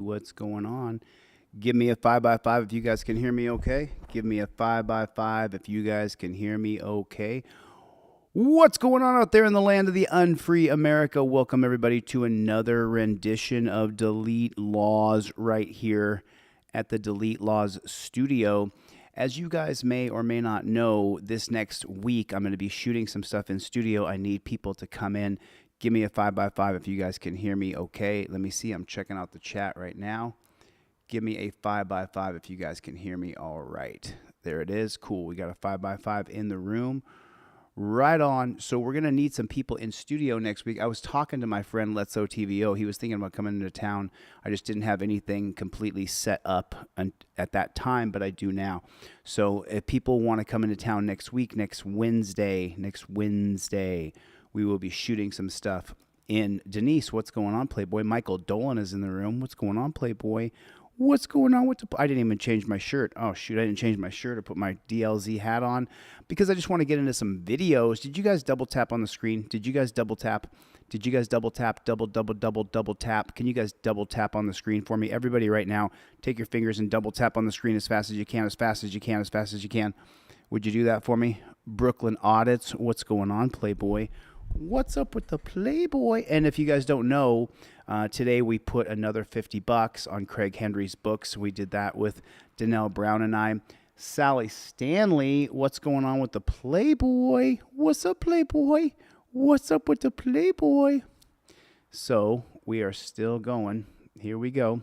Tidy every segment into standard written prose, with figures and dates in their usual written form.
What's going on? Give me a 5x5 if you guys can hear me okay. Give me a 5x5 if you guys can hear me okay. What's going on out there in the land of the unfree America? Welcome everybody to another rendition of Delete Lawz right here at the Delete Lawz studio. As you guys may or may not know, this next week I'm going to be shooting some stuff in studio. I need people to come in. Give me a 5x5 if you guys can hear me okay. Let me see. I'm checking out the chat right now. Give me a 5x5 if you guys can hear me all right. There it is. Cool. We got a 5x5 in the room. Right on. So we're going to need some people in studio next week. I was talking to my friend Let's TVO. He was thinking about coming into town. I just didn't have anything completely set up at that time, but I do now. So if people want to come into town next week, next Wednesday, we will be shooting some stuff in Denise. What's going on, Playboy? Michael Dolan is in the room. What's going on, Playboy? What's going on with the... I didn't even change my shirt. Oh, shoot. I didn't change my shirt or put my DLZ hat on because I just want to get into some videos. Did you guys double tap on the screen? Did you guys double tap? Did you guys double tap? Double tap. Can you guys double tap on the screen for me? Everybody right now, take your fingers and double tap on the screen as fast as you can, as fast as you can, as fast as you can. Would you do that for me? Brooklyn Audits. What's going on, Playboy? What's up with the Playboy? And if you guys don't know, today we put another $50 on Craig Henry's books. We did that with Danelle Brown and I. Sally Stanley, what's going on with the Playboy? What's up, Playboy? What's up with the Playboy? So we are still going. Here we go.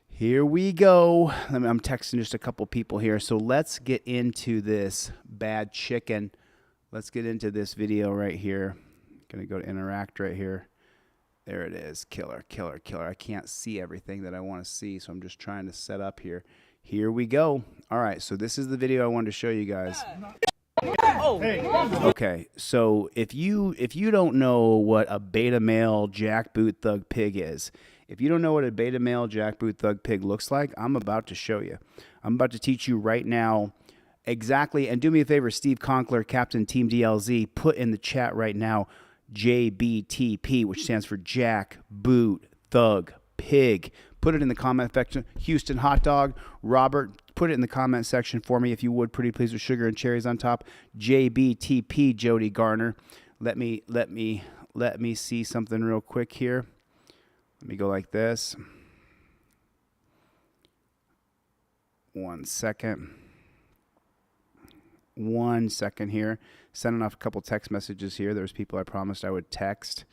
Here we go. I'm texting just a couple people here. So let's get into this bad chicken. Let's get into this video right here. Gonna go to interact right here. There it is. Killer, killer, killer. I can't see everything that I want to see, so I'm just trying to set up here. Here we go. All right, so this is the video I wanted to show you guys. Okay, so if you don't know what a beta male jackboot thug pig is, if you don't know what a beta male jackboot thug pig looks like, I'm about to show you. I'm about to teach you right now exactly, and do me a favor, Steve Conkler, Captain Team DLZ, put in the chat right now JBTP, which stands for Jack Boot Thug Pig. Put it in the comment section. Houston Hot Dog, Robert, put it in the comment section for me if you would, pretty please, with sugar and cherries on top. JBTP, Jody Garner. Let me see something real quick here. Let me go like this. 1 second. 1 second here. Sending off a couple text messages here. There's people I promised I would text.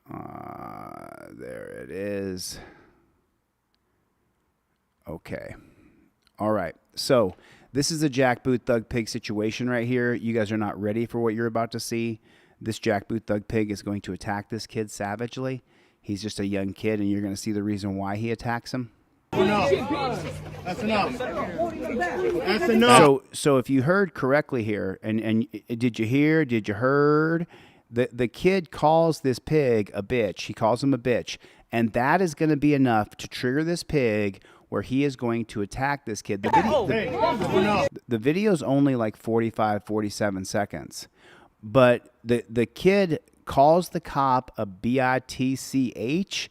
There it is. Okay. All right. So this is a jackboot thug pig situation right here. You guys are not ready for what you're about to see. This jackboot thug pig is going to attack this kid savagely. He's just a young kid, and you're going to see the reason why he attacks him. Enough. That's enough. That's enough. So if you heard correctly here, and did you hear? Did you heard? The kid calls this pig a bitch. He calls him a bitch, and that is going to be enough to trigger this pig where he is going to attack this kid. The video's only like 45, 47 seconds, but the kid calls the cop a bitch.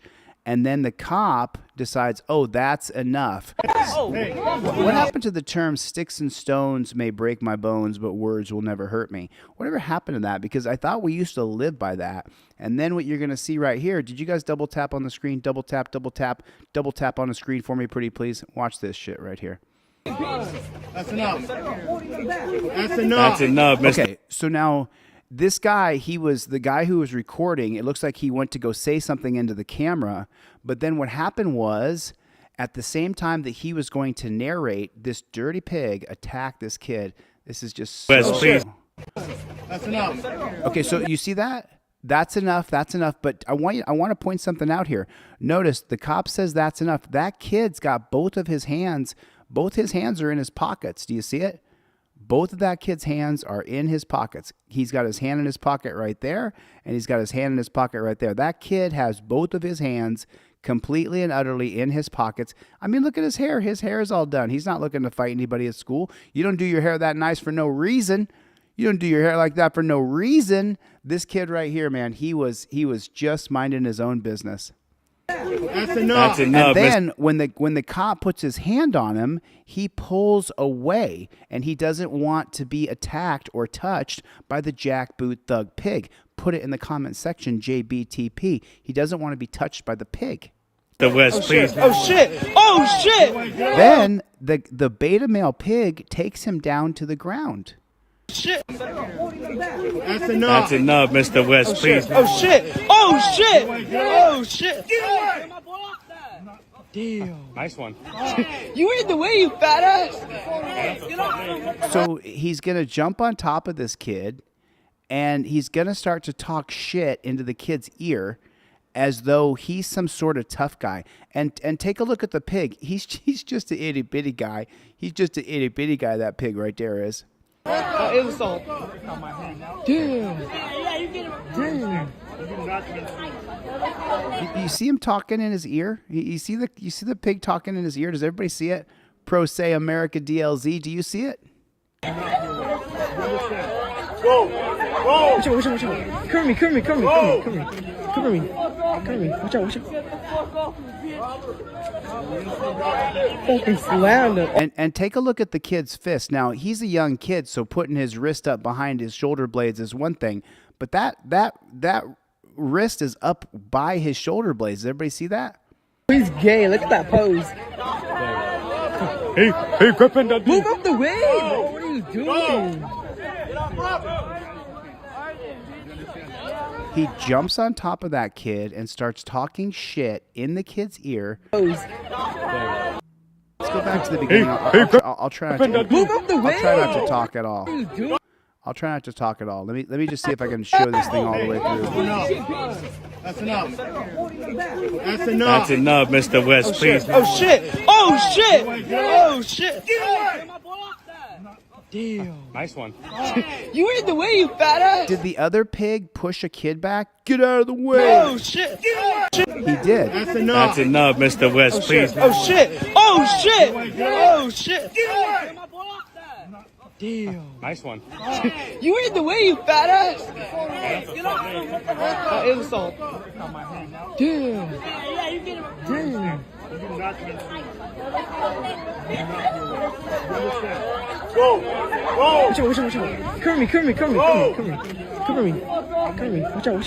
And then the cop decides, oh, that's enough. What happened to the term sticks and stones may break my bones, but words will never hurt me? Whatever happened to that? Because I thought we used to live by that. And then what you're going to see right here, did you guys double tap on the screen? Double tap on the screen for me, pretty please. Watch this shit right here. That's enough. That's enough. That's enough, Mr. Okay, so now... this guy, he was the guy who was recording. It looks like he went to go say something into the camera. But then what happened was, at the same time that he was going to narrate, this dirty pig attacked this kid. This is just so... Yes, please. That's enough. Okay, so you see that? That's enough. That's enough. But I want to point something out here. Notice the cop says that's enough. That kid's got both of his hands. Both his hands are in his pockets. Do you see it? Both of that kid's hands are in his pockets. He's got his hand in his pocket right there, and he's got his hand in his pocket right there. That kid has both of his hands completely and utterly in his pockets. I mean, look at his hair. His hair is all done. He's not looking to fight anybody at school. You don't do your hair that nice for no reason. You don't do your hair like that for no reason. This kid right here, man, he was just minding his own business. That's enough. And then when the cop puts his hand on him, he pulls away, and he doesn't want to be attacked or touched by the jackboot thug pig. Put it in the comment section, JBTP. He doesn't want to be touched by the pig. The West, please. Oh shit! Oh shit! Then the beta male pig takes him down to the ground. Shit! That's That's enough. enough, Mr. West, please. Oh shit! Oh shit! Oh shit! Damn! Nice one. You were in the way, you fat ass! So he's going to jump on top of this kid, and he's going to start to talk shit into the kid's ear as though he's some sort of tough guy. And take a look at the pig. He's just an itty bitty guy. He's just an itty bitty guy, that pig right there is. It was so... Damn! Damn! You see him talking in his ear? You see the pig talking in his ear? Does everybody see it? Pro Se America DLZ, do you see it? Watch out! Cover me! Watch out! Fucking slammed him. And take a look at the kid's fist. Now, he's a young kid, so putting his wrist up behind his shoulder blades is one thing, but that wrist is up by his shoulder blades. Does everybody see that? He's gay. Look at that pose. Hey, Griffin, Move up the way, bro. What are you doing? He jumps on top of that kid and starts talking shit in the kid's ear. Pose. Let's go back to the beginning. I'll try not to. Move up the way. I'll try not to talk at all. What are you doing? I'll try not to talk at all. Let me just see if I can show this thing all the way through. That's enough. That's That's enough. enough, Mr. West, please. Oh shit! Oh shit! Oh shit! Damn! Nice one. You were in the way, you fat ass! Did the other pig push a kid back? Get out of the way! Oh shit! He did. That's enough. That's enough, Mr. West, please. Oh shit! Oh shit! Oh shit! Damn! Nice one. You were in the way, you fat ass! It was so... Damn! Damn! Watch out! Cover me! Watch out!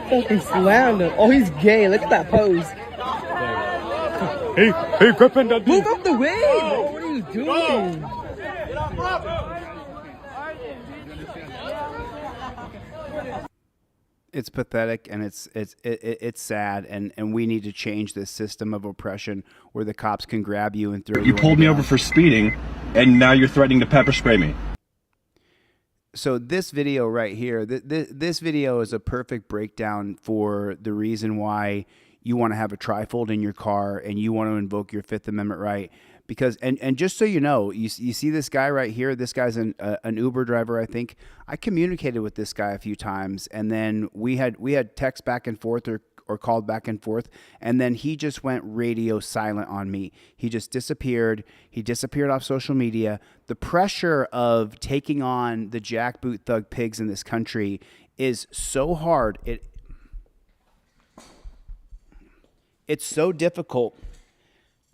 Fucking slammed him. Oh, he's gay. Look at that pose. Hey, Griffin, Move up the way, bro. What are you doing? It's pathetic, and it's sad, and we need to change this system of oppression where the cops can grab you and throw you. You pulled me over for speeding, and now you're threatening to pepper spray me. So this video right here, this video is a perfect breakdown for the reason why you want to have a trifold in your car and you want to invoke your Fifth Amendment right. Because, and just so you know, you see this guy right here, this guy's an Uber driver, I think. I communicated with this guy a few times, and then we had text back and forth or called back and forth, and then he just went radio silent on me. He just disappeared. He disappeared off social media. The pressure of taking on the jackboot thug pigs in this country is so hard. It's so difficult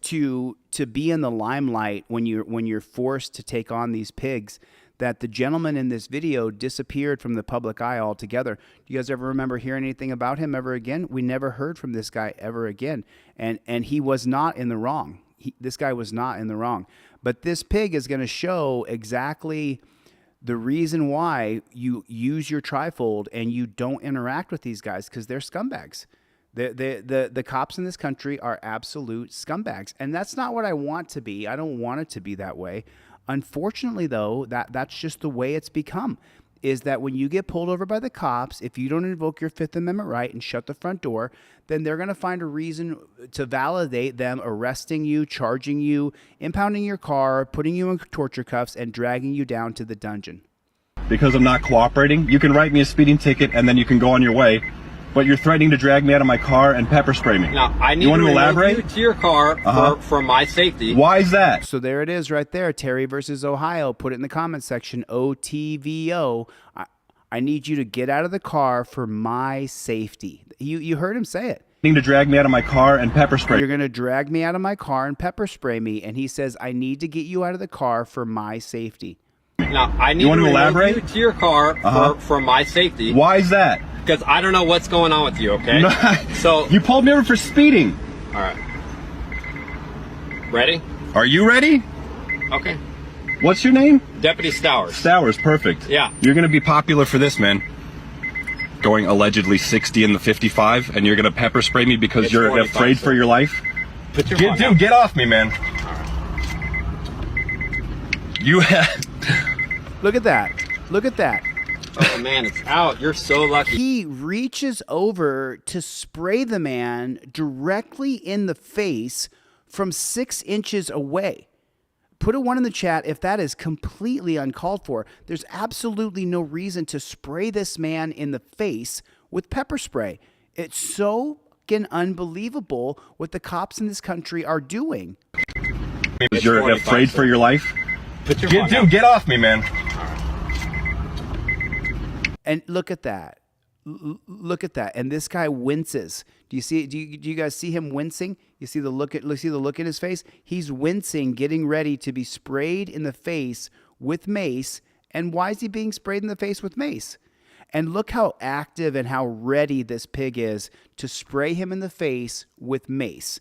to be in the limelight when you're forced to take on these pigs, that the gentleman in this video disappeared from the public eye altogether. Do you guys ever remember hearing anything about him ever again? We never heard from this guy ever again, and he was not in the wrong. This guy was not in the wrong. But this pig is going to show exactly the reason why you use your trifold and you don't interact with these guys, because they're scumbags. The cops in this country are absolute scumbags, and that's not what I want to be. I don't want it to be that way. Unfortunately, though, that's just the way it's become, is that when you get pulled over by the cops, if you don't invoke your Fifth Amendment right and shut the front door, then they're going to find a reason to validate them arresting you, charging you, impounding your car, putting you in torture cuffs, and dragging you down to the dungeon. Because I'm not cooperating, you can write me a speeding ticket and then you can go on your way. But you're threatening to drag me out of my car and pepper spray me. Now, I need you want to to elaborate? you to your car for my safety. Why is that? So there it is right there. Terry versus Ohio. Put it in the comment section. OTVO. I need you to get out of the car for my safety. You heard him say it. To drag me out of my car and pepper spray. You're going to drag me out of my car and pepper spray me. And he says, I need to get you out of the car for my safety. Now, I need You want to remove elaborate? you to your car for my safety. Why is that? Because I don't know what's going on with you, okay? So, you pulled me over for speeding. all right. Ready? Are you ready? Okay. What's your name? Deputy Stowers. Stowers, perfect. Yeah. You're going to be popular for this, man. Going allegedly 60 in the 55, and you're going to pepper spray me because It's you're 45, afraid sir. for your life? Put your phone down. Dude, get off me, man. You have... Look at that. Look at that. Oh, man, it's out. You're so lucky. He reaches over to spray the man directly in the face from 6 inches away. Put a 1 in the chat if that is completely uncalled for. There's absolutely no reason to spray this man in the face with pepper spray. It's so fucking unbelievable what the cops in this country are doing. It's You're 45, afraid sir. for your life? Put your phone down. Dude, get off me, man. And look at that. Look at that. And this guy winces. Do you see? Do you guys see him wincing? You see the look in his face. He's wincing, getting ready to be sprayed in the face with mace. And why is he being sprayed in the face with mace? And look how active and how ready this pig is to spray him in the face with mace.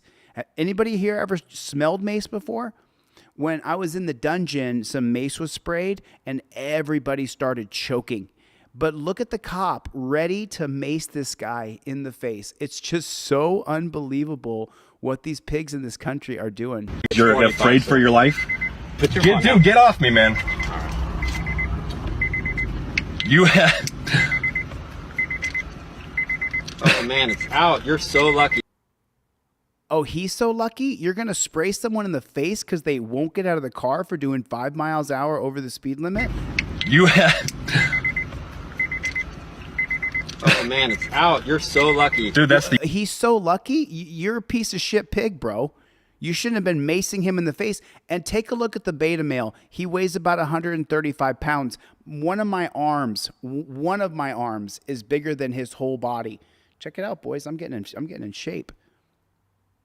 Anybody here ever smelled mace before? When I was in the dungeon, some mace was sprayed and everybody started choking. But look at the cop ready to mace this guy in the face. It's just so unbelievable what these pigs in this country are doing. You're 45, afraid sir. for your life? Put your phone down. Dude, get off me, man. You have... Oh, man, it's out. You're so lucky. Oh, he's so lucky? You're going to spray someone in the face because they won't get out of the car for doing 5 miles an hour over the speed limit? You have... Oh, man, it's out. You're so lucky. Dude, that's the... He's so lucky? You're a piece of shit pig, bro. You shouldn't have been macing him in the face. And take a look at the beta male. He weighs about 135 pounds. One of my arms is bigger than his whole body. Check it out, boys. I'm getting in shape.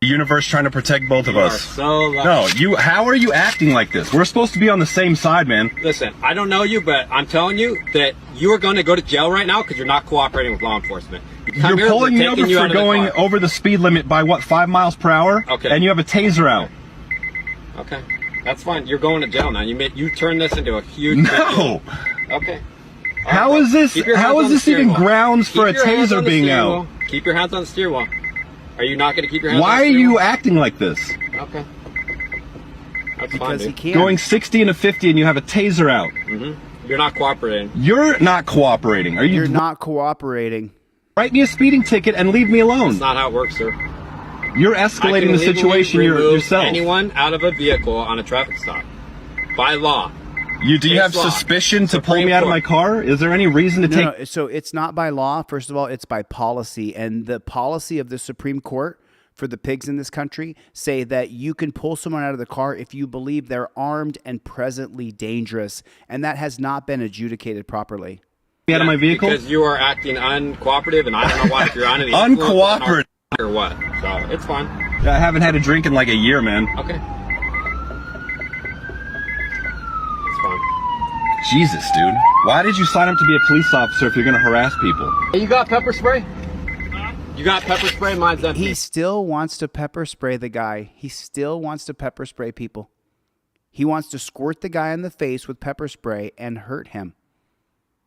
universe trying to protect both of You are us. so lucky. No, how are you acting like this? We're supposed to be on the same side, man. Listen, I don't know you, but I'm telling you that you are going to go to jail right now because you're not cooperating with law enforcement. You're pulling me over for going over the speed limit by, what, 5 miles per hour? Okay. And you have a taser out. Okay, that's fine. You're going to jail now. You turned this into a huge... No! Okay. How is this even grounds for a taser being out? Keep your hands on the steering wheel. Are you not going to keep your hands on Why the are steering you wheel? acting like this? Okay. That's fine, Because he dude. can't. Going 60 and a 50 and you have a taser out. You're not cooperating. You're not cooperating. Are you? You're not cooperating. Write me a speeding ticket and leave me alone. That's not how it works, sir. You're I escalating can the legally situation remove yourself. anyone out of a vehicle on a traffic stop. By law. Do you have Case law. suspicion to pull Supreme me out of my Court. car? Is there any reason to take... No, so it's not by law. First of all, it's by policy. And the policy of the Supreme Court for the pigs in this country say that you can pull someone out of the car if you believe they're armed and presently dangerous. And that has not been adjudicated properly. me out of my vehicle? Because you are acting uncooperative, and I don't know why, if you're on any influence Uncooperative. or what. So it's fine. I haven't had a drink in like a year, man. Okay. It's fine. Jesus, dude. Why did you sign up to be a police officer if you're going to harass people? Hey, you got pepper spray? You got pepper spray? Mine's empty. He still wants to pepper spray the guy. He still wants to pepper spray people. He wants to squirt the guy in the face with pepper spray and hurt him.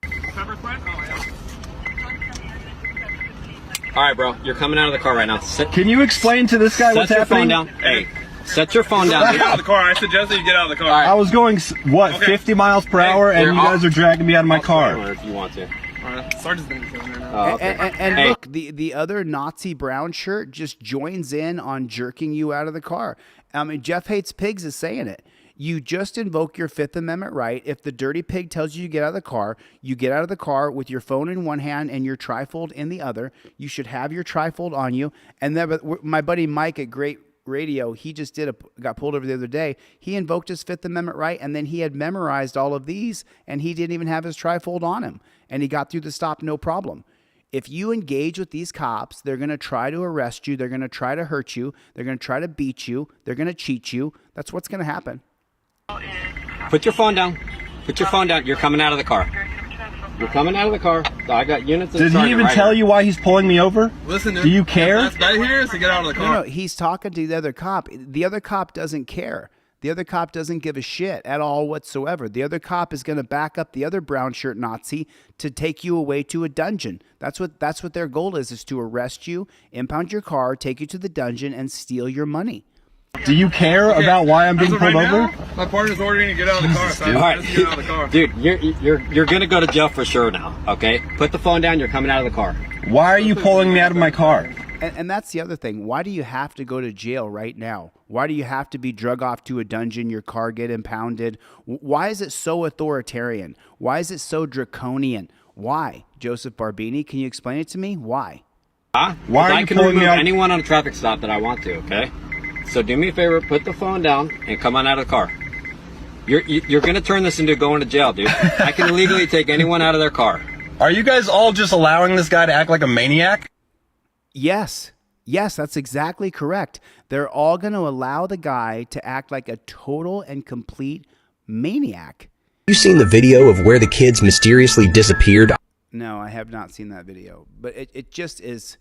Pepper spray? Oh, yeah. All right, bro. You're coming out of the car right now. Can you explain to this guy Set what's your happening? phone down. Hey, set your phone down. Get out of the car. I suggest that you get out of the car. All right. I was going, what, Okay. 50 miles per hour, and here, you guys are dragging me out of my car. If you want to. Sergeant's been right now. Oh, okay. And Hey. look, the other Nazi brown shirt just joins in on jerking you out of the car. I mean, Jeff Hates Pigs is saying it. You just invoke your Fifth Amendment right. If the dirty pig tells you to get out of the car, you get out of the car with your phone in one hand and your trifold in the other. You should have your trifold on you. And then my buddy Mike at Great radio. He just got pulled over the other day. He invoked his Fifth Amendment right, and then he had memorized all of these, and he didn't even have his trifold on him, and he got through the stop no problem. If you engage with these cops, they're going to try to arrest you. They're going to try to hurt you. They're going to try to beat you. They're going to cheat you. That's what's going to happen. Put your phone down. Put your phone down. You're coming out of the car. You're coming out of the car. I got units. Did he even tell you why he's pulling me over? Listen, do you care? That's right here is to get out of the car. No, he's talking to the other cop. The other cop doesn't care. The other cop doesn't give a shit at all whatsoever. The other cop is going to back up the other brown shirt Nazi to take you away to a dungeon. That's what their goal is to arrest you, impound your car, take you to the dungeon, and steal your money. Do you care about why I'm being pulled over? My partner's ordering to get out of the car. So All right, get out of the car. dude, you're gonna go to jail for sure now. Okay, put the phone down. You're coming out of the car. Why are you pulling me out of my car? And that's the other thing. Why do you have to go to jail right now? Why do you have to be drug off to a dungeon, your car get impounded? Why is it so authoritarian? Why is it so draconian? Why? Joseph Barbini, can you explain it to me? Why? Why are I you can pulling remove me out? anyone on a traffic stop that I want to, okay? So do me a favor, put the phone down and come on out of the car. You're gonna turn this into going to jail, dude. I can legally take anyone out of their car. Are you guys all just allowing this guy to act like a maniac? Yes. Yes, that's exactly correct. They're all going to allow the guy to act like a total and complete maniac. You seen the video of where the kids mysteriously disappeared? No, I have not seen that video, but it just is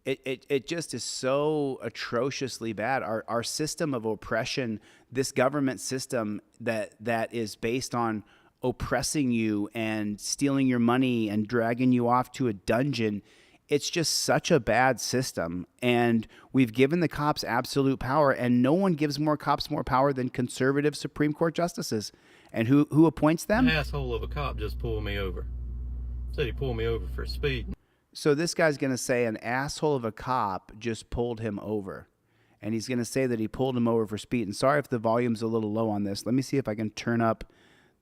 it just is so atrociously bad. Our system of oppression, this government system that is based on oppressing you and stealing your money and dragging you off to a dungeon, it's just such a bad system. And we've given the cops absolute power, and no one gives more cops more power than conservative Supreme Court justices. And who appoints them? An asshole of a cop just pulled me over. Said he pulled me over for speeding. So this guy's going to say an asshole of a cop just pulled him over. And he's going to say that he pulled him over for speed. And sorry if the volume's a little low on this. Let me see if I can turn up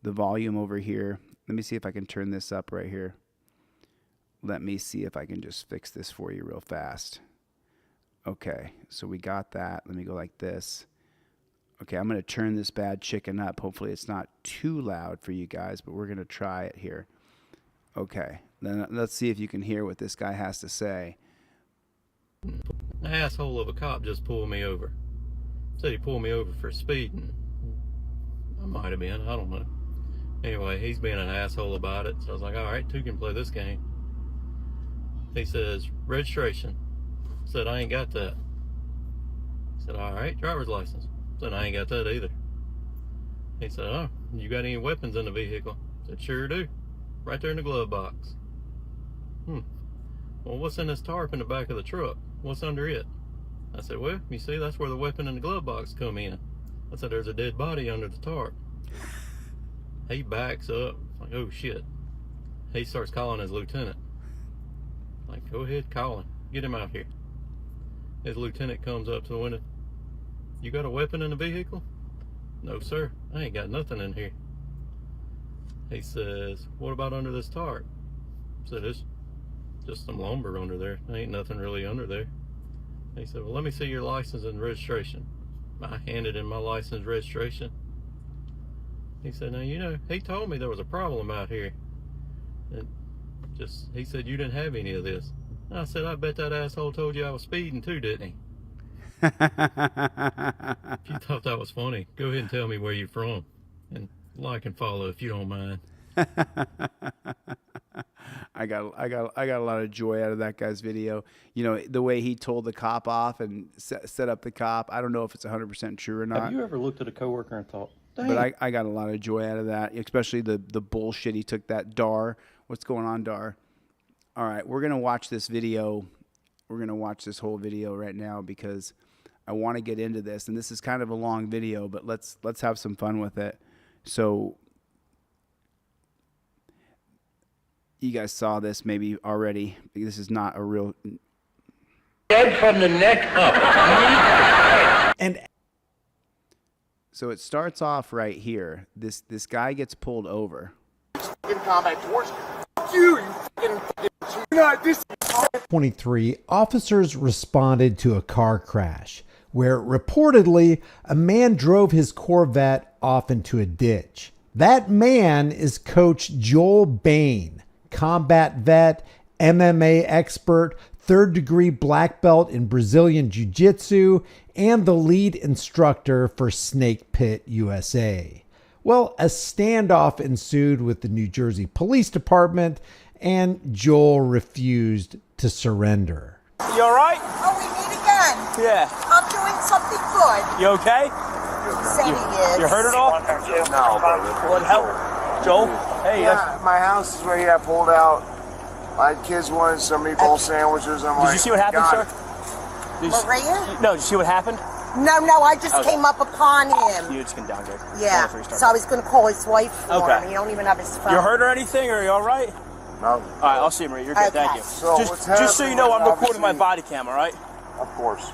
the volume over here. Let me see if I can turn this up right here. Let me see if I can just fix this for you real fast. Okay, so we got that. Let me go like this. Okay, I'm going to turn this bad chicken up. Hopefully it's not too loud for you guys, but we're going to try it here. Okay, then let's see if you can hear what this guy has to say. An asshole of a cop just pulled me over. Said he pulled me over for speeding. I might have been, I don't know. Anyway, he's being an asshole about it. So I was like, all right, two can play this game. He says, registration. Said, I ain't got that. Said, all right, driver's license. Said, I ain't got that either. He said, oh, you got any weapons in the vehicle? Said, sure do. Right there in the glove box. Well, what's in this tarp in the back of the truck? What's under it? I said, well, you see, that's where the weapon in the glove box come in. I said, there's a dead body under the tarp. He backs up. Like, oh, shit. He starts calling his lieutenant. Like, go ahead, call him. Get him out here. His lieutenant comes up to the window. You got a weapon in the vehicle? No, sir. I ain't got nothing in here. He says, what about under this tarp? I said, it's just some lumber under there. There ain't nothing really under there. He said, well, let me see your license and registration. I handed him my license and registration. He said, now, you know, he told me there was a problem out here. And he said, you didn't have any of this. I said, I bet that asshole told you I was speeding too, didn't he? If you thought that was funny, go ahead and tell me where you're from. And like and follow if you don't mind. I got a lot of joy out of that guy's video. You know, the way he told the cop off and set up the cop. I don't know if it's 100% true or not. Have you ever looked at a coworker and thought, dang. But I got a lot of joy out of that, especially the bullshit he took that Dar. What's going on, Dar? All right, we're going to watch this video. We're going to watch this whole video right now because I want to get into this. And this is kind of a long video, but let's have some fun with it. So you guys saw this maybe already. This is not a real... Dead from the neck up. And so it starts off right here. This guy gets pulled over. in combat force. You fucking not this. 23, officers responded to a car crash where reportedly a man drove his Corvette off into a ditch. That man is Coach Joel Bain, combat vet, MMA expert, third-degree black belt in Brazilian Jiu-Jitsu, and the lead instructor for Snake Pit USA. Well, a standoff ensued with the New Jersey Police Department, and Joel refused to surrender. You all right? Oh, we meet again. Yeah. I'm doing something good. You okay? Said he is. You hurt at all? No, brother. What help? Joel? Hey, Yeah, my house is right here. I pulled out. My kids wanted some meatball sandwiches. Did you see what happened, sir? Maria? No, did you see what happened? No, I just came up upon him. You just came down here. Yeah, so I was going to call his wife for him. He don't even have his phone. You hurt or anything, or are you all right? No. All right, I'll see you, Maria. You're good. Thank you. So just so you know, I'm recording my body cam, all right? Of course.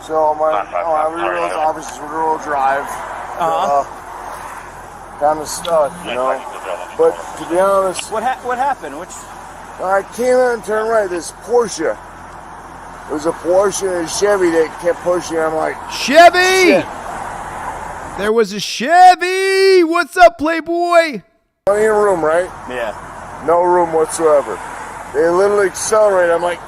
So I realized obviously it's a rural drive. Kind of stuck, you know. But to be honest, what happened? I came out and turned right. This Porsche. It was a Porsche and a Chevy that kept pushing. I'm like, Chevy! shit. There was a Chevy! What's up, Playboy? Plenty of room, right? Yeah. No room whatsoever. They literally accelerated. I'm like,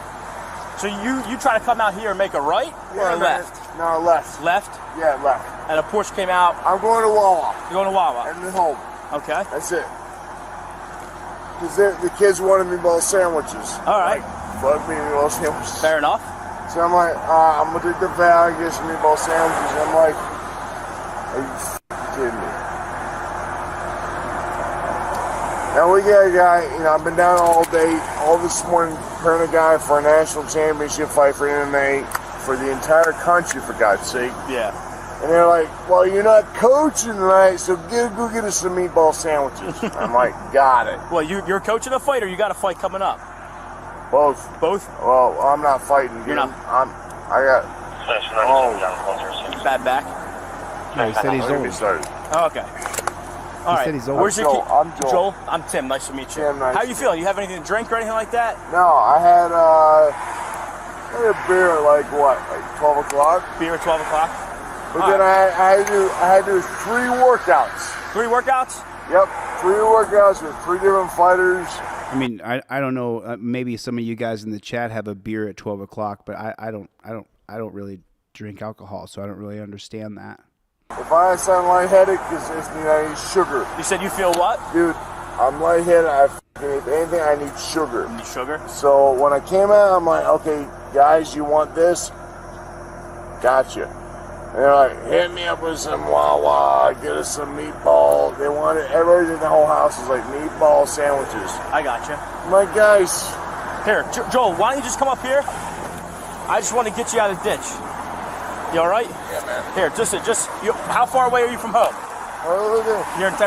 so you try to come out here and make a right or a left? No, left. Left? Yeah, left. And a Porsche came out. I'm going to Wawa. You're going to Wawa? And then home. Okay. That's it. Because the kids wanted meatball sandwiches. All right. Like, fuck me, meatball sandwiches. Fair enough. So I'm like, I'm going to take the bag, get some meatball sandwiches. And I'm like, are you kidding me? Now we got a guy, you know, I've been down all day, all this morning, preparing a guy for a national championship fight for MMA for the entire country, for God's sake. Yeah. And they're like, well, you're not coaching tonight, so go get us some meatball sandwiches. I'm like, got it. Well, you're coaching a fight, or you got a fight coming up? Both. Both? Well, I'm not fighting. You're not? I got. Bad back? No, he said he's old. Started. Oh, okay. All right. Said he's old. Where's your key? I'm Joel. Joel? I'm Tim. Nice to meet you. Tim, nice How you feeling? You have anything to drink or anything like that? No, I had a beer at like 12 o'clock? Beer at 12 o'clock? But then I had to do 3 workouts. 3 workouts? Yep, 3 workouts with 3 different fighters. I mean, I don't know. Maybe some of you guys in the chat have a beer at 12 o'clock, but I don't really drink alcohol, so I don't really understand that. If I sound lightheaded, because I need sugar. You said you feel what? Dude, I'm lightheaded. If anything, I need sugar. You need sugar? So when I came out, I'm like, okay, guys, you want this? Gotcha. And they're like, hit me up with some Wawa, get us some meatball. They wanted, everybody in the whole house was like meatball sandwiches. I gotcha. My guys. Here, Joel, why don't you just come up here? I just want to get you out of the ditch. You all right? Yeah, man. Here, how far away are you from home? Oh,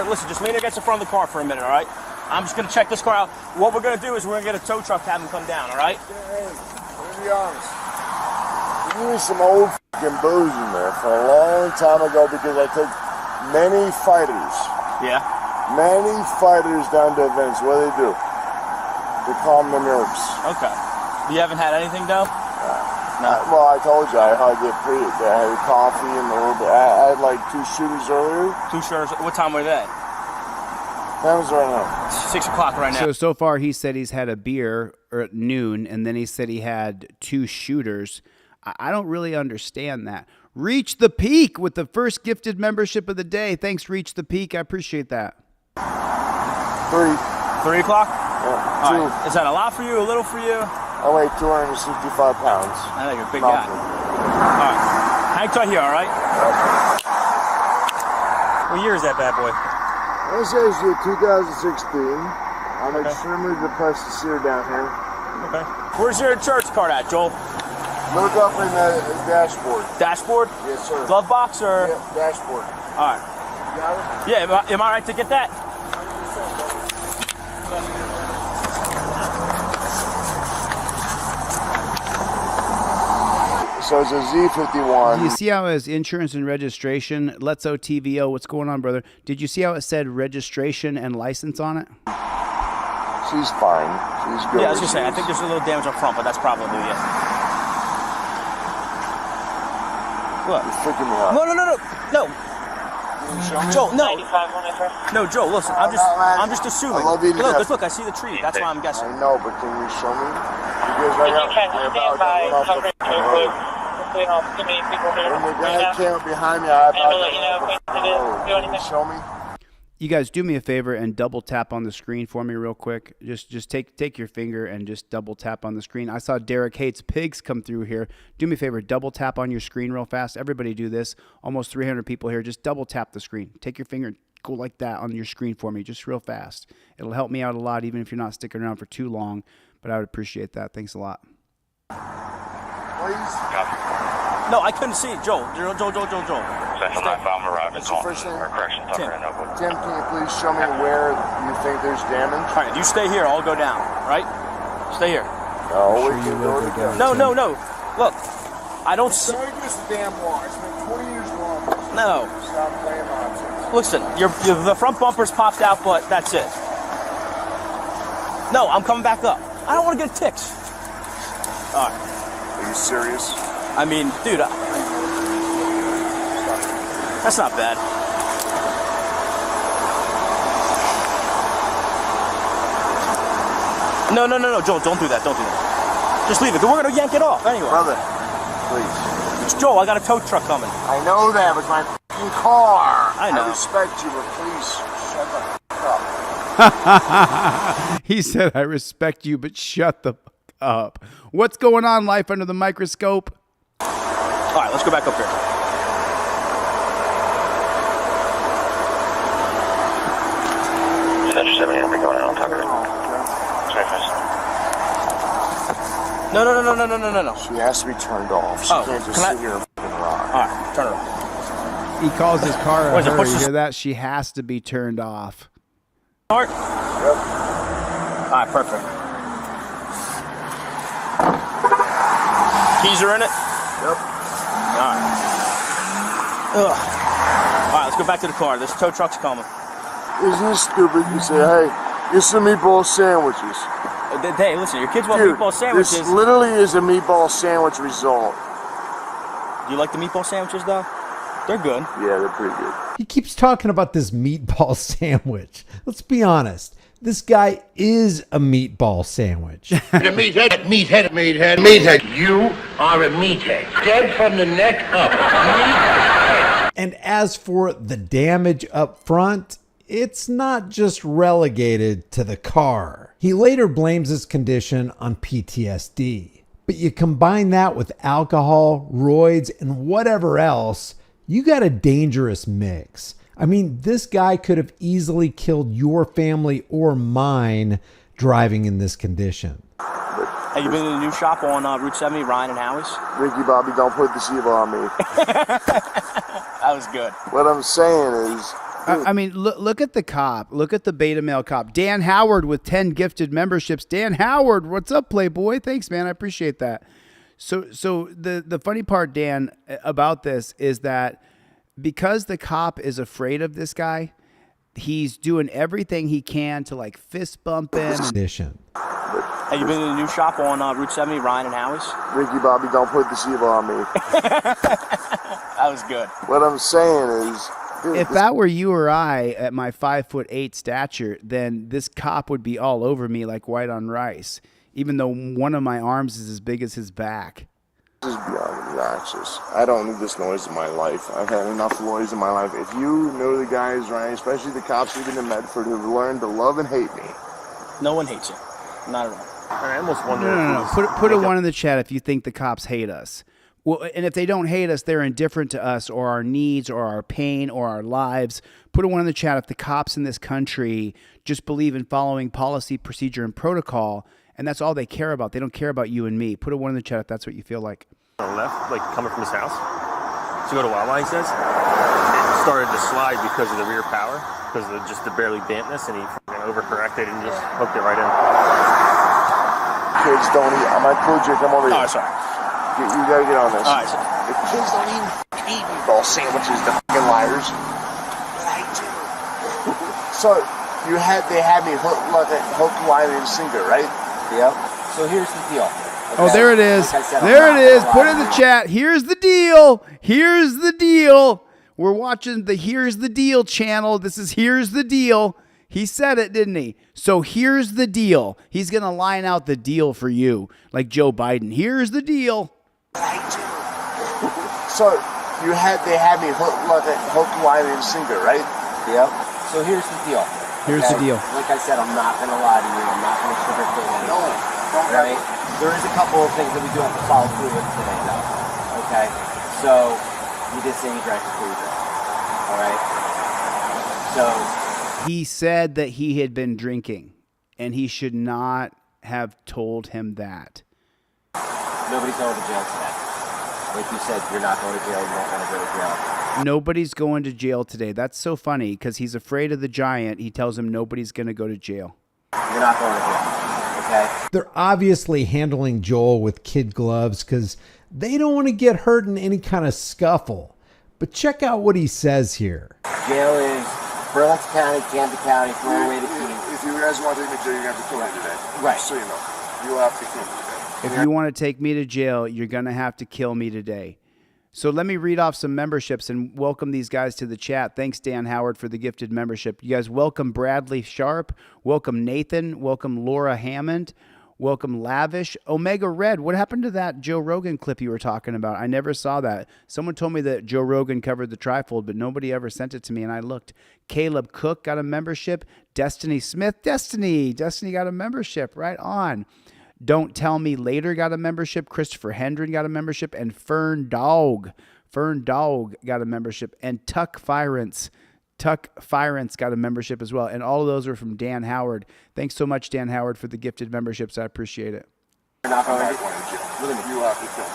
Listen, just lean against the front of the car for a minute, all right? I'm just going to check this car out. What we're going to do is we're going to get a tow truck, have him come down, all right? Hey, let me be honest. You use some old f***ing booze in there for a long time ago because I took many fighters. Yeah? Many fighters down to events. What do? They calm the nerves. Okay. You haven't had anything, though? No. Well, I told you, I had coffee and a little bit. I had like 2 shooters earlier. 2 shooters? What time were they? Time's right now. 6 o'clock right now. So far he said he's had a beer at noon, and then he said he had 2 shooters. I don't really understand that. Reach the Peak with the first gifted membership of the day. Thanks, Reach the Peak. I appreciate that. 3 o'clock? Yeah. 2. Right. Is that a lot for you, a little for you? I weigh 265 pounds. I think you're a big guy. All right. Hang tight here, all right? What year is that bad boy? This is 2016. I'm extremely depressed to see her down here. Okay. Where's your insurance card at, Joel? Look up in the dashboard. Dashboard? Yes, sir. Glove box or? Yeah, dashboard. All right. You got it? Yeah, am I right to get that? So it's a Z51. Do you see how it has insurance and registration? Let's OTVO. What's going on, brother? Did you see how it said registration and license on it? She's fine. She's good. Yeah, I was going to say, I think there's a little damage up front, but that's probably it. What? You're freaking me out. No. Joe, no. No, Joe, listen, I'm just assuming. I love you to death. Look, I see the tree. That's why I'm guessing. I know, but can you show me? Because right now, we're about to run off when the guy came behind me, I about to show me. You guys do me a favor and double tap on the screen for me real quick. Just take your finger and just double tap on the screen. I saw Derek Hates Pigs come through here. Do me a favor, double tap on your screen real fast. Everybody do this. Almost 300 people here. Just double tap the screen. Take your finger and go like that on your screen for me, just real fast. It'll help me out a lot, even if you're not sticking around for too long. But I would appreciate that. Thanks a lot. Please. No, I couldn't see it. Joel. Central 9 bomb arriving. What's the first name? Tim, can you please show me where you think there's damage? All right, you stay here. I'll go down. Right? Stay here. No, we can go together. No. Look, I don't see. Sorry, this damn wall. It's been 20 years long. No. Stop playing nonsense. Listen, the front bumper's popped out, but that's it. No, I'm coming back up. I don't want to get ticks. All right. Are you serious? I mean, dude, that's not bad. No, Joel, don't do that. Just leave it. We're going to yank it off anyway. Brother, please. It's Joel, I got a tow truck coming. I know that, but my f***ing car. I know. I respect you, but please, shut the f*** up. He said, I respect you, but shut the fuck up. What's going on, Life Under the Microscope? All right, let's go back up here. No. She has to be turned off. She can't just sit here and f***ing rock. All right, turn it off. He calls his car a hurry. You hear that? She has to be turned off. Start? Yep. All right, perfect. Keys are in it? Yep. All right. Ugh. All right, let's go back to the car. This tow truck's coming. Isn't it stupid? You say, hey, get some meatball sandwiches. Hey, listen, your kids want meatball sandwiches. This literally is a meatball sandwich result. Do you like the meatball sandwiches, though? They're good. Yeah, they're pretty good. He keeps talking about this meatball sandwich. Let's be honest. This guy is a meatball sandwich. Meathead. You are a meathead. Dead from the neck up. Meathead. And as for the damage up front, it's not just relegated to the car. He later blames his condition on PTSD. But you combine that with alcohol, roids, and whatever else, you got a dangerous mix. I mean, this guy could have easily killed your family or mine driving in this condition. Hey, you been to the new shop on Route 70, Ryan and Howie's? Ricky Bobby, don't put the evil on me. That was good. What I'm saying is... I mean, look at the cop. Look at the beta male cop. Dan Howard with 10 gifted memberships. Dan Howard, what's up, Playboy? Thanks, man. I appreciate that. So the funny part, Dan, about this is that because the cop is afraid of this guy, he's doing everything he can to like fist bump him. Hey, you been to the new shop on Route 70, Ryan and Howie's? Ricky Bobby, don't put the evil on me. That was good. What I'm saying is... If that were you or I at my 5'8" stature, then this cop would be all over me like white on rice, even though one of my arms is as big as his back. This is beyond obnoxious. I don't need this noise in my life. I've had enough noise in my life. If you know the guys, Ryan, especially the cops even in Medford, who've learned to love and hate me. No one hates you. Not at all. I almost wonder. No. Put a 1 in the chat if you think the cops hate us. Well, and if they don't hate us, they're indifferent to us or our needs or our pain or our lives. Put a 1 in the chat if the cops in this country just believe in following policy, procedure, and protocol, and that's all they care about. They don't care about you and me. Put a 1 in the chat if that's what you feel like. On the left, like coming from his house, to go to Wawa, he says. It started to slide because of the rear power, because of just the barely dampness, and he overcorrected and just hooked it right in. Kids don't eat. I might pull you. Come over here. Oh, sorry. You gotta get on this. All right, so. The kids don't even eat meatball sandwiches, the fucking liars. But I do. So, they had me hook, line, and sinker, right? Yep. So here's the deal. Oh, there it is. There it is. Put in the chat. Here's the deal. Here's the deal. We're watching the Here's the Deal channel. This is Here's the Deal. He said it, didn't he? So here's the deal. He's going to line out the deal for you, like Joe Biden. Here's the deal. So they had me hook, line, and sinker, right? Yep. So here's the deal. Here's the deal. Like I said, I'm not going to lie to you. I'm not going to sugarcoat anything. No. Right? There is a couple of things that we do have to follow through with today, though. Okay? So, you did say you drank before you drank. All right? So... He said that he had been drinking, and he should not have told him that. Nobody's going to jail today. Like you said, you're not going to jail. You don't want to go to jail. Nobody's going to jail today. That's so funny because he's afraid of the giant. He tells him nobody's going to go to jail. You're not going to jail. Okay? They're obviously handling Joel with kid gloves because they don't want to get hurt in any kind of scuffle. But check out what he says here. Jail is Burlington County, Camden County, Florida to Keene. If you guys want to take me to jail, you're going to have to kill me today. Right. So you know. You'll have to kill me today. If you want to take me to jail, you're going to have to kill me today. So let me read off some memberships and welcome these guys to the chat. Thanks, Dan Howard, for the gifted membership. You guys welcome Bradley Sharp. Welcome Nathan. Welcome Laura Hammond. Welcome Lavish. Omega Red. What happened to that Joe Rogan clip you were talking about? I never saw that. Someone told me that Joe Rogan covered the trifold, but nobody ever sent it to me, and I looked. Caleb Cook got a membership. Destiny Smith. Destiny got a membership. Right on. Don't Tell Me Later got a membership. Christopher Hendren got a membership. And Fern Dog got a membership. And Tuck Firance got a membership as well. And all of those are from Dan Howard. Thanks so much, Dan Howard, for the gifted memberships. I appreciate it. You're not going to jail. You have to kill me.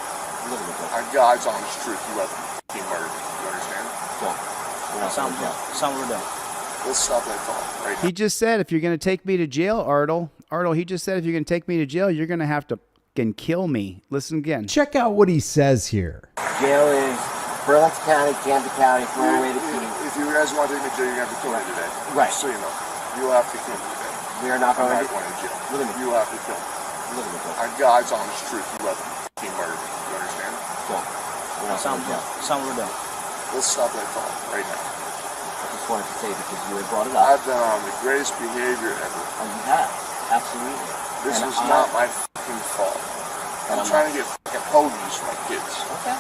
On God's honest truth, you have to be murdered. You understand? Sound we're done. Let's stop that talk right now. He just said, if you're going to take me to jail, Artle, he just said, if you're going to take me to jail, you're going to have to fucking kill me. Listen again. Check out what he says here. Jail is Burlington County, Camden County, Florida to Keene. If you guys want to take me to jail, you're going to have to kill me today. Right. So you know. You'll have to kill me today. We are not going to jail. You have to kill me. On God's honest truth, you have to be murdered. You understand? Sound we're done. Let's stop that talk right now. I just wanted to say because you had brought it up. I've been on the greatest behavior ever. Oh, you have. Absolutely. This was not my fucking fault. I'm trying to get fucking hoagies for my kids. Okay.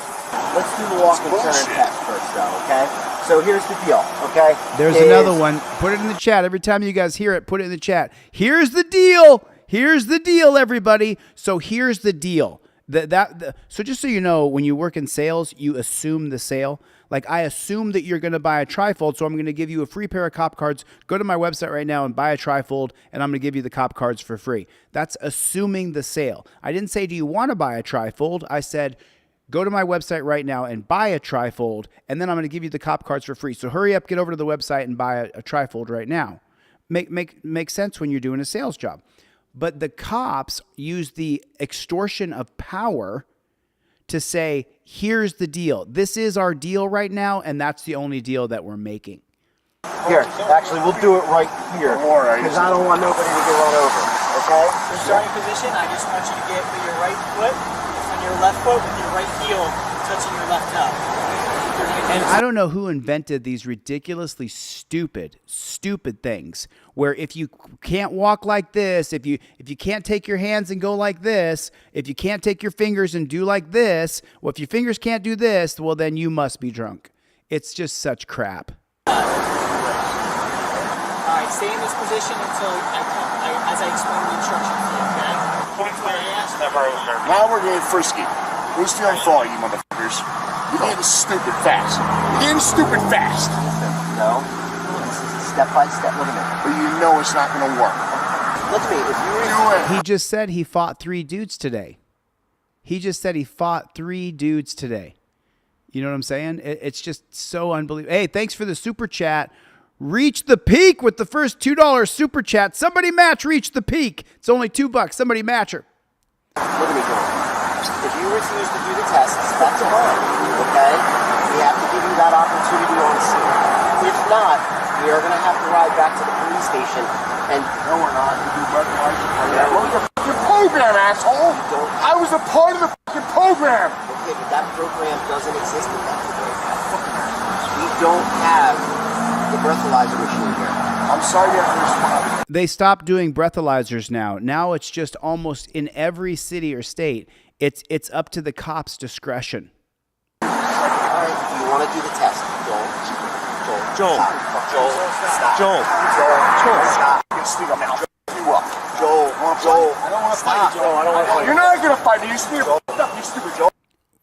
Let's do the walk and turn test first, though, okay? So here's the deal, okay? There's another one. Put it in the chat. Every time you guys hear it, put it in the chat. Here's the deal. Here's the deal, everybody. So here's the deal. So just so you know, when you work in sales, you assume the sale. Like, I assume that you're going to buy a trifold, so I'm going to give you a free pair of cop cards. Go to my website right now and buy a trifold, and I'm going to give you the cop cards for free. That's assuming the sale. I didn't say, do you want to buy a trifold? I said, go to my website right now and buy a trifold, and then I'm going to give you the cop cards for free. So hurry up, get over to the website and buy a trifold right now. Make sense when you're doing a sales job. But the cops use the extortion of power to say, here's the deal. This is our deal right now, and that's the only deal that we're making. Here, actually, we'll do it right here. Because I don't want nobody to get run over, okay? For starting position, I just want you to get with your right foot on your left foot with your right heel touching your left toe. And I don't know who invented these ridiculously stupid things where if you can't walk like this, if you can't take your hands and go like this, if you can't take your fingers and do like this, well, if your fingers can't do this, well, then you must be drunk. It's just such crap. All right, stay in this position until as I explain the instructions, okay? Now we're getting frisky. Who's feeling fall, you motherfuckers? You're getting stupid fast. No. Step by step. Look at me. But you know it's not going to work. Look at me. If you He just said he fought 3 dudes today. You know what I'm saying? It's just so unbelievable. Hey, thanks for the super chat. Reach the peak with the first $2 super chat. Somebody match Reach the Peak. It's only $2. Somebody match her. Look at me, Joel. If you refuse to do the tests, that's fine, okay? We have to give you that opportunity on scene. If not, we are going to have to ride back to the police station and... No, we're not. You do fucking program, asshole. I was a part of the fucking program. Okay, but that program doesn't exist in that today. We don't have the breathalyzer machine here. I'm sorry you have to respond. They stopped doing breathalyzers now. Now it's just almost in every city or state, it's up to the cops' discretion. All right, do you want to do the test? Joel. Stop. Joel. Stop. Joel. I don't want to fight you, Joel. I don't want to fight you. You're not going to fight me. You just need to up, you stupid Joel.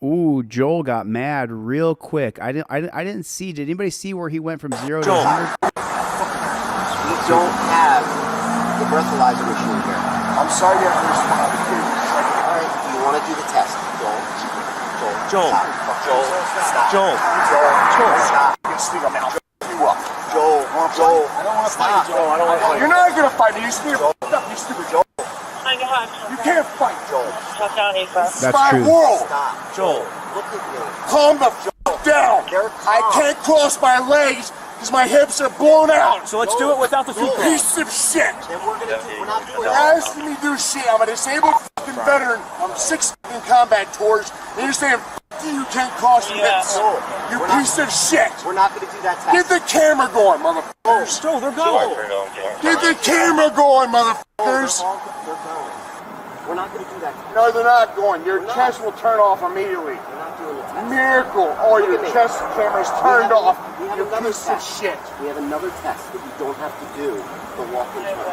Ooh, Joel got mad real quick. I didn't see. Did anybody see where he went from 0 to 100? We don't have the breathalyzer machine here. I'm sorry you have to respond. All right, do you want to do the test? Joel. Stop. Joel. Stop. You speak up now. You up. Joel. I don't want to fight you, Joel. I don't want to fight you. You're not going to fight me. You just need to up, you stupid Joel. You can't fight, Joel. That's my true. world. Stop. Joel. Look at me. Calm the f down. I can't cross my legs because my hips are blown out. So let's do it without the feet. Piece of shit. Then we're not doing You're asking me to do shit. I'm a disabled fucking veteran. I'm 6 fucking combat tours. And you're saying you can't cross your hips. You piece of shit. We're not going to do that test. Get the camera going, motherfuckers. Joel, they're going. Get the camera going, motherfuckers. They're going. We're not going to do that test. No, they're not going. Your chest will turn off immediately. We're not doing the test. Miracle. Oh, your chest camera's turned off. You piece of shit. We have another test that we don't have to do the walk and turn.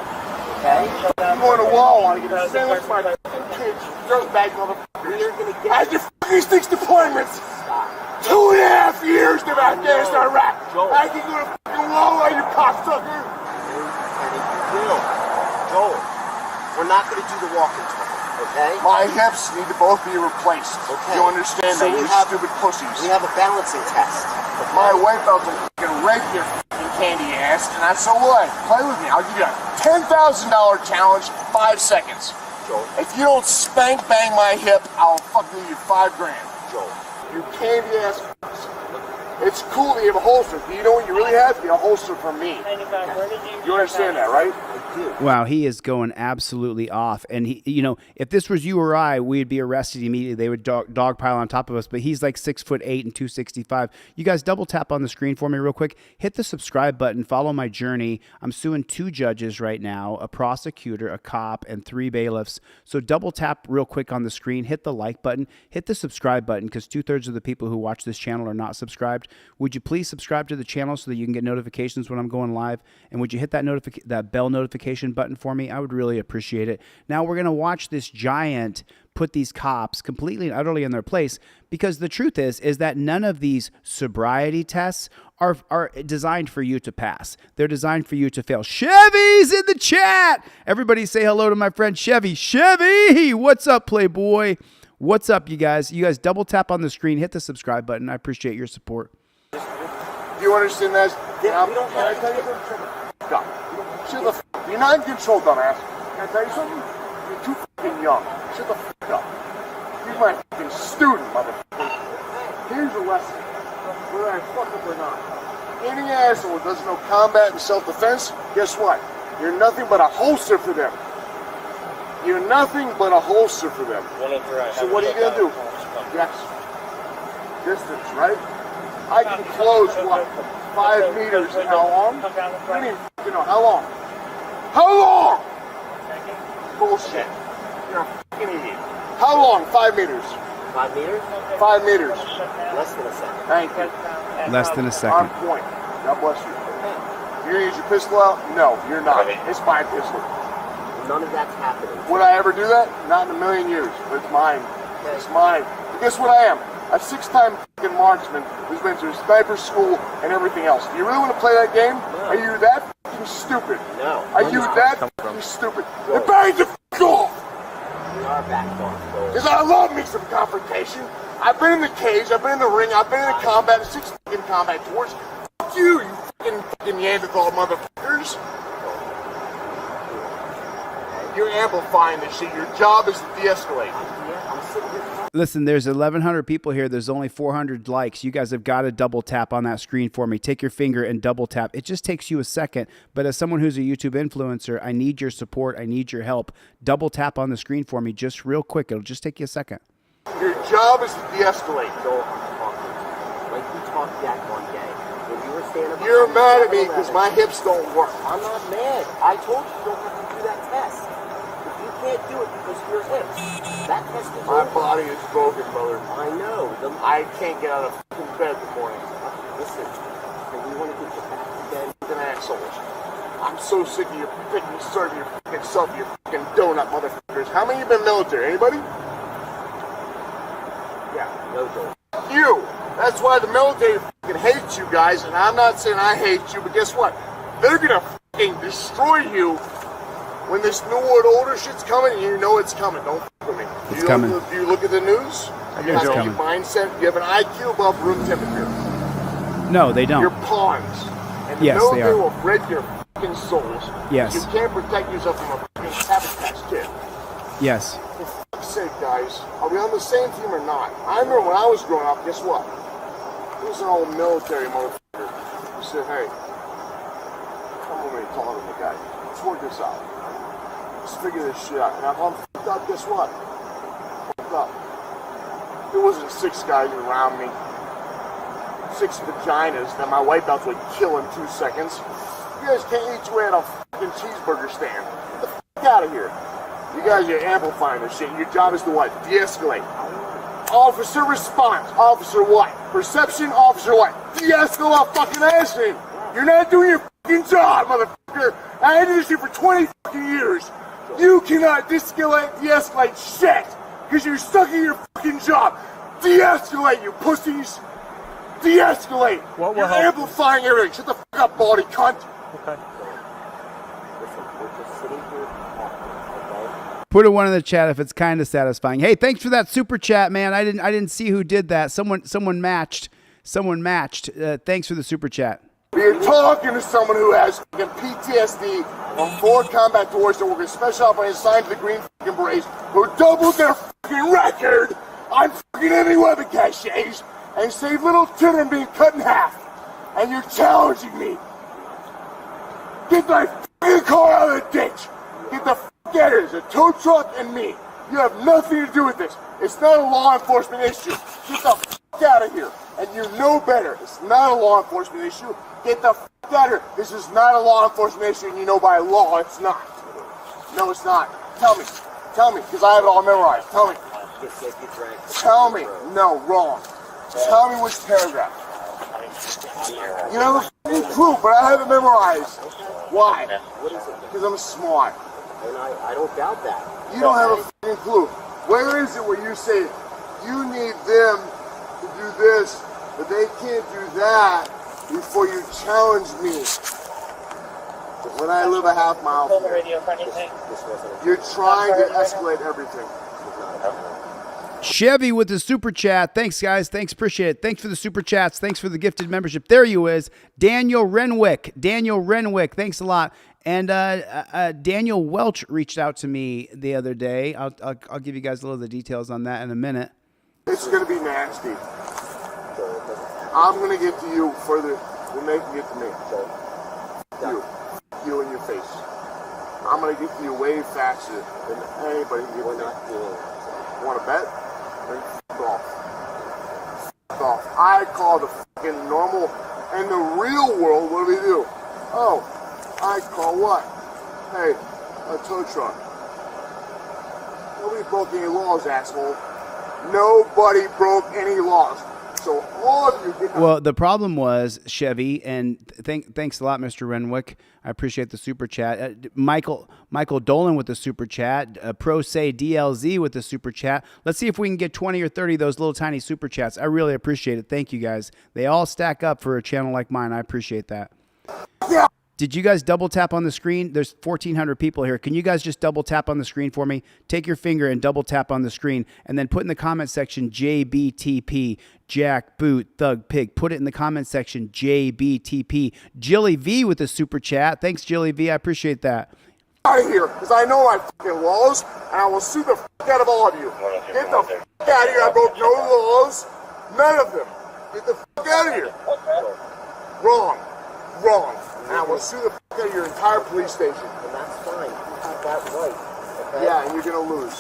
Okay? I'm going to wall. I want to get a sandwich for my kids. Dirtbag motherfuckers. We're going to get... I had your fucking 6 deployments. 2.5 years to Afghanistan, Iraq. I can go to fucking wall on you cocksucker. Joel, we're not going to do the walk and turn. Okay? My hips need to both be replaced. Okay. You understand So that, we you have- stupid pussies. We have a balancing test. My wife out to fucking rape your fucking candy ass, and I so what? Play with me. I'll give you a $10,000 challenge, 5 seconds. Joel. If you don't spank bang my hip, I'll fucking give you $5 grand. Joel. You candy ass fucks. It's cool that you have a holster. Do you know what you really have? You have a holster for me. You understand that, right? Wow, he is going absolutely off. And he, you know, if this was you or I, we'd be arrested immediately. They would dogpile on top of us. But he's like 6'8" and 265. You guys double tap on the screen for me real quick. Hit the subscribe button. Follow my journey. I'm suing 2 judges right now, a prosecutor, a cop, and 3 bailiffs. So double tap real quick on the screen. Hit the like button. Hit the subscribe button because 2/3 of the people who watch this channel are not subscribed. Would you please subscribe to the channel so that you can get notifications when I'm going live? And would you hit that bell notification button for me? I would really appreciate it. Now we're going to watch this giant put these cops completely and utterly in their place, because the truth is that none of these sobriety tests are designed for you to pass. They're designed for you to fail. Chevy's in the chat. Everybody say hello to my friend Chevy. Chevy, what's up, Playboy? What's up, you guys? You guys double tap on the screen, hit the subscribe button. I appreciate your support. Do you understand that? Yeah, can I tell you something? Go. Shut the f*** up. You're not in control, dumbass. Can I tell you something? You're too f***ing young. Shut the f*** up. You're my f***ing student, motherfucker. Here's a lesson. Whether I fuck up or not. Any asshole who doesn't know combat and self-defense, guess what? You're nothing but a holster for them. You're nothing but a holster for them. So what are you going to do? Yes. Distance, right? I can close, what, 5 meters in how long? You don't even f***ing know. How long? How long? Bullshit. You're a f***ing idiot. How long? 5 meters. 5 meters? 5 meters. Less than a second. Thank you. Less than a On second. point. God bless you. You're going to use your pistol out? No, you're not. It's my pistol. None of that's happening. Would I ever do that? Not in a million years. But it's mine. It's mine. But guess what I am? A 6-time fucking marksman who's been through sniper school and everything else. Do you really want to play that game? No. Are you that fucking stupid? No. Are you that fucking stupid? Then bang the f*** off! We are backed off. Because I love me some confrontation. I've been in the cage, I've been in the ring, I've been in the combat, 6 fucking combat tours. Fuck you, you fucking Neanderthal motherfuckers. You're amplifying this shit. Your job is to de-escalate. Listen, there's 1,100 people here. There's only 400 likes. You guys have got to double tap on that screen for me. Take your finger and double tap. It just takes you a second. But as someone who's a YouTube influencer, I need your support. I need your help. Double tap on the screen for me just real quick. It'll just take you a second. Your job is to de-escalate. Like we talked that one day. When you were standing You're mad at me because my hips don't work. I'm not mad. I told you don't have to do that test. If you can't do it because of your hips, that test is My over. body is broken, brother. I know. I can't get out of fucking bed in the morning. Listen, and we want to get you back again. Fucking assholes. I'm so sick of you picking serving your fucking self, you fucking donut motherfuckers. How many of you been military? Anybody? Yeah, no joke. You. That's why the military fucking hates you guys, and I'm not saying I hate you, but guess what? They're gonna fucking destroy you when this new world order shit's coming, and you know it's coming. Don't fuck with me. It's coming. Do you look at the news? You have a mindset. You have an IQ above room temperature. No, they don't. You're pawns. And the Yes, they military are. will break your fucking souls. Yes. You can't protect yourself from a fucking sabotage kid. Yes. For fuck's sake, guys. Are we on the same team or not? I remember when I was growing up, guess what? There was an old military motherfucker who said, hey, come over and talk to me, guy. Let's work this out. Let's figure this shit out. And if I'm fucked up, guess what? Fucked up. There wasn't 6 guys around me. 6 vaginas that my white belt would kill in 2 seconds. You guys can't eat your way at a fucking cheeseburger stand. Get the fuck out of here. You guys are amplifying this shit. Your job is to what? De-escalate. Officer response. Officer what? Perception. Officer what? De-escalate fucking action. You're not doing your fucking job, motherfucker. I did this shit for 20 fucking years. You cannot de-escalate shit because you're stuck in your fucking job. De-escalate, you pussies. De-escalate. You're amplifying everything. Shut the fuck up, baldy cunt. Okay. Listen, we're just sitting here talking, okay? Put a 1 in the chat if it's kind of satisfying. Hey, thanks for that super chat, man. I didn't see who did that. Someone matched. Thanks for the super chat. You're talking to someone who has fucking PTSD from 4 combat tours that work in special operations assigned to the Green fucking Berets who doubled their fucking record on fucking enemy weapon caches and saved little children being cut in half. And you're challenging me. Get my fucking car out of the ditch. Get the fuck out of here. It's a tow truck and me. You have nothing to do with this. It's not a law enforcement issue. Get the fuck out of here. And you know better. It's not a law enforcement issue. Get the fuck out of here. This is not a law enforcement issue, and you know by law it's not. No, it's not. Tell me, because I have it all memorized. Tell me. Tell me. No, wrong. Tell me which paragraph. You have a fucking clue, but I have it memorized. Why? Because I'm smart. And I don't doubt that. You don't have a fucking clue. Where is it where you say you need them to do this, but they can't do that before you challenge me? When I live a half mile from here, you're trying to escalate everything. Chevy with the super chat. Thanks, guys. Thanks. Appreciate it. Thanks for the super chats. Thanks for the gifted membership. There you is. Daniel Renwick. Thanks a lot. And Daniel Welch reached out to me the other day. I'll give you guys a little of the details on that in a minute. It's going to be nasty. I'm going to get to you further than they can get to me. You in your face. I'm going to get to you way faster than anybody can get to me. Want to bet? Then f*** off. F*** off. I call the fucking normal. In the real world, what do? Oh, I call what? Hey, a tow truck. Nobody broke any laws, asshole. Nobody broke any laws. So all of you get... Well, the problem was, Chevy, and thanks a lot, Mr. Renwick. I appreciate the super chat. Michael Dolan with the super chat. Pro Say DLZ with the super chat. Let's see if we can get 20 or 30 of those little tiny super chats. I really appreciate it. Thank you, guys. They all stack up for a channel like mine. I appreciate that. Yeah. Did you guys double tap on the screen? There's 1,400 people here. Can you guys just double tap on the screen for me? Take your finger and double tap on the screen, and then put in the comment section JBTP, Jack, Boot, Thug, Pig. Put it in the comment section JBTP. Chille V with the super chat. Thanks, Chille V. I appreciate that. out of here, because I know my fucking laws, and I will sue the fuck out of all of you. Get the fuck out of here. I broke no laws. None of them. Get the fuck out of here. Wrong. Wrong. And I will sue the fuck out of your entire police station. And that's fine. You have that right. Okay? Yeah, and you're going to lose.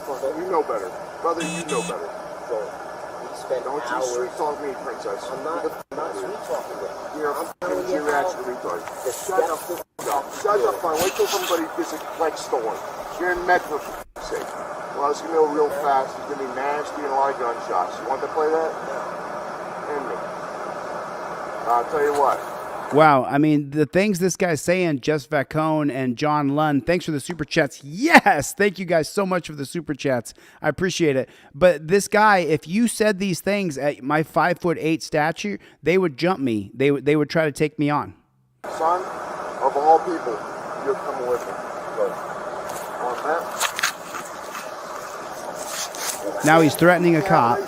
You know better. Brother, you know better. Don't you sweet talk me, princess. I'm not sweet talking with you. You're a fucking geriatric retard. Shut the fuck up. Shut up, fine. Wait till somebody gets a leg stolen. You're in med for fuck's sake. Well, it's going to go real fast. It's going to be nasty and a lot of gunshots. You want to play that? End me. I'll tell you what. Wow, I mean, the things this guy's saying, Jess Vacone and John Lund, thanks for the super chats. Yes, thank you guys so much for the super chats. I appreciate it. But this guy, if you said these things at my 5'8" stature, they would jump me. They would try to take me on. Son, of all people, you're coming with me. Good. Want that? Now he's threatening a cop.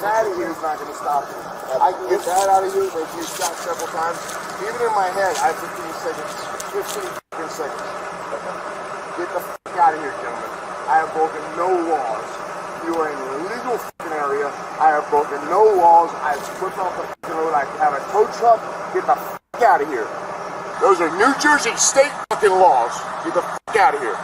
That out of here is not going to stop you. I can get that out of you, but you shot several times. Even in my head, I have 15 seconds. 15 seconds. Get the fuck out of here, gentlemen. I have broken no laws. You are in an illegal fucking area. I have broken no laws. I have slipped off the fucking road. I have a tow truck. Get the fuck out of here. Those are New Jersey state fucking laws. Get the fuck out of here.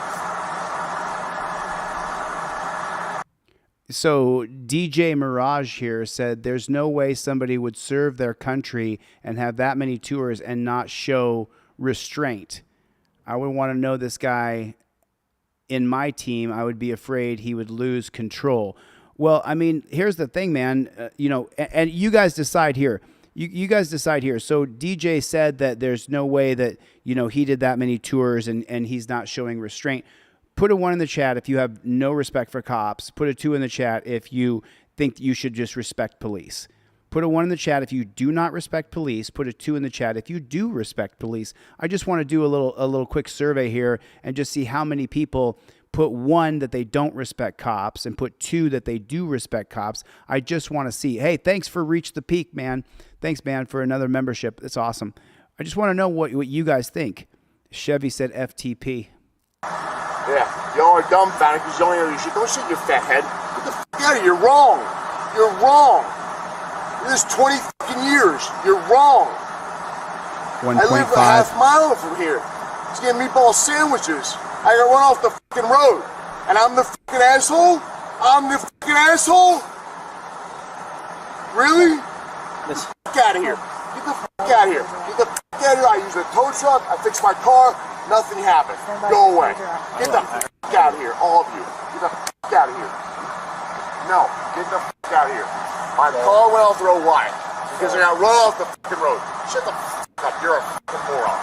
So DJ Mirage here said there's no way somebody would serve their country and have that many tours and not show restraint. I would want to know this guy in my team. I would be afraid he would lose control. Well, I mean, here's the thing, man. And you guys decide here. You guys decide here. So DJ said that there's no way that, he did that many tours and he's not showing restraint. Put a 1 in the chat if you have no respect for cops. Put a 2 in the chat if you think you should just respect police. Put a 1 in the chat if you do not respect police. Put a 2 in the chat if you do respect police. I just want to do a little quick survey here and just see how many people put 1 that they don't respect cops and put 2 that they do respect cops. I just want to see. Hey, thanks for Reach the Peak, man. Thanks, man, for another membership. That's awesome. I just want to know what you guys think. Chevy said FTP. Yeah, y'all are dumbfounded because you don't know your shit. Don't shit your fat head. Get the fuck out of here. You're wrong. You're wrong. This is 20 fucking years. You're wrong. 1.5. I live a half mile from here. Just getting meatball sandwiches. I got run off the fucking road. And I'm the fucking asshole? I'm the fucking asshole? Really? Get the fuck out of here. Get the fuck out of here. Get the fuck out of here. I use a tow truck. I fix my car. Nothing happened. Go away. Get the fuck out of here, all of you. Get the fuck out of here. No, get the fuck out of here. My car went off the road. Why? Because I got run off the fucking road. Shut the fuck up. You're a fucking moron.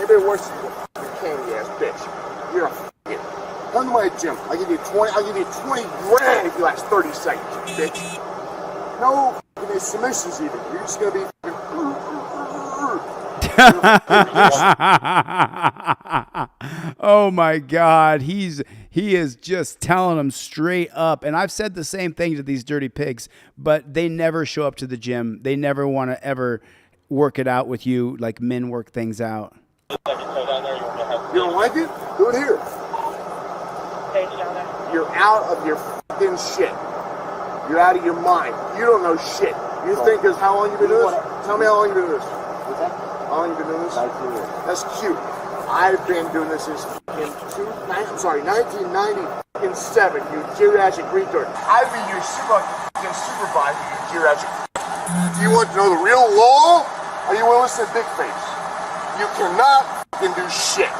Anybody worse than you, a fucking candy ass bitch. You're a fucking. Come to my gym. I'll give you 20 grand if you last 30 seconds, bitch. No fucking submissions even. You're just gonna be fucking. Oh my God, he is just telling them straight up. And I've said the same thing to these dirty pigs, but they never show up to the gym. They never want to ever work it out with you like men work things out. You don't like it? Do it here. You're out of your fucking shit. You're out of your mind. You don't know shit. You think because how long you been doing this? Tell me how long you been doing this. How long you been doing this? 19 years. That's cute. I've been doing this since 1997, you geriatric retard. I've been your supervisor, you geriatric. Do you want to know the real law, or you want to listen to Big Face? You cannot fucking do shit.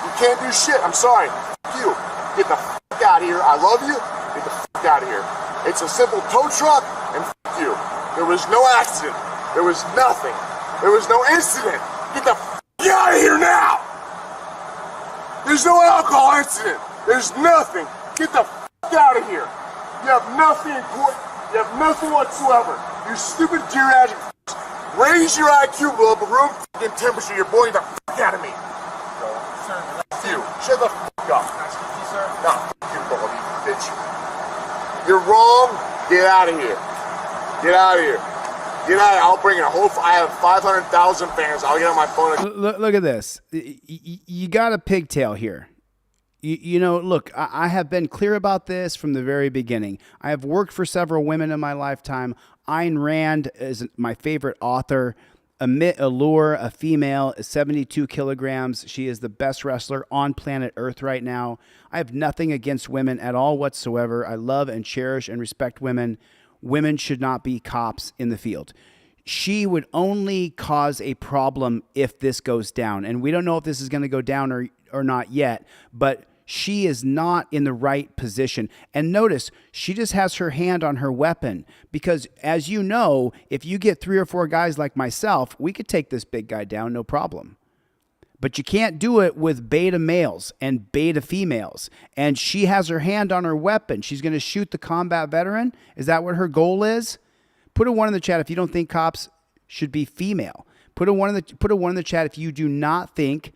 You can't do shit. I'm sorry. F you. Get the fuck out of here. I love you. Get the fuck out of here. It's a simple tow truck, and f you. There was no accident. There was nothing. There was no incident. Get the f out of here now! There's no alcohol incident. There's nothing. Get the f out of here. You have nothing in court. You have nothing whatsoever. You stupid geriatric f. Raise your IQ below the room f***ing temperature. You're boiling the f out of me. F you. Shut the f up. No, f you, Bobby, bitch. You're wrong. Get out of here. Get out of here. You know, I'll bring a whole. I have 500,000 fans. I'll get on my phone. Look at this. You got a pigtail here. You know, look, I have been clear about this from the very beginning. I have worked for several women in my lifetime. Ayn Rand is my favorite author. Amit Allure, a female, is 72 kilograms. She is the best wrestler on planet Earth right now. I have nothing against women at all whatsoever. I love and cherish and respect women. Women should not be cops in the field. She would only cause a problem if this goes down. And we don't know if this is going to go down or not yet, but she is not in the right position. And notice, she just has her hand on her weapon because, as you know, if you get 3 or 4 guys like myself, we could take this big guy down, no problem. But you can't do it with beta males and beta females. And she has her hand on her weapon. She's going to shoot the combat veteran. Is that what her goal is? Put a 1 in the chat if you don't think cops should be female. Put a 1 in the chat if you do not think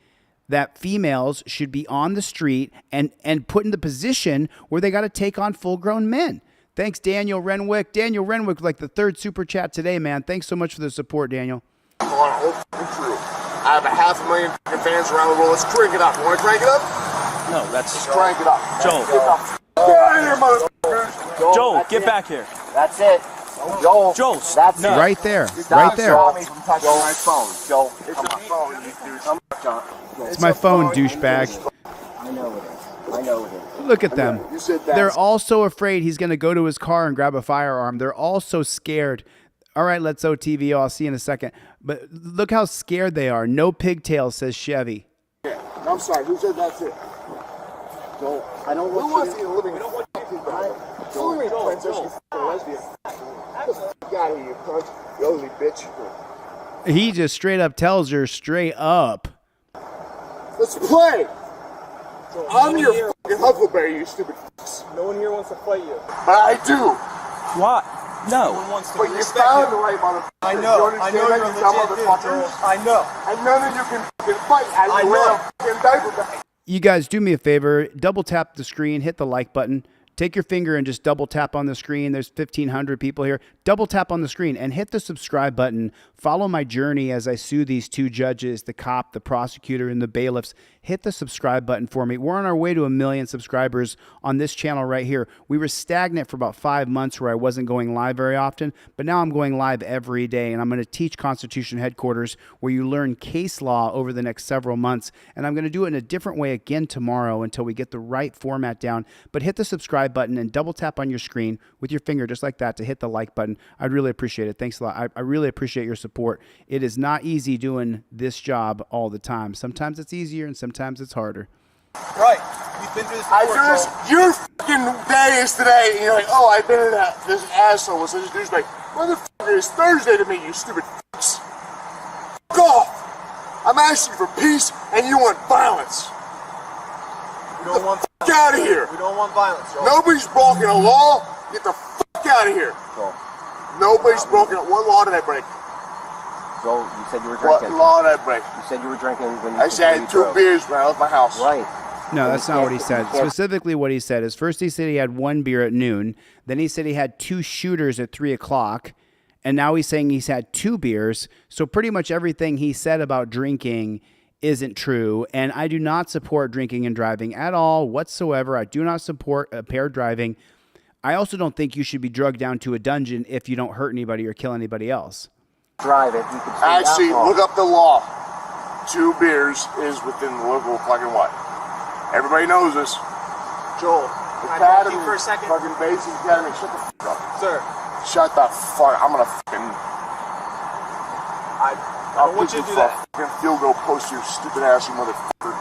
that females should be on the street and put in the position where they got to take on full-grown men. Thanks, Daniel Renwick. Daniel Renwick, like the 3rd super chat today, man. Thanks so much for the support, Daniel. I have 500,000 fans around the world. Let's crank it up. You want to crank it up? No, that's... Let's crank it up. Joel. Get out of here, motherfucker. Joel, get back here. That's it. Joel. Joel, that's no. Right there. Stop Right there. stopping me from touching my phone. Joel, It's my phone, you douche. It's my phone, douchebag. I know it is. I know it is. Look at them. You said that. They're all so afraid he's going to go to his car and grab a firearm. They're all so scared. All right, let's OTV. I'll see you in a second. But look how scared they are. No pigtails, says Chevy. Yeah. I'm sorry. Who said that's it? Joel, I don't want Who wants to see a living? I don't want you to Joel, you lesbian. Get out of here, you cunt. You ugly bitch. He just straight up tells her straight up. Let's play. I'm your fucking Huckleberry, you stupid fucks. No one here wants to fight you. But I do. What? No. No one wants to But you found the right motherfucker. I know. You I know understand you're that, you legit, dumb dude, motherfucker? I know. And none of you can fucking fight. I wear a fucking diaper bag. You guys, do me a favor. Double tap the screen. Hit the like button. Take your finger and just double tap on the screen. There's 1,500 people here. Double tap on the screen and hit the subscribe button. Follow my journey as I sue these 2 judges, the cop, the prosecutor, and the bailiffs. Hit the subscribe button for me. We're on our way to 1 million subscribers on this channel right here. We were stagnant for about 5 months where I wasn't going live very often, but now I'm going live every day, and I'm going to teach Constitution Headquarters where you learn case law over the next several months, and I'm going to do it in a different way again tomorrow until we get the right format down. But hit the subscribe button and double tap on your screen with your finger just like that to hit the like button. I'd really appreciate it. Thanks a lot. I really appreciate your support. It is not easy doing this job all the time. Sometimes it's easier and sometimes it's harder. Right. You've been through this before, I do this. Your fucking day is today, and you're like, oh, I've been in that. This asshole was such a douchebag. Motherfucker, it's Thursday to me, you stupid fucks. Fuck off. I'm asking for peace, and you want violence. We don't want Get out of here. We don't want violence, Joel. Nobody's broken a law. Get the fuck out of here. Joel. Nobody's broken. What law did I break? Joel, you said you were What drinking. law did I break? You said you were drinking when you I said I had 2 drove. beers when I left my house. Right. No, that's not what he said. Specifically what he said is first he said he had 1 beer at noon. Then he said he had 2 shooters at 3 o'clock. And now he's saying he's had 2 beers. So pretty much everything he said about drinking isn't true. And I do not support drinking and driving at all whatsoever. I do not support impaired driving. I also don't think you should be drugged down to a dungeon if you don't hurt anybody or kill anybody else. Drive it. You can Actually, look up the law. 2 beers is within the local fucking what? Everybody knows this. Joel, Academy, I talk to you for a second. Fucking basic academy. Shut the fuck up. Sir. Shut the fuck. I'm gonna fucking. I don't want you to do that. Fucking field goal post, you stupid ass, you motherfucker.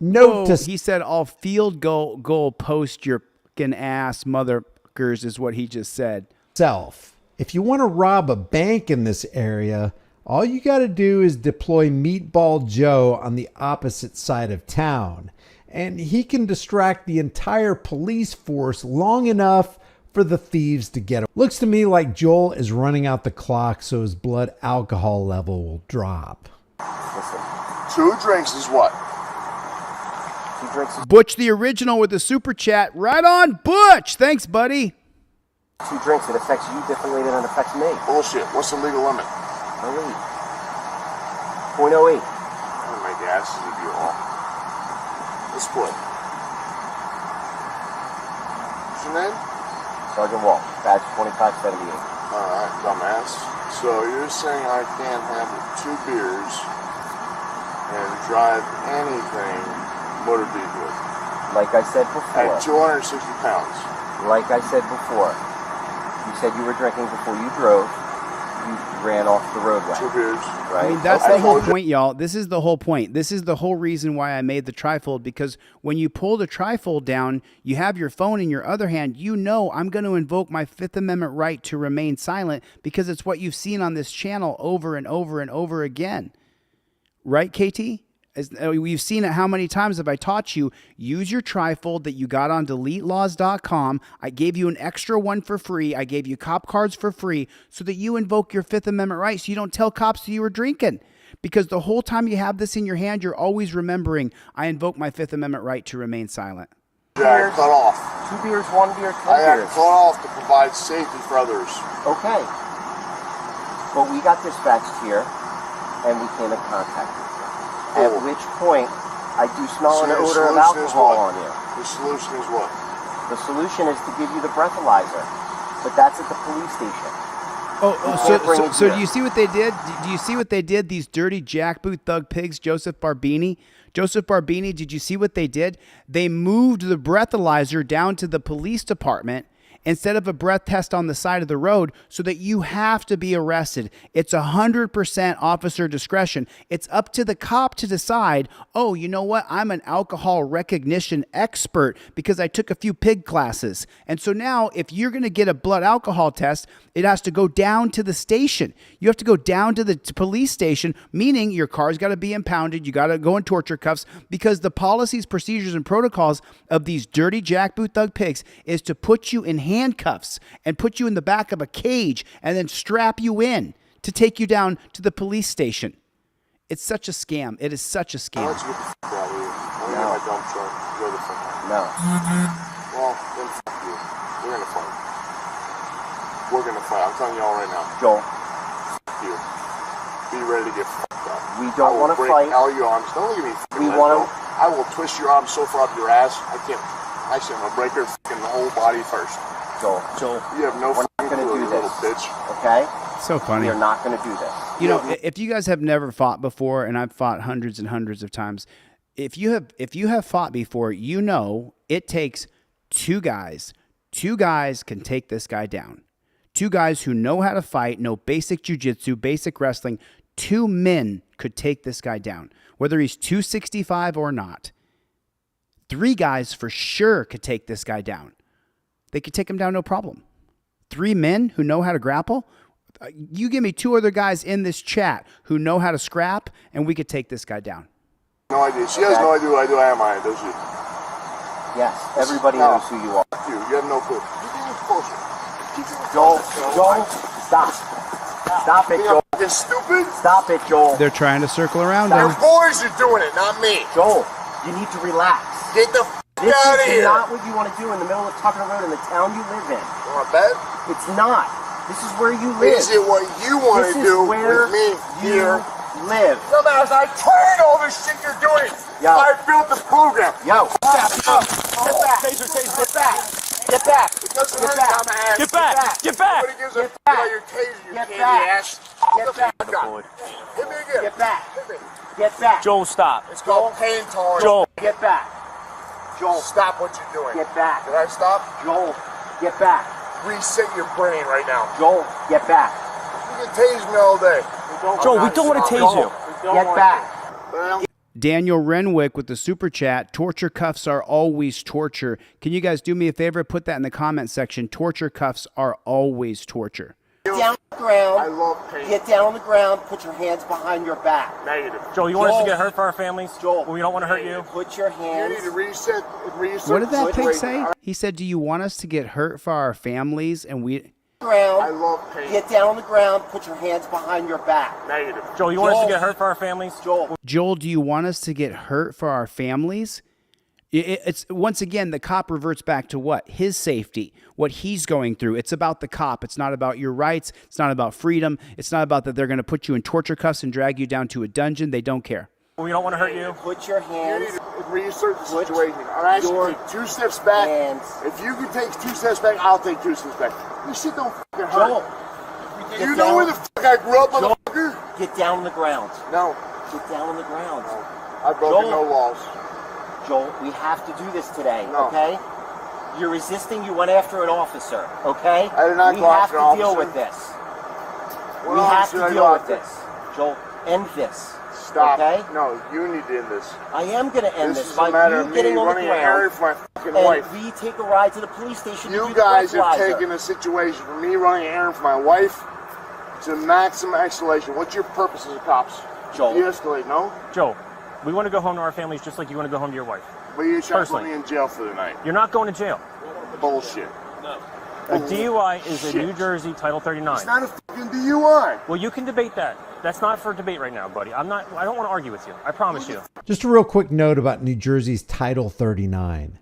Note to he said, "I'll field goal post your fucking ass, motherfuckers," is what he just said. self. If you want to rob a bank in this area, all you got to do is deploy Meatball Joe on the opposite side of town, and he can distract the entire police force long enough for the thieves to get him. Looks to me like Joel is running out the clock so his blood alcohol level will drop. Listen, 2 drinks is what? 2 drinks. Butch the original with the super chat. Right on, Butch. Thanks, buddy. 2 drinks, it affects you differently than it affects me. Bullshit. What's the legal limit? 0.08. I'm gonna make asses of you all. Let's split. What's your name? Sergeant Wall, badge 2578. Alright, dumbass. So you're saying I can't have 2 beers and drive anything motor vehicle? Like I said before. At 260 pounds. Like I said before. You said you were drinking before you drove. You ran off the roadway. 2 beers. Right? I mean, that's the whole point, y'all. This is the whole point. This is the whole reason why I made the trifold, because when you pull the trifold down, you have your phone in your other hand. You know I'm going to invoke my Fifth Amendment right to remain silent because it's what you've seen on this channel over and over and over again. Right, KT? We've seen it how many times have I taught you, use your trifold that you got on DeleteLawz.com. I gave you an extra one for free. I gave you cop cards for free so that you invoke your Fifth Amendment right so you don't tell cops that you were drinking. Because the whole time you have this in your hand, you're always remembering, I invoke my Fifth Amendment right to remain silent. I cut off. 2 beers, 1 beer, 2 I had beers. to cut off to provide safety for others. Okay. But we got dispatched here, and we came in contact with you. At which point, I do smell an odor of alcohol on you. The solution is what? The solution is to give you the breathalyzer. But that's at the police station. So do you see what they did? Do you see what they did? These dirty jackboot thug pigs, Joseph Barbini. Joseph Barbini, did you see what they did? They moved the breathalyzer down to the police department instead of a breath test on the side of the road so that you have to be arrested. It's 100% officer discretion. It's up to the cop to decide, oh, you know what? I'm an alcohol recognition expert because I took a few pig classes. And so now if you're going to get a blood alcohol test, it has to go down to the station. You have to go down to the police station, meaning your car's got to be impounded. You got to go in torture cuffs because the policies, procedures, and protocols of these dirty jackboot thug pigs is to put you in handcuffs and put you in the back of a cage and then strap you in to take you down to the police station. It's such a scam. It is such a scam. Let's get the f*** out of here. I'm in my dump truck. Go the fuck out. No. Well, then f*** you. We're gonna fight. We're gonna fight. I'm telling y'all right now. Joel. F*** you. Be ready to get f***ed up. We don't want to fight. All your arms. Don't look at me. We want to. I will twist your arms so far up your ass. I can't. Actually, I'm gonna break your f***ing whole body first. Joel, you have no. We're not gonna do this, little bitch. Okay? So funny. We are not gonna do this. You know, if you guys have never fought before, and I've fought hundreds and hundreds of times, if you have fought before, you know it takes 2 guys. 2 guys can take this guy down. 2 guys who know how to fight, know basic jiu-jitsu, basic wrestling. 2 men could take this guy down, whether he's 265 or not. 3 guys for sure could take this guy down. They could take him down, no problem. 3 men who know how to grapple. You give me 2 other guys in this chat who know how to scrap, and we could take this guy down. No idea. She has no idea who I do. I am I, does she? Yes, everybody knows who you are. You have no clue. You closer. Joel, stop. Stop it, Joel. You're stupid. Stop it, Joel. They're trying to circle around Your him. boys are doing it, not me. Joel, you need to relax. Get the This out of is here. not what you want to do in the middle of Tucker Road in the town you live in. You want to bet? It's not. This is where you live. Is it what you want to do where with me here? Live. Dumbass, I trained all this shit you're doing. Yo. I built the program. Yo. Get back. Taser, get back. Get back. It doesn't Get hurt, back. dumbass. Get back. Get back. Nobody gives a Get f*** back. about your taser, you Get candy back. ass. Get back. Hit me again. Get back. Hit me. Get back. Joel, stop. It's called pain tolerance. Joel. Get back. Joel. Stop what you're doing. Get back. Did I stop? Joel. Get back. Reset your brain right now. Joel. Get back. You can tase me all day. Joel, we don't want to tase you. Get back. Daniel Renwick with the super chat. Torture cuffs are always torture. Can you guys do me a favor? Put that in the comment section. Torture cuffs are always torture. Get down on the ground. I love pain. Get down on the ground. Put your hands behind your back. Negative. Joel, you want us to get hurt for our families? Joel. We don't want to hurt you. Put your You hands. need to reset What did that pig say? He said, do you want us to get hurt for our families? And we... Ground. I love pain. Get down on the ground. Put your hands behind your back. Negative. Joel, you want us to get hurt for our families? Joel. Joel, do you want us to get hurt for our families? It's once again, the cop reverts back to what? His safety, what he's going through. It's about the cop. It's not about your rights. It's not about freedom. It's not about that they're going to put you in torture cuffs and drag you down to a dungeon. They don't care. We don't want to hurt you. Put your hands. You need to research the situation. I'm asking you to take 2 steps back. If you can take 2 steps back, I'll take 2 steps back. This shit don't fucking hurt. You know where the fuck I grew up, motherfucker? Get down on the ground. No. Get down on the ground. No. I've broken no laws. Joel, we have to do this today, okay? You're resisting. You went after an officer, okay? I did not go after an officer. We have to deal with this. We have to deal with this. Joel, end this. Stop. Okay? No, you need to end this. I am going to end this by you getting on the running an errand for my fucking and wife. we take a ride to the police station. You guys have taken a situation for me running an errand for my wife to maximum escalation. What's your purpose as a cops? Joel. De-escalate, no? Joel, we want to go home to our families just like you want to go home to your wife. But you're trying to put me in jail for the night. You're not going to jail. Bullshit. No. A DUI is a New Jersey Title 39. It's not a fucking DUI. Well, you can debate that. That's not for debate right now, buddy. I don't want to argue with you. I promise you. Just a real quick note about New Jersey's Title 39.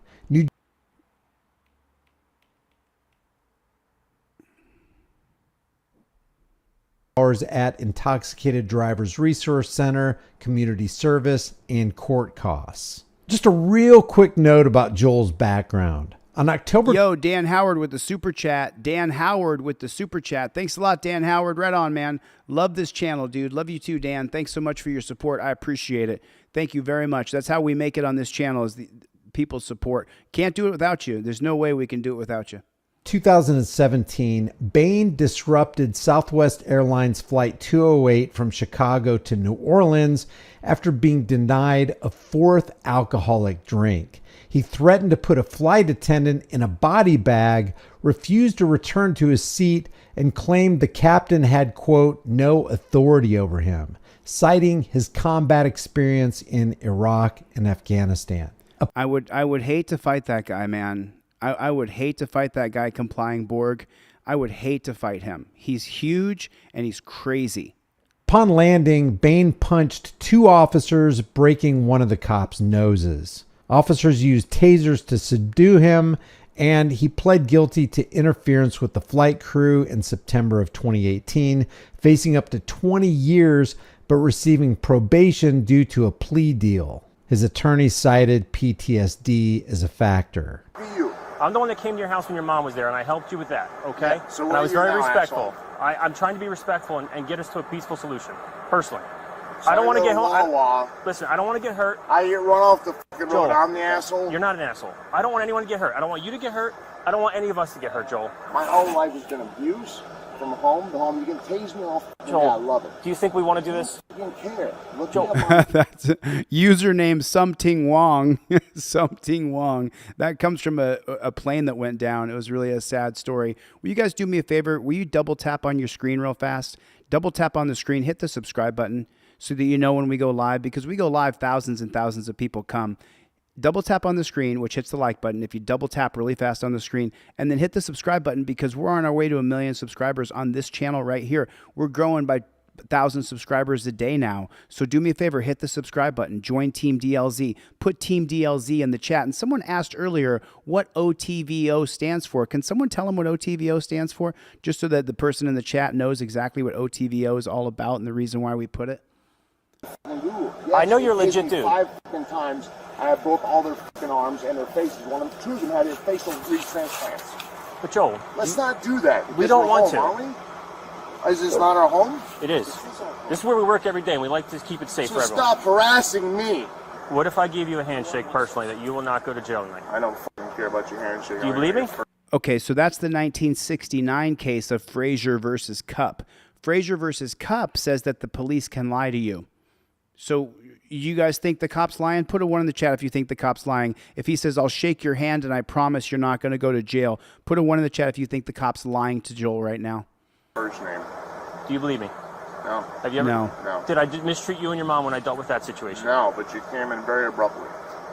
Hours at Intoxicated Drivers Resource Center, community service, and court costs. Just a real quick note about Joel's background. On October... Yo, Dan Howard with the super chat. Dan Howard with the super chat. Thanks a lot, Dan Howard. Right on, man. Love this channel, dude. Love you too, Dan. Thanks so much for your support. I appreciate it. Thank you very much. That's how we make it on this channel, is the people's support. Can't do it without you. There's no way we can do it without you. 2017, Bain disrupted Southwest Airlines Flight 208 from Chicago to New Orleans after being denied a 4th alcoholic drink. He threatened to put a flight attendant in a body bag, refused to return to his seat, and claimed the captain had, quote, no authority over him, citing his combat experience in Iraq and Afghanistan. I would hate to fight that guy, man. I would hate to fight that guy, Complying Borg. I would hate to fight him. He's huge and he's crazy. Upon landing, Bain punched 2 officers, breaking one of the cops' noses. Officers used tasers to subdue him, and he pled guilty to interference with the flight crew in September of 2018, facing up to 20 years, but receiving probation due to a plea deal. His attorney cited PTSD as a factor. I'm the one that came to your house when your mom was there, and I helped you with that, okay? Yeah, so and I was very respectful. I'm trying to be respectful and get us to a peaceful solution, personally. I don't want to get hurt. Listen, I don't want to get hurt. I get run off the fucking road. I'm the asshole. You're not an asshole. I don't want anyone to get hurt. I don't want you to get hurt. I don't want any of us to get hurt, Joel. My whole life has been abuse. From home to home, you can tase me off. Joel, yeah, I love it. Do you think we want to do this? I don't care. Look Joel. That's username Something Wong. Something Wong. That comes from a plane that went down. It was really a sad story. Will you guys do me a favor? Will you double tap on your screen real fast? Double tap on the screen. Hit the subscribe button so that you know when we go live, because we go live, thousands and thousands of people come. Double tap on the screen, which hits the like button. If you double tap really fast on the screen, and then hit the subscribe button, because we're on our way to 1 million subscribers on this channel right here. We're growing by 1,000 subscribers a day now. So do me a favor, hit the subscribe button, join Team DLZ, put Team DLZ in the chat. And someone asked earlier what OTVO stands for. Can someone tell them what OTVO stands for, just so that the person in the chat knows exactly what OTVO is all about and the reason why we put it? I know you're a legit dude. 5 fucking times. I broke all their fucking arms and their faces. Two of them had their facial transplants. But Joel, let's not do that. We don't want to. Are we? Is this not our home? It is. This is where we work every day, and we like to keep it safe for everyone. Stop harassing me. What if I give you a handshake personally that you will not go to jail tonight? I don't fucking care about your handshake. Do you believe me? Okay, so that's the 1969 case of Frazier versus Cupp. Frazier versus Cupp says that the police can lie to you. So you guys think the cop's lying? Put a 1 in the chat if you think the cop's lying. If he says, I'll shake your hand and I promise you're not going to go to jail, put a 1 in the chat if you think the cop's lying to Joel right now. First name. Do you believe me? No. Have you ever? No. Did I mistreat you and your mom when I dealt with that situation? No, but you came in very abruptly.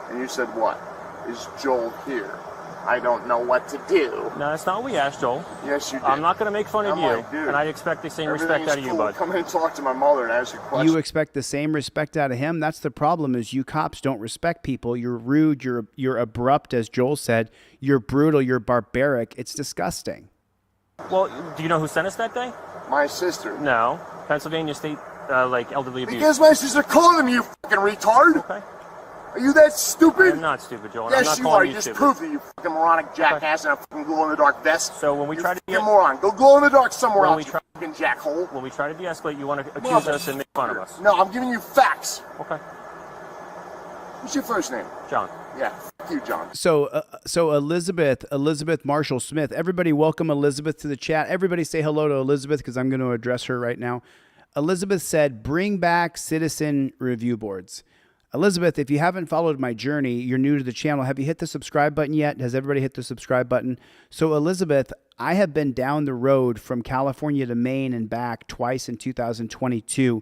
And you said, what? Is Joel here? I don't know what to do. No, that's not what we asked, Joel. Yes, you did. I'm not going to make fun of I'm you, like, dude, and I expect the same everything's respect out of you, cool. bud. Come in and talk to my mother and ask her questions. You expect the same respect out of him? That's the problem, is you cops don't respect people. You're rude. You're abrupt, as Joel said. You're brutal. You're barbaric. It's disgusting. Well, do you know who sent us that day? My sister. No. Pennsylvania State, elderly abuse. Because my sister called him, you fucking retard. Okay. Are you that stupid? I'm not stupid, Joel. Yes, I'm not you calling are. you You just stupid. proved that, you fucking moronic jackass in a fucking glow-in-the-dark vest. So when we you try to fucking moron. Go glow-in-the-dark somewhere When else, we you try- fucking jackhole. When we try to de-escalate, you want to accuse us and make fun of us. No, I'm giving you facts. Okay. What's your first name? John. Yeah, fuck you, John. So Elizabeth Marshall Smith. Everybody welcome Elizabeth to the chat. Everybody say hello to Elizabeth because I'm going to address her right now. Elizabeth said, bring back citizen review boards. Elizabeth, if you haven't followed my journey, you're new to the channel. Have you hit the subscribe button yet? Has everybody hit the subscribe button? So Elizabeth, I have been down the road from California to Maine and back twice in 2022.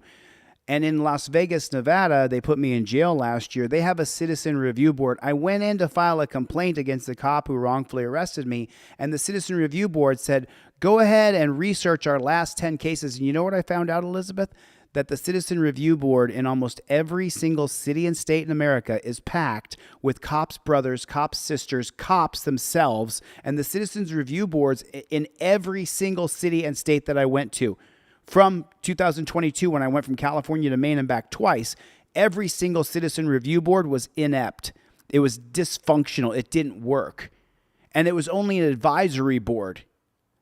And in Las Vegas, Nevada, they put me in jail last year. They have a citizen review board. I went in to file a complaint against the cop who wrongfully arrested me, and the citizen review board said, go ahead and research our last 10 cases. And you know what I found out, Elizabeth? That the citizen review board in almost every single city and state in America is packed with cops' brothers, cops' sisters, cops themselves, and the citizens review boards in every single city and state that I went to. From 2022, when I went from California to Maine and back twice, every single citizen review board was inept. It was dysfunctional. It didn't work. And it was only an advisory board.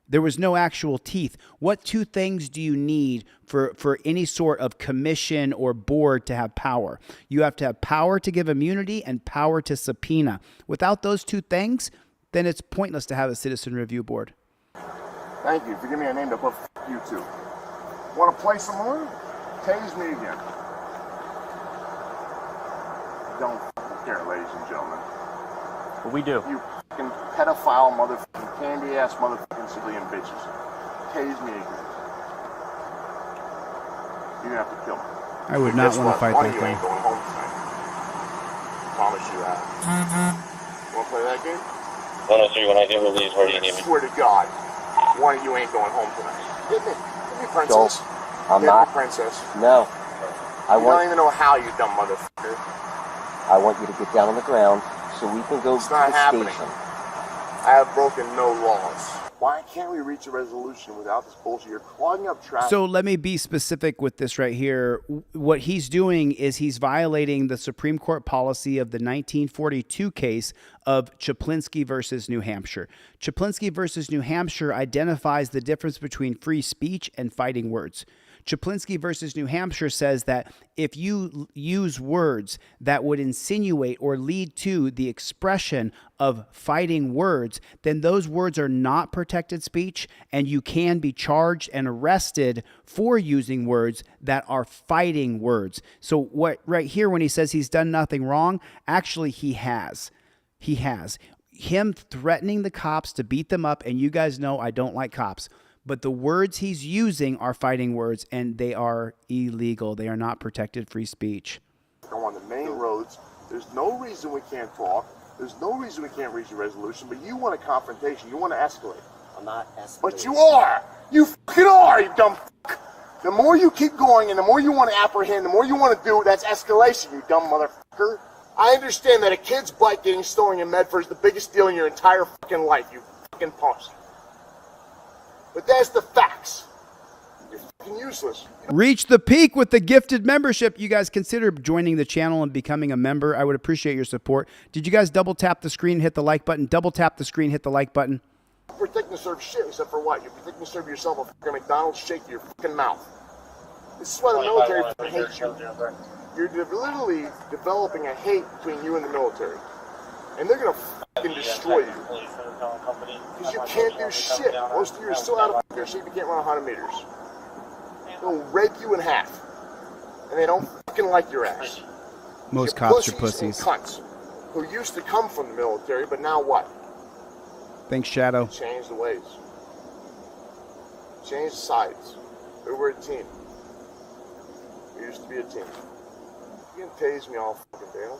There was no actual teeth. What two things do you need for any sort of commission or board to have power? You have to have power to give immunity and power to subpoena. Without those two things, then it's pointless to have a citizen review board. Thank you for giving me a name to put you two. Want to play some more? Tase me again. Don't care, ladies and gentlemen. What we do. You fucking pedophile motherfucking candy-ass motherfucking civilian bitches. Tase me again. You're gonna have to kill me. I would not want to fight One that of you guy. ain't going home tonight. Promise you that. Want to play that game? 103, when I get released, where do you need I me? swear to God, one of you ain't going home tonight. Hit me, princess. I'm Hit not. me, princess. No. I You want. don't even know how, you dumb motherfucker. I want you to get down on the ground so we can go It's to not the happening. station. I have broken no laws. Why can't we reach a resolution without this bullshit? You're clogging up traffic. So let me be specific with this right here. What he's doing is he's violating the Supreme Court policy of the 1942 case of Chaplinsky versus New Hampshire. Chaplinsky versus New Hampshire identifies the difference between free speech and fighting words. Chaplinsky versus New Hampshire says that if you use words that would insinuate or lead to the expression of fighting words, then those words are not protected speech, and you can be charged and arrested for using words that are fighting words. So what right here, when he says he's done nothing wrong, actually he has. He has. Him threatening the cops to beat them up, and you guys know I don't like cops. But the words he's using are fighting words, and they are illegal. They are not protected free speech. Go on the main roads. There's no reason we can't talk. There's no reason we can't reach a resolution. But you want a confrontation. You want to escalate. I'm not escalating. But you are. You fucking are, you dumb fuck. The more you keep going and the more you want to apprehend, the more you want to do, that's escalation, you dumb motherfucker. I understand that a kid's bike getting stolen in Medford is the biggest deal in your entire fucking life, you fucking punks. But that's the facts. You're fucking useless. Reach the peak with the gifted membership. You guys consider joining the channel and becoming a member. I would appreciate your support. Did you guys double tap the screen, hit the like button? Double tap the screen, hit the like button. You're protecting to serve shit, except for what? You're protecting to serve yourself a fucking McDonald's shake to your fucking mouth. This is why the military fucking hates you. You're literally developing a hate between you and the military. And they're gonna fucking destroy you. Because you can't do shit. Most of you are still out of fucking shape. You can't run 100 meters. They'll rake you in half. And they don't fucking like your ass. Most You're cops are pussies and cunts who used to come from the military, but now what? Thanks, Shadow. Change the ways. Change the sides. We were a team. We used to be a team. You can tase me all fucking day. I don't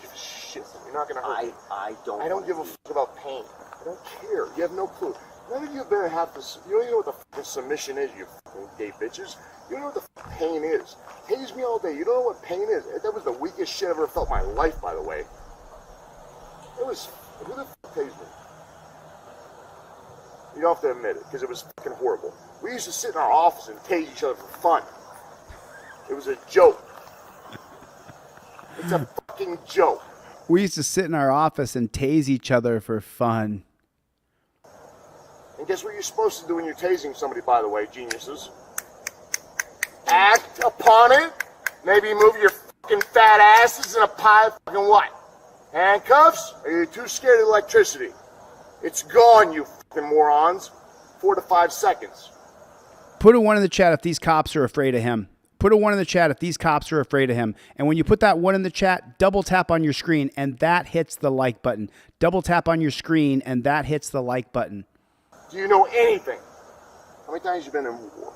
give a shit. shit. You're not gonna hurt me. I don't give a fuck about pain. I don't care. You have no clue. None of you better have this. You don't even know what the fucking submission is, you fucking gay bitches. You don't know what the fuck pain is. Tase me all day. You don't know what pain is. That was the weakest shit I've ever felt in my life, by the way. It was. Who the fuck tased me? You don't have to admit it, because it was fucking horrible. We used to sit in our office and tase each other for fun. It was a joke. It's a fucking joke. We used to sit in our office and tase each other for fun. And guess what you're supposed to do when you're tasing somebody, by the way, geniuses? Act upon it. Maybe move your fucking fat asses in a pile of fucking what? Handcuffs? Or are you too scared of electricity? It's gone, you fucking morons. 4 to 5 seconds. Put a 1 in the chat if these cops are afraid of him. Put a 1 in the chat if these cops are afraid of him. And when you put that 1 in the chat, double tap on your screen and that hits the like button. Double tap on your screen and that hits the like button. Do you know anything? How many times have you been in war?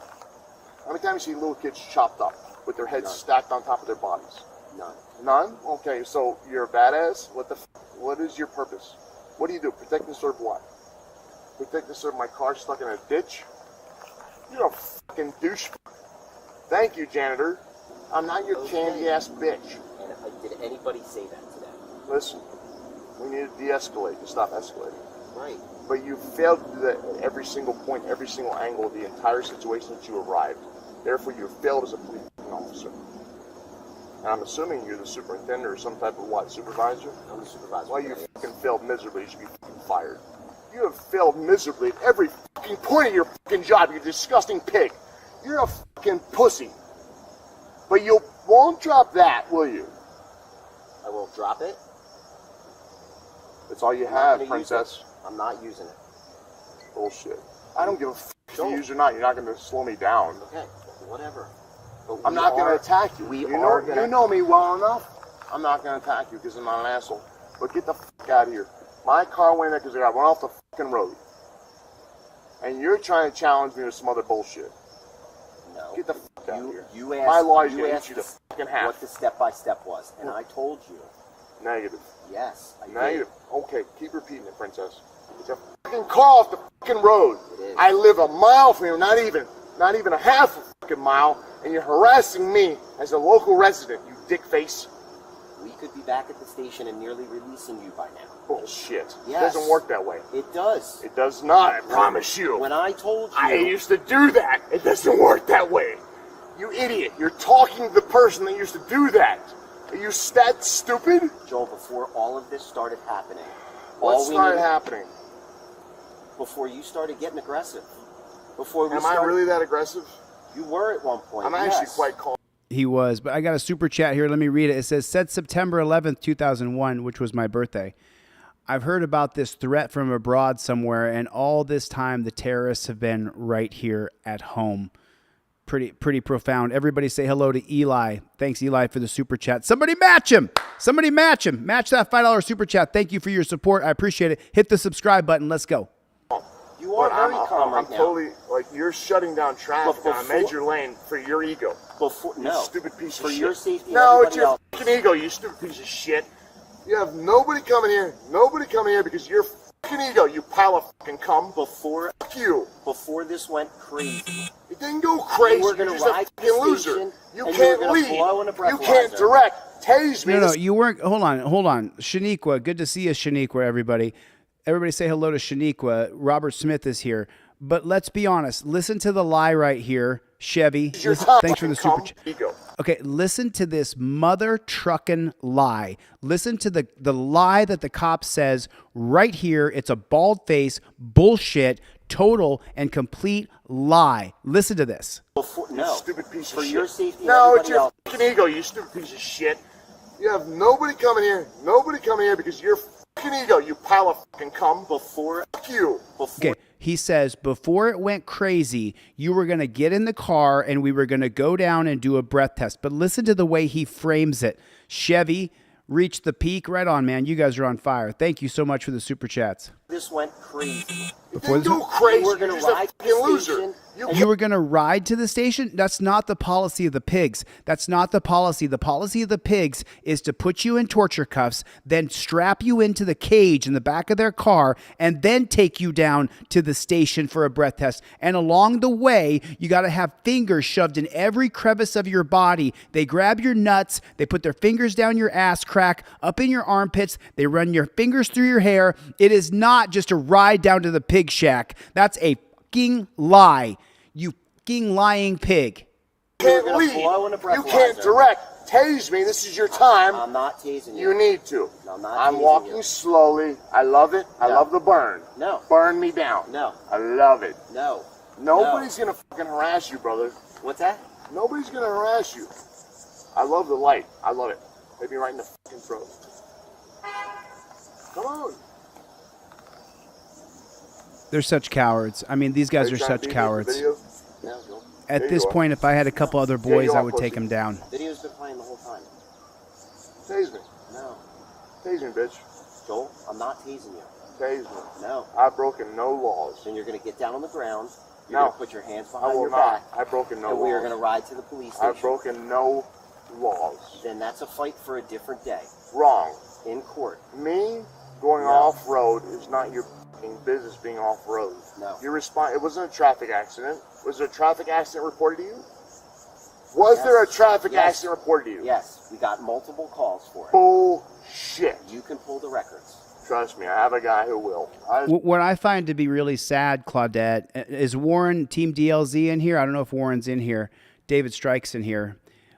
How many times have you seen little kids chopped up with their heads stacked on top of their bodies? None. None? Okay, so you're a badass? What is your purpose? What do you do? Protect and serve what? Protect and serve my car stuck in a ditch? You're a fucking douche. Thank you, janitor. I'm not your candy-ass bitch. And did anybody say that today? Listen, we need to de-escalate to stop escalating. Right. But you failed to do that at every single point, every single angle of the entire situation that you arrived. Therefore, you failed as a police officer. And I'm assuming you're the superintendent or some type of what, supervisor? I'm the supervisor. Well, you fucking failed miserably. You should be fucking fired. You have failed miserably at every fucking point of your fucking job, you disgusting pig. You're a fucking pussy. But you won't drop that, will you? I won't drop it. That's all you have, princess. I'm not using it. Bullshit. I don't give a fuck if you use or not. You're not going to slow me down. Okay, whatever. But I'm not going to attack you. You know me well enough. I'm not going to attack you because I'm not an asshole. But get the fuck out of here. My car went in there because I got run off the fucking road. And you're trying to challenge me with some other bullshit. No. Get the fuck out of here. You asked, my law is you going to asked eat you to fucking half. what the step-by-step was, and I told you. Negative. Yes, I Negative. Okay, keep repeating it, princess. It's a fucking car off the fucking road. I live a mile from here, not even a half a fucking mile, and you're harassing me as a local resident, you dick face. We could be back at the station and nearly releasing you by now. Bullshit. Yes. It doesn't work that way. It does. It does not, I promise you. When I told you... I used to do that. It doesn't work that way. You idiot. You're talking to the person that used to do that. Are you that stupid? Joel, before all of this started happening... What started happening? Before you started getting aggressive. Before we Am I really that aggressive? You were at one point, I'm actually quite calm. He was, but I got a super chat here. Let me read it. It says, said September 11th, 2001, which was my birthday. I've heard about this threat from abroad somewhere, and all this time the terrorists have been right here at home. Pretty profound. Everybody say hello to Eli. Thanks, Eli, for the super chat. Somebody match him. Somebody match him. Match that $5 super chat. Thank you for your support. I appreciate it. Hit the subscribe button. Let's go. You are very calm right now. I'm totally, like, you're shutting down traffic on a major lane for your ego. No. You stupid piece of shit. For your safety and No, it's everybody your else. fucking ego, you stupid piece of shit. You have nobody coming here because your fucking ego, you pile of fucking cum. Before this went crazy. It didn't go crazy. You were going to You're ride just a fucking the loser. station, You and can't you were gonna lead. blow in a You can't breathalyzer. direct. Tase me. No, you weren't. Hold on. Shaniqua, good to see you, Shaniqua, everybody. Everybody say hello to Shaniqua. Robert Smith is here. But let's be honest. Listen to the lie right here, Chevy. Thanks for the super chat. Okay, listen to this mother trucking lie. Listen to the lie that the cop says right here. It's a bald face, bullshit, total and complete lie. Listen to this. You stupid piece of shit. your safety. No, it's your fucking ego, you stupid piece of shit. You have nobody coming here because your fucking ego, you pile of fucking cum. Before you. Okay, he says before it went crazy, you were going to get in the car and we were going to go down and do a breath test. But listen to the way he frames it. Chevy reached the peak. Right on, man. You guys are on fire. Thank you so much for the super chats. This went crazy. Before this Go crazy. You're just a fucking loser. You were going to ride to the station? That's not the policy of the pigs. That's not the policy. The policy of the pigs is to put you in torture cuffs, then strap you into the cage in the back of their car, and then take you down to the station for a breath test. And along the way, you got to have fingers shoved in every crevice of your body. They grab your nuts. They put their fingers down your ass crack, up in your armpits. They run your fingers through your hair. It is not just a ride down to the pig shack. That's a fucking lie. You fucking lying pig. You can't lead. You can't direct. Tase me. This is your time. I'm not tasing you. You need to. No, I'm not I'm tasing walking you. slowly. I love it. I love the burn. No. Burn me down. No. I love it. No. Nobody's gonna fucking harass you, brother. What's that? Nobody's gonna harass you. I love the light. I love it. Hit me right in the fucking throat. Come on. They're such cowards. I mean, these guys are such cowards. At this point, if I had a couple other boys, I would take them down. Video's been playing the whole time. Tase me. No. Tase me, bitch. Joel, I'm not tasing you. Tase me. No. I've broken no laws. Then you're going to get down on the ground. You're No. going to put your hands I behind will your not. back. I've broken no and laws. we are going to ride to the police station. I've broken no laws. Then that's a fight for a different day. Wrong. In court. Me going off-road is not your fucking business being off-road. No. It wasn't a traffic accident. Was there a traffic accident reported to you? Was there a traffic accident reported to you? Yes. We got multiple calls for it. Bullshit. You can pull the records. Trust me, I have a guy who will. What I find to be really sad, Claudette, is Warren, Team DLZ in here. I don't know if Warren's in here. David Strike's in here.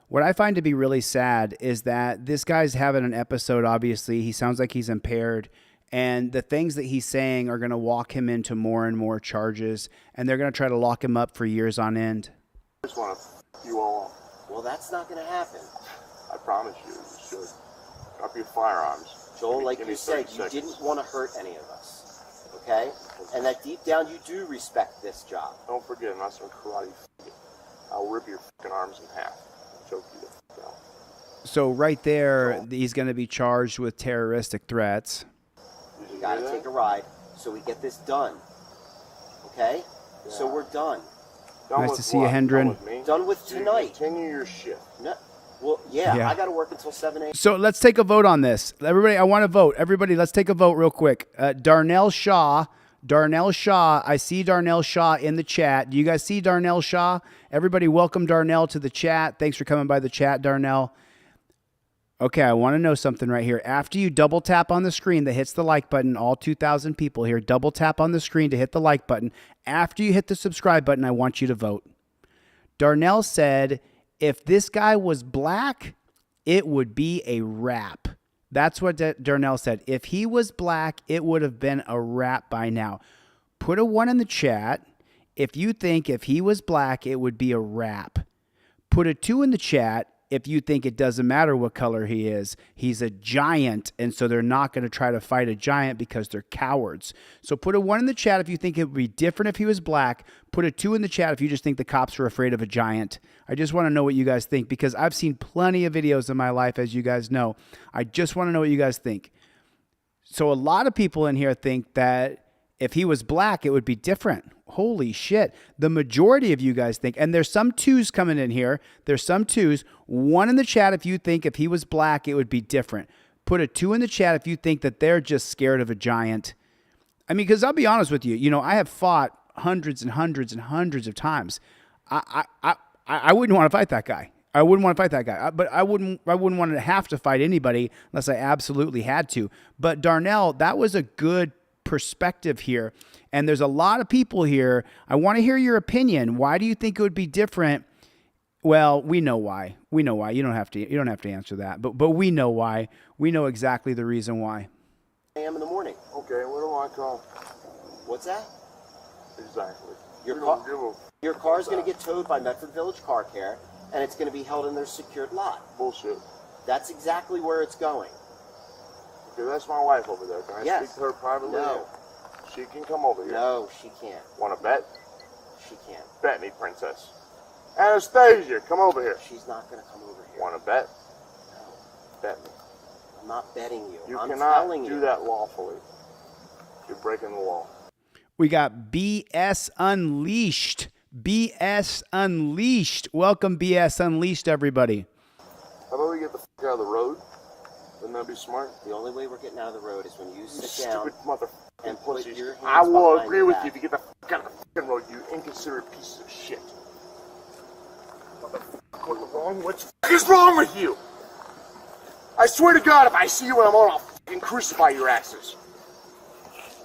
What I find to be really sad is that this guy's having an episode, obviously. He sounds like he's impaired. And the things that he's saying are going to walk him into more and more charges. And they're going to try to lock him up for years on end. I just want to f you all up. Well, that's not going to happen. I promise you, you should. Drop your firearms. Joel, like you said, you didn't want to hurt any of us. Okay? And that deep down, you do respect this job. Don't forget, I'm not some karate f***. I'll rip your fucking arms in half. Choke you the f*** out. So right there, he's going to be charged with terroristic threats. We got to take a ride so we get this done. Okay? Yeah. So we're done. Nice to see you, Hendren. Done with tonight. Continue your shift. No. Well, yeah. I got to work until 7 a.m. So let's take a vote on this. Everybody, I want to vote. Everybody, let's take a vote real quick. Darnell Shaw. I see Darnell Shaw in the chat. Do you guys see Darnell Shaw? Everybody, welcome Darnell to the chat. Thanks for coming by the chat, Darnell. Okay, I want to know something right here. After you double tap on the screen that hits the like button, all 2,000 people here, double tap on the screen to hit the like button. After you hit the subscribe button, I want you to vote. Darnell said, if this guy was black, it would be a wrap. That's what Darnell said. If he was black, it would have been a wrap by now. Put a 1 in the chat if you think if he was black, it would be a wrap. Put a 2 in the chat if you think it doesn't matter what color he is. He's a giant, and so they're not going to try to fight a giant because they're cowards. So put a 1 in the chat if you think it would be different if he was black. Put a 2 in the chat if you just think the cops are afraid of a giant. I just want to know what you guys think because I've seen plenty of videos in my life, as you guys know. I just want to know what you guys think. So a lot of people in here think that if he was black, it would be different. Holy shit. The majority of you guys think, and there's some 2s coming in here. There's some 2s. 1 in the chat if you think if he was black, it would be different. Put a 2 in the chat if you think that they're just scared of a giant. I mean, because I'll be honest with you, I have fought hundreds and hundreds and hundreds of times. I wouldn't want to fight that guy. I wouldn't want to fight that guy. But I wouldn't want to have to fight anybody unless I absolutely had to. But Darnell, that was a good perspective here. And there's a lot of people here. I want to hear your opinion. Why do you think it would be different? Well, we know why. We know why. You don't have to answer that. But we know why. We know exactly the reason why. A.m. in the morning. Okay, what do I call? What's that? Exactly. Your car's going to get towed by Medford Village Car Care, and it's going to be held in their secured lot. Bullshit. That's exactly where it's going. Okay, that's my wife over there. Can I speak to her privately? No. She can come over here. No, she can't. Want to bet? She can't. Bet me, princess. Anastasia, come over here. She's not going to come over here. Want to bet? No. Bet me. I'm not betting you. You I'm cannot telling do you. that lawfully. You're breaking the law. We got BS Unleashed. BS Unleashed. Welcome, BS Unleashed, everybody. How about we get the fuck out of the road? Wouldn't that be smart? The only way we're getting out of the road is when you sit Stupid down motherfucker. and put your hands I will behind agree your with back. you if you get the fuck out of the fucking road, you inconsiderate piece of shit. What the fuck? What the fuck is wrong with you? I swear to God, if I see you when I'm on, I'll fucking crucify your asses.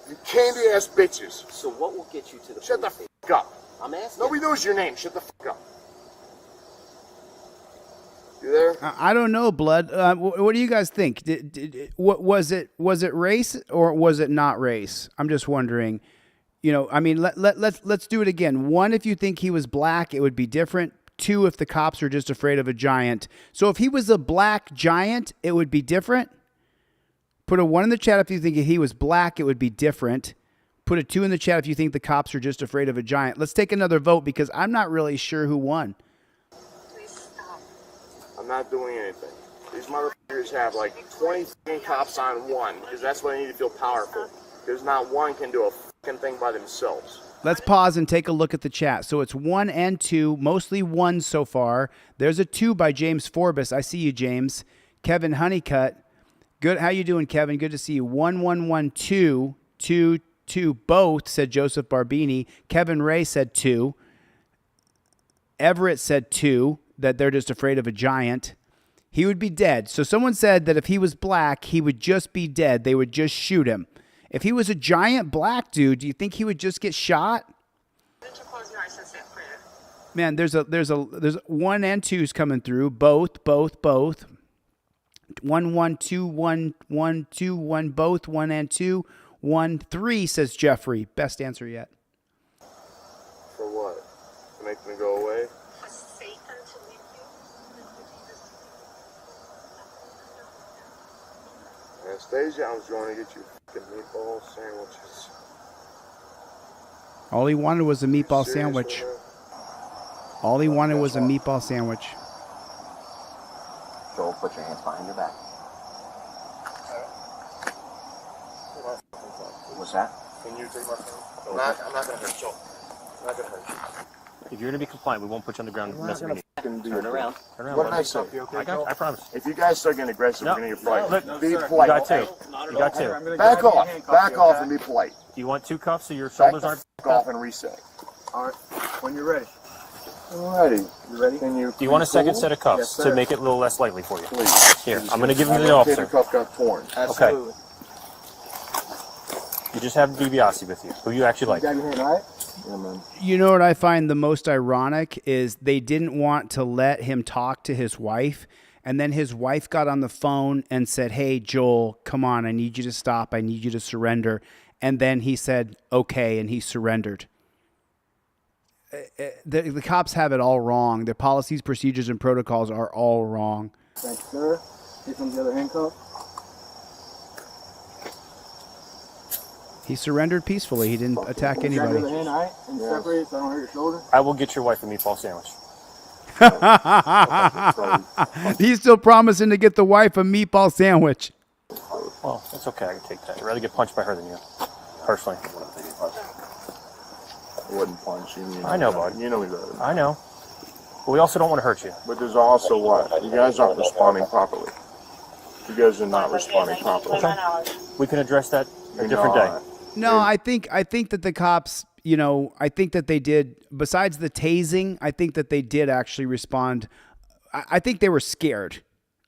You candy-ass bitches. So what will get you to the Shut the police fuck up. I'm asking. Nobody knows your name. Shut the fuck up. You there? I don't know, Blood. What do you guys think? What was it? Was it race or was it not race? I'm just wondering. You know, I mean, let's do it again. 1, if you think he was black, it would be different. 2, if the cops are just afraid of a giant. So if he was a black giant, it would be different. Put a 1 in the chat if you think he was black, it would be different. Put a 2 in the chat if you think the cops are just afraid of a giant. Let's take another vote because I'm not really sure who won. I'm not doing anything. These motherfuckers have like 20 fucking cops on 1 because that's what they need to feel powerful. Because not one can do a fucking thing by themselves. Let's pause and take a look at the chat. So it's 1 and 2, mostly 1 so far. There's a 2 by James Forbes. I see you, James. Kevin Honeycutt. Good. How you doing, Kevin? Good to see you. 1, 1, 1, 2, 2, 2. Both, said Joseph Barbini. Kevin Ray said 2. Everett said 2, that they're just afraid of a giant. He would be dead. So someone said that if he was black, he would just be dead. They would just shoot him. If he was a giant black dude, do you think he would just get shot? Man, there's 1 and 2's coming through. Both. 1, 1, 2, 1, 1, 2, 1, both, 1 and 2. 1, 3, says Jeffrey. Best answer yet. For what? To make them go away? Anastasia, I was going to get you fucking meatball sandwiches. All he wanted was a meatball Serious sandwich. with All he wanted was a meatball sandwich. Joel, put your hands behind your back. What's that? Can you take my phone? I'm not going to hurt you. I'm not going to hurt you. If you're going to be compliant, we won't put you on the ground. Mess with you. Turn around. Turn around. What did I say? I promise. If you guys start getting aggressive, No. we're going to get polite. Look, Be you polite. got 2. You got 2. Back off. Back off and be polite. Do you want 2 cuffs so your shoulders aren't... Back off and reset. All right. When you're ready. I'm ready. You ready? Can you? Do you want a second cool? set of cuffs Yes, to make it a little less lightly for you? Please. Here, I'm going to give them to the officer. The cuff got torn. Okay. You just have DiBiase with you, who you actually like. You got your hand, all right? Yeah, man. You know what I find the most ironic is they didn't want to let him talk to his wife. And then his wife got on the phone and said, hey, Joel, come on. I need you to stop. I need you to surrender. And then he said, okay. And he surrendered. The cops have it all wrong. Their policies, procedures, and protocols are all wrong. Thank you, sir. Get from the other handcuff. He surrendered peacefully. He didn't attack anybody. Grab your hand, all right? And separate so I don't hurt your shoulder. I will get your wife a meatball sandwich. He's still promising to get the wife a meatball sandwich. Well, it's okay. I can take that. I'd rather get punched by her than you, personally. I wouldn't punch you. I know, bud. You know me better. I know. But we also don't want to hurt you. But there's also what? You guys aren't responding properly. You guys are not responding properly. Okay. We can address that a different day. No, I think that the cops, you know, I think that they did, besides the tasing, I think that they did actually respond. I think they were scared.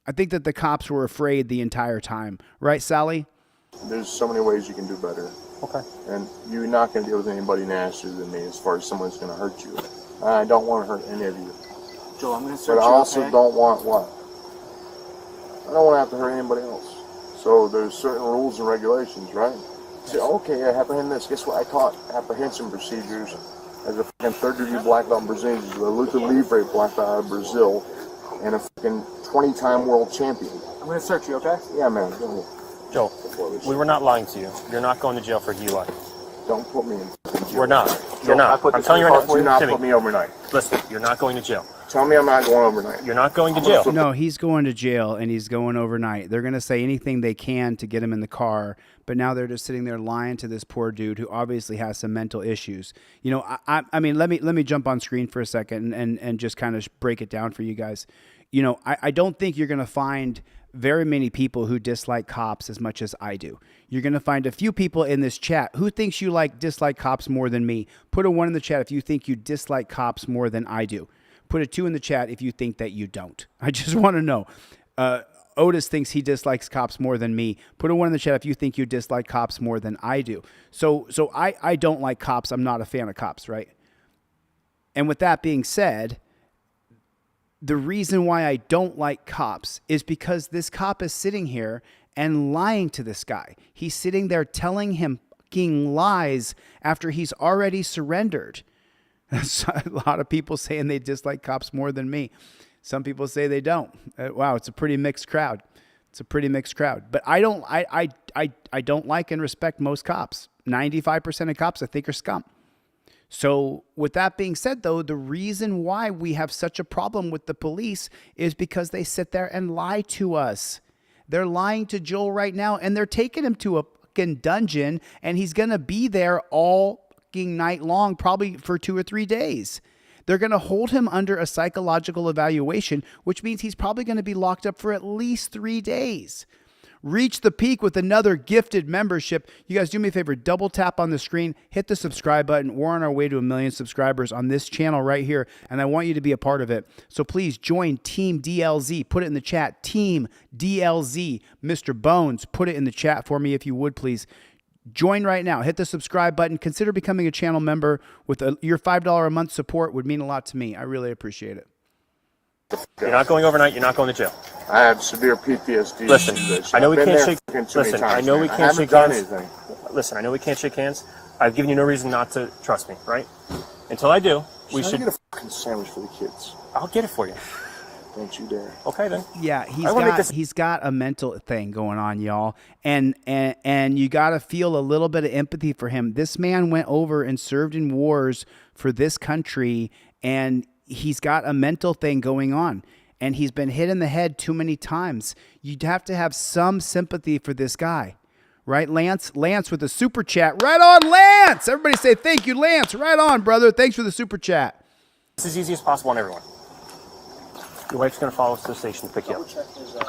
I think that the cops were afraid the entire time. Right, Sally? There's so many ways you can do better. Okay. And you're not going to deal with anybody nastier than me as far as someone's going to hurt you. I don't want to hurt any of you. Joel, I'm going to search But I you, also okay? don't want what? I don't want to have to hurt anybody else. So there's certain rules and regulations, right? Say, okay, I apprehend this. Guess what? I taught apprehension procedures as a fucking third-degree black belt in Brazilian Jiu-Jitsu, a Luta Livre black belt out of Brazil, and a fucking 20-time world champion. I'm going to search you, okay? Yeah, man. Go ahead. Joel, we were not lying to you. You're not going to jail for DUI. Don't put me in We're not. You're Joel, not. I'm telling you right now. Do not Timmy, put me overnight. listen, you're not going to jail. Tell me I'm not going overnight. You're not going to jail. No, he's going to jail and he's going overnight. They're going to say anything they can to get him in the car, but now they're just sitting there lying to this poor dude who obviously has some mental issues. You know, I mean, let me jump on screen for a second and just kind of break it down for you guys. You know, I don't think you're going to find very many people who dislike cops as much as I do. You're going to find a few people in this chat who thinks you dislike cops more than me. Put a 1 in the chat if you think you dislike cops more than I do. Put a 2 in the chat if you think that you don't. I just want to know. Otis thinks he dislikes cops more than me. Put a 1 in the chat if you think you dislike cops more than I do. So I don't like cops. I'm not a fan of cops, right? And with that being said, the reason why I don't like cops is because this cop is sitting here and lying to this guy. He's sitting there telling him fucking lies after he's already surrendered. A lot of people saying they dislike cops more than me. Some people say they don't. Wow, it's a pretty mixed crowd. It's a pretty mixed crowd. But I don't like and respect most cops. 95% of cops I think are scum. So with that being said, though, the reason why we have such a problem with the police is because they sit there and lie to us. They're lying to Joel right now, and they're taking him to a fucking dungeon, and he's going to be there all fucking night long, probably for 2 or 3 days. They're going to hold him under a psychological evaluation, which means he's probably going to be locked up for at least 3 days. Reach the peak with another gifted membership. You guys do me a favor, double tap on the screen, hit the subscribe button. We're on our way to 1 million subscribers on this channel right here, and I want you to be a part of it. So please join Team DLZ. Put it in the chat, Team DLZ. Mr. Bones, put it in the chat for me if you would, please. Join right now. Hit the subscribe button. Consider becoming a channel member. With your $5 a month support would mean a lot to me. I really appreciate it. You're not going overnight. You're not going to jail. I have severe PTSD. Listen, I know we can't shake. Listen, I know we can't shake hands. Listen, I know we can't shake hands. I've given you no reason not to trust me, right? Until I do, we should get a fucking sandwich for the kids. I'll get it for you. Don't you dare. Okay then. Yeah, he's got a mental thing going on, y'all, and you got to feel a little bit of empathy for him. This man went over and served in wars for this country, and he's got a mental thing going on, and he's been hit in the head too many times. You'd have to have some sympathy for this guy, right, Lance? Lance with a super chat. Right on, Lance! Everybody say thank you, Lance. Right on, brother. Thanks for the super chat. It's as easy as possible on everyone. Your wife's going to follow us to the station to pick you up.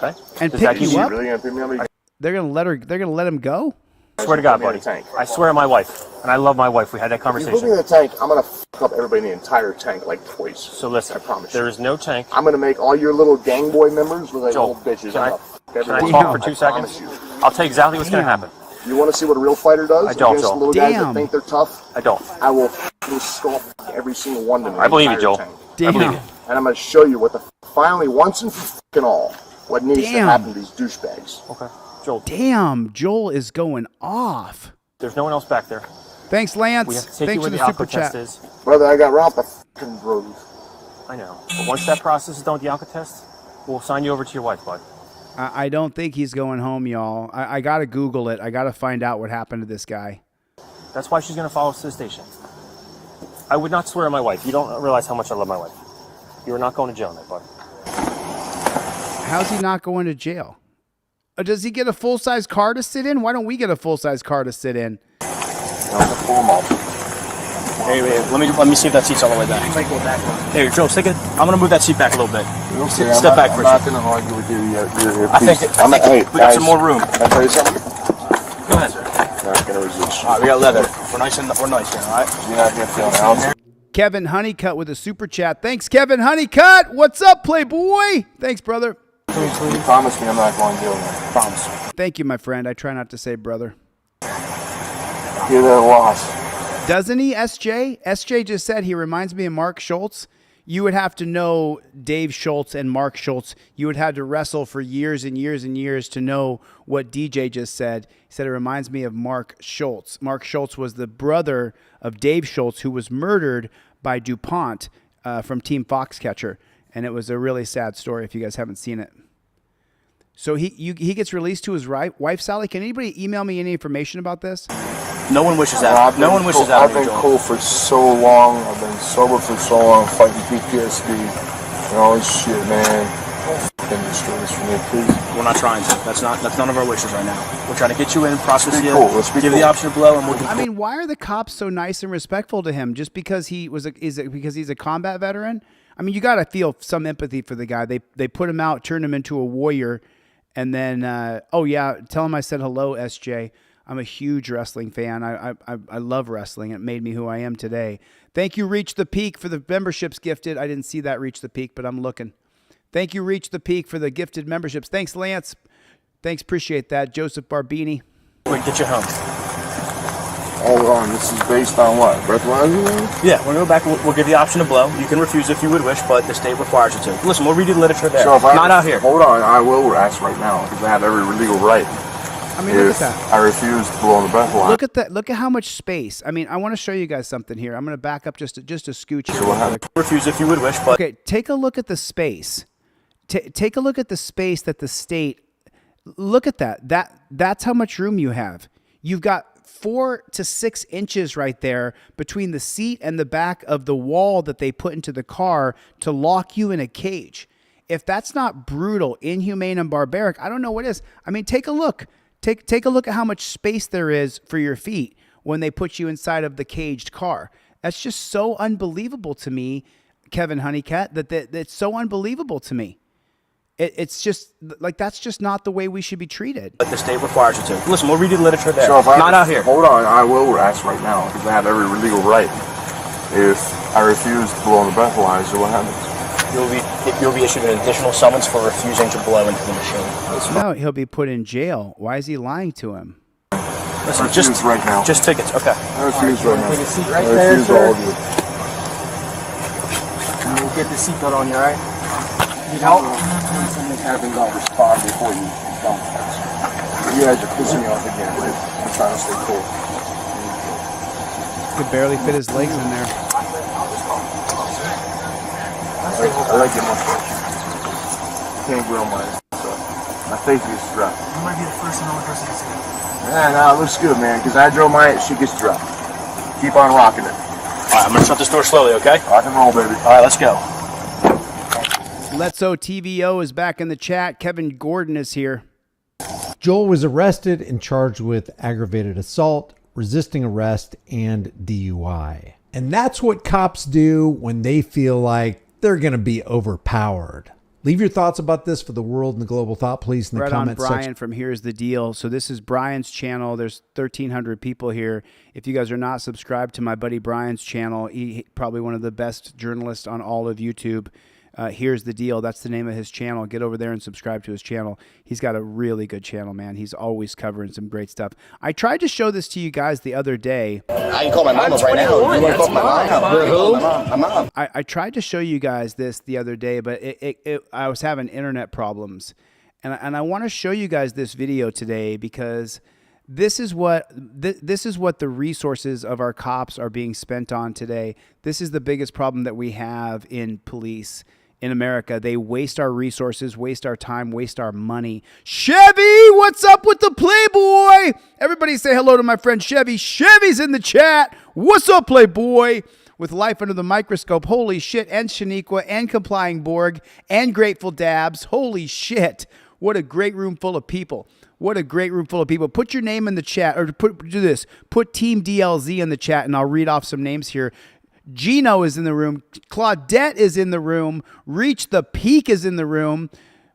Okay? And pick you up? They're going to let him go? I swear to God, buddy. I swear on my wife. And I love my wife. We had that conversation. If you put me in the tank, I'm going to fuck up everybody in the entire tank like twice. So listen, I promise there is no tank. I'm going to make all your little gang boy members look like old bitches. Can I talk for 2 seconds? I'll tell you exactly what's going to happen. You want to see what a real fighter does? I don't, against Joel. Little guys that think they're tough? I don't. I will fucking skull every single one of them. I believe you, Joel. Damn. I believe you. And I'm going to show you what finally, once and fucking all, what needs to happen to these douchebags. Okay. Joel. Damn, Joel is going off. There's no one else back there. Thanks, Lance. We have to take Thanks you where for the super alcohol test chat. is. Brother, I got robbed the fucking road. I know. But once that process is done with the alcohol test, we'll sign you over to your wife, bud. I don't think he's going home, y'all. I got to Google it. I got to find out what happened to this guy. That's why she's going to follow us to the station. I would not swear on my wife. You don't realize how much I love my wife. You are not going to jail tonight, bud. How's he not going to jail? Does he get a full-size car to sit in? Why don't we get a full-size car to sit in? Hey, let me see if that seat's all the way back. Hey, Joe, take it. I'm gonna move that seat back a little bit. Okay, Step back for a I'm not second. going to argue with you yet. You're I think we got some more room. Can I tell you something? Go ahead, sir. Not going to resist. All right, we got leather. We're nice here, all right? You're not going to feel an ounce. Kevin Honeycutt with a super chat. Thanks, Kevin Honeycutt. What's up, Playboy? Thanks, brother. You promise me I'm not going to jail. Promise. Thank you, my friend. I try not to say brother. Hear that loss. Doesn't he, SJ? SJ just said he reminds me of Mark Schultz. You would have to know Dave Schultz and Mark Schultz. You would have to wrestle for years and years and years to know what DJ just said. He said it reminds me of Mark Schultz. Mark Schultz was the brother of Dave Schultz, who was murdered by DuPont from Team Foxcatcher. And it was a really sad story if you guys haven't seen it. So he gets released to his wife, Sally. Can anybody email me any information about this? No one wishes that. No one wishes that. I've been cool for so long. I've been sober for so long, fighting PTSD and all this shit, man. Don't fucking destroy this for me, please. We're not trying to. That's none of our wishes right now. We're trying to get you in, process you, Let's be give cool. the option to blow, and we'll. I mean, why are the cops so nice and respectful to him? Just because because he's a combat veteran? I mean, you got to feel some empathy for the guy. They put him out, turned him into a warrior, and then oh yeah, tell him I said hello, SJ. I'm a huge wrestling fan. I love wrestling. It made me who I am today. Thank you, Reach the Peak, for the memberships gifted. I didn't see that Reach the Peak, but I'm looking. Thank you, Reach the Peak, for the gifted memberships. Thanks, Lance. Thanks, appreciate that. Joseph Barbini. Wait, get you home. Hold on, this is based on what? Breathalyzer? Yeah, we'll go back. We'll give you the option to blow. You can refuse if you would wish, but the state requires you to. Listen, we'll read you the literature there. So if Not out here. Hold on, I will ask right now because I have every legal right. I mean, look at that. I refuse to blow on the breathalyzer. Look at that. Look at how much space. I mean, I want to show you guys something here. I'm going to back up just a scooch here. So what happened? Refuse if you would wish, but okay, take a look at the space. Take a look at the space that the state. Look at that. That's how much room you have. You've got 4 to 6 inches right there between the seat and the back of the wall that they put into the car to lock you in a cage. If that's not brutal, inhumane, and barbaric, I don't know what is. I mean, take a look. Take a look at how much space there is for your feet when they put you inside of the caged car. That's just so unbelievable to me, Kevin Honeycat, that's so unbelievable to me. It's just like that's just not the way we should be treated. But the state requires you to. Listen, we'll read you the literature there. So if Not out here. Hold on, I will ask right now because I have every legal right. If I refuse to blow on the breathalyzer, what happens? You'll be issued an additional summons for refusing to blow into the machine. No, he'll be put in jail. Why is he lying to him? Listen, just right now. Just tickets, okay. I refuse right now. Take a seat right I there, refuse sir. all of you. We'll get the seatbelt on you, all right? Need help? Something happens, I'll respond before you dump us. You guys are pissing me off again. I'm trying to stay cool. Could barely fit his legs in there. I like your mustache. Can't grill mine. So my face is strapped. You might be the first and only person to see it. Nah, it looks good, man. Because I drove mine, she gets strapped. Keep on rocking it. All right, I'm gonna shut this door slowly, okay? Rock and roll, baby. All right, let's go. Letso TVO is back in the chat. Kevin Gordon is here. Joel was arrested and charged with aggravated assault, resisting arrest, and DUI. And that's what cops do when they feel like they're going to be overpowered. Leave your thoughts about this for the world and the global thought, please, in the comments on Brian section. from Here's the Deal. So this is Brian's channel. There's 1,300 people here. If you guys are not subscribed to my buddy Brian's channel, he probably one of the best journalists on all of YouTube. Here's the Deal. That's the name of his channel. Get over there and subscribe to his channel. He's got a really good channel, man. He's always covering some great stuff. I tried to show this to you guys the other day. I can call my mom up right now. You want to call my mom? My mom. I tried to show you guys this the other day, but I was having internet problems. And I want to show you guys this video today because this is what the resources of our cops are being spent on today. This is the biggest problem that we have in police in America. They waste our resources, waste our time, waste our money. Chevy, what's up with the Playboy? Everybody say hello to my friend Chevy. Chevy's in the chat. What's up, Playboy? With Life Under the Microscope. Holy shit. And Shaniqua and Complying Borg and Grateful Dabs. Holy shit. What a great room full of people. What a great room full of people. Put your name in the chat, or do this. Put Team DLZ in the chat, and I'll read off some names here. Gino is in the room. Claudette is in the room. Reach the Peak is in the room.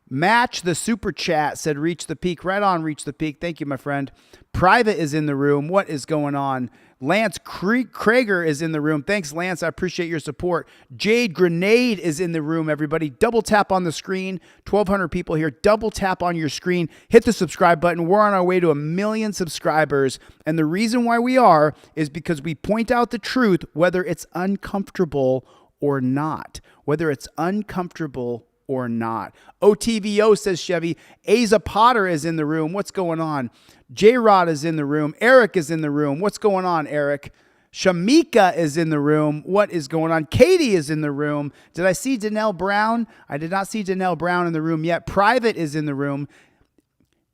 Match the super chat said Reach the Peak. Right on, Reach the Peak. Thank you, my friend. Private is in the room. What is going on? Lance Krager is in the room. Thanks, Lance. I appreciate your support. Jade Grenade is in the room, everybody. Double tap on the screen. 1,200 people here. Double tap on your screen. Hit the subscribe button. We're on our way to 1 million subscribers. And the reason why we are is because we point out the truth, whether it's uncomfortable or not. Whether it's uncomfortable or not. OTVO says Chevy. Asa Potter is in the room. What's going on? J-Rod is in the room. Eric is in the room. What's going on, Eric? Shamika is in the room. What is going on? Katie is in the room. Did I see Danelle Brown? I did not see Danelle Brown in the room yet. Private is in the room.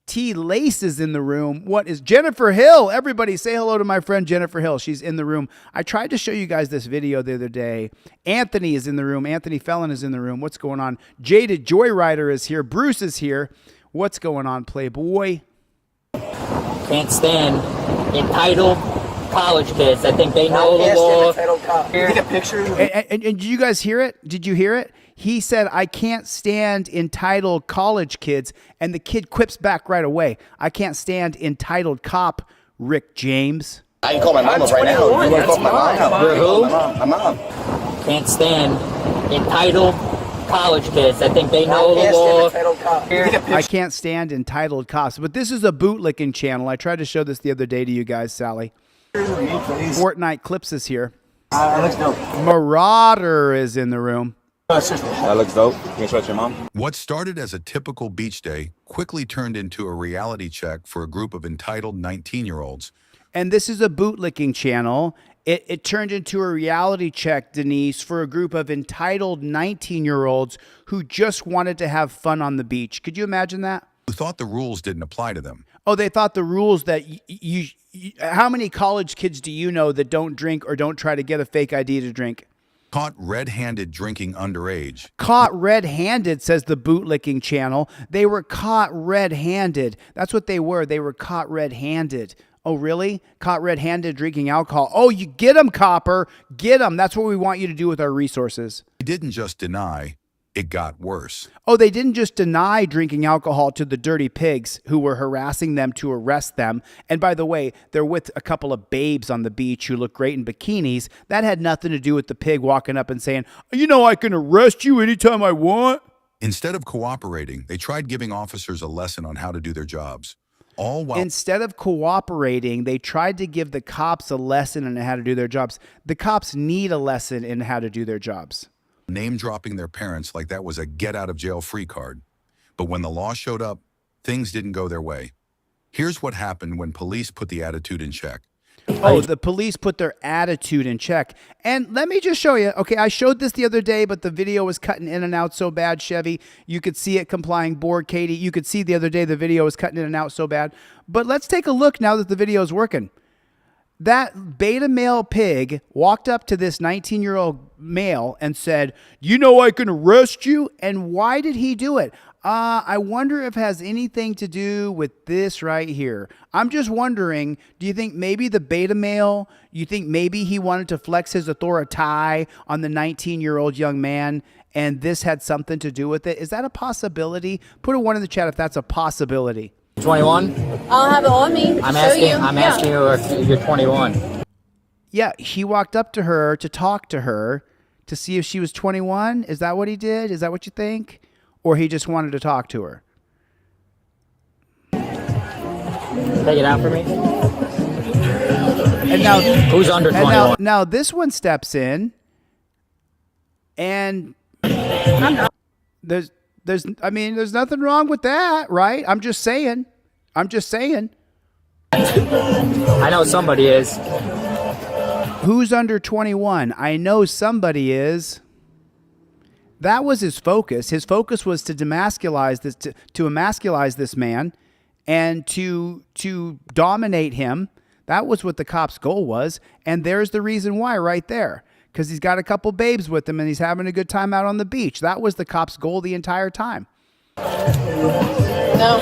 T. Lace is in the room. What is Jennifer Hill? Everybody say hello to my friend Jennifer Hill. She's in the room. I tried to show you guys this video the other day. Anthony is in the room. Anthony Fellon is in the room. What's going on? Jaded Joyrider is here. Bruce is here. What's going on, Playboy? Can't stand entitled college kids. I think they know the law. Get a picture. And did you guys hear it? Did you hear it? He said, I can't stand entitled college kids. And the kid quips back right away. I can't stand entitled cop, Rick James. I can call my mama right now. You want to call my mom? You're who? My mom. Can't stand entitled college kids. I think they know the law. I can't stand entitled cops. But this is a bootlicking channel. I tried to show this the other day to you guys, Sally. Fortnite Clips is here. That looks dope. Marauder is in the room. That looks dope. Can you trust your mom? What started as a typical beach day quickly turned into a reality check for a group of entitled 19-year-olds. And this is a bootlicking channel. It turned into a reality check, Denise, for a group of entitled 19-year-olds who just wanted to have fun on the beach. Could you imagine that? Who thought the rules didn't apply to them. Oh, they thought the rules that you how many college kids do you know that don't drink or don't try to get a fake ID to drink? Caught red-handed drinking underage. Caught red-handed, says the bootlicking channel. They were caught red-handed. That's what they were. They were caught red-handed. Oh, really? Caught red-handed drinking alcohol. Oh, you get them, copper. Get them. That's what we want you to do with our resources. They didn't just deny, it got worse. Oh, they didn't just deny drinking alcohol to the dirty pigs who were harassing them to arrest them. And by the way, they're with a couple of babes on the beach who look great in bikinis. That had nothing to do with the pig walking up and saying, you know, I can arrest you anytime I want. Instead of cooperating, they tried giving officers a lesson on how to do their jobs. All while Instead of cooperating, they tried to give the cops a lesson on how to do their jobs. The cops need a lesson in how to do their jobs. name-dropping their parents like that was a get-out-of-jail-free card. But when the law showed up, things didn't go their way. Here's what happened when police put the attitude in check. Oh, the police put their attitude in check. And let me just show you. Okay, I showed this the other day, but the video was cutting in and out so bad, Chevy. You could see it complying board, Katie. You could see the other day the video was cutting in and out so bad. But let's take a look now that the video is working. That beta male pig walked up to this 19-year-old male and said, "You know I can arrest you." And why did he do it? I wonder if it has anything to do with this right here. I'm just wondering, do you think maybe the beta male, you think maybe he wanted to flex his authority on the 19-year-old young man and this had something to do with it? Is that a possibility? Put a 1 in the chat if that's a possibility. 21? I'll have it on me. I'm asking you if you're 21. Yeah, he walked up to her to talk to her to see if she was 21. Is that what he did? Is that what you think? Or he just wanted to talk to her? Take it out for me. And now, who's under 21? Now this one steps in, and there's nothing wrong with that, right? I'm just saying. I know somebody is. Who's under 21? I know somebody is. That was his focus. His focus was to demasculize this, to emasculize this man, and to dominate him. That was what the cop's goal was, and there's the reason why right there. Because he's got a couple babes with him, and he's having a good time out on the beach. That was the cop's goal the entire time. No.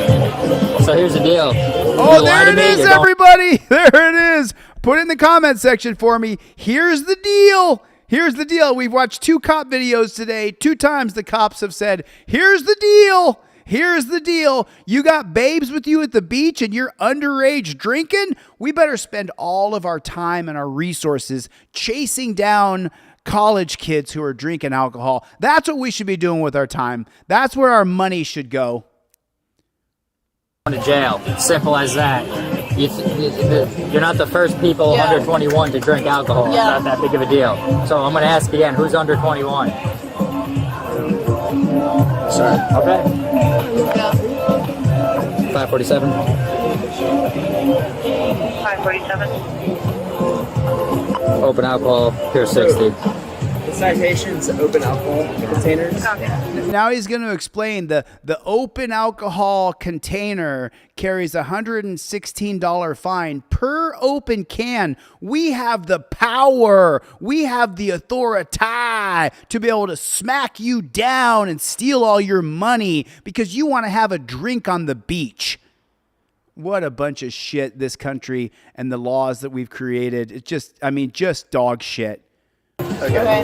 So here's the deal. Oh, there it is, everybody. There it is. Put it in the comment section for me. Here's the deal. Here's the deal. We've watched 2 cop videos today. 2 times the cops have said, here's the deal. Here's the deal. You got babes with you at the beach and you're underage drinking? We better spend all of our time and our resources chasing down college kids who are drinking alcohol. That's what we should be doing with our time. That's where our money should go. Going to jail. Simple as that. You're not the first people under 21 to drink alcohol. It's not that big of a deal. So I'm going to ask again, who's under 21? Sorry. Okay. 547. 547. Open alcohol, Pier 60. The citations open alcohol containers. Now he's going to explain the open alcohol container carries a $116 fine per open can. We have the power. We have the authority to be able to smack you down and steal all your money because you want to have a drink on the beach. What a bunch of shit this country and the laws that we've created. It's just, I mean, just dog shit. Okay.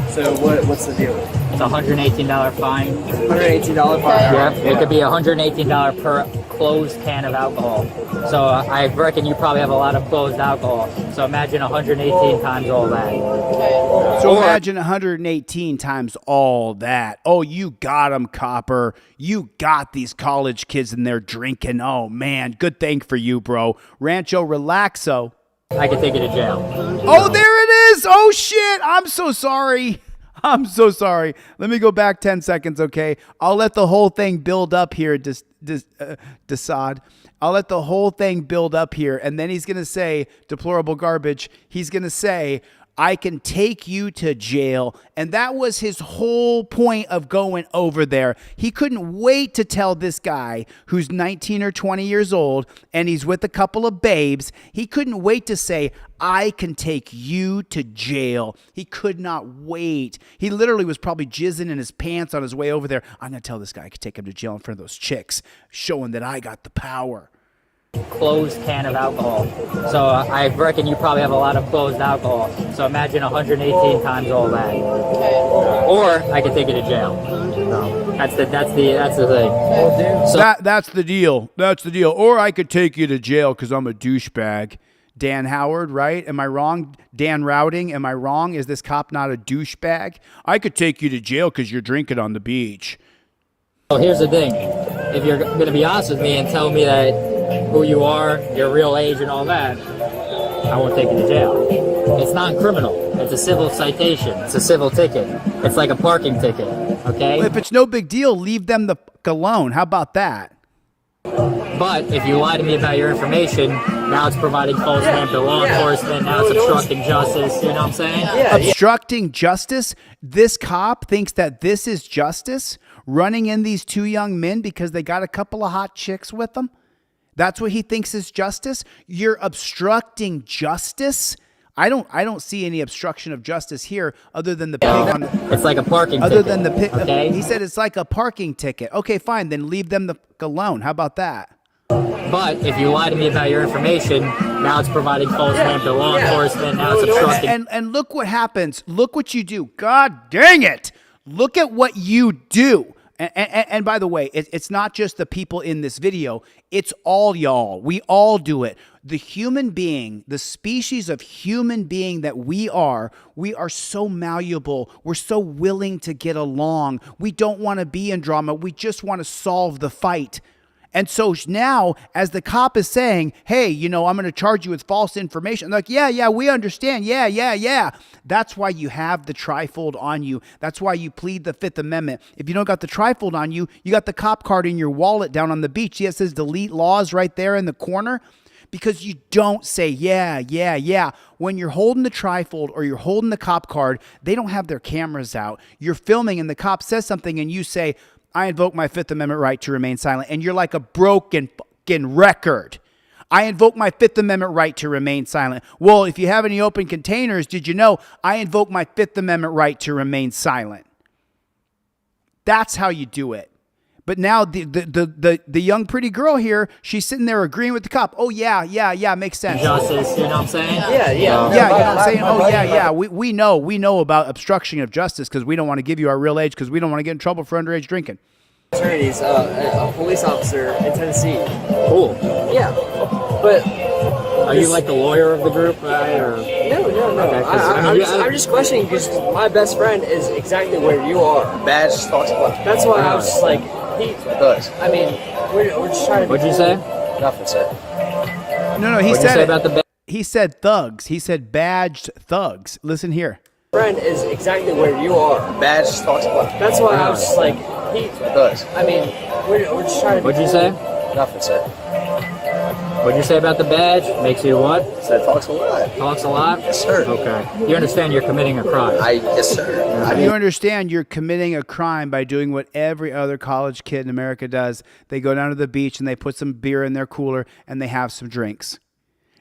So what's the deal? It's a $118 fine. $118 fine. Yeah, it could be $118 per closed can of alcohol. So I reckon you probably have a lot of closed alcohol. So imagine 118 times all that. So imagine 118 times all that. Oh, you got them, Copper. You got these college kids in there drinking. Oh, man. Good thing for you, bro. Rancho Relaxo. I could take you to jail. Oh, there it is. Oh, shit. I'm so sorry. I'm so sorry. Let me go back 10 seconds, okay? I'll let the whole thing build up here, Desaad. I'll let the whole thing build up here, and then he's going to say, deplorable garbage, he's going to say, I can take you to jail. And that was his whole point of going over there. He couldn't wait to tell this guy who's 19 or 20 years old and he's with a couple of babes. He couldn't wait to say, I can take you to jail. He could not wait. He literally was probably jizzing in his pants on his way over there. I'm going to tell this guy I could take him to jail in front of those chicks, showing that I got the power. Closed can of alcohol. So I reckon you probably have a lot of closed alcohol. So imagine 118 times all that. Or I could take you to jail. That's the thing. So That's the deal. That's the deal. Or I could take you to jail because I'm a douchebag. Dan Howard, right? Am I wrong? Dan Routing, am I wrong? Is this cop not a douchebag? I could take you to jail because you're drinking on the beach. So here's the thing. If you're going to be honest with me and tell me that who you are, your real age and all that, I won't take you to jail. It's non-criminal. It's a civil citation. It's a civil ticket. It's like a parking ticket, okay? Well, if it's no big deal, leave them the fuck alone. How about that? But if you lie to me about your information, now it's providing false name to law enforcement. Now it's obstructing justice. You know what I'm saying? Obstructing justice? This cop thinks that this is justice? Running in these two young men because they got a couple of hot chicks with them? That's what he thinks is justice? You're obstructing justice? I don't see any obstruction of justice here other than the pig on the, it's like a parking other ticket. than the pig. Okay? He said it's like a parking ticket. Okay, fine. Then leave them the fuck alone. How about that? But if you lie to me about your information, now it's providing false name to law enforcement. Now it's obstructing. And look what happens. Look what you do. God dang it. Look at what you do. And by the way, it's not just the people in this video. It's all y'all. We all do it. The human being, the species of human being that we are so malleable. We're so willing to get along. We don't want to be in drama. We just want to solve the fight. And so now, as the cop is saying, hey, I'm going to charge you with false information. I'm like, yeah, we understand. Yeah. That's why you have the trifold on you. That's why you plead the Fifth Amendment. If you don't got the trifold on you, you got the cop card in your wallet down on the beach. See, it says delete Lawz right there in the corner. Because you don't say, yeah. When you're holding the trifold or you're holding the cop card, they don't have their cameras out. You're filming and the cop says something and you say, I invoke my Fifth Amendment right to remain silent. And you're like a broken fucking record. I invoke my Fifth Amendment right to remain silent. Well, if you have any open containers, did you know I invoke my Fifth Amendment right to remain silent? That's how you do it. But now the young pretty girl here, she's sitting there agreeing with the cop. Oh, yeah, makes sense. Justice, you know what I'm saying? Yeah, you know what I'm saying? Oh, yeah. We know about obstruction of justice because we don't want to give you our real age because we don't want to get in trouble for underage drinking. Attorneys, a police officer in Tennessee. Cool. Yeah, but... Are you like the lawyer of the group? No. Okay, I'm just questioning because my best friend is exactly where you are. Badge talks about. That's why I was just like, I mean, we're just trying to. What'd you say? Nothing, sir. No, he said he said thugs. He said badged thugs. Listen here. Friend is exactly where you are. Badge talks about. That's why I was just like, I mean, we're just trying to. What'd you say? Nothing, sir. What'd you say about the badge? Makes you what? Said talks a lot. Talks a lot? Yes, sir. Okay. You understand you're committing a crime? Yes, sir. You understand you're committing a crime by doing what every other college kid in America does. They go down to the beach and they put some beer in their cooler and they have some drinks.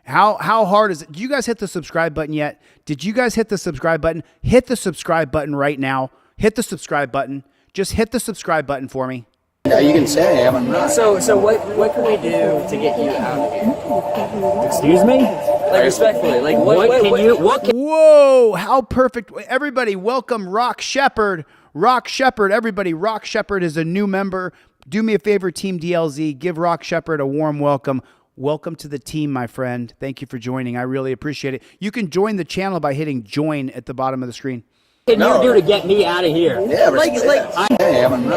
How hard is it? Did you guys hit the subscribe button yet? Did you guys hit the subscribe button? Hit the subscribe button right now. Hit the subscribe button. Just hit the subscribe button for me. Yeah, you can say I am. I'm not. So what can we do to get you out of here? Excuse me? Like respectfully, like what can Whoa, how perfect. Everybody, welcome Rock Shepherd. Rock Shepherd, everybody. Rock Shepherd is a new member. Do me a favor, Team DLZ. Give Rock Shepherd a warm welcome. Welcome to the team, my friend. Thank you for joining. I really appreciate it. You can join the channel by hitting join at the bottom of the screen. you do to get me out of here? Yeah,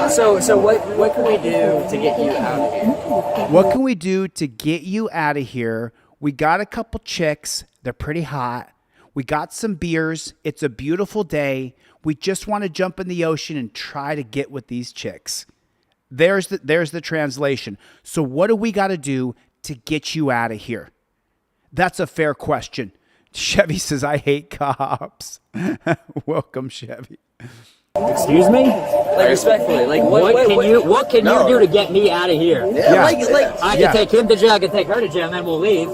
So what can we do to get you out of here? What can we do to get you out of here? We got a couple chicks. They're pretty hot. We got some beers. It's a beautiful day. We just want to jump in the ocean and try to get with these chicks. There's the translation. So what do we got to do to get you out of here? That's a fair question. Chevy says, I hate cops. Welcome, Chevy. Excuse me? Like respectfully, like what can you do to get me out of here? Yeah. I can take him to jail, I can take her to jail, and then we'll leave.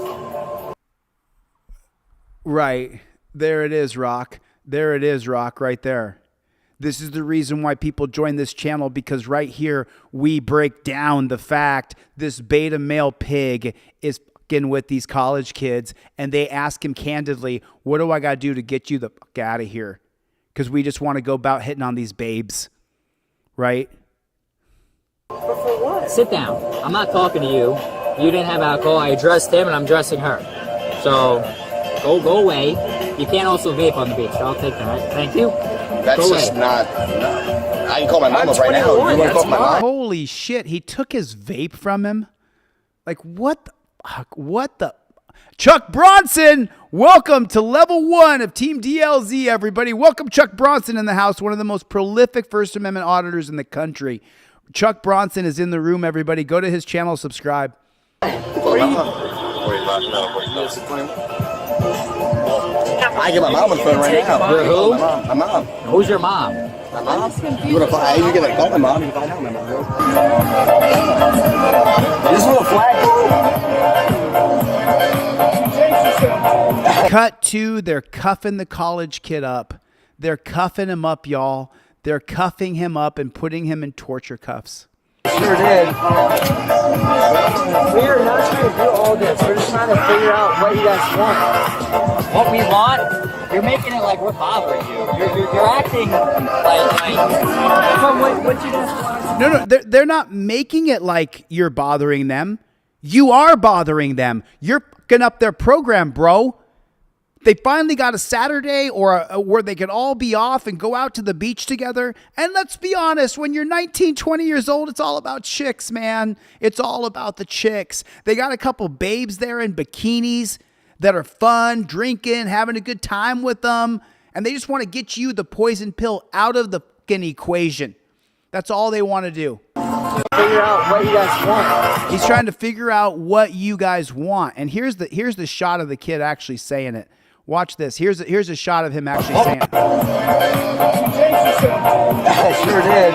Right. There it is, Rock. There it is, Rock, right there. This is the reason why people join this channel, because right here we break down the fact this beta male pig is fucking with these college kids, and they ask him candidly, what do I got to do to get you the fuck out of here? Because we just want to go about hitting on these babes, right? But for what? Sit down. I'm not talking to you. You didn't have alcohol. I addressed him, and I'm addressing her. So go away. You can't also vape on the beach. So I'll take that. Thank you. That's just not. No. I can call my mom up right now. You want to call my mom? Holy shit! He took his vape from him. Like what? What the? Chuck Bronson, welcome to level 1 of Team DLZ, everybody. Welcome Chuck Bronson in the house, one of the most prolific First Amendment auditors in the country. Chuck Bronson is in the room, everybody. Go to his channel, subscribe. I get my mom on the phone right now. Who? My mom. Who's your mom? My mom? You want to find? You're gonna call my mom. You can find out my mom. This little flag. Cut to, they're cuffing the college kid up. They're cuffing him up, y'all. They're cuffing him up and putting him in torture cuffs. Sure did. We are not trying to do all this. We're just trying to figure out what you guys want. What we want? You're making it like we're bothering you. You're acting like what you guys want. No, they're not making it like you're bothering them. You are bothering them. You're fucking up their program, bro. They finally got a Saturday where they can all be off and go out to the beach together. And let's be honest, when you're 19, 20 years old, it's all about chicks, man. It's all about the chicks. They got a couple babes there in bikinis that are fun, drinking, having a good time with them. And they just want to get you, the poison pill, out of the fucking equation. That's all they want to do. Figure out what you guys want. He's trying to figure out what you guys want. And here's the shot of the kid actually saying it. Watch this. Here's a shot of him actually saying it. I sure did.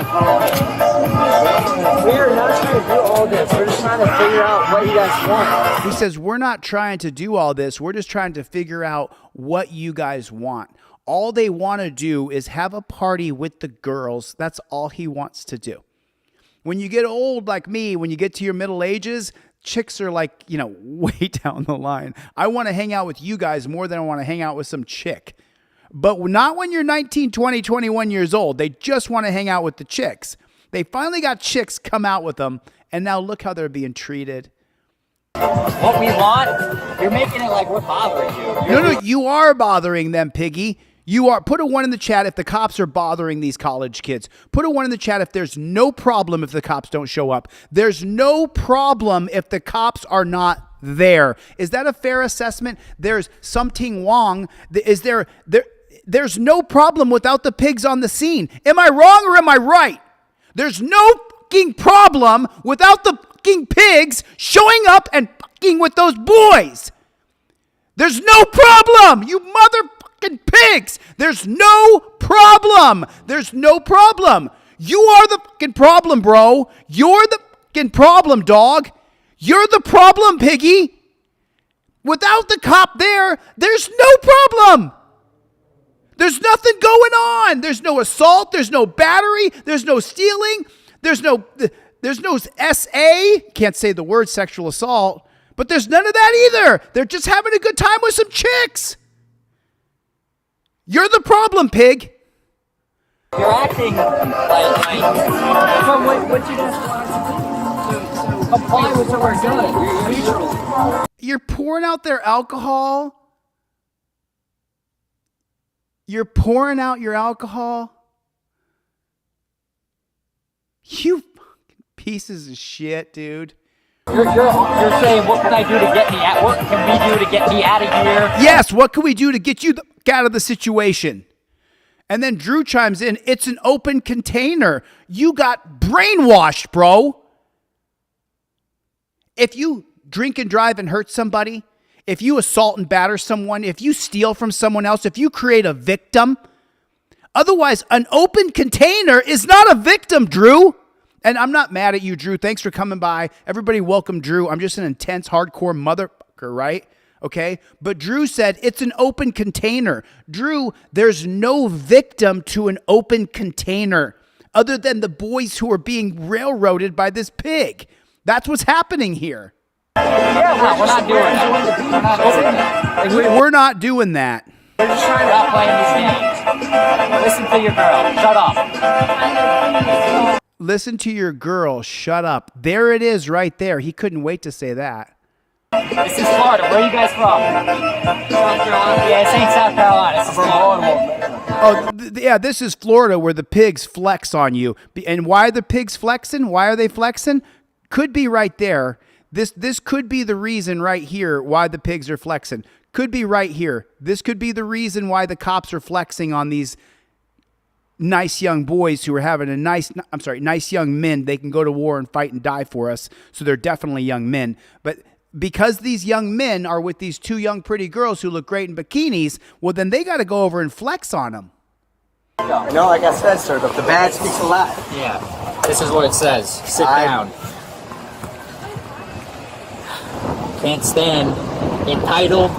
We are not trying to do all this. We're just trying to figure out what you guys want. He says, we're not trying to do all this. We're just trying to figure out what you guys want. All they want to do is have a party with the girls. That's all he wants to do. When you get old like me, when you get to your middle ages, chicks are like, way down the line. I want to hang out with you guys more than I want to hang out with some chick. But not when you're 19, 20, 21 years old. They just want to hang out with the chicks. They finally got chicks come out with them, and now look how they're being treated. What we want? You're making it like we're bothering you. No, you are bothering them, Piggy. You are. Put a 1 in the chat if the cops are bothering these college kids. Put a 1 in the chat if there's no problem if the cops don't show up. There's no problem if the cops are not there. Is that a fair assessment? There's something wrong. There's no problem without the pigs on the scene. Am I wrong or am I right? There's no fucking problem without the fucking pigs showing up and fucking with those boys. There's no problem, you motherfucking pigs. There's no problem. There's no problem. You are the fucking problem, bro. You're the fucking problem, dog. You're the problem, piggy. Without the cop there, there's no problem. There's nothing going on. There's no assault. There's no battery. There's no stealing. There's no SA. Can't say the word sexual assault, but there's none of that either. They're just having a good time with some chicks. You're the problem, pig. You're acting like what you just comply with what we're doing. You're pouring out their alcohol. You're pouring out your alcohol. You fucking pieces of shit, dude. You're saying, what can I do to get me out? What can we do to get me out of here? Yes, what can we do to get you out of the situation? And then Drew chimes in, it's an open container. You got brainwashed, bro. If you drink and drive and hurt somebody, if you assault and batter someone, if you steal from someone else, if you create a victim, otherwise an open container is not a victim, Drew. And I'm not mad at you, Drew. Thanks for coming by. Everybody welcome Drew. I'm just an intense, hardcore motherfucker, right? Okay? But Drew said it's an open container. Drew, there's no victim to an open container other than the boys who are being railroaded by this pig. That's what's happening here. Yeah, we're not doing that. We're not doing that. We're just trying to stop playing these games. Listen to your girl. Shut up. Listen to your girl. Shut up. There it is right there. He couldn't wait to say that. This is Florida. Where are you guys from? South Carolina. Yeah, this ain't South Carolina. This is Florida. Oh, yeah, this is Florida where the pigs flex on you. And why are the pigs flexing? Why are they flexing? Could be right there. This could be the reason right here why the pigs are flexing. Could be right here. This could be the reason why the cops are flexing on these nice young boys who are having nice young men. They can go to war and fight and die for us. So they're definitely young men. But because these young men are with these two young pretty girls who look great in bikinis, well, then they got to go over and flex on them. No, like I said, sir, the badge speaks a lot. Yeah, this is what it says. Sit down. Can't stand entitled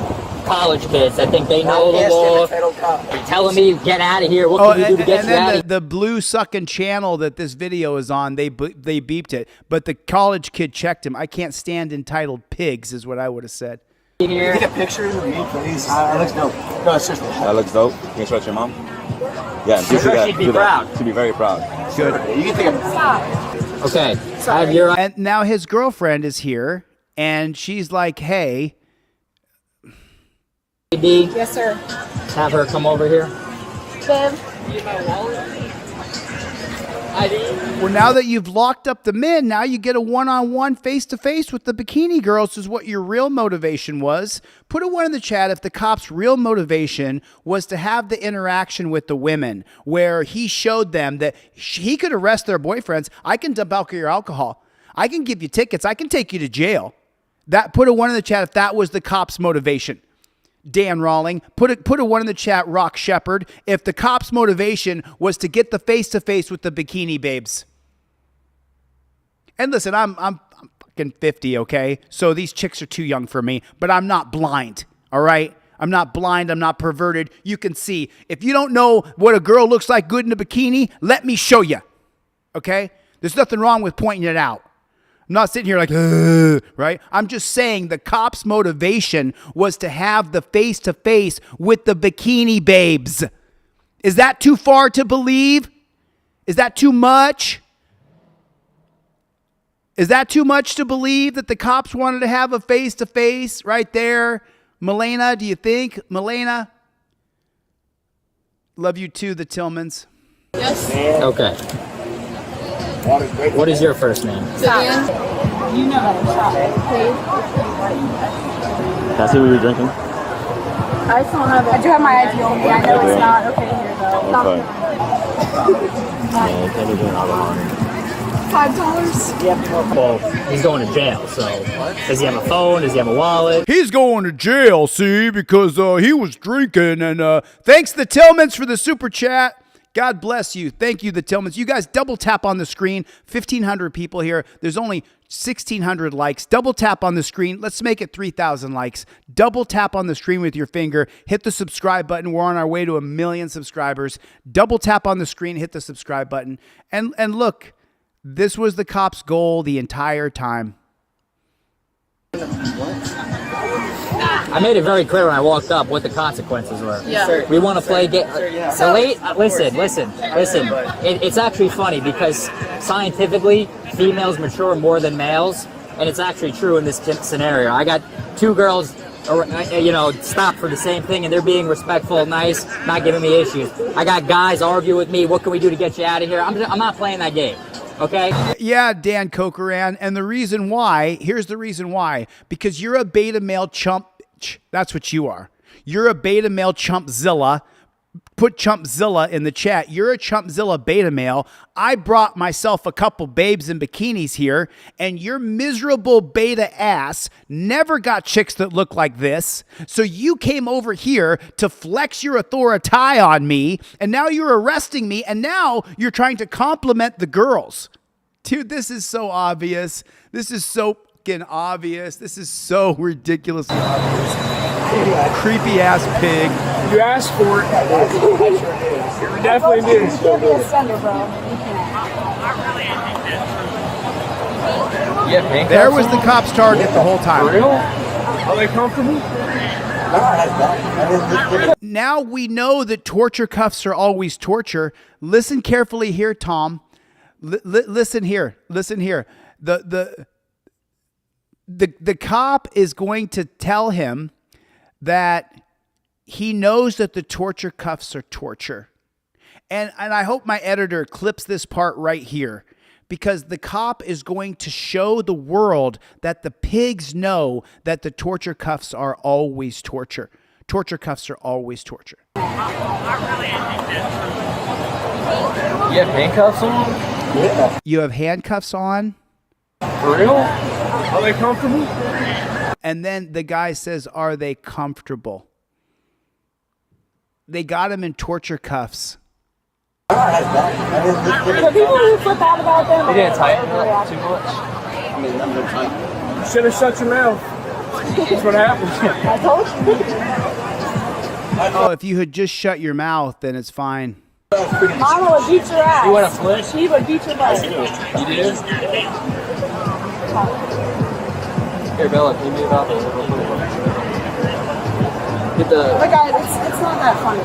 college kids. I think they know the law. They're telling me, get out of here. What can we do to get you out of here? The blue sucking channel that this video is on, they beeped it. But the college kid checked him. I can't stand entitled pigs is what I would have said. Can you get a picture of me, please? That looks dope. No, seriously. That looks dope. Can you show it to your mom? Yeah, she'd be proud. She'd be very proud. Good. You can take a... Okay. I have your... And now his girlfriend is here, and she's like, hey... Yes, sir. Have her come over here. Babe. Well, now that you've locked up the men, now you get a one-on-one, face-to-face with the bikini girls is what your real motivation was. Put a 1 in the chat if the cop's real motivation was to have the interaction with the women where he showed them that he could arrest their boyfriends. I can dump out your alcohol. I can give you tickets. I can take you to jail. Put a 1 in the chat if that was the cop's motivation. Dan Rawling, put a 1 in the chat, Rock Shepherd, if the cop's motivation was to get the face-to-face with the bikini babes. And listen, I'm fucking 50, okay? So these chicks are too young for me, but I'm not blind, all right? I'm not blind. I'm not perverted. You can see. If you don't know what a girl looks like good in a bikini, let me show you, okay? There's nothing wrong with pointing it out. I'm not sitting here like, right? I'm just saying the cop's motivation was to have the face-to-face with the bikini babes. Is that too far to believe? Is that too much? Is that too much to believe that the cops wanted to have a face-to-face right there? Milena, do you think? Milena? Love you too, the Tillmans. Yes. Okay. What is your first name? Vivian. You know how to shop, please. Can I see what you're drinking? I just don't have it. I do have my ID on me. I know it's not okay here, though. Okay. Yeah, you can't be doing alcohol. $5. Well, he's going to jail, so does he have a phone? Does he have a wallet? He's going to jail, see, because he was drinking. And thanks, the Tillmans, for the super chat. God bless you. Thank you, the Tillmans. You guys double tap on the screen. 1,500 people here. There's only 1,600 likes. Double tap on the screen. Let's make it 3,000 likes. Double tap on the screen with your finger. Hit the subscribe button. We're on our way to 1 million subscribers. Double tap on the screen. Hit the subscribe button. And look, this was the cop's goal the entire time. I made it very clear when I walked up what the consequences were. Yeah. We want to play game. Listen. It's actually funny because scientifically, females mature more than males, and it's actually true in this scenario. I got 2 girls, stopped for the same thing, and they're being respectful, nice, not giving me issues. I got guys argue with me. What can we do to get you out of here? I'm not playing that game. Okay? Yeah, Dan Cochran. And the reason why, here's the reason why. Because you're a beta male chump. That's what you are. You're a beta male chumpzilla. Put chumpzilla in the chat. You're a chumpzilla beta male. I brought myself a couple babes in bikinis here, and your miserable beta ass never got chicks that look like this. So you came over here to flex your authority on me, and now you're arresting me, and now you're trying to compliment the girls. Dude, this is so obvious. This is so fucking obvious. This is so ridiculously obvious. Creepy ass pig. You asked for it. You definitely did. You'll be a sender, bro. There was the cop's target the whole time. For real? Are they comfortable? Now we know that torture cuffs are always torture. Listen carefully here, Tom. Listen here. Listen here. The cop is going to tell him that he knows that the torture cuffs are torture. And I hope my editor clips this part right here, because the cop is going to show the world that the pigs know that the torture cuffs are always torture. Torture cuffs are always torture. You have handcuffs on? Yeah. You have handcuffs on? For real? Are they comfortable? And then the guy says, are they comfortable? They got him in torture cuffs. The people who flip out about them. They didn't tighten it too much. I mean, I'm gonna tighten. You should have shut your mouth. That's what happened. I told you. Oh, if you had just shut your mouth, then it's fine. Mama would beat your ass. You want to flip? She would beat your butt. You did? Here, Bella, can you move out there? Get the... But guys, it's not that funny.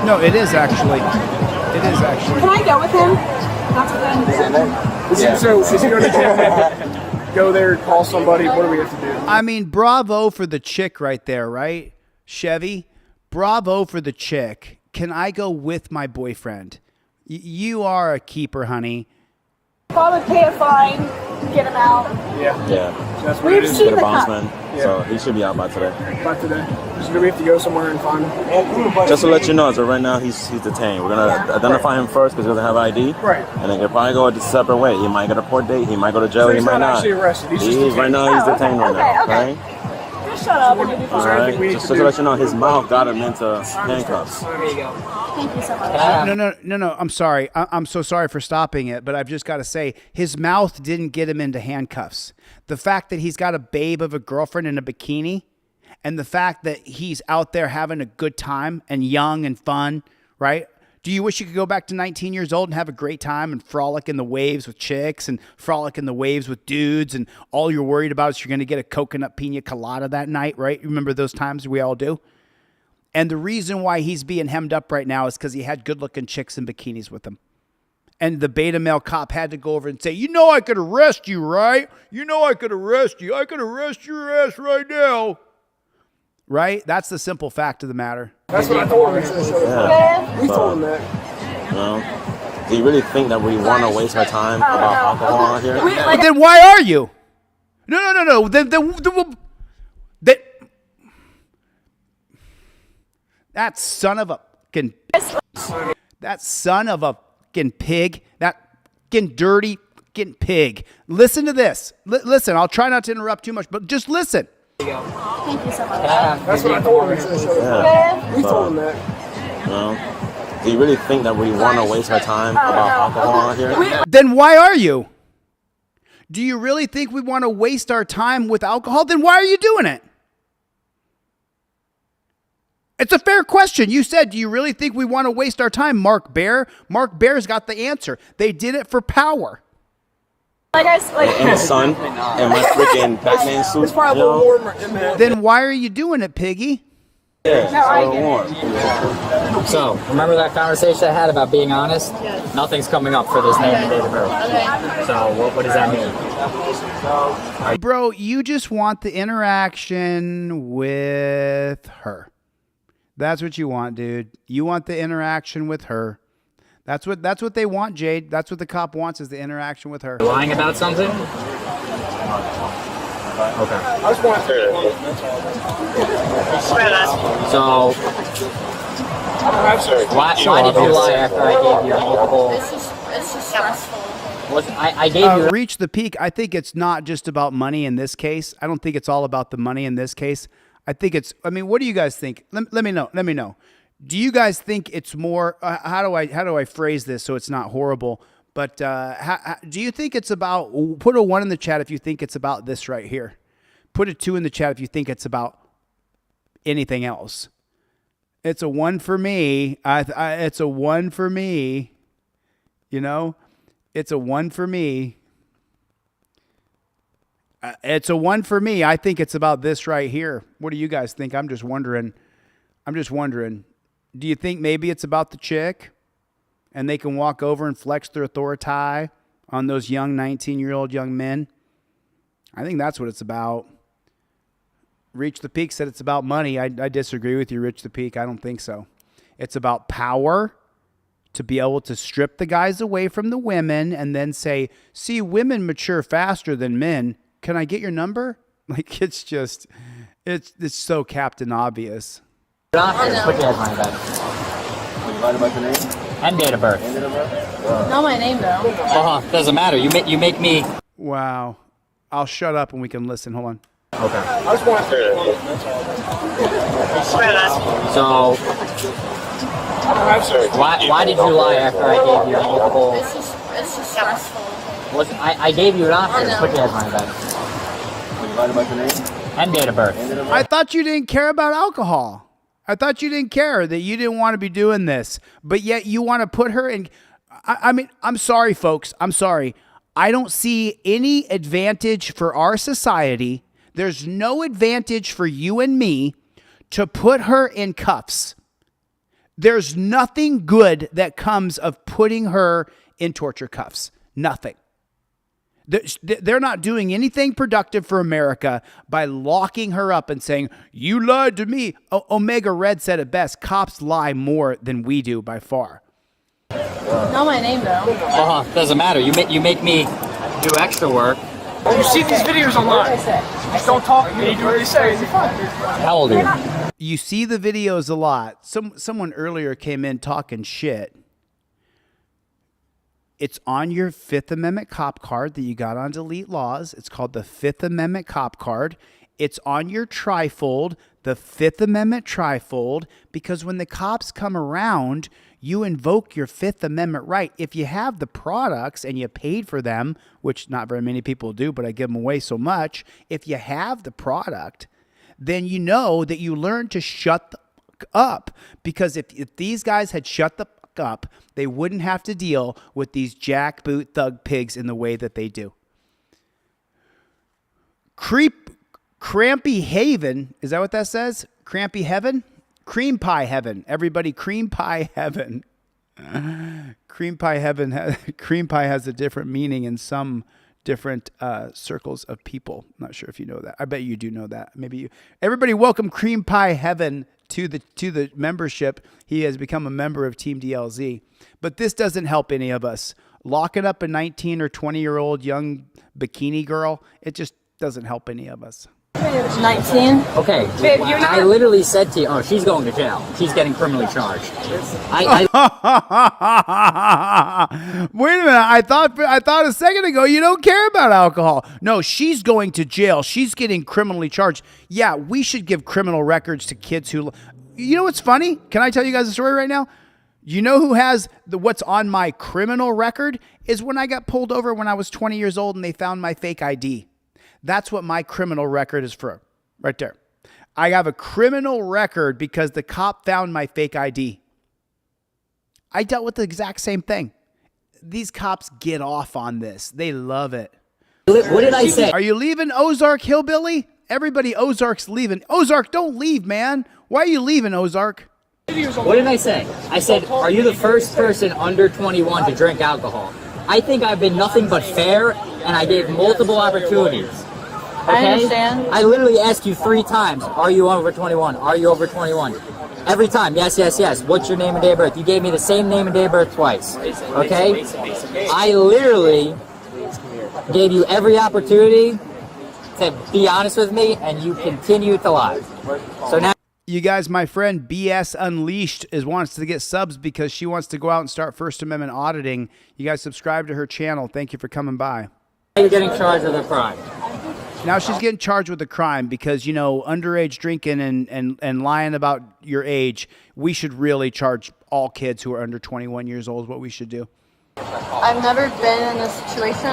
No, it is actually. It is actually. Can I go with him? Not with him. So, is he going to go there and call somebody? What do we have to do? I mean, bravo for the chick right there, right? Chevy, bravo for the chick. Can I go with my boyfriend? You are a keeper, honey. If I would pay a fine, get him out. Yeah. That's what We've it is. seen the Bossman, so he should be out by today. By today. So do we have to go somewhere and find him? Just to let you know, so right now he's detained. We're gonna identify him first because he doesn't have ID. Right. And then he'll probably go a separate way. He might get a court date. He might go to jail. So he he's might not not. actually arrested. He's just Right now he's detained right now. Okay. Okay. Just shut up and you'll be All fine. right. Just to let you know, his mouth got him into handcuffs. There you go. Thank you so much. No. I'm sorry. I'm so sorry for stopping it, but I've just got to say, his mouth didn't get him into handcuffs. The fact that he's got a babe of a girlfriend in a bikini, and the fact that he's out there having a good time and young and fun, right? Do you wish you could go back to 19 years old and have a great time and frolic in the waves with chicks and frolic in the waves with dudes, and all you're worried about is you're going to get a coconut pina colada that night, right? Remember those times we all do? And the reason why he's being hemmed up right now is because he had good-looking chicks in bikinis with him. And the beta male cop had to go over and say, you know I could arrest you, right? You know I could arrest you. I could arrest your ass right now. Right? That's the simple fact of the matter. That's what I told him. Yeah. We told him that. You know, do you really think that we want to waste our time about alcohol out here? Then why are you? No. That son of a fucking... That son of a fucking pig. That Getting dirty, getting pig. Listen to this. Listen, I'll try not to interrupt too much, but just listen. Thank you so much. That's what I told him. Yeah. We told him that. Well, do you really think that we want to waste our time about alcohol out here? Then why are you? Do you really think we want to waste our time with alcohol? Then why are you doing it? It's a fair question. You said, do you really think we want to waste our time, Mark Bear? Mark Bear's got the answer. They did it for power. Like In the sun, and my freaking Batman suit. It's probably a little warmer in there. Then why are you doing it, Piggy? Yeah, it's a little warm. So, remember that conversation I had about being honest? Yes. Nothing's coming up for this name and date of birth. So, what does that mean? Bro, you just want the interaction with her. That's what you want, dude. You want the interaction with her. That's what they want, Jade. That's what the cop wants, is the interaction with her. Lying about something? Okay. I just want to So, why did you lie after I gave you multiple? It's just stressful. I gave you. Reach the peak. I think it's not just about money in this case. I don't think it's all about the money in this case. I think it's, I mean, what do you guys think? Let me know. Let me know. Do you guys think it's more, how do I phrase this so it's not horrible? But do you think it's about, put a 1 in the chat if you think it's about this right here. Put a 2 in the chat if you think it's about anything else. It's a 1 for me. It's a 1 for me. You know, it's a 1 for me. It's a 1 for me. I think it's about this right here. What do you guys think? I'm just wondering. Do you think maybe it's about the chick and they can walk over and flex their authority on those young 19-year-old young men? I think that's what it's about. Reach the Peak said it's about money. I disagree with you, Reach the Peak. I don't think so. It's about power, to be able to strip the guys away from the women and then say, see, women mature faster than men. Can I get your number? Like, it's just, it's so Captain Obvious. Put your mind back. You lied about your name? And date of birth. Not my name though. Doesn't matter. You make me. Wow. I'll shut up and we can listen. Hold on. Okay. I just want to So, why did you lie after I gave you multiple? It's just stressful. I gave you an option. Put your mind back. You lied about your name? And date of birth. I thought you didn't care about alcohol. I thought you didn't care, that you didn't want to be doing this, but yet you want to put her in. I mean, I'm sorry, folks. I'm sorry. I don't see any advantage for our society. There's no advantage for you and me to put her in cuffs. There's nothing good that comes of putting her in torture cuffs. Nothing. They're not doing anything productive for America by locking her up and saying, you lied to me. Omega Red said it best. Cops lie more than we do by far. Not my name though. Doesn't matter. You make me do extra work. You see these videos online. Just don't talk to me. You do what you say. You're fine. How old are you? You see the videos a lot. Someone earlier came in talking shit. It's on your Fifth Amendment cop card that you got on Delete Lawz. It's called the Fifth Amendment cop card. It's on your trifold, the Fifth Amendment trifold, because when the cops come around, you invoke your Fifth Amendment right. If you have the products and you paid for them, which not very many people do, but I give them away so much. If you have the product, then you know that you learn to shut the fuck up. Because if these guys had shut the fuck up, they wouldn't have to deal with these jackboot thug pigs in the way that they do. Crampy Haven, is that what that says? Crampy Heaven? Cream Pie Heaven. Everybody, Cream Pie Heaven. Cream Pie Heaven. Cream Pie has a different meaning in some different circles of people. I'm not sure if you know that. I bet you do know that. Maybe you. Everybody, welcome Cream Pie Heaven to the membership. He has become a member of Team DLZ. But this doesn't help any of us. Locking up a 19 or 20-year-old young bikini girl, it just doesn't help any of us. 19. Okay. Babe, you're not- I literally said to you, oh, she's going to jail. She's getting criminally charged. Wait a minute. I thought a second ago you don't care about alcohol. No, she's going to jail. She's getting criminally charged. Yeah, we should give criminal records to kids who... You know what's funny? Can I tell you guys a story right now? You know who has what's on my criminal record is when I got pulled over when I was 20 years old and they found my fake ID. That's what my criminal record is for, right there. I have a criminal record because the cop found my fake ID. I dealt with the exact same thing. These cops get off on this. They love it. What did I say? Are you leaving Ozark, hillbilly? Everybody Ozark's leaving. Ozark, don't leave, man. Why are you leaving, Ozark? What did I say? I said, are you the first person under 21 to drink alcohol? I think I've been nothing but fair, and I gave multiple opportunities. Okay? I understand. I literally asked you 3 times, are you over 21? Are you over 21? Every time, yes, yes, yes. What's your name and day of birth? You gave me the same name and day of birth twice. Okay? I literally gave you every opportunity to be honest with me, and you continue to lie. So now... You guys, my friend BS Unleashed wants to get subs because she wants to go out and start First Amendment auditing. You guys subscribe to her channel. Thank you for coming by. You're getting charged with a crime. Now she's getting charged with a crime because, you know, underage drinking and lying about your age. We should really charge all kids who are under 21 years old is what we should do. I've never been in a situation.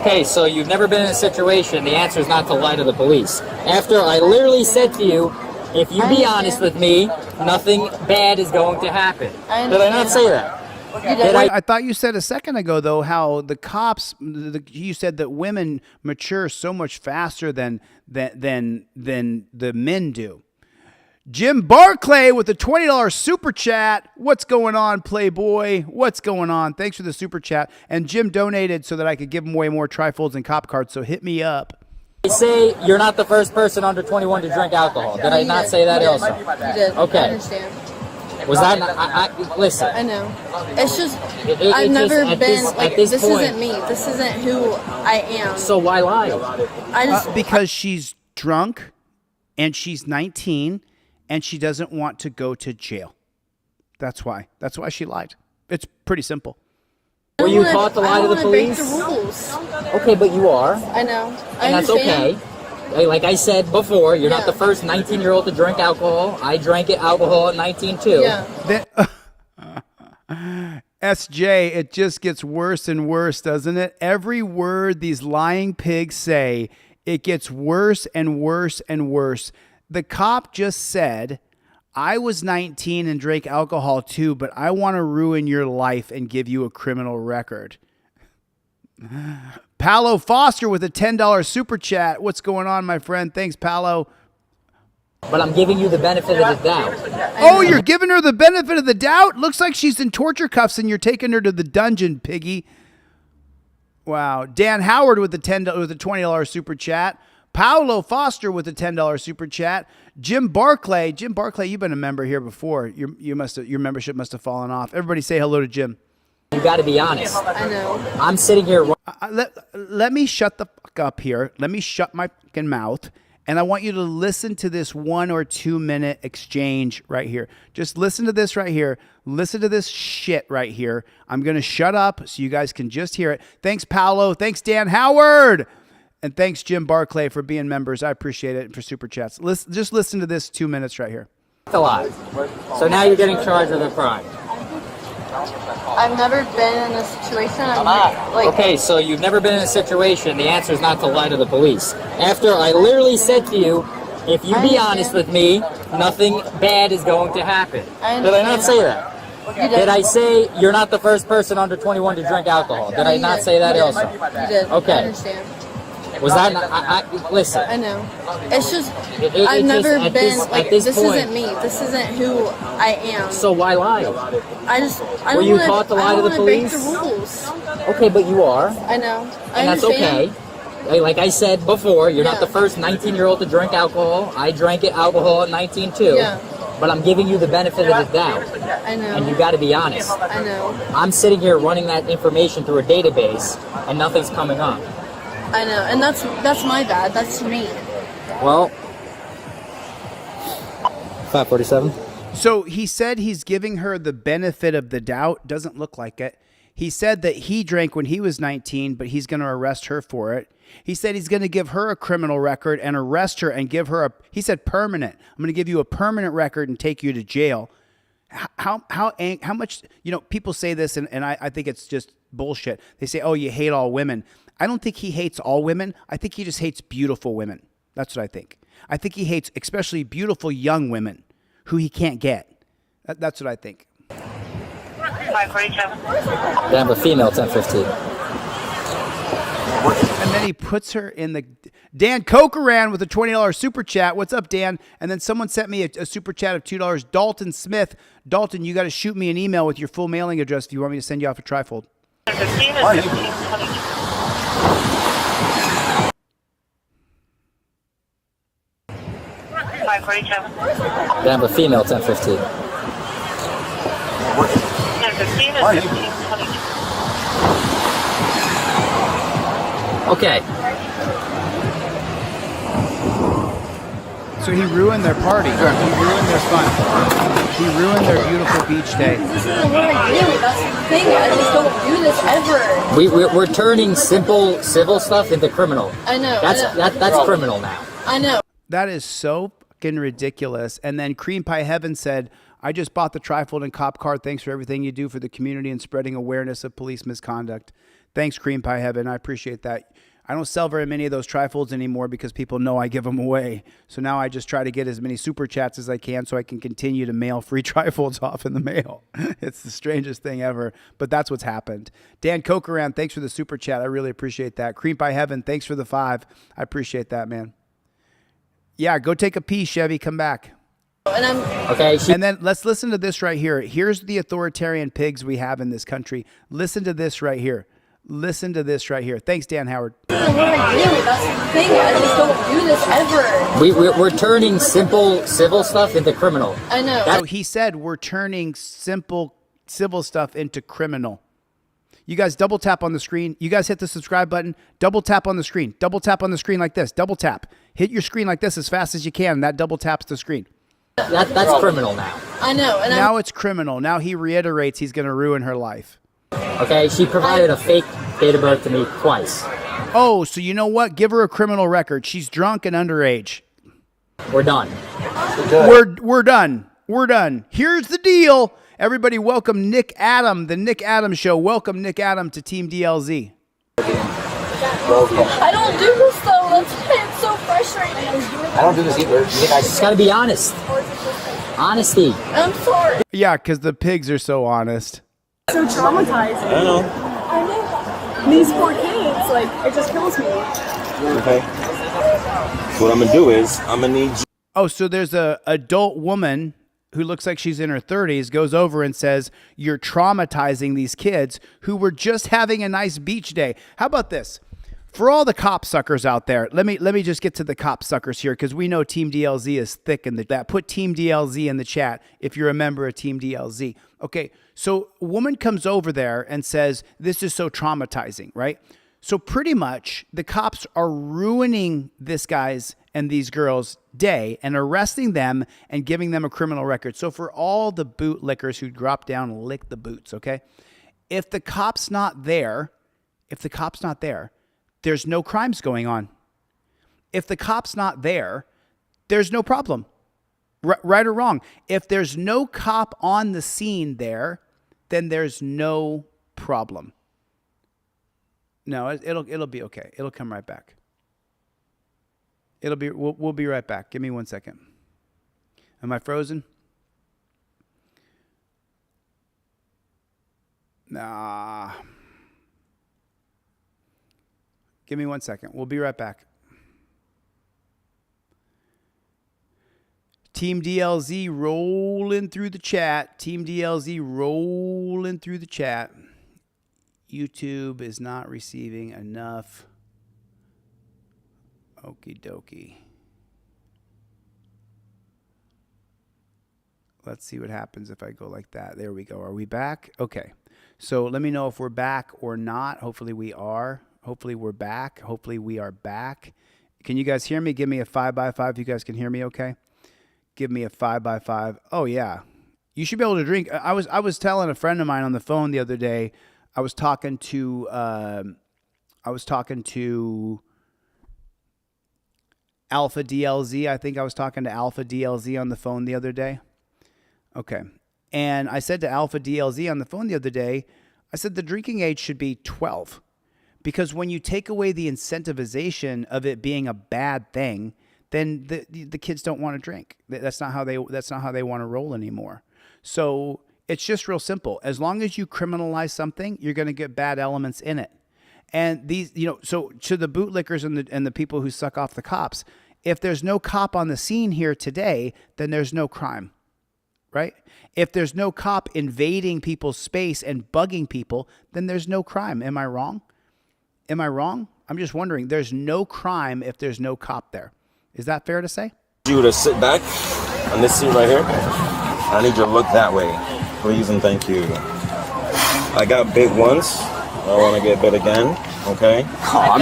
Okay, so you've never been in a situation. The answer is not to lie to the police. After I literally said to you, if you be honest with me, nothing bad is going to happen. Did I not say that? I thought you said a second ago, though, how the cops, you said that women mature so much faster than the men do. Jim Barclay with a $20 super chat. What's going on, Playboy? What's going on? Thanks for the super chat. And Jim donated so that I could give him away more trifolds and cop cards, so hit me up. I say you're not the first person under 21 to drink alcohol. Did I not say that also? You did. Okay. I understand. Was that not, listen. I know. It's just, I've never been, this isn't me. This isn't who I am. So why lie? Because she's drunk and she's 19 and she doesn't want to go to jail. That's why. That's why she lied. It's pretty simple. Were you taught to lie to the police? I don't want to break the rules. Okay, but you are. I know. And that's okay. Like I said before, you're not the first 19-year-old to drink alcohol. I drank alcohol at 19 too. Yeah. SJ, it just gets worse and worse, doesn't it? Every word these lying pigs say, it gets worse and worse and worse. The cop just said, I was 19 and drank alcohol too, but I want to ruin your life and give you a criminal record. Paolo Foster with a $10 super chat. What's going on, my friend? Thanks, Paolo. But I'm giving you the benefit of the doubt. Oh, you're giving her the benefit of the doubt? Looks like she's in torture cuffs and you're taking her to the dungeon, piggy. Wow. Dan Howard with the $20 super chat. Paolo Foster with a $10 super chat. Jim Barclay. Jim Barclay, you've been a member here before. Your membership must have fallen off. Everybody say hello to Jim. You got to be honest. I know. I'm sitting here. Let me shut the fuck up here. Let me shut my fucking mouth. And I want you to listen to this 1 or 2 minute exchange right here. Just listen to this right here. Listen to this shit right here. I'm going to shut up so you guys can just hear it. Thanks, Paolo. Thanks, Dan Howard. And thanks, Jim Barclay, for being members. I appreciate it, and for super chats. Just listen to this 2 minutes right here. Alive. So now you're getting charged with a crime. I've never been in a situation. Okay, so you've never been in a situation. The answer is not to lie to the police. After I literally said to you, if you be honest with me, nothing bad is going to happen. Did I not say that? Did I say you're not the first person under 21 to drink alcohol? Did I not say that also? You did. Okay. I understand. Was that not, listen. I know. It's just, I've never been, this isn't me. This isn't who I am. So why lie? I Were you taught to lie to the police? Break the rules. Okay, but you are. I know. And that's okay. Like I said before, you're not the first 19-year-old to drink alcohol. I drank alcohol at 19 too. Yeah. But I'm giving you the benefit of the doubt. I know. And you got to be honest. I know. I'm sitting here running that information through a database, and nothing's coming up. I know, and that's my bad. That's me. Well, 547. So he said he's giving her the benefit of the doubt. Doesn't look like it. He said that he drank when he was 19, but he's going to arrest her for it. He said he's going to give her a criminal record and arrest her and give her he said permanent. I'm going to give you a permanent record and take you to jail. How much, people say this and I think it's just bullshit. They say, oh, you hate all women. I don't think he hates all women. I think he just hates beautiful women. That's what I think. I think he hates especially beautiful young women who he can't get. That's what I think. 547. They have a female 1015. And then he puts her in the... Dan Cokeran with a $20 super chat. What's up, Dan? And then someone sent me a super chat of $2. Dalton Smith. Dalton, you got to shoot me an email with your full mailing address if you want me to send you off a trifold. 547. They have a female 1015. 1015 is 1522. Okay. So he ruined their party. He ruined their fun. He ruined their beautiful beach day. This isn't what I do. That's the thing. I just don't do this ever. We're turning simple civil stuff into criminal. I know. That's criminal now. I know. That is so fucking ridiculous. And then Cream Pie Heaven said, I just bought the trifold and cop car. Thanks for everything you do for the community and spreading awareness of police misconduct. Thanks, Cream Pie Heaven. I appreciate that. I don't sell very many of those trifolds anymore because people know I give them away. So now I just try to get as many super chats as I can so I can continue to mail free trifolds off in the mail. It's the strangest thing ever, but that's what's happened. Dan Cokeran, thanks for the super chat. I really appreciate that. Cream Pie Heaven, thanks for the 5. I appreciate that, man. Yeah, go take a pee, Chevy. Come back. And okay. And then let's listen to this right here. Here's the authoritarian pigs we have in this country. Listen to this right here. Listen to this right here. Thanks, Dan Howard. What I do, that's the thing. I just don't do this ever. We're turning simple civil stuff into criminal. I know. So he said we're turning simple civil stuff into criminal. You guys double tap on the screen. You guys hit the subscribe button. Double tap on the screen. Double tap on the screen like this. Double tap. Hit your screen like this as fast as you can. And that double taps the screen. That's criminal now. I know. And now it's criminal. Now he reiterates he's going to ruin her life. Okay, she provided a fake date of birth to me twice. Oh, so you know what? Give her a criminal record. She's drunk and underage. We're done. We're done. We're done. Here's the deal. Everybody welcome Nick Adam, the Nick Adam Show. Welcome Nick Adam to Team DLZ. I don't do this though. That's why it's so frustrating. I don't do this either. You just gotta be honest. Honesty. I'm sorry. Yeah, because the pigs are so honest. So traumatizing. I know. I know. These poor kids, like, it just kills me. Okay. So what I'm gonna do is I'm gonna need you. Oh, so there's a adult woman who looks like she's in her 30s, goes over and says, you're traumatizing these kids who were just having a nice beach day. How about this? For all the cop suckers out there, let me just get to the cop suckers here because we know Team DLZ is thick in that. Put Team DLZ in the chat if you're a member of Team DLZ. Okay, so a woman comes over there and says, this is so traumatizing, right? So pretty much the cops are ruining this guy's and these girls' day and arresting them and giving them a criminal record. So for all the bootlickers who drop down and lick the boots, okay? If the cop's not there, there's no crimes going on. If the cop's not there, there's no problem. Right or wrong. If there's no cop on the scene there, then there's no problem. No, it'll be okay. It'll come right back. We'll be right back. Give me 1 second. Am I frozen? Nah. Give me 1 second. We'll be right back. Team DLZ rolling through the chat. Team DLZ rolling through the chat. YouTube is not receiving enough. Okie dokie. Let's see what happens if I go like that. There we go. Are we back? Okay. So let me know if we're back or not. Hopefully we are. Hopefully we're back. Hopefully we are back. Can you guys hear me? Give me a 5x5 if you guys can hear me okay. Give me a 5x5. Oh, yeah. You should be able to drink. I was telling a friend of mine on the phone the other day. I was talking to Alpha DLZ. I think I was talking to Alpha DLZ on the phone the other day. Okay. And I said to Alpha DLZ on the phone the other day, I said the drinking age should be 12. Because when you take away the incentivization of it being a bad thing, then the kids don't want to drink. That's not how they want to roll anymore. So it's just real simple. As long as you criminalize something, you're going to get bad elements in it. And these, so to the bootlickers and the people who suck off the cops, if there's no cop on the scene here today, then there's no crime, right? If there's no cop invading people's space and bugging people, then there's no crime. Am I wrong? Am I wrong? I'm just wondering. There's no crime if there's no cop there. Is that fair to say? You to sit back on this seat right here. I need you to look that way, please and thank you. I got bit once. I want to get bit again. Okay. Oh, I'm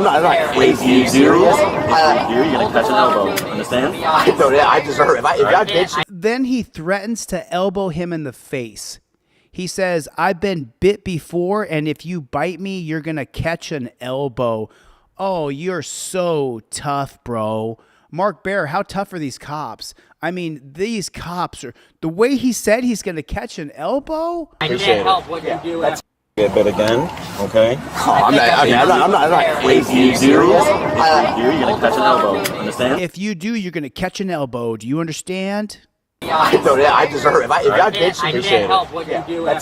not crazy. You serious? You're gonna catch an elbow. Understand? I deserve it. If I bitch. Then he threatens to elbow him in the face. He says, I've been bit before, and if you bite me, you're going to catch an elbow. Oh, you're so tough, bro. Mark Bear, how tough are these cops? I mean, these cops are... The way he said he's going to catch an elbow? I can't help what you do. Get bit again, okay? Oh, I'm not crazy. You serious? You're gonna catch an elbow. Understand? If you do, you're going to catch an elbow. Do you understand? I deserve it. If I bitch, I can't help what you do. I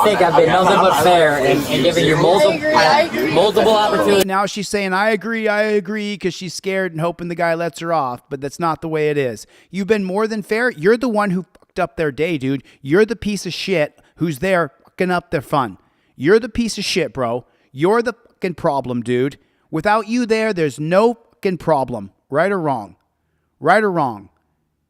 think I've been nothing but fair in giving you multiple opportunities. Now she's saying, I agree, because she's scared and hoping the guy lets her off, but that's not the way it is. You've been more than fair. You're the one who fucked up their day, dude. You're the piece of shit who's there fucking up their fun. You're the piece of shit, bro. You're the fucking problem, dude. Without you there's no fucking problem. Right or wrong? Right or wrong?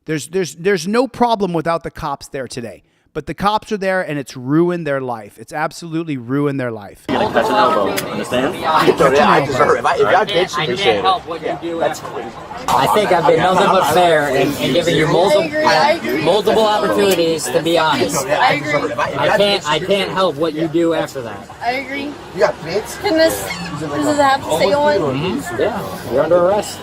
There's no problem without the cops there today. But the cops are there, and it's ruined their life. It's absolutely ruined their life. You're gonna catch an elbow. Understand? I deserve it. If I bitch, I can't help what you do. I think I've been nothing but fair in giving you multiple opportunities to be honest. I agree. I can't help what you do after that. I agree. You got bits? Can this have to stay on? Mm-hmm. Yeah, you're under arrest.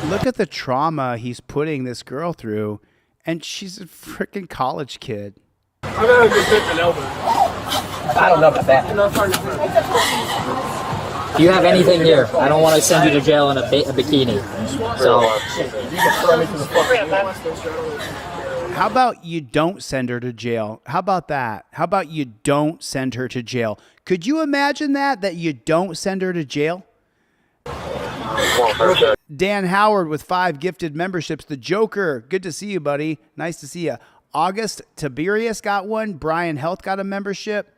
Look at the trauma he's putting this girl through, and she's a freaking college kid. I'm gonna just hit an elbow. I don't know about that. If you have anything here, I don't want to send you to jail in a bikini. So, how about you don't send her to jail? How about that? How about you don't send her to jail? Could you imagine that you don't send her to jail? Dan Howard with 5 gifted memberships. The Joker, good to see you, buddy. Nice to see you. August Tiberius got one. Brian Health got a membership.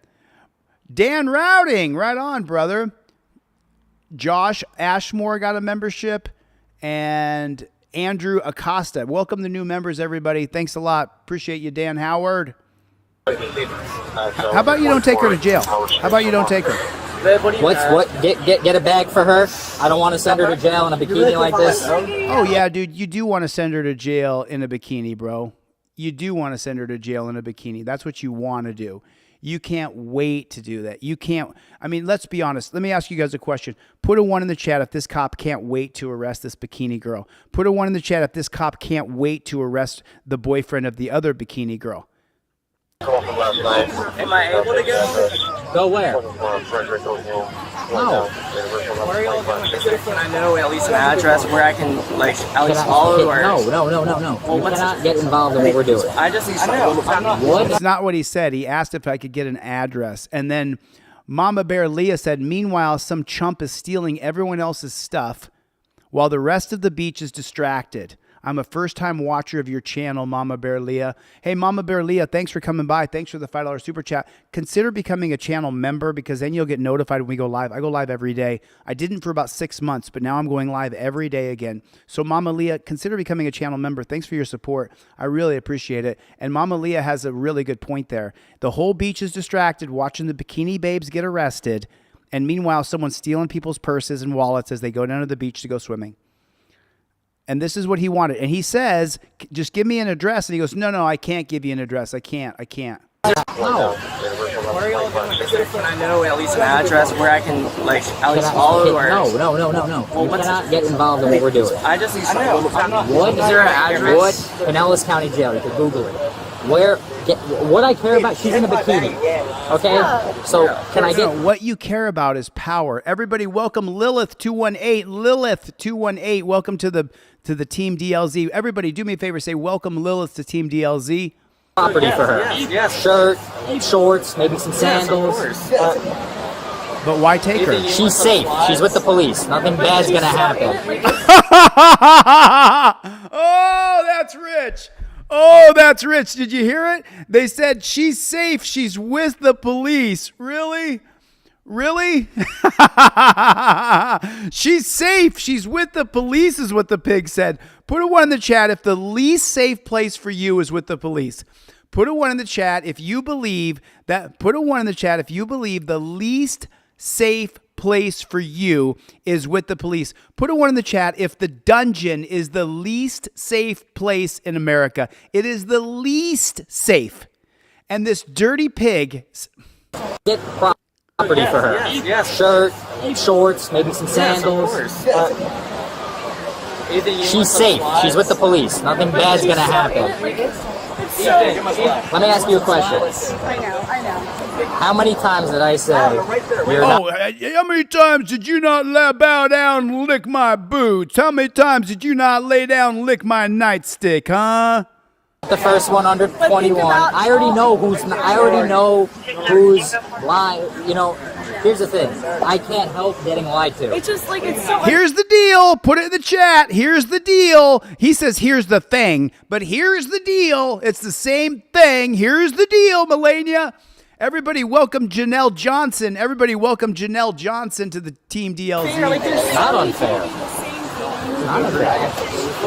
Dan Routing, right on, brother. Josh Ashmore got a membership. And Andrew Acosta. Welcome the new members, everybody. Thanks a lot. Appreciate you, Dan Howard. How about you don't take her to jail? How about you don't take her? Get a bag for her. I don't want to send her to jail in a bikini like this. Oh yeah, dude, you do want to send her to jail in a bikini, bro. You do want to send her to jail in a bikini. That's what you want to do. You can't wait to do that. You can't. I mean, let's be honest. Let me ask you guys a question. Put a 1 in the chat if this cop can't wait to arrest this bikini girl. Put a 1 in the chat if this cop can't wait to arrest the boyfriend of the other bikini girl. Am I able to go? Go where? No. What are y'all doing? Can I know at least an address where I can, at least follow? Or... No. You cannot get involved in what we're doing. I just need something. What? That's not what he said. He asked if I could get an address. And then Mama Bear Leah said, meanwhile, some chump is stealing everyone else's stuff while the rest of the beach is distracted. I'm a first-time watcher of your channel, Mama Bear Leah. Hey, Mama Bear Leah, thanks for coming by. Thanks for the $5 super chat. Consider becoming a channel member because then you'll get notified when we go live. I go live every day. I didn't for about 6 months, but now I'm going live every day again. So, Mama Leah, consider becoming a channel member. Thanks for your support. I really appreciate it. And Mama Leah has a really good point there. The whole beach is distracted watching the bikini babes get arrested. And meanwhile, someone's stealing people's purses and wallets as they go down to the beach to go swimming. And this is what he wanted. And he says, just give me an address. And he goes, no, I can't give you an address. I can't. No. What are y'all doing? Can I know at least an address where I can, like, at least follow? Or... No. Well, you cannot get involved in what we're doing. I just need to know. What is there an address? What? Pinellas County Jail. You can Google it. What I care about, she's in a bikini. Okay? So, can I get... What you care about is power. Everybody welcome Lilith218. Lilith218, welcome to the Team DLZ. Everybody, do me a favor, say welcome Lilith to Team DLZ. Property for her. Yes. Shirt, shorts, maybe some sandals. But why take her? She's safe. She's with the police. Nothing bad's gonna happen. Oh, that's rich. Oh, that's rich. Did you hear it? They said she's safe. She's with the police. Really? She's safe. She's with the police is what the pig said. Put a 1 in the chat if the least safe place for you is with the police. Put a 1 in the chat if you believe that. Put a 1 in the chat if you believe the least safe place for you is with the police. Put a 1 in the chat if the dungeon is the least safe place in America. It is the least safe. And this dirty pig... Get property for her. Yes. Shirt, shorts, maybe some sandals. She's safe. She's with the police. Nothing bad's gonna happen. Let me ask you a question. I know. How many times did I say you're not... How many times did you not bow down and lick my boots? How many times did you not lay down and lick my nightstick, huh? The first one under 21. I already know who's lying. You know, here's the thing. I can't help getting lied to. It's just like it's so. Here's the deal. Put it in the chat. Here's the deal. He says, here's the thing. But here's the deal. It's the same thing. Here's the deal, Melania. Everybody welcome Janelle Johnson. Everybody welcome Janelle Johnson to the Team DLZ. Not unfair. Not unfair.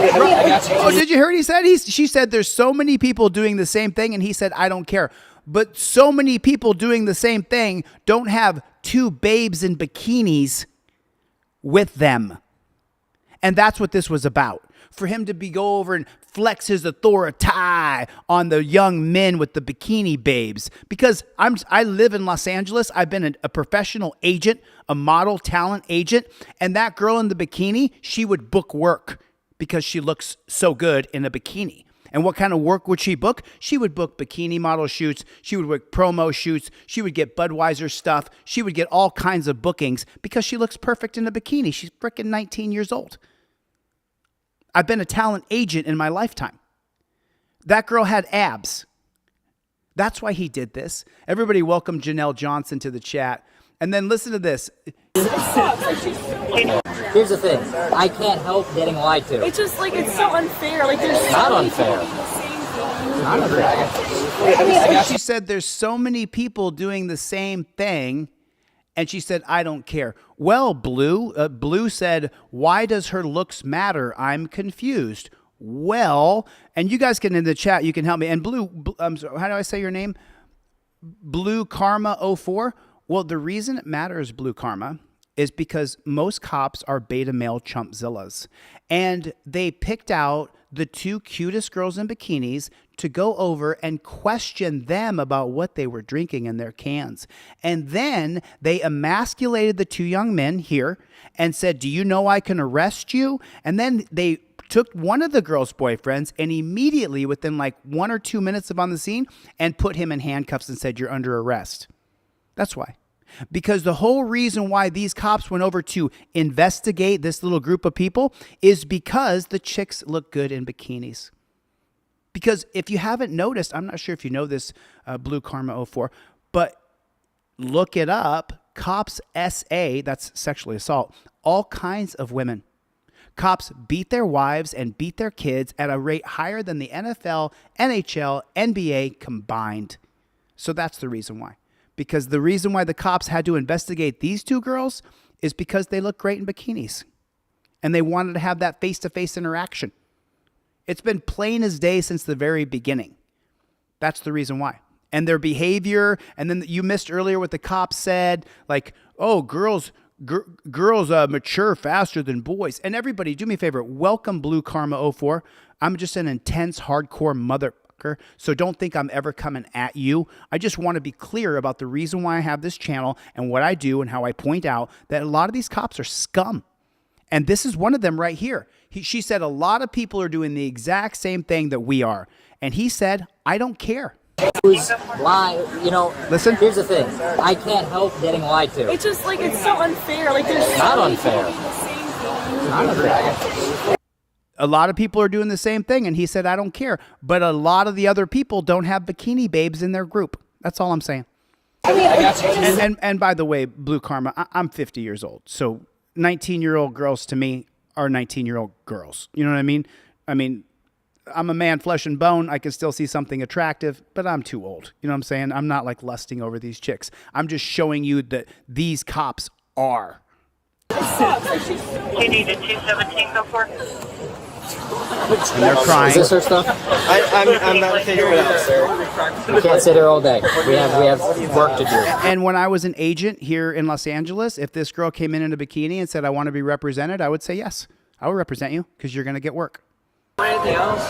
Oh, did you hear what he said? She said there's so many people doing the same thing, and he said, I don't care. But so many people doing the same thing don't have 2 babes in bikinis with them. And that's what this was about. For him to go over and flex his authority on the young men with the bikini babes. Because I live in Los Angeles. I've been a professional agent, a model talent agent. And that girl in the bikini, she would book work because she looks so good in a bikini. And what kind of work would she book? She would book bikini model shoots. She would book promo shoots. She would get Budweiser stuff. She would get all kinds of bookings because she looks perfect in a bikini. She's freaking 19 years old. I've been a talent agent in my lifetime. That girl had abs. That's why he did this. Everybody welcome Janelle Johnson to the chat. And then listen to this. Here's the thing. I can't help getting lied to. It's just like it's so unfair. Like there's not unfair. Not unfair. She said there's so many people doing the same thing. And she said, I don't care. Well, Blue said, why does her looks matter? I'm confused. Well, and you guys can in the chat, you can help me. And Blue, how do I say your name? Blue Karma 04. Well, the reason it matters, Blue Karma, is because most cops are beta male chumpzillas. And they picked out the 2 cutest girls in bikinis to go over and question them about what they were drinking in their cans. And then they emasculated the 2 young men here and said, do you know I can arrest you? And then they took one of the girl's boyfriends and immediately within like 1 or 2 minutes of on the scene and put him in handcuffs and said, you're under arrest. That's why. Because the whole reason why these cops went over to investigate this little group of people is because the chicks look good in bikinis. Because if you haven't noticed, I'm not sure if you know this, Blue Karma 04, but look it up. Cops SA, that's sexually assault, all kinds of women. Cops beat their wives and beat their kids at a rate higher than the NFL, NHL, NBA combined. So that's the reason why. Because the reason why the cops had to investigate these 2 girls is because they look great in bikinis. And they wanted to have that face-to-face interaction. It's been plain as day since the very beginning. That's the reason why. and their behavior. And then you missed earlier what the cops said, like, oh, girls mature faster than boys. And everybody, do me a favor, welcome Blue Karma 04. I'm just an intense, hardcore motherfucker, so don't think I'm ever coming at you. I just want to be clear about the reason why I have this channel and what I do and how I point out that a lot of these cops are scum. And this is one of them right here. She said a lot of people are doing the exact same thing that we are. And he said, I don't care. Who's lying, you know, listen, here's the thing. I can't help getting lied to. It's just like, it's so unfair. Like, there's not so unfair. Not unfair. A lot of people are doing the same thing. And he said, I don't care. But a lot of the other people don't have bikini babes in their group. That's all I'm saying. And by the way, Blue Karma, I'm 50 years old. So 19-year-old girls to me are 19-year-old girls. You know what I mean? I mean, I'm a man, flesh and bone. I can still see something attractive, but I'm too old. You know what I'm saying? I'm not like lusting over these chicks. I'm just showing you that these cops are. You need a 217 go for? And they're crying. Is this her stuff? I'm not figuring it out, sir. We can't sit here all day. We have work to do. And when I was an agent here in Los Angeles, if this girl came in a bikini and said, I want to be represented, I would say, yes, I will represent you because you're going to get work. Anything else?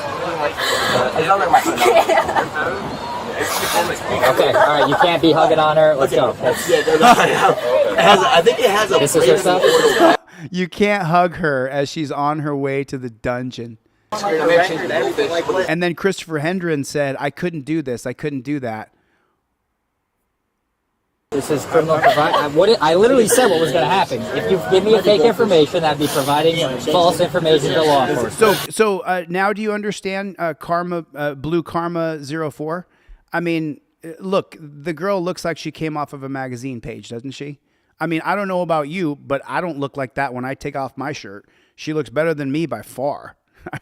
Okay, all right, you can't be hugging on her. Let's go. I think it has a. This is her stuff? You can't hug her as she's on her way to the dungeon. And then Christopher Hendren said, I couldn't do this. I couldn't do that. This is criminal. I literally said what was going to happen. If you give me a fake information, that'd be providing false information to law enforcement. So now do you understand Blue Karma 04? I mean, look, the girl looks like she came off of a magazine page, doesn't she? I mean, I don't know about you, but I don't look like that when I take off my shirt. She looks better than me by far.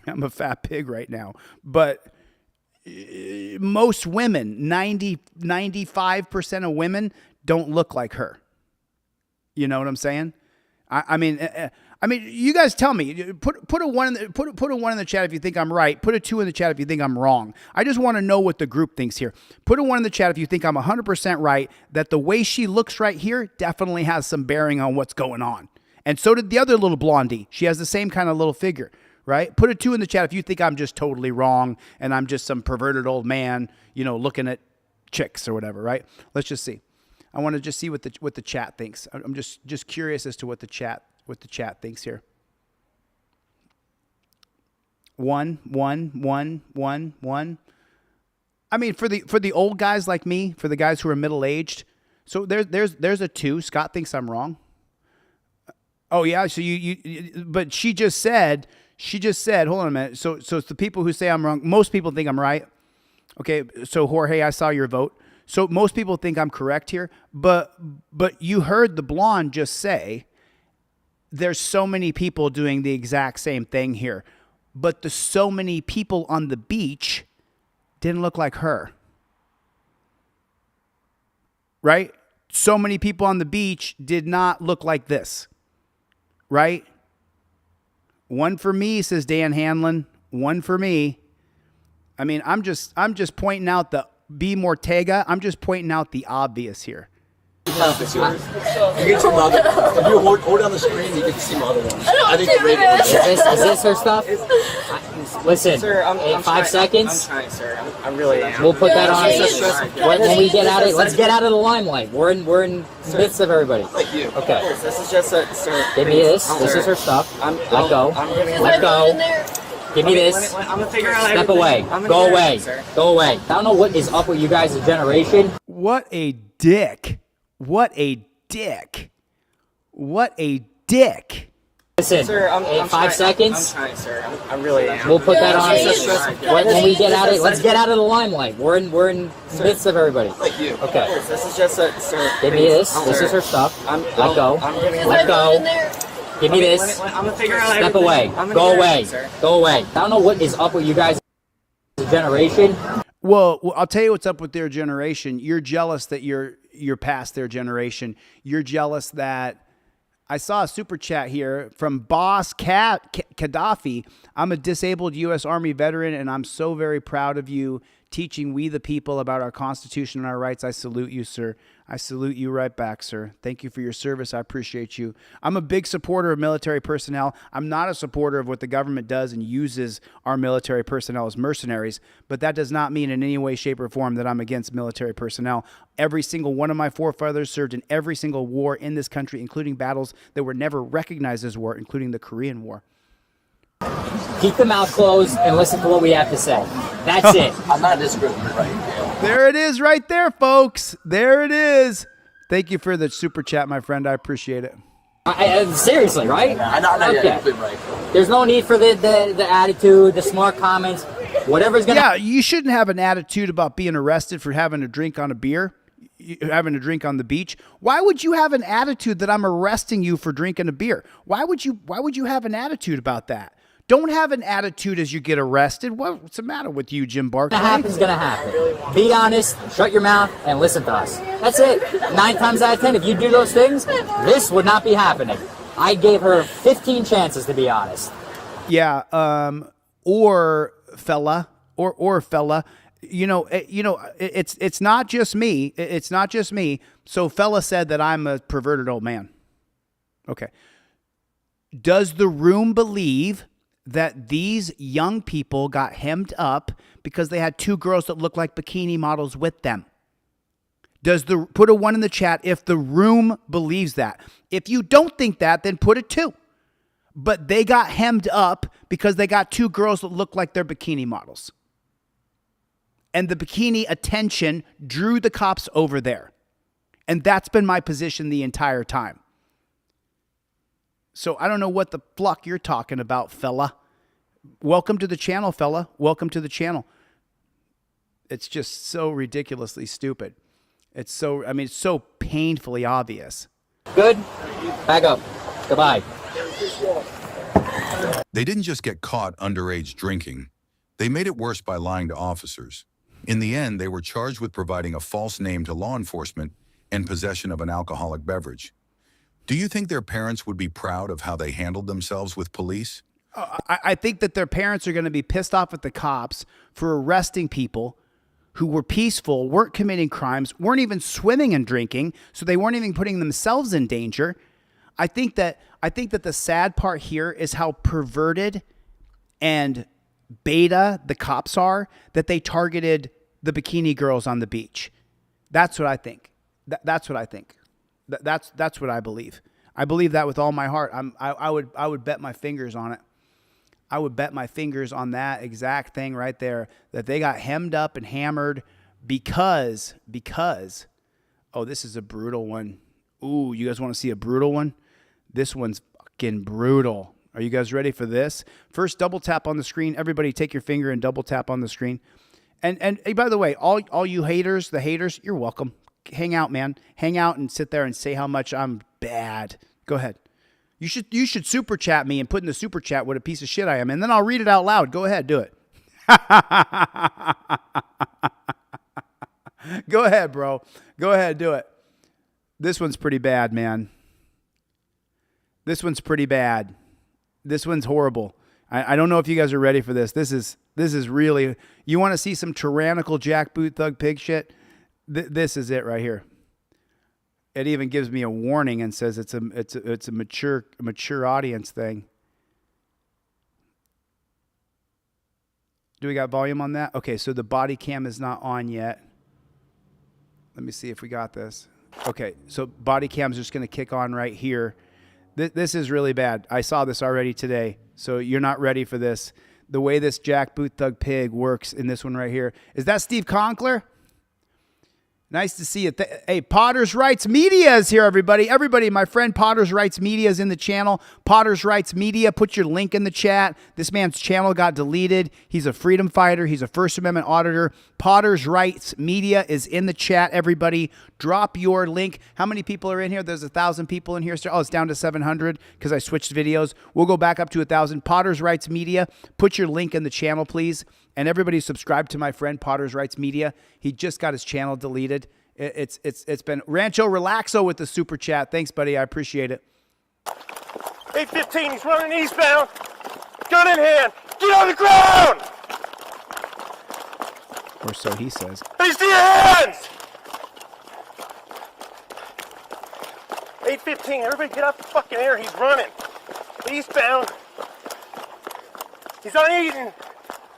I'm a fat pig right now. But most women, 95% of women don't look like her. You know what I'm saying? I mean, you guys tell me. Put a 1 in the put a 1 in the chat if you think I'm right. Put a 2 in the chat if you think I'm wrong. I just want to know what the group thinks here. Put a 1 in the chat if you think I'm 100% right. That the way she looks right here definitely has some bearing on what's going on. And so did the other little blondie. She has the same kind of little figure, right? Put a 2 in the chat if you think I'm just totally wrong and I'm just some perverted old man, you know, looking at chicks or whatever, right? Let's just see. I want to just see what the chat thinks. I'm just curious as to what the chat thinks here. 1. I mean, for the old guys like me, for the guys who are middle aged, so there's a 2. Scott thinks I'm wrong. Oh yeah, so but she just said, hold on a minute. So it's the people who say I'm wrong. Most people think I'm right. Okay, so Jorge, I saw your vote. So most people think I'm correct here, but you heard the blonde just say there's so many people doing the exact same thing here, but the so many people on the beach didn't look like her. Right? So many people on the beach did not look like this. Right? 1 for me, says Dan Hanlon. 1 for me. I mean, I'm just pointing out the B. Mortega. I'm just pointing out the obvious here. It's yours. You get your mother. If you hold on the screen, you get to see my other one. I think it's great. Is this her stuff? Listen, sir, I'm 5 seconds. I'm trying, sir. I really am. We'll put that on. When we get out of, let's get out of the limelight. We're in the midst of everybody. Like you. Okay. This is just a, sir. Give me this. This is her stuff. Let go. Let go. Give me this. I'm gonna figure out. Step away. Go away. Go away. I don't know what is up with you guys' generation. What a dick. What a dick. What a dick. Listen, sir, I'm 5 seconds. I'm trying, sir. I really am. We'll put that on. When we get out of, let's get out of the limelight. We're in the midst of everybody. Like you. Okay. This is just a, sir. Give me this. This is her stuff. Let go. Let go. Give me this. I'm gonna figure out. Step away. Go away. Go away. I don't know what is up with you guys' generation. Well, I'll tell you what's up with their generation. You're jealous that you're past their generation. You're jealous that I saw a super chat here from Boss Gaddafi. I'm a disabled U.S. Army veteran, and I'm so very proud of you teaching we the people about our Constitution and our rights. I salute you, sir. I salute you right back, sir. Thank you for your service. I appreciate you. I'm a big supporter of military personnel. I'm not a supporter of what the government does and uses our military personnel as mercenaries, but that does not mean in any way, shape, or form that I'm against military personnel. Every single one of my forefathers served in every single war in this country, including battles that were never recognized as war, including the Korean War. Keep the mouth closed and listen to what we have to say. That's it. I'm not disagreeing with you right. There it is right there, folks. There it is. Thank you for the super chat, my friend. I appreciate it. Seriously, right? Yeah, okay. Right. There's no need for the attitude, the smart comments, whatever's going to... Yeah, you shouldn't have an attitude about being arrested for having a drink on a beer, having a drink on the beach. Why would you have an attitude that I'm arresting you for drinking a beer? Why would you have an attitude about that? Don't have an attitude as you get arrested. What's the matter with you, Jim Barkley? What happens is going to happen. Be honest, shut your mouth, and listen to us. That's it. 9 times out of 10, if you do those things, this would not be happening. I gave her 15 chances, to be honest. Yeah, or fella. It's not just me. It's not just me. So fella said that I'm a perverted old man. Okay. Does the room believe that these young people got hemmed up because they had 2 girls that look like bikini models with them? Put a 1 in the chat if the room believes that. If you don't think that, then put a 2. But they got hemmed up because they got 2 girls that look like they're bikini models. And the bikini attention drew the cops over there. And that's been my position the entire time. So I don't know what the pluck you're talking about, fella. Welcome to the channel, fella. Welcome to the channel. It's just so ridiculously stupid. It's so painfully obvious. Good. Back up. Goodbye. They didn't just get caught underage drinking. They made it worse by lying to officers. In the end, they were charged with providing a false name to law enforcement and possession of an alcoholic beverage. Do you think their parents would be proud of how they handled themselves with police? I think that their parents are going to be pissed off at the cops for arresting people who were peaceful, weren't committing crimes, weren't even swimming and drinking, so they weren't even putting themselves in danger. I think that the sad part here is how perverted and beta the cops are, that they targeted the bikini girls on the beach. That's what I think. That's what I think. That's what I believe. I believe that with all my heart. I would bet my fingers on it. I would bet my fingers on that exact thing right there, that they got hemmed up and hammered because, oh, this is a brutal one. Ooh, you guys want to see a brutal one? This one's fucking brutal. Are you guys ready for this? First, double tap on the screen. Everybody take your finger and double tap on the screen. And hey, by the way, all you haters, you're welcome. Hang out, man. Hang out and sit there and say how much I'm bad. Go ahead. You should super chat me and put in the super chat what a piece of shit I am, and then I'll read it out loud. Go ahead, do it. Go ahead, bro. Go ahead, do it. This one's pretty bad, man. This one's pretty bad. This one's horrible. I don't know if you guys are ready for this. This is really, you want to see some tyrannical jackboot thug pig shit? This is it right here. It even gives me a warning and says it's a mature audience thing. Do we got volume on that? Okay, so the body cam is not on yet. Let me see if we got this. Okay, so body cam's just going to kick on right here. This is really bad. I saw this already today, so you're not ready for this. The way this jackboot thug pig works in this one right here. Is that Steve Conkler? Nice to see you. Hey, Potter's Rights Media is here, everybody. Everybody, my friend Potter's Rights Media is in the channel. Potter's Rights Media, put your link in the chat. This man's channel got deleted. He's a freedom fighter. He's a First Amendment auditor. Potter's Rights Media is in the chat, everybody. Drop your link. How many people are in here? There's 1,000 people in here. Oh, it's down to 700 because I switched videos. We'll go back up to 1,000. Potter's Rights Media, put your link in the channel, please. And everybody subscribe to my friend Potter's Rights Media. He just got his channel deleted. It's been Rancho Relaxo with the super chat. Thanks, buddy. I appreciate it. 815, he's running eastbound. Gun in hand. Get on the ground. Or so he says. Let me see your hands! 8:15, everybody get out the fucking air. He's running. Eastbound. He's uneaten.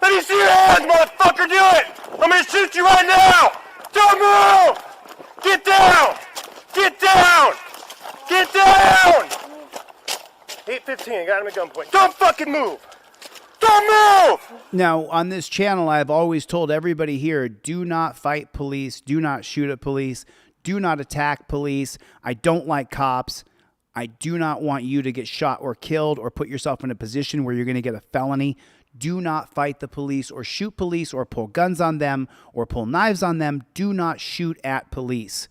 Let me see your hands, motherfucker, do it! I'm gonna shoot you right now! Don't move! Get down! Get down! Get down! 8:15, I got him at gunpoint. Don't fucking move! Don't move! Now, on this channel, I've always told everybody here, do not fight police, do not shoot at police, do not attack police. I don't like cops. I do not want you to get shot or killed or put yourself in a position where you're going to get a felony. Do not fight the police or shoot police or pull guns on them or pull knives on them. Do not shoot at police.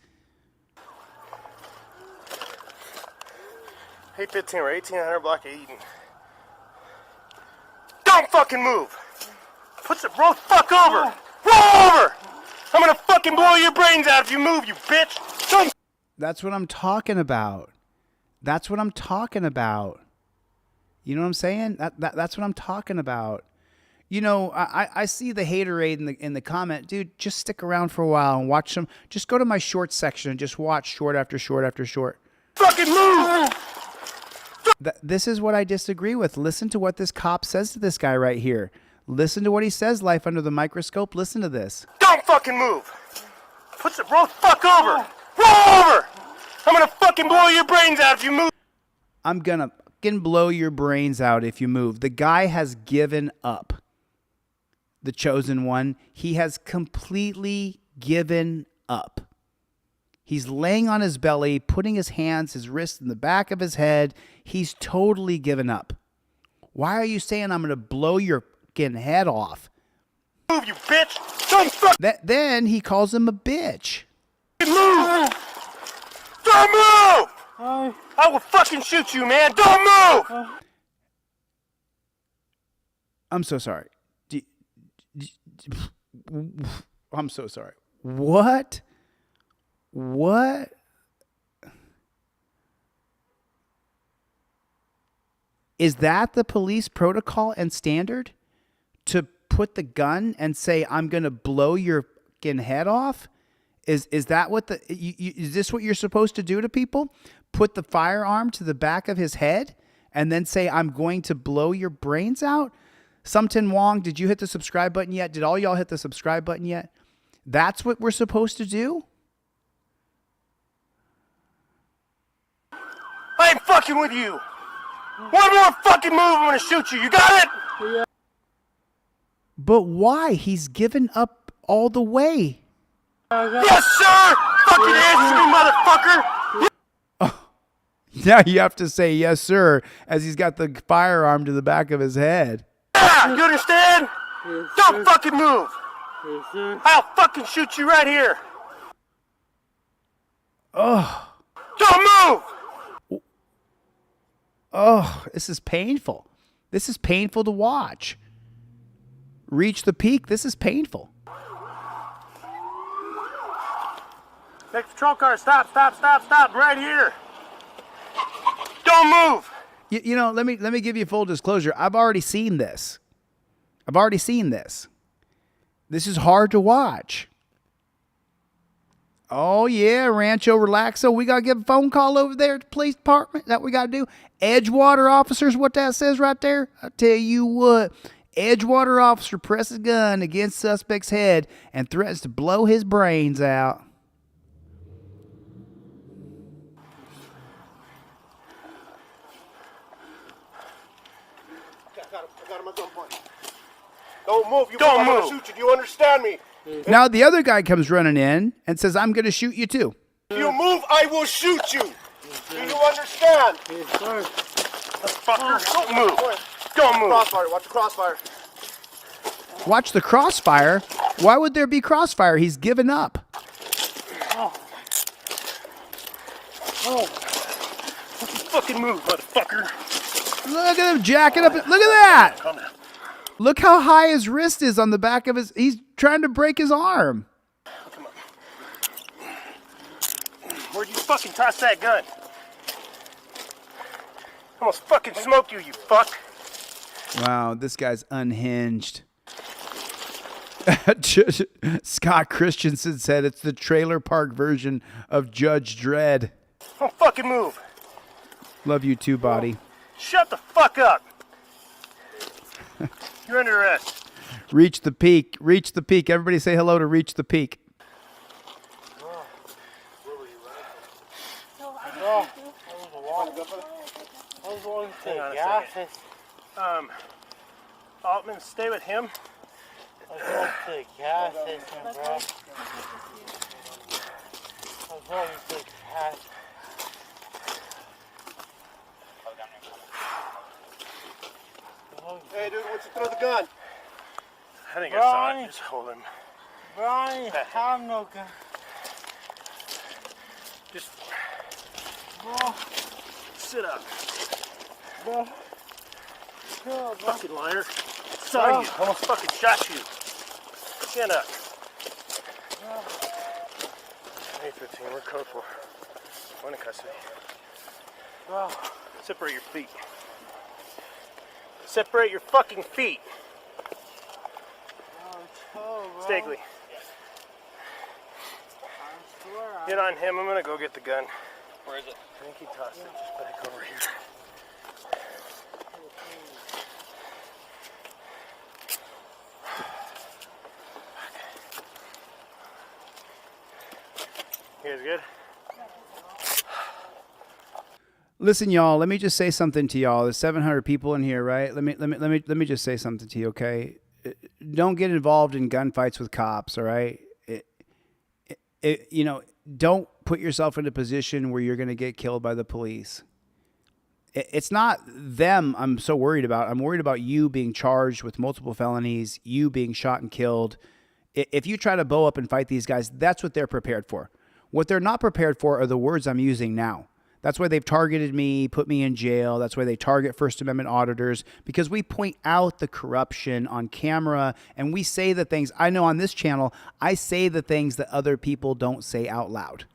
8:15, we're 1800 block of Eden. Don't fucking move! Roll the fuck over! Roll over! I'm gonna fucking blow your brains out if you move, you bitch! Don't. That's what I'm talking about. That's what I'm talking about. You know what I'm saying? That's what I'm talking about. You know, I see the haterade in the comment. Dude, just stick around for a while and watch some. Just go to my short section and just watch short after short after short. Fucking move! This is what I disagree with. Listen to what this cop says to this guy right here. Listen to what he says, life under the microscope. Listen to this. Don't fucking move! Roll the fuck over! Roll over! I'm gonna fucking blow your brains out if you move! I'm gonna fucking blow your brains out if you move. The guy has given up. The chosen one. He has completely given up. He's laying on his belly, putting his hands, his wrists in the back of his head. He's totally given up. Why are you saying I'm going to blow your fucking head off? Move, you bitch! Don't fuck! Then he calls him a bitch. Move! Don't move! I will fucking shoot you, man! Don't move! I'm so sorry. I'm so sorry. What? What? Is that the police protocol and standard? To put the gun and say, I'm going to blow your fucking head off? Is that what is this what you're supposed to do to people? Put the firearm to the back of his head and then say, I'm going to blow your brains out? Sumton Wong, did you hit the subscribe button yet? Did all y'all hit the subscribe button yet? That's what we're supposed to do? I ain't fucking with you. One more fucking move, I'm gonna shoot you. You got it? Yeah. But why? He's given up all the way. Yes, sir! Fucking answer me, motherfucker! Oh, now you have to say yes, sir, as he's got the firearm to the back of his head. Yeah, you understand? Yes, don't fucking move. Yes, I'll fucking shoot you right here. Oh. Don't move! Oh, this is painful. This is painful to watch. Reach the peak. This is painful. Next patrol car, stop, right here. Don't move. You know, let me give you full disclosure. I've already seen this. This is hard to watch. Oh, yeah, Rancho Relaxo. We got to give a phone call over there at the police department. That we got to do. Edgewater officers, what that says right there. I'll tell you what. Edgewater officer presses gun against suspect's head and threatens to blow his brains out. I got him at gunpoint. Don't move. Don't move. I'm gonna shoot you. Do you understand me? Now the other guy comes running in and says, I'm going to shoot you too. If you move, I will shoot you. Do you understand? Yes, sir. Fucker, don't move. Don't move. Crossfire. Watch the crossfire. Watch the crossfire? Why would there be crossfire? He's given up. Oh. Fucking move, motherfucker. Look at him jacking up. Look at that. Look how high his wrist is on the back of his... He's trying to break his arm. Come on. Where'd you fucking toss that gun? Almost fucking smoked you, you fuck. Wow, this guy's unhinged. Scott Christensen said it's the trailer park version of Judge Dredd. Don't fucking move. Love you too, body. Shut the fuck up. You're under arrest. Reach the peak. Reach the peak. Everybody say hello to Reach the Peak. Hang on a second. Altman, stay with him. I was going to the gas station, bro. I was going to the gas. Hey, dude, why don't you throw the gun? I think I saw it. Just hold him. Brian, I'm no gun. Just sit up. Bro. Fucking liar. Saw you. Almost fucking shot you. Stand up. 815, we're code for. One in custody. Bro. Separate your feet. Separate your fucking feet. Stagley. Get on him. I'm gonna go get the gun. Where is it? I think he tossed it just back over here. You guys good? Listen, y'all. Let me just say something to y'all. There's 700 people in here, right? Let me just say something to you, okay? Don't get involved in gunfights with cops, all right? Don't put yourself in a position where you're going to get killed by the police. It's not them I'm so worried about. I'm worried about you being charged with multiple felonies, you being shot and killed. If you try to bow up and fight these guys, that's what they're prepared for. What they're not prepared for are the words I'm using now. That's why they've targeted me, put me in jail. That's why they target First Amendment auditors, because we point out the corruption on camera and we say the things. I know on this channel, I say the things that other people don't say out loud.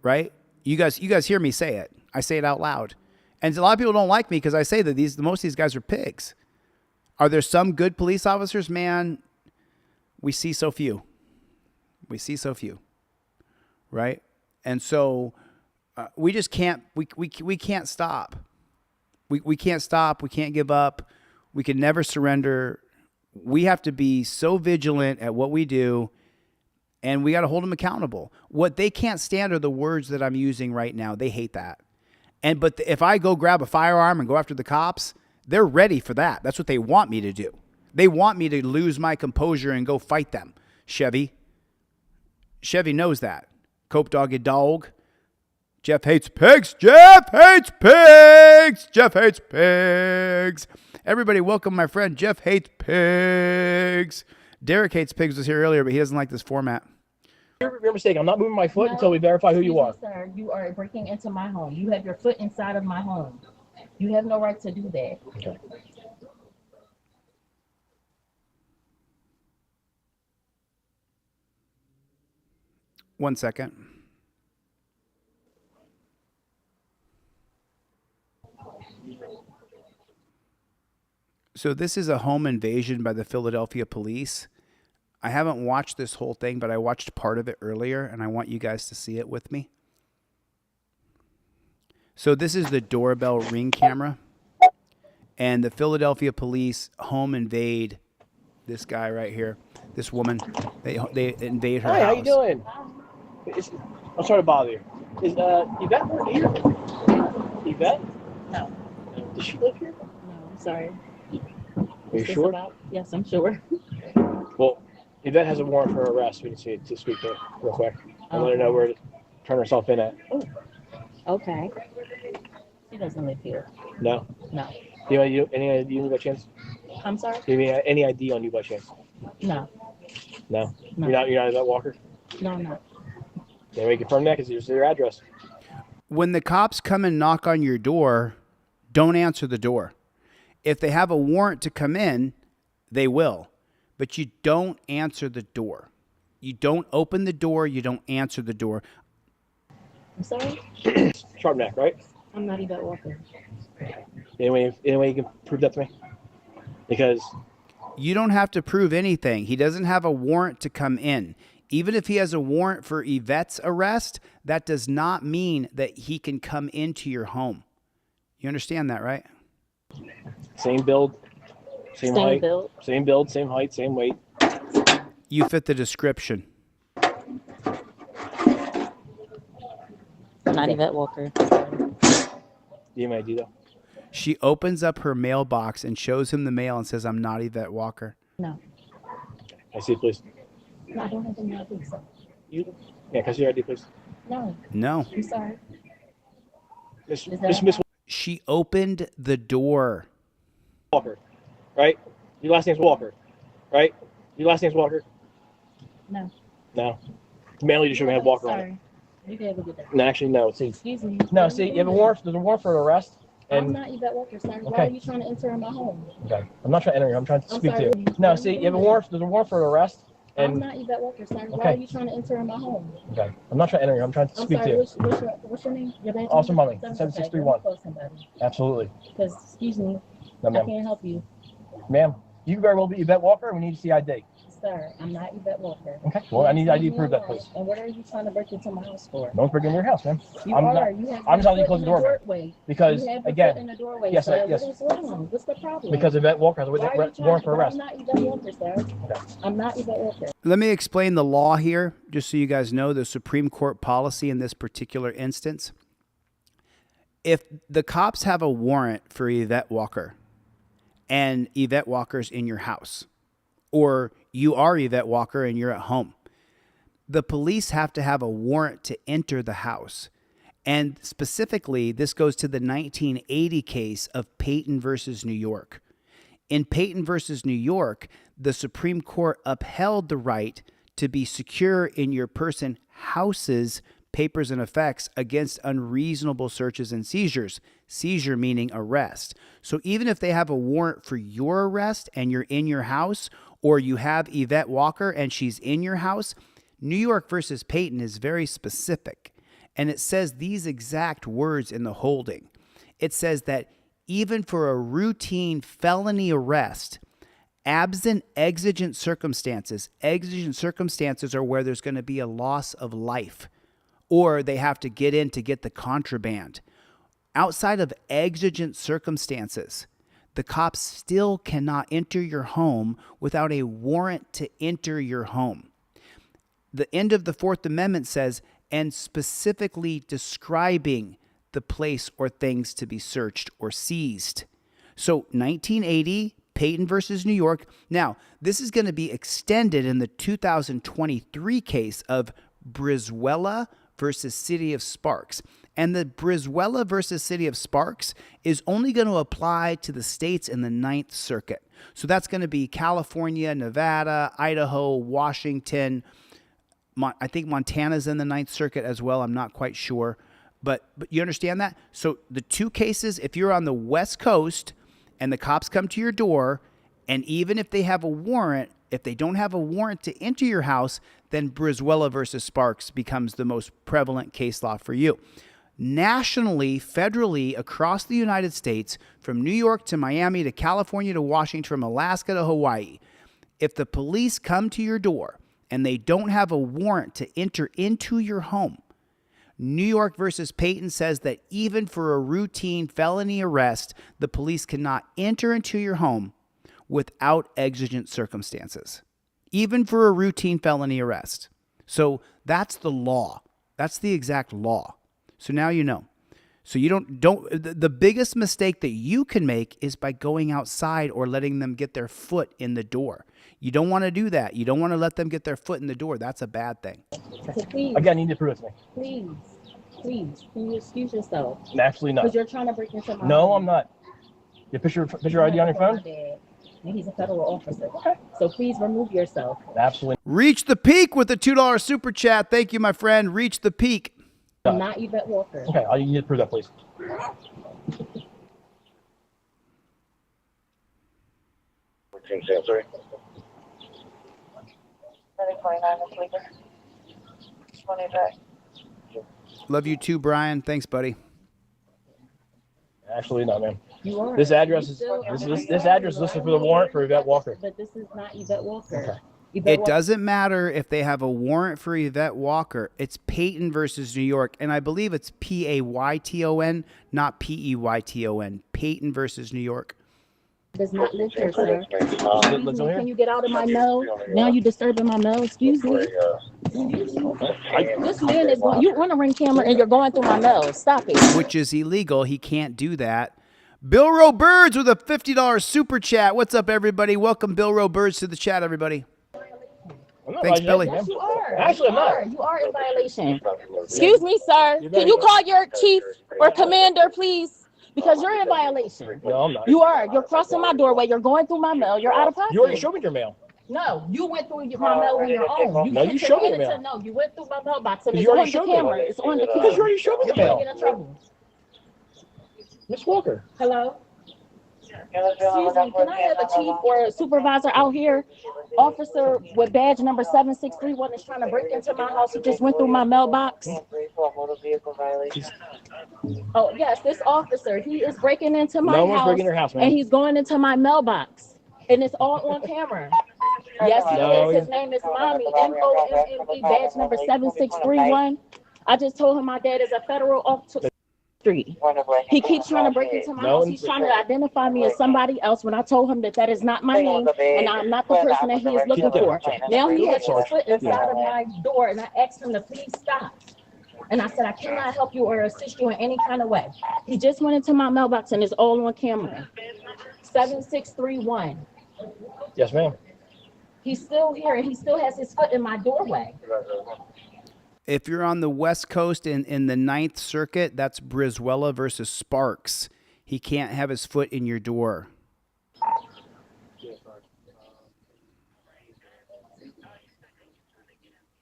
Right? You guys hear me say it. I say it out loud. And a lot of people don't like me because I say that most of these guys are pigs. Are there some good police officers? Man, we see so few. We see so few. Right? And so we just can't, we can't stop. We can't stop. We can't give up. We can never surrender. We have to be so vigilant at what we do, and we got to hold them accountable. What they can't stand are the words that I'm using right now. They hate that. But if I go grab a firearm and go after the cops, they're ready for that. That's what they want me to do. They want me to lose my composure and go fight them. Chevy knows that. Cope Doggy Dog. Jeff hates pigs. Jeff hates pigs. Jeff hates pigs. Everybody welcome my friend Jeff hates pigs. Derek hates pigs was here earlier, but he doesn't like this format. You're mistaken. I'm not moving my foot until we verify who you are. Sir, you are breaking into my home. You have your foot inside of my home. You have no right to do that. Okay. One second. So this is a home invasion by the Philadelphia police. I haven't watched this whole thing, but I watched part of it earlier, and I want you guys to see it with me. So this is the doorbell ring camera, and the Philadelphia police home invade this guy right here, this woman. They invade her house. Hi, how you doing? I'm sorry to bother you. Is Yvette work here? Yvette? No. Does she live here? No, I'm sorry. Are you sure? Yes, I'm sure. Well, Yvette has a warrant for her arrest. We need to speak to her real quick. I let her know where to turn herself in at. Oh, okay. She doesn't live here. No? No. Do you have any ID by chance? I'm sorry? Do you have any ID on you by chance? No. No? No. You're not Yvette Walker? No, I'm not. Can we confirm that? Because here's your address. When the cops come and knock on your door, don't answer the door. If they have a warrant to come in, they will. But you don't answer the door. You don't open the door. You don't answer the door. I'm sorry? Sharp neck, right? I'm not Yvette Walker. Any way you can prove that to me? Because You don't have to prove anything. He doesn't have a warrant to come in. Even if he has a warrant for Yvette's arrest, that does not mean that he can come into your home. You understand that, right? Same build, same height, same build, same height, same weight. You fit the description. Not Yvette Walker. You may do though. She opens up her mailbox and shows him the mail and says, "I'm not Yvette Walker." No. I see, please. No, I don't have any ID. You? Yeah, can I see your ID, please? No. No. I'm sorry. Miss She opened the door. Walker, right? Your last name's Walker, right? Your last name's Walker? No. No. Mainly just show me had Walker on it. Sorry. You can get that. No, actually, no. See. Excuse me. No, see, you have a warrant. There's a warrant for an arrest. And I'm not Yvette Walker, sir. Why Okay. are you trying to enter in my home? Okay. I'm not trying to enter you. I'm trying to I'm speak sorry. to you. No, see, you have a warrant. There's a warrant for an arrest. I'm And not Yvette Walker, sir. Why Okay. are you trying to enter in my home? okay. I'm not trying to enter you. I'm trying to I'm speak sorry. to you. What's your name? Your name? Officer Mumming, Okay, 7631. let me call somebody. Absolutely. Because, excuse me, No, I ma'am. can't help you. Ma'am, you very well be Yvette Walker. We need to see ID. Sir, I'm not Yvette Walker. Okay. Well, I need ID Leave to me prove that, alone. please. And what are you trying to break into my house for? Don't break into your house, ma'am. You I'm are. not. You have I'm your telling you to foot close in the door, ma'am. doorway. Because You have your again, foot in the doorway, yes, sir. yes. What is wrong? What's the problem? Because Yvette Walker has a Why are you warrant trying- for arrest. I'm not Yvette Walker, sir. I'm not Yvette Walker. Let me explain the law here, just so you guys know the Supreme Court policy in this particular instance. If the cops have a warrant for Yvette Walker and Yvette Walker's in your house, or you are Yvette Walker and you're at home, the police have to have a warrant to enter the house. And specifically, this goes to the 1980 case of Payton versus New York. In Payton versus New York, the Supreme Court upheld the right to be secure in your person, houses, papers, and effects against unreasonable searches and seizures. Seizure meaning arrest. So even if they have a warrant for your arrest and you're in your house, or you have Yvette Walker and she's in your house, New York versus Payton is very specific. And it says these exact words in the holding. It says that even for a routine felony arrest, absent exigent circumstances are where there's going to be a loss of life, or they have to get in to get the contraband. Outside of exigent circumstances, the cops still cannot enter your home without a warrant to enter your home. The end of the Fourth Amendment says, and specifically describing the place or things to be searched or seized. So 1980, Payton versus New York. Now, this is going to be extended in the 2023 case of Brizuela versus City of Sparks. And the Brizuela versus City of Sparks is only going to apply to the states in the Ninth Circuit. So that's going to be California, Nevada, Idaho, Washington. I think Montana's in the Ninth Circuit as well. I'm not quite sure. But you understand that? So the two cases, if you're on the West Coast and the cops come to your door, and even if they have a warrant, if they don't have a warrant to enter your house, then Brizuela versus Sparks becomes the most prevalent case law for you. Nationally, federally, across the United States, from New York to Miami to California to Washington, from Alaska to Hawaii, if the police come to your door and they don't have a warrant to enter into your home, New York versus Payton says that even for a routine felony arrest, the police cannot enter into your home without exigent circumstances, even for a routine felony arrest. So that's the law. That's the exact law. So now you know. So you don't the biggest mistake that you can make is by going outside or letting them get their foot in the door. You don't want to do that. You don't want to let them get their foot in the door. That's a bad thing. So please, Again, you need to prove it to me. please, can you excuse yourself? Absolutely not. Because you're trying to break into my No, home. I'm not. You put your ID on your phone? And he's a federal officer. Okay. So please remove yourself. Absolutely. Reach the peak with a $2 super chat. Thank you, my friend. Reach the peak. I'm not Yvette Walker. Okay, you need to prove that, please. Sorry. 29 is legal. 20 day. Love you too, Brian. Thanks, buddy. Absolutely not, man. You are. This address is Still- this address is listed for the warrant for Yvette Walker. But this is not Yvette Walker. Okay. It doesn't matter if they have a warrant for Yvette Walker. It's Payton versus New York, and I believe it's Payton, not Peyton. Payton versus New York. Does not live here, sir. Can you get out of my mail? Now you disturbing my mail. Excuse me. This man is going. You're on a ring camera and you're going through my mail. Stop it. Which is illegal. He can't do that. Bill Rowe Birds with a $50 super chat. What's up, everybody? Welcome Bill Rowe Birds to the chat, everybody. Thanks, Billy. Yes, you are. Actually, I'm not. You are in violation. Excuse me, sir. Can you call your chief or commander, please? Because you're in violation. No, I'm not. You are. You're crossing my doorway. You're going through my mail. You're out of pocket. You already showed me your mail. No, you went through my mail on your own. No, you showed me the mail. No, you went through my mailbox. And You it's already on the showed me. camera. It's on the camera. Because you already showed me the You're mail. gonna get in trouble. Miss Walker. Hello? Excuse me, can I have a chief or a supervisor out here? Officer with badge number 7631 is trying to break into my house. He just went through my mailbox. Oh, yes, this officer, he is breaking into my No house. one's breaking your house, man. And he's going into my mailbox. And it's all on camera. Yes, he No, is. His name is Mommy, MOMME, badge number 7631. I just told him my dad is a federal officer. He keeps trying to break into my house. He's trying to identify me as somebody else when I told him that that is not my name and I'm not the person that he is looking for. Now he has his foot inside of my door and I asked him to please stop. And I said, I cannot help you or assist you in any kind of way. He just went into my mailbox and it's all on camera. 7631. Yes, ma'am. He's still here and he still has his foot in my doorway. If you're on the West Coast in the Ninth Circuit, that's Brizuela versus Sparks. He can't have his foot in your door.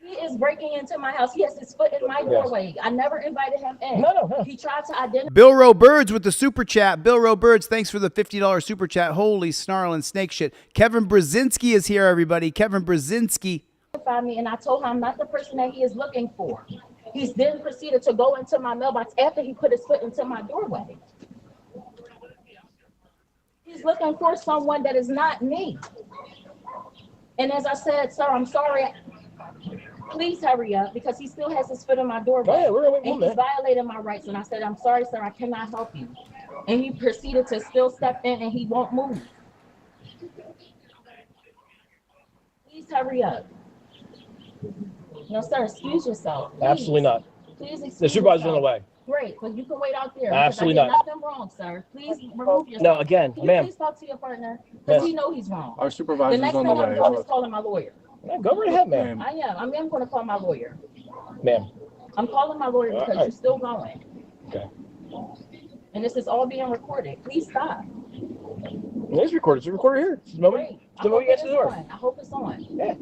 He is breaking into my house. He has his foot in my doorway. I never invited him in. No. He tried to identify. Bill Rowe Birds with the super chat. Bill Rowe Birds, thanks for the $50 super chat. Holy snarling snake shit. Kevin Brzezinski is here, everybody. Kevin Brzezinski. Me and I told him I'm not the person that he is looking for. He's then proceeded to go into my mailbox after he put his foot into my doorway. He's looking for someone that is not me. And as I said, sir, I'm sorry. Please hurry up because he still has his foot in my doorway. And he's violating my rights. And I said, I'm sorry, sir, I cannot help you. And he proceeded to still step in and he won't move. Please hurry up. No, sir, excuse yourself. Please. Absolutely not. Please excuse The supervisor's on the yourself. way. Great, but you can wait out there. Absolutely I did not. nothing wrong, sir. Please remove yourself. No, again, Can you ma'am. please talk to your partner? Because he know he's wrong. Our supervisor's The next on thing the I'm way. doing is calling my lawyer. Yeah, go right ahead, ma'am. I am going to call my lawyer. Ma'am. I'm calling my lawyer because right. you're still going. Okay. And this is all being recorded. Please stop. It is recorded. It's recorded here. It's the moment you get to the door. I hope it's on. Yeah.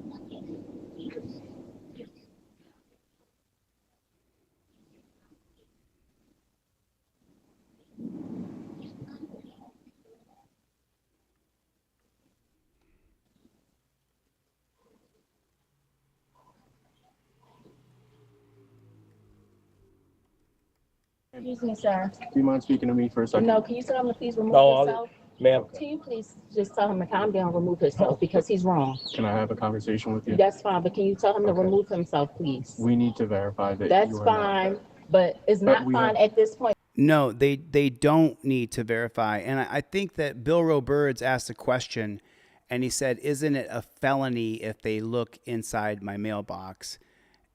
Excuse me, sir. Do you mind speaking to me for a second? No, can you tell him to please remove No, himself? ma'am. Can you please just tell him to calm down, remove himself because he's wrong. Can I have a conversation with you? That's fine, but can you tell him to remove himself, please? We need to verify that That's you are fine, not. but it's But not we fine have- at this point. No, they don't need to verify. And I think that Bill Rowe Birds asked a question, and he said, isn't it a felony if they look inside my mailbox?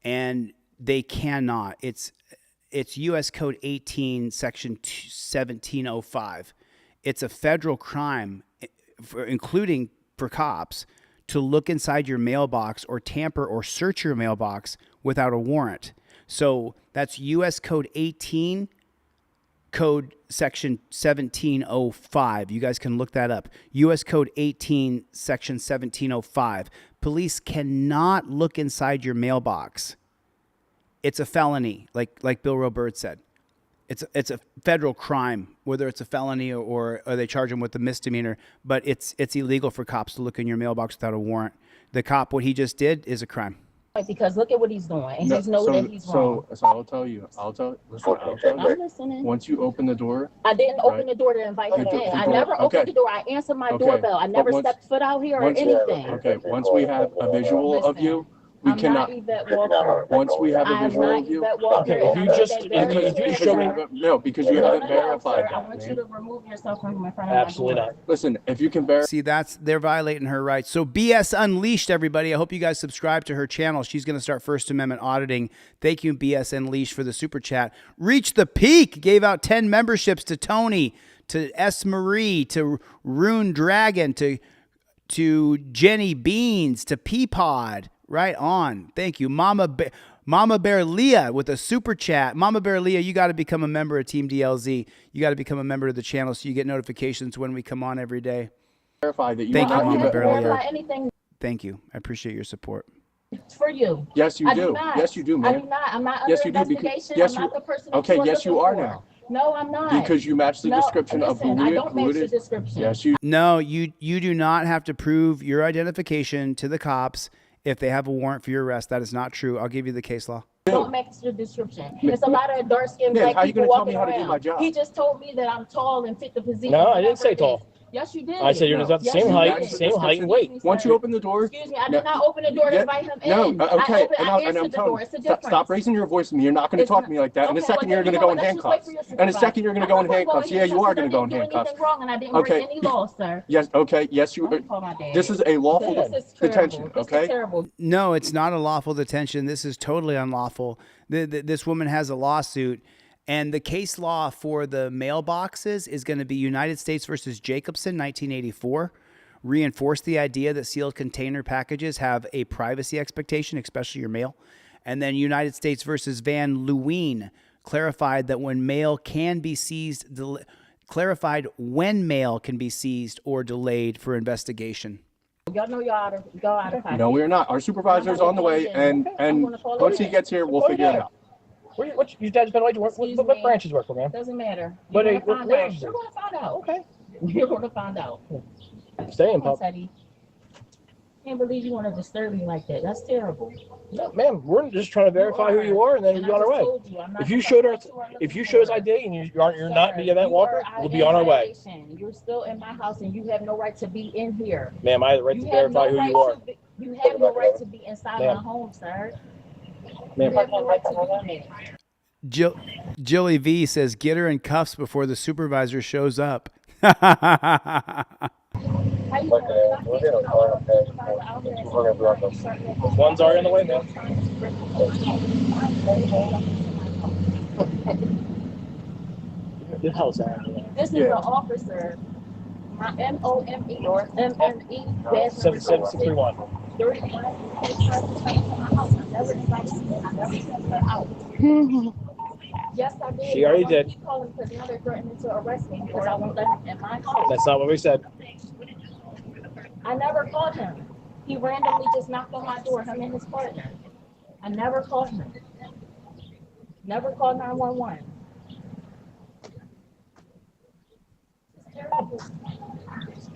And they cannot. It's U.S. Code 18, Section 1705. It's a federal crime, including for cops, to look inside your mailbox or tamper or search your mailbox without a warrant. So that's U.S. Code 18, Code Section 1705. You guys can look that up. U.S. Code 18, Section 1705. Police cannot look inside your mailbox. It's a felony, like Bill Rowe Bird said. It's a federal crime, whether it's a felony or they charge them with a misdemeanor. But it's illegal for cops to look in your mailbox without a warrant. The cop, what he just did, is a crime. Because look at what he's doing, and he's know that he's wrong. So I'll tell you. Listen, I'll tell you. I'm listening. Once you open the door. I didn't open the door to invite him in. I never opened the door. I answered my doorbell. I never stepped foot out here or anything. Okay, once we have a visual of you, we cannot. Once we have a visual of you. Okay, if you show me. No, because you haven't verified I that. want you to remove yourself from in front of Absolutely my not. Listen, if you can verify. See, they're violating her rights. So BS Unleashed, everybody. I hope you guys subscribe to her channel. She's going to start First Amendment auditing. Thank you, BS Unleashed, for the super chat. Reach the Peak gave out 10 memberships to Tony, to S. Marie, to Rune Dragon, to Jenny Beans, to Peapod. Right on. Thank you. Mama Bear Leah with a super chat. Mama Bear Leah, you got to become a member of Team DLZ. You got to become a member of the channel so you get notifications when we come on every day. Verify that you Thank you, Mama Bear Leah. Anything Thank you. I appreciate your support. for you. Yes, you I do. not. Yes, you do, man. I do not. I'm not under Yes, you do. investigation. Yes, I'm you. not the person. Okay, yes, you are now. No, I'm not. Because you match the description of who I don't match it the is. description. Yes, you. No, you do not have to prove your identification to the cops if they have a warrant for your arrest. That is not true. I'll give you the case law. Don't match the description. There's a lot of dark-skinned black how you people gonna tell me walking how to do around. my job? He just told me that I'm tall and fit the physique. No, I didn't say tall. Yes, you did. I said you're about the same height and weight. Once you open the door. Excuse me, I did not open the door to invite him in. No, okay, I and I'm answered the door. telling It's a you, difference. stop raising your voice to me. You're not going to talk to me like that. In a second, you're going to go in handcuffs. In a second, you're going to go in handcuffs. Yeah, you are going to go in handcuffs. Wrong, and I didn't break any laws, sir. Yes, okay, yes, you. This is a lawful detention, okay? No, it's not a lawful detention. This is totally unlawful. This woman has a lawsuit, and the case law for the mailboxes is going to be United States versus Jacobson, 1984. Reinforce the idea that sealed container packages have a privacy expectation, especially your mail. And then United States versus Van Leeuwen clarified that when mail can be seized, clarified when mail can be seized or delayed for investigation. Y'all know y'all out of pocket. No, we're not. Our supervisor's on the way, and once he gets here, we'll figure it out. What your dad's been away to work? What branches work for, man? Doesn't matter. What You're going to find out. Okay. You're going to find out. Stay in, pup. Can't believe you want to disturb me like that. That's terrible. No, ma'am, we're just trying to verify who you are, and then we'll be on our way. If you showed us ID and you're not the event walker, we'll be on our way. You're still in my house, and you have no right to be in here. Ma'am, I have the right to verify who you are. You have no right to be inside my home, sir. Ma'am. You have no right to be here. Jilly V says, get her in cuffs before the supervisor shows up. One's already on the way, man. Good house, This is an officer. My MOME or MME badge 7731. Yes, I did. She already did. Keep calling because now they're threatening to arrest me because I won't let him in my house. That's not what we said. I never called him. He randomly just knocked on my door, him and his partner. I never called him. Never called 911. It's terrible.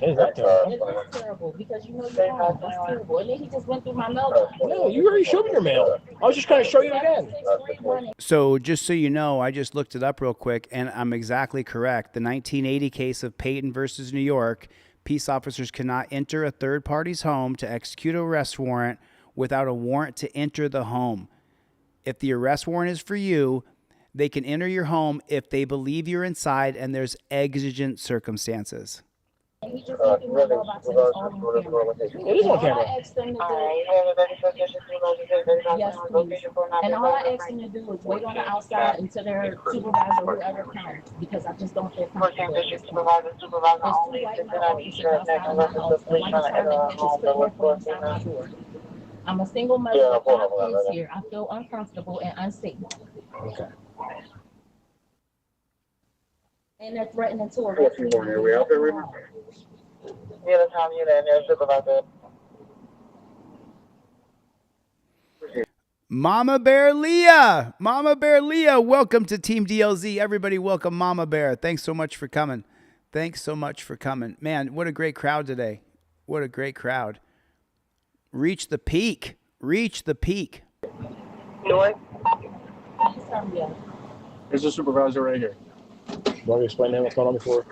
It's not terrible. It is terrible because you know you're wrong. It's terrible. And then he just went through my mail. No, you already showed me your mail. I was just going to show you again. So just so you know, I just looked it up real quick, and I'm exactly correct. The 1980 case of Peyton versus New York, peace officers cannot enter a third party's home to execute an arrest warrant without a warrant to enter the home. If the arrest warrant is for you, they can enter your home if they believe you're inside and there's exigent circumstances. And he just went through my mailbox and it's all on camera. It is on camera. All I asked them to do, yes, please. And all I asked them to do was wait on the outside until their supervisor, whoever comes, because I just don't feel comfortable with this one. There's 2 white male officers outside of my house, and one time they just put their foot inside my door. I'm a single mother with 5 kids here. I feel uncomfortable and unsafe. Okay. And they're threatening to arrest me. Mama Bear Leah, welcome to Team DLZ. Everybody welcome Mama Bear. Thanks so much for coming. Man, what a great crowd today. What a great crowd. Reach the Peak. Reach the peak. Here's the supervisor right here. You want me to explain to him what's going on before?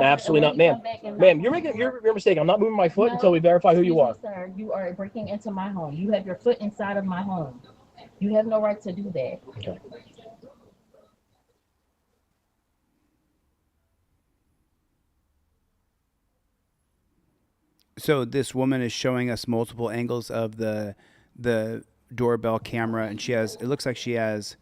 Absolutely not, ma'am. Ma'am, you're making your mistake. I'm not moving my foot until we verify who you are. Sir, you are breaking into my home. You have your foot inside of my home. You have no right to do that. Okay. So this woman is showing us multiple angles of the doorbell camera, and it looks like she has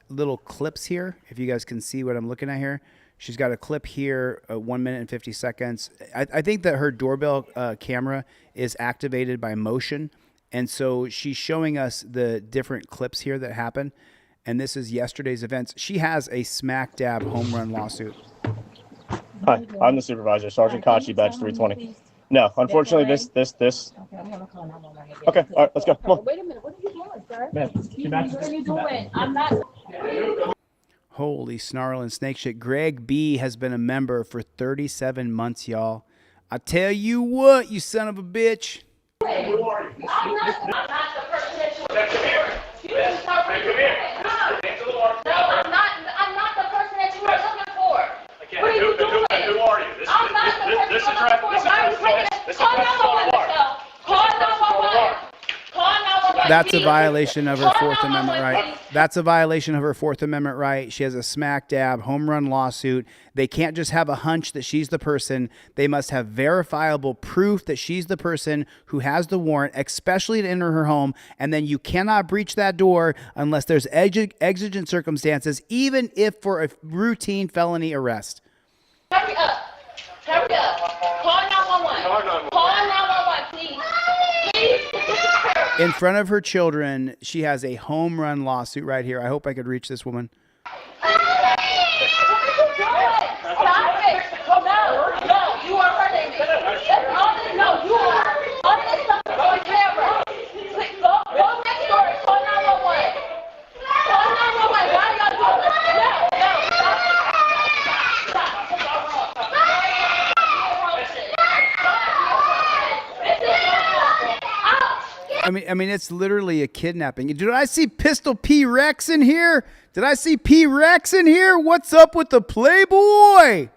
little clips here. If you guys can see what I'm looking at here, she's got a clip here, 1 minute and 50 seconds. I think that her doorbell camera is activated by motion, and so she's showing us the different clips here that happen. And this is yesterday's events. She has a smack dab home run lawsuit. Hi, I'm the supervisor, Sergeant Kachi, badge 320. No, unfortunately, this. Okay, I'm gonna call 911 again. Okay, all right, let's go. Come on. Wait a minute, what are you doing, sir? Man, What are you doing? I'm not. Holy snarling snake shit. Greg B has been a member for 37 months, y'all. I tell you what, you son of a bitch. I'm not the person that you are. Come here. I'm not the person that you are looking for. What are you doing? Who are you? I'm not the person you're looking for. Why are you taking this? Call 911. Call 911. Call 911. That's a violation of her Fourth Amendment right. That's a violation of her Fourth Amendment right. She has a smack dab home run lawsuit. They can't just have a hunch that she's the person. They must have verifiable proof that she's the person who has the warrant, especially to enter her home. And then you cannot breach that door unless there's exigent circumstances, even if for a routine felony arrest. Hurry up. Hurry up. Call 911. Call 911, please. In front of her children, she has a home run lawsuit right here. I hope I could reach this woman. Stop it. No, you are hurting me. No, you are. All this stuff is on camera. Please, go next door. Call 911. Call 911. Why are y'all doing this? No, stop. I mean, it's literally a kidnapping. Did I see Pistol P. Rex in here? Did I see P. Rex in here? What's up with the Playboy?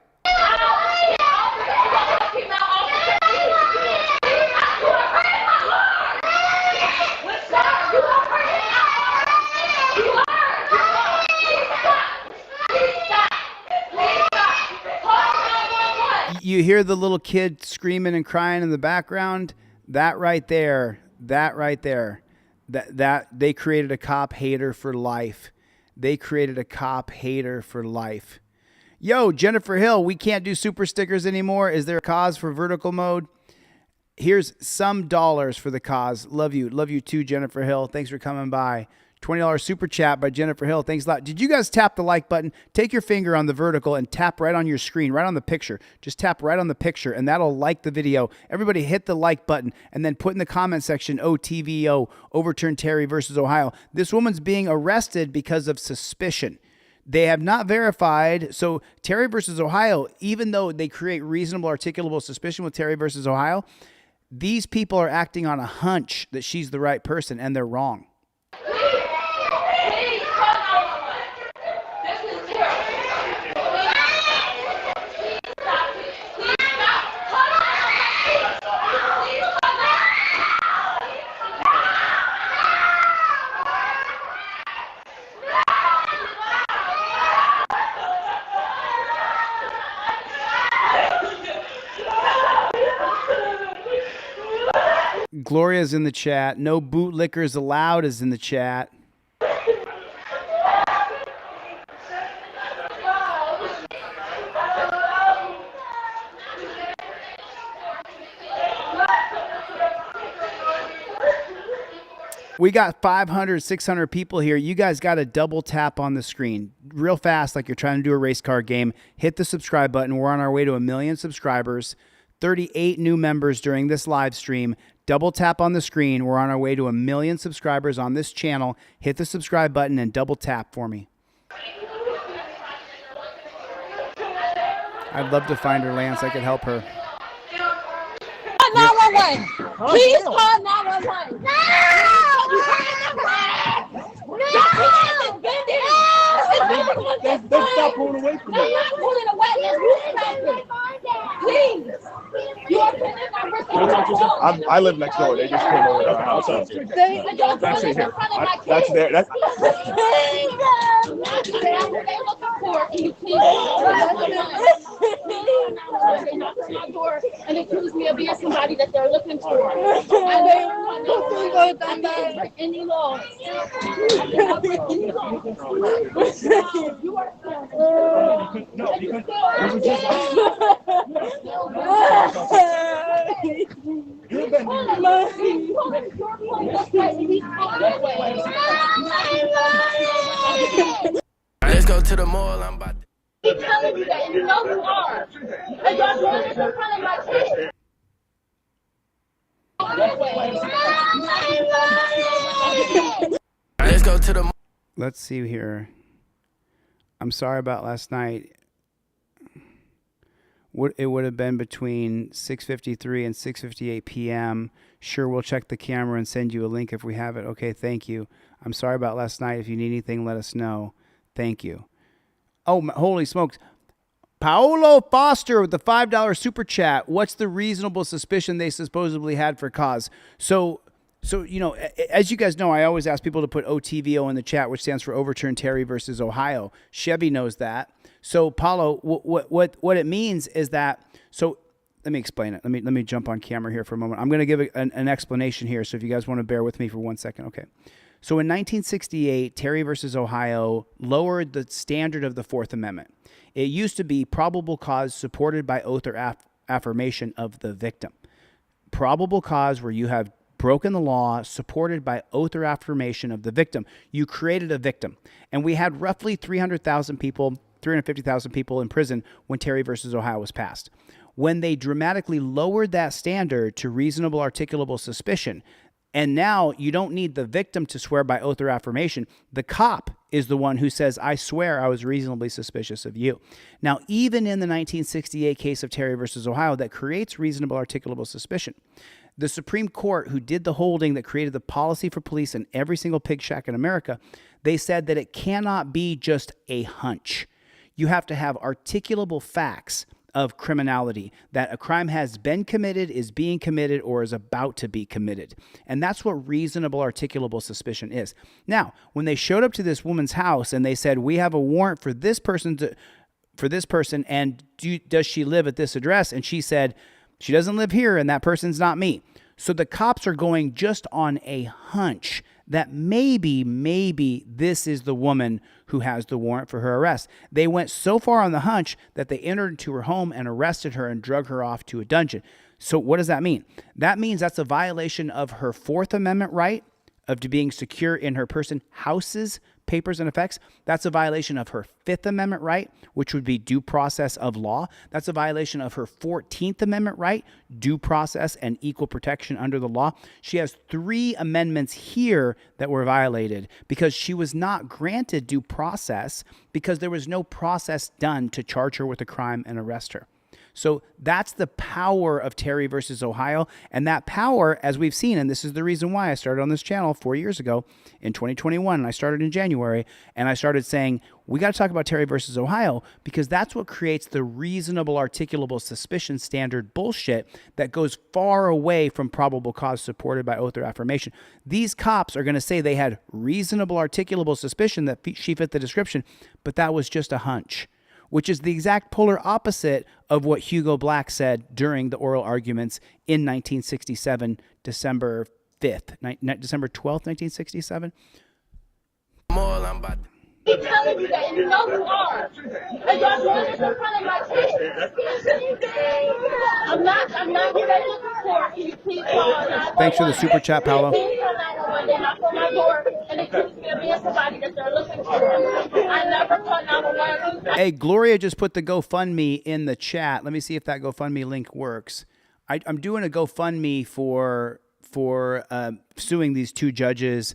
You hear the little kid screaming and crying in the background? That right there, that they created a cop hater for life. They created a cop hater for life. Yo, Jennifer Hill, we can't do super stickers anymore. Is there a cause for vertical mode? Here's some dollars for the cause. Love you too, Jennifer Hill. Thanks for coming by. $20 super chat by Jennifer Hill. Thanks a lot. Did you guys tap the like button? Take your finger on the vertical and tap right on your screen, right on the picture. Just tap right on the picture and that'll like the video. Everybody hit the like button and then put in the comment section, OTVO, overturn Terry versus Ohio. This woman's being arrested because of suspicion. They have not verified. So Terry versus Ohio, even though they create reasonable articulable suspicion with Terry versus Ohio, these people are acting on a hunch that she's the right person and they're wrong. Gloria's in the chat. No bootlickers allowed is in the chat. We got 500, 600 people here. You guys got to double tap on the screen real fast like you're trying to do a race car game. Hit the subscribe button. We're on our way to 1 million subscribers. 38 new members during this live stream. Double tap on the screen. We're on our way to 1 million subscribers on this channel. Hit the subscribe button and double tap for me. I'd love to find her, Lance. I could help her. 911. Please call 911. No! Stop pulling away from me. I'm not pulling away. Please. You are putting my wrist on the wall. I live next door. They just came over to our house. That's it here. That's there. That's. And accuse me of being somebody that they're looking for. Any law. Let's go to the mall. I'm about to. Keep telling you that, and you know you are. And y'all doing this in front of my kids. Let's go to the. Let's see here. I'm sorry about last night. It would have been between 6:53 and 6:58 p.m. Sure, we'll check the camera and send you a link if we have it. Okay, thank you. I'm sorry about last night. If you need anything, let us know. Thank you. Oh, holy smokes. Paolo Foster with the $5 super chat. What's the reasonable suspicion they supposedly had for cause? So, you know, as you guys know, I always ask people to put OTVO in the chat, which stands for Overturn Terry versus Ohio. Chevy knows that. So, Paulo, what it means is that, so let me explain it. Let me jump on camera here for a moment. I'm going to give an explanation here. So if you guys want to bear with me for 1 second. Okay. So in 1968, Terry versus Ohio lowered the standard of the Fourth Amendment. It used to be probable cause supported by oath or affirmation of the victim. Probable cause where you have broken the law supported by oath or affirmation of the victim. You created a victim. And we had roughly 350,000 people in prison when Terry versus Ohio was passed. When they dramatically lowered that standard to reasonable articulable suspicion, and now you don't need the victim to swear by oath or affirmation. The cop is the one who says, I swear I was reasonably suspicious of you. Now, even in the 1968 case of Terry versus Ohio that creates reasonable articulable suspicion, the Supreme Court, who did the holding that created the policy for police in every single pig shack in America, they said that it cannot be just a hunch. You have to have articulable facts of criminality, that a crime has been committed, is being committed, or is about to be committed. And that's what reasonable articulable suspicion is. Now, when they showed up to this woman's house and they said, we have a warrant for this person and does she live at this address? And she said, she doesn't live here and that person's not me. So the cops are going just on a hunch that maybe this is the woman who has the warrant for her arrest. They went so far on the hunch that they entered into her home and arrested her and drug her off to a dungeon. So what does that mean? That means that's a violation of her Fourth Amendment right of being secure in her person, houses, papers, and effects. That's a violation of her Fifth Amendment right, which would be due process of law. That's a violation of her 14th Amendment right, due process and equal protection under the law. She has 3 amendments here that were violated because she was not granted due process because there was no process done to charge her with a crime and arrest her. So that's the power of Terry versus Ohio. And that power, as we've seen, and this is the reason why I started on this channel 4 years ago in 2021, and I started in January, and I started saying, we got to talk about Terry versus Ohio because that's what creates the reasonable articulable suspicion standard bullshit that goes far away from probable cause supported by oath or affirmation. These cops are going to say they had reasonable articulable suspicion that she fit the description, but that was just a hunch, which is the exact polar opposite of what Hugo Black said during the oral arguments in 1967, December 5th, December 12th, 1967. Keep telling you that, and you know you are. And y'all doing this in front of my kids. I'm not what they're looking for. Can you please call? Thanks for the super chat, Paolo. Please call 911. They knock on my door and accuse me of being somebody that they're looking for. I never called 911. Hey, Gloria just put the GoFundMe in the chat. Let me see if that GoFundMe link works. I'm doing a GoFundMe for suing these 2 judges,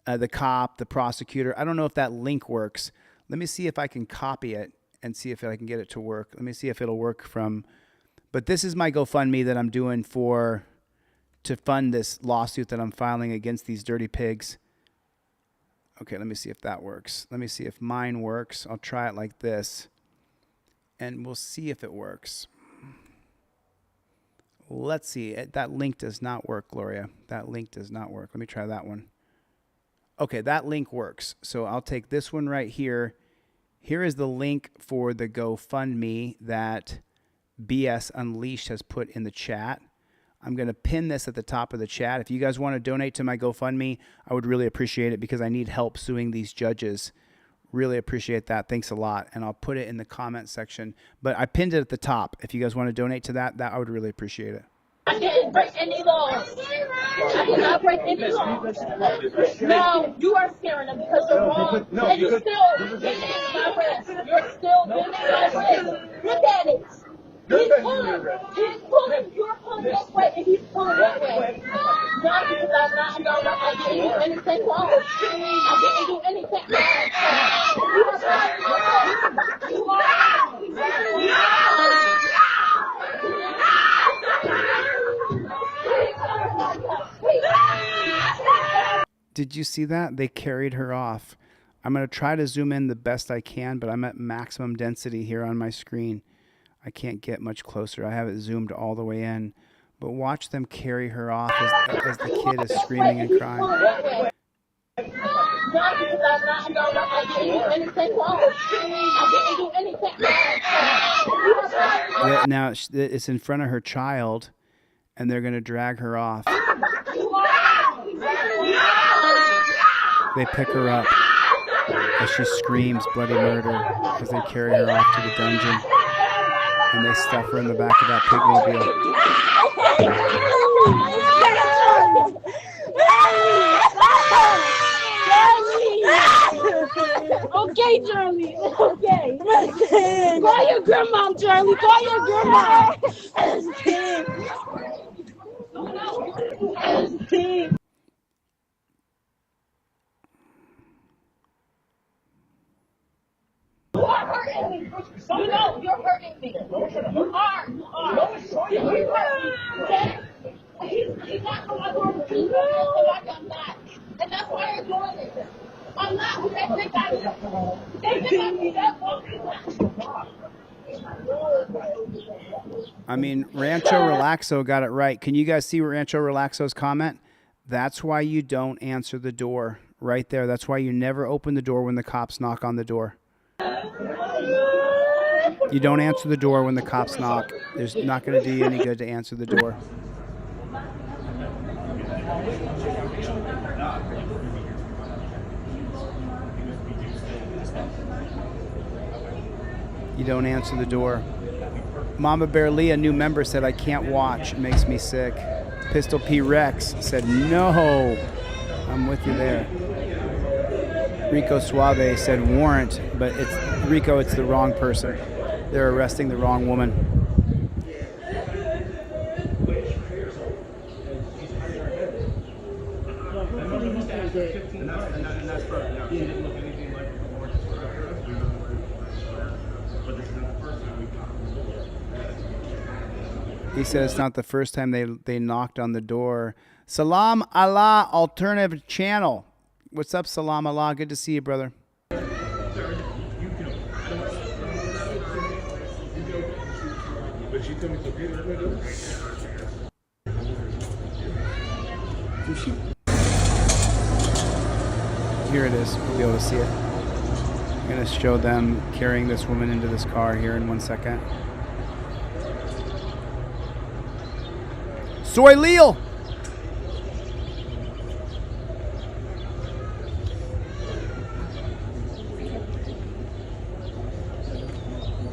the cop, the prosecutor. I don't know if that link works. Let me see if I can copy it and see if I can get it to work. Let me see if it'll work from, but this is my GoFundMe that I'm doing for to fund this lawsuit that I'm filing against these dirty pigs. Okay, let me see if that works. Let me see if mine works. I'll try it like this, and we'll see if it works. Let's see. That link does not work, Gloria. That link does not work. Let me try that one. Okay, that link works. So I'll take this one right here. Here is the link for the GoFundMe that BS Unleashed has put in the chat. I'm going to pin this at the top of the chat. If you guys want to donate to my GoFundMe, I would really appreciate it because I need help suing these judges. Really appreciate that. Thanks a lot. And I'll put it in the comment section. But I pinned it at the top. If you guys want to donate to that, I would really appreciate it. I didn't break any laws. I did not break any laws. No, you are scaring them because you're wrong. No, and you're still getting in my wrist. You're still getting in my wrist. Look at it. He's pulling. You're pulling this way, and he's pulling that way. No, because I'm not. I didn't do anything wrong. I didn't do anything wrong. Did you see that? They carried her off. I'm going to try to zoom in the best I can, but I'm at maximum density here on my screen. I can't get much closer. I have it zoomed all the way in. But watch them carry her off as the kid is screaming and crying. Now it's in front of her child, and they're going to drag her off. They pick her up as she screams bloody murder as they carry her off to the dungeon. And they stuff her in the back of that pigmobile. Okay, Charlie. Okay. Call your grandma, Charlie. Call your grandma. You are hurting me. You know you're hurting me. You are. He's not going to do it like I'm not. And that's why you're doing it. I'm not who they think I am. They think I'm that. I mean, Rancho Relaxo got it right. Can you guys see Rancho Relaxo's comment? That's why you don't answer the door. Right there. That's why you never open the door when the cops knock on the door. You don't answer the door when the cops knock. There's not going to do you any good to answer the door. You don't answer the door. Mama Bear Lee, a new member, said, I can't watch. It makes me sick. Pistol P Rex said, no. I'm with you there. Rico Suave said warrant, but it's Rico, it's the wrong person. They're arresting the wrong woman. He said it's not the first time they knocked on the door. Salam Allah Alternative Channel. What's up, Salam Allah? Good to see you, brother. Here it is. We'll be able to see it. I'm going to show them carrying this woman into this car here in 1 second. Soy Leal!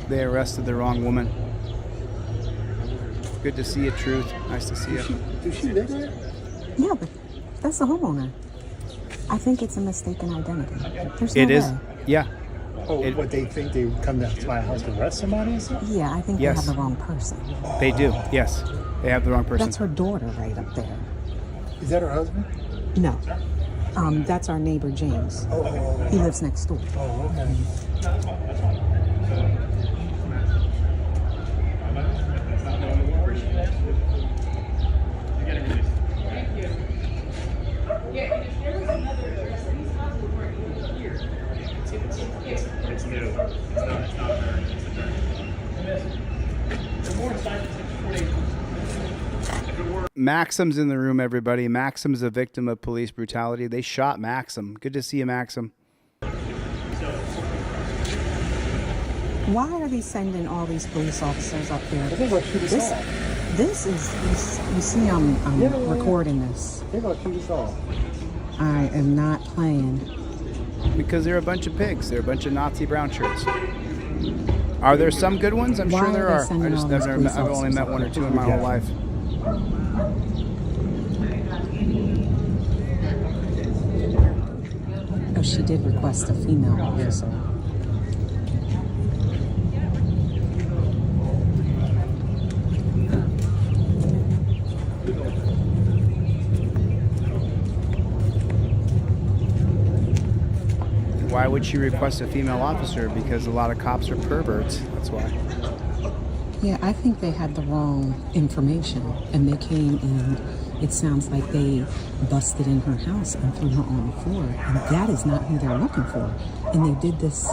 They arrested the wrong woman. Good to see you, Truth. Nice to see you. Does she live there? Yeah, but that's the homeowner. I think it's a mistaken identity. There's no It is. way. Yeah. Oh, what they think they would come to my house to arrest somebody? Yeah, I think they have the wrong person. They do. Yes. They have the wrong person. That's her daughter right up there. Is that her husband? No. That's our neighbor, James. He lives next door. Oh, okay. Maxim's in the room, everybody. Maxim's a victim of police brutality. They shot Maxim. Good to see you, Maxim. Why are they sending all these police officers up there? This is, you see, I'm recording this. They're going to shoot us all. I am not playing. Because they're a bunch of pigs. They're a bunch of Nazi brown shirts. Are there some good ones? I'm sure there are. I've only met one or two in my whole life. Oh, she did request a female officer. Why would she request a female officer? Because a lot of cops are perverts. That's why. Yeah, I think they had the wrong information, and they came and it sounds like they busted in her house and threw her on the floor, and that is not who they're looking for. And they did this.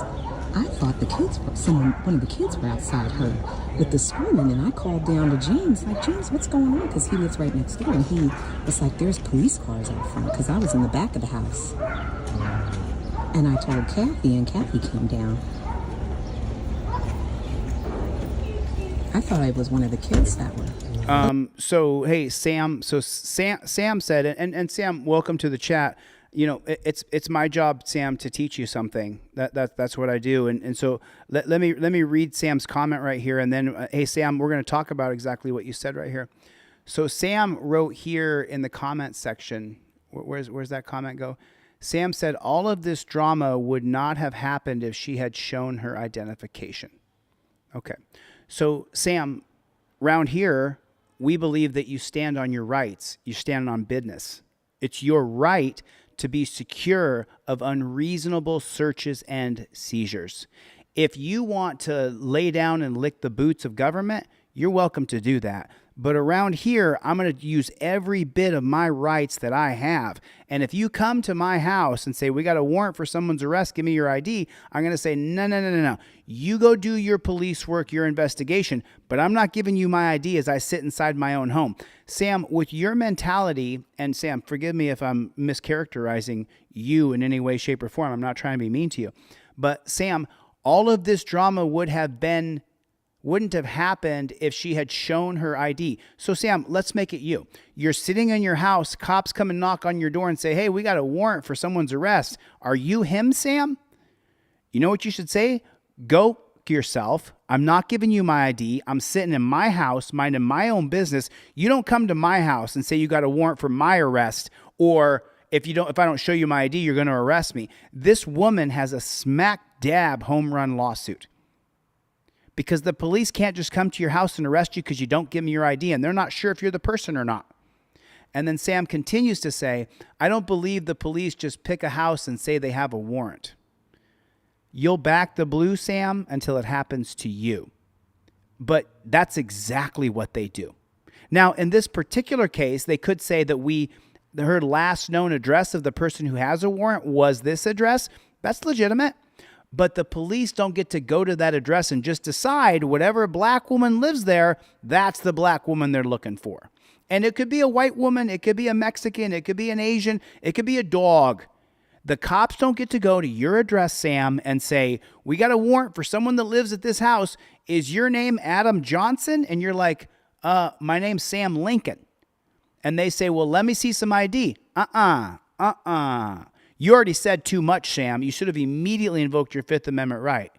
I thought the kids, one of the kids were outside her with the screaming, and I called down to James, like, James, what's going on? Because he lives right next door, and he was like, there's police cars out front, because I was in the back of the house. And I told Kathy, and Kathy came down. I thought I was one of the kids that were. So hey, Sam. So Sam said, and Sam, welcome to the chat. You know, it's my job, Sam, to teach you something. That's what I do. And so let me read Sam's comment right here, and then hey, Sam, we're going to talk about exactly what you said right here. So Sam wrote here in the comment section. Where's that comment go? Sam said, all of this drama would not have happened if she had shown her identification. Okay. So, Sam, round here, we believe that you stand on your rights. You stand on business. It's your right to be secure of unreasonable searches and seizures. If you want to lay down and lick the boots of government, you're welcome to do that. But around here, I'm going to use every bit of my rights that I have. And if you come to my house and say, we got a warrant for someone's arrest, give me your ID, I'm going to say, no. You go do your police work, your investigation, but I'm not giving you my ID as I sit inside my own home. Sam, with your mentality, and Sam, forgive me if I'm mischaracterizing you in any way, shape, or form. I'm not trying to be mean to you. But Sam, all of this drama wouldn't have happened if she had shown her ID. So Sam, let's make it you. You're sitting in your house, cops come and knock on your door and say, hey, we got a warrant for someone's arrest. Are you him, Sam? You know what you should say? Go yourself. I'm not giving you my ID. I'm sitting in my house, minding my own business. You don't come to my house and say you got a warrant for my arrest, or if I don't show you my ID, you're going to arrest me. This woman has a smack dab home run lawsuit. Because the police can't just come to your house and arrest you because you don't give them your ID, and they're not sure if you're the person or not. And then Sam continues to say, I don't believe the police just pick a house and say they have a warrant. You'll back the blue, Sam, until it happens to you. But that's exactly what they do. Now, in this particular case, they could say that her last known address of the person who has a warrant was this address. That's legitimate. But the police don't get to go to that address and just decide whatever black woman lives there, that's the black woman they're looking for. And it could be a white woman, it could be a Mexican, it could be an Asian, it could be a dog. The cops don't get to go to your address, Sam, and say, we got a warrant for someone that lives at this house. Is your name Adam Johnson? And you're like, my name's Sam Lincoln. And they say, well, let me see some ID. You already said too much, Sam. You should have immediately invoked your Fifth Amendment right.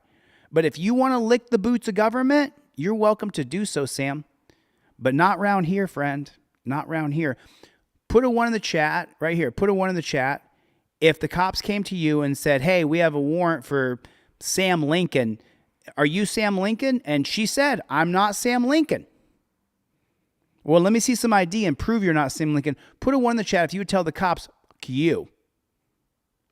But if you want to lick the boots of government, you're welcome to do so, Sam. But not round here, friend. Not round here. Put a 1 in the chat, right here. Put a 1 in the chat. If the cops came to you and said, hey, we have a warrant for Sam Lincoln. Are you Sam Lincoln? And she said, I'm not Sam Lincoln. Well, let me see some ID and prove you're not Sam Lincoln. Put a 1 in the chat if you would tell the cops, fuck you.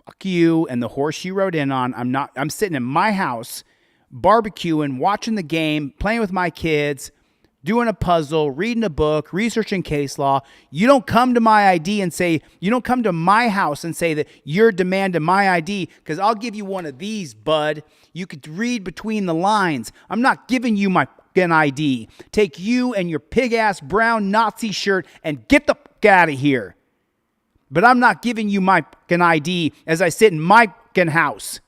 Fuck you and the horse you rode in on. I'm sitting in my house, barbecuing, watching the game, playing with my kids, doing a puzzle, reading a book, researching case law. You don't come to my ID and say, you don't come to my house and say that you're demanding my ID because I'll give you one of these, bud. You could read between the lines. I'm not giving you my fucking ID. Take you and your pig-ass brown Nazi shirt and get the fuck out of here. But I'm not giving you my fucking ID as I sit in my fucking house.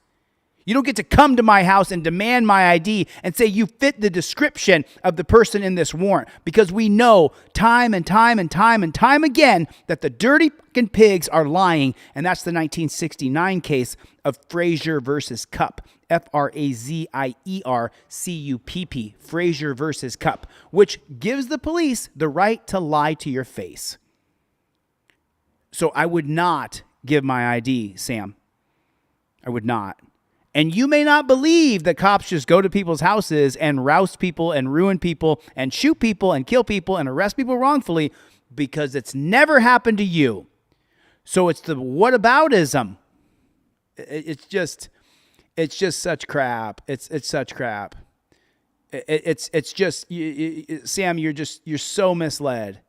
You don't get to come to my house and demand my ID and say you fit the description of the person in this warrant, because we know time and time and time and time again that the dirty fucking pigs are lying, and that's the 1969 case of Frazier versus Cupp. F-R-A-Z-I-E-R-C-U-P-P. Frazier versus Cupp, which gives the police the right to lie to your face. So I would not give my ID, Sam. I would not. And you may not believe that cops just go to people's houses and roust people and ruin people and shoot people and kill people and arrest people wrongfully, because it's never happened to you. So it's the whataboutism. It's just such crap. It's such crap. It's just, Sam, you're so misled.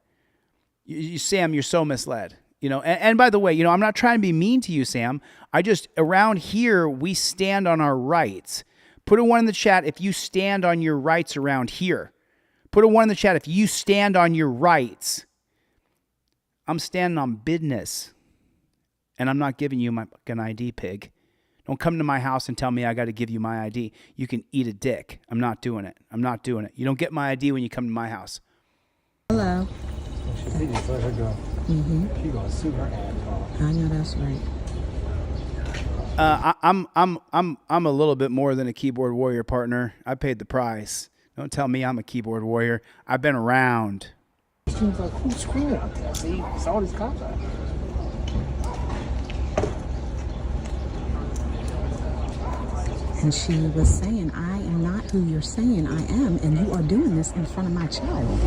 Sam, you're so misled. You know, and by the way, you know, I'm not trying to be mean to you, Sam. Around here, we stand on our rights. Put a 1 in the chat if you stand on your rights around here. Put a 1 in the chat if you stand on your rights. I'm standing on business. And I'm not giving you my fucking ID, pig. Don't come to my house and tell me I got to give you my ID. You can eat a dick. I'm not doing it. I'm not doing it. You don't get my ID when you come to my house. Hello. She did just let her go. Mm-hmm. She gonna sue her ass off. I know that's right. I'm a little bit more than a keyboard warrior, partner. I paid the price. Don't tell me I'm a keyboard warrior. I've been around. She was like, who's screaming out there? See, it's all these cops out there. And she was saying, I am not who you're saying I am, and you are doing this in front of my child.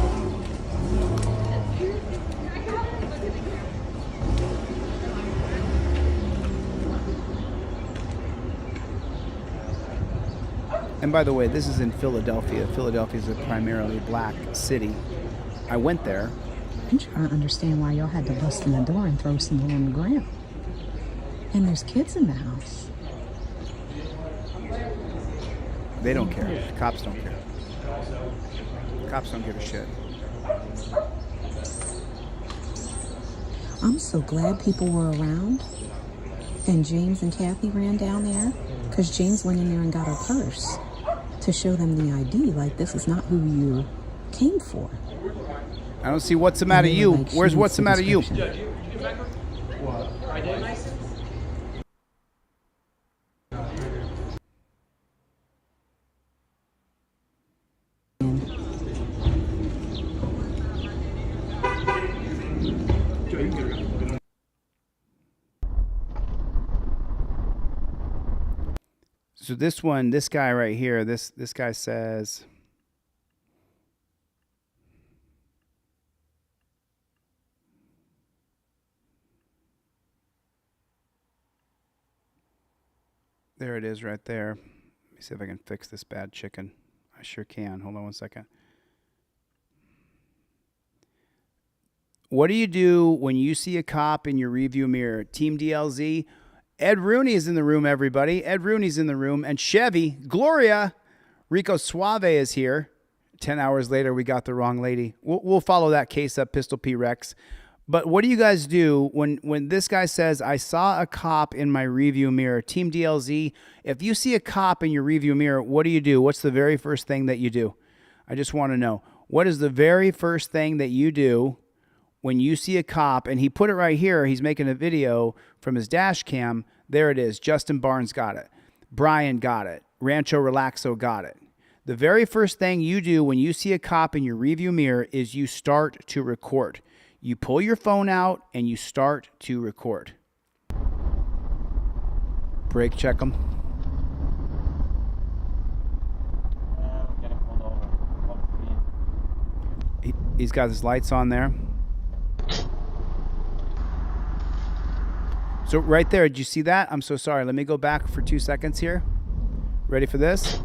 And by the way, this is in Philadelphia. Philadelphia is a primarily black city. I went there. I'm trying to understand why y'all had to bust in the door and throw someone on the ground. And there's kids in the house. They don't care. Cops don't care. Cops don't give a shit. I'm so glad people were around. And James and Kathy ran down there, because James went in there and got her purse to show them the ID. Like, this is not who you came for. I don't see what's the matter you. Like, Where's what's the matter you? So this guy right here, this guy says, there it is right there. Let me see if I can fix this bad chicken. I sure can. Hold on one second. What do you do when you see a cop in your rearview mirror? Team DLZ. Ed Rooney is in the room, everybody. Ed Rooney's in the room. And Chevy, Gloria, Rico Suave is here. 10 hours later, we got the wrong lady. We'll follow that case up, Pistol P. Rex. But what do you guys do when this guy says, I saw a cop in my rearview mirror? Team DLZ, if you see a cop in your rearview mirror, what do you do? What's the very first thing that you do? I just want to know. What is the very first thing that you do when you see a cop? And he put it right here. He's making a video from his dash cam. There it is. Justin Barnes got it. Brian got it. Rancho Relaxo got it. The very first thing you do when you see a cop in your rearview mirror is you start to record. You pull your phone out and you start to record. Brake check them. He's got his lights on there. So right there, did you see that? I'm so sorry. Let me go back for 2 seconds here. Ready for this?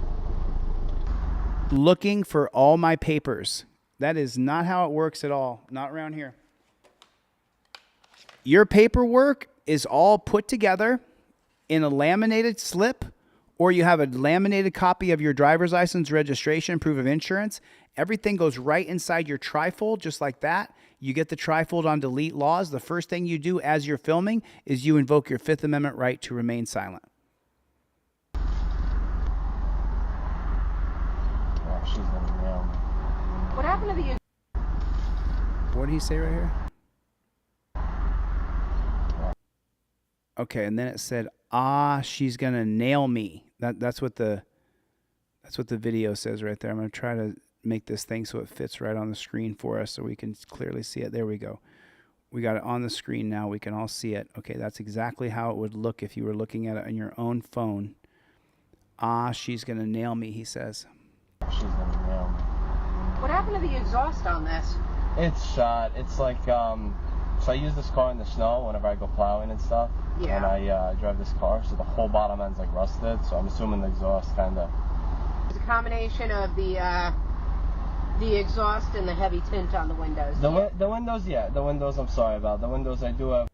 Looking for all my papers. That is not how it works at all. Not around here. Your paperwork is all put together in a laminated slip or you have a laminated copy of your driver's license, registration, proof of insurance, everything goes right inside your trifold, just like that. You get the trifold on delete Lawz. The first thing you do as you're filming is you invoke your Fifth Amendment right to remain silent. Oh, she's gonna nail me. What happened to the... What did he say right here? Okay, and then it said, she's gonna nail me. That's what the video says right there. I'm gonna try to make this thing so it fits right on the screen for us so we can clearly see it. There we go. We got it on the screen now. We can all see it. Okay, that's exactly how it would look if you were looking at it on your own phone. She's gonna nail me, he says. She's gonna nail me. What happened to the exhaust on this? It's shot. It's like, so I use this car in the snow whenever I go plowing and stuff. Yeah. And I drive this car, so the whole bottom end's like rusted, so I'm assuming the exhaust kind of... It's a combination of the exhaust and the heavy tint on the windows. The windows, yeah. The windows, I'm sorry about. The windows I do have...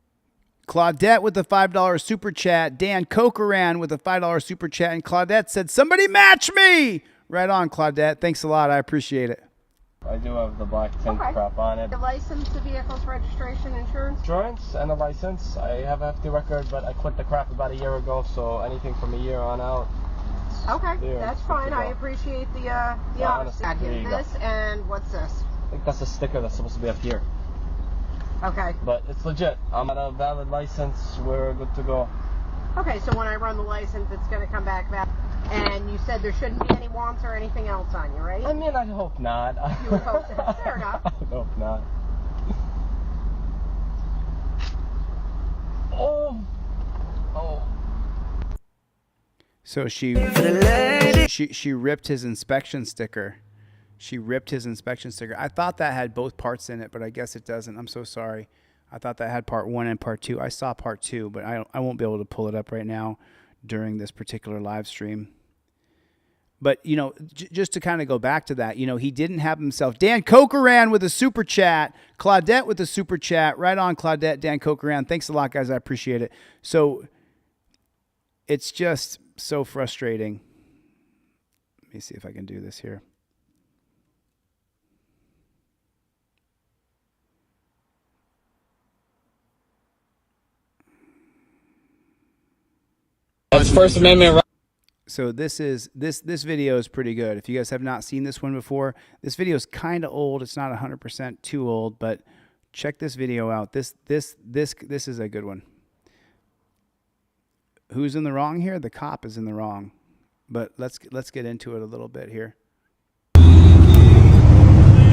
Claudette with the $5 super chat. Dan Cokeran with a $5 super chat. And Claudette said, somebody match me! Right on, Claudette. Thanks a lot. I appreciate it. I do have the black tint crap on it. The license, the vehicle's registration, insurance? Insurance and a license. I have a hefty record, but I quit the crap about a year ago, so anything from a year on out. Okay, that's fine. I appreciate the honesty. This and what's this? I think that's a sticker that's supposed to be up here. Okay. But it's legit. I'm on a valid license. We're good to go. Okay, so when I run the license, it's going to come back. And you said there shouldn't be any wants or anything else on you, right? I mean, I hope not. You would hope so. Fair enough. I hope not. Oh. So she ripped his inspection sticker. She ripped his inspection sticker. I thought that had both parts in it, but I guess it doesn't. I'm so sorry. I thought that had part 1 and part 2. I saw part 2, but I won't be able to pull it up right now during this particular live stream. But, you know, just to kind of go back to that, you know, he didn't have himself. Dan Cokeran with a super chat. Claudette with a super chat. Right on, Claudette, Dan Cokeran. Thanks a lot, guys. I appreciate it. So it's just so frustrating. Let me see if I can do this here. That's First Amendment right. So this video is pretty good. If you guys have not seen this one before, this video is kind of old. It's not 100% too old, but check this video out. This is a good one. Who's in the wrong here? The cop is in the wrong. But let's get into it a little bit here.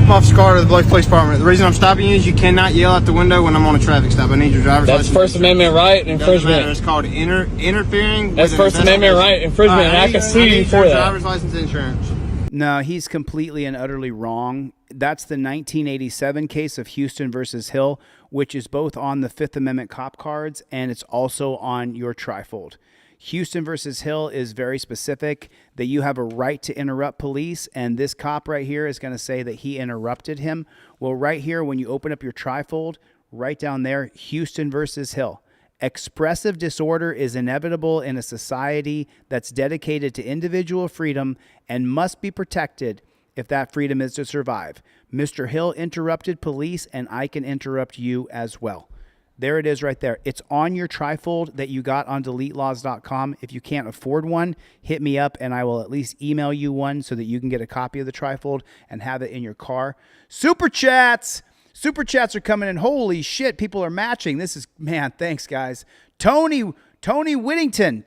I'm Officer Carter of the Bluff Police Department. The reason I'm stopping you is you cannot yell out the window when I'm on a traffic stop. I need your driver's license. That's First Amendment right, infringement. It's called interfering. That's First Amendment right, infringement, and I can sue you for that. Driver's license, insurance. No, he's completely and utterly wrong. That's the 1987 case of Houston versus Hill, which is both on the Fifth Amendment cop cards and it's also on your trifold. Houston versus Hill is very specific that you have a right to interrupt police, and this cop right here is going to say that he interrupted him. Well, right here, when you open up your trifold, right down there, Houston versus Hill. Expressive disorder is inevitable in a society that's dedicated to individual freedom and must be protected if that freedom is to survive. Mr. Hill interrupted police, and I can interrupt you as well. There it is right there. It's on your trifold that you got on DeleteLawz.com. If you can't afford one, hit me up and I will at least email you one so that you can get a copy of the trifold and have it in your car. Super chats! Super chats are coming in. Holy shit, people are matching. This is, man, thanks, guys. Tony Whittington,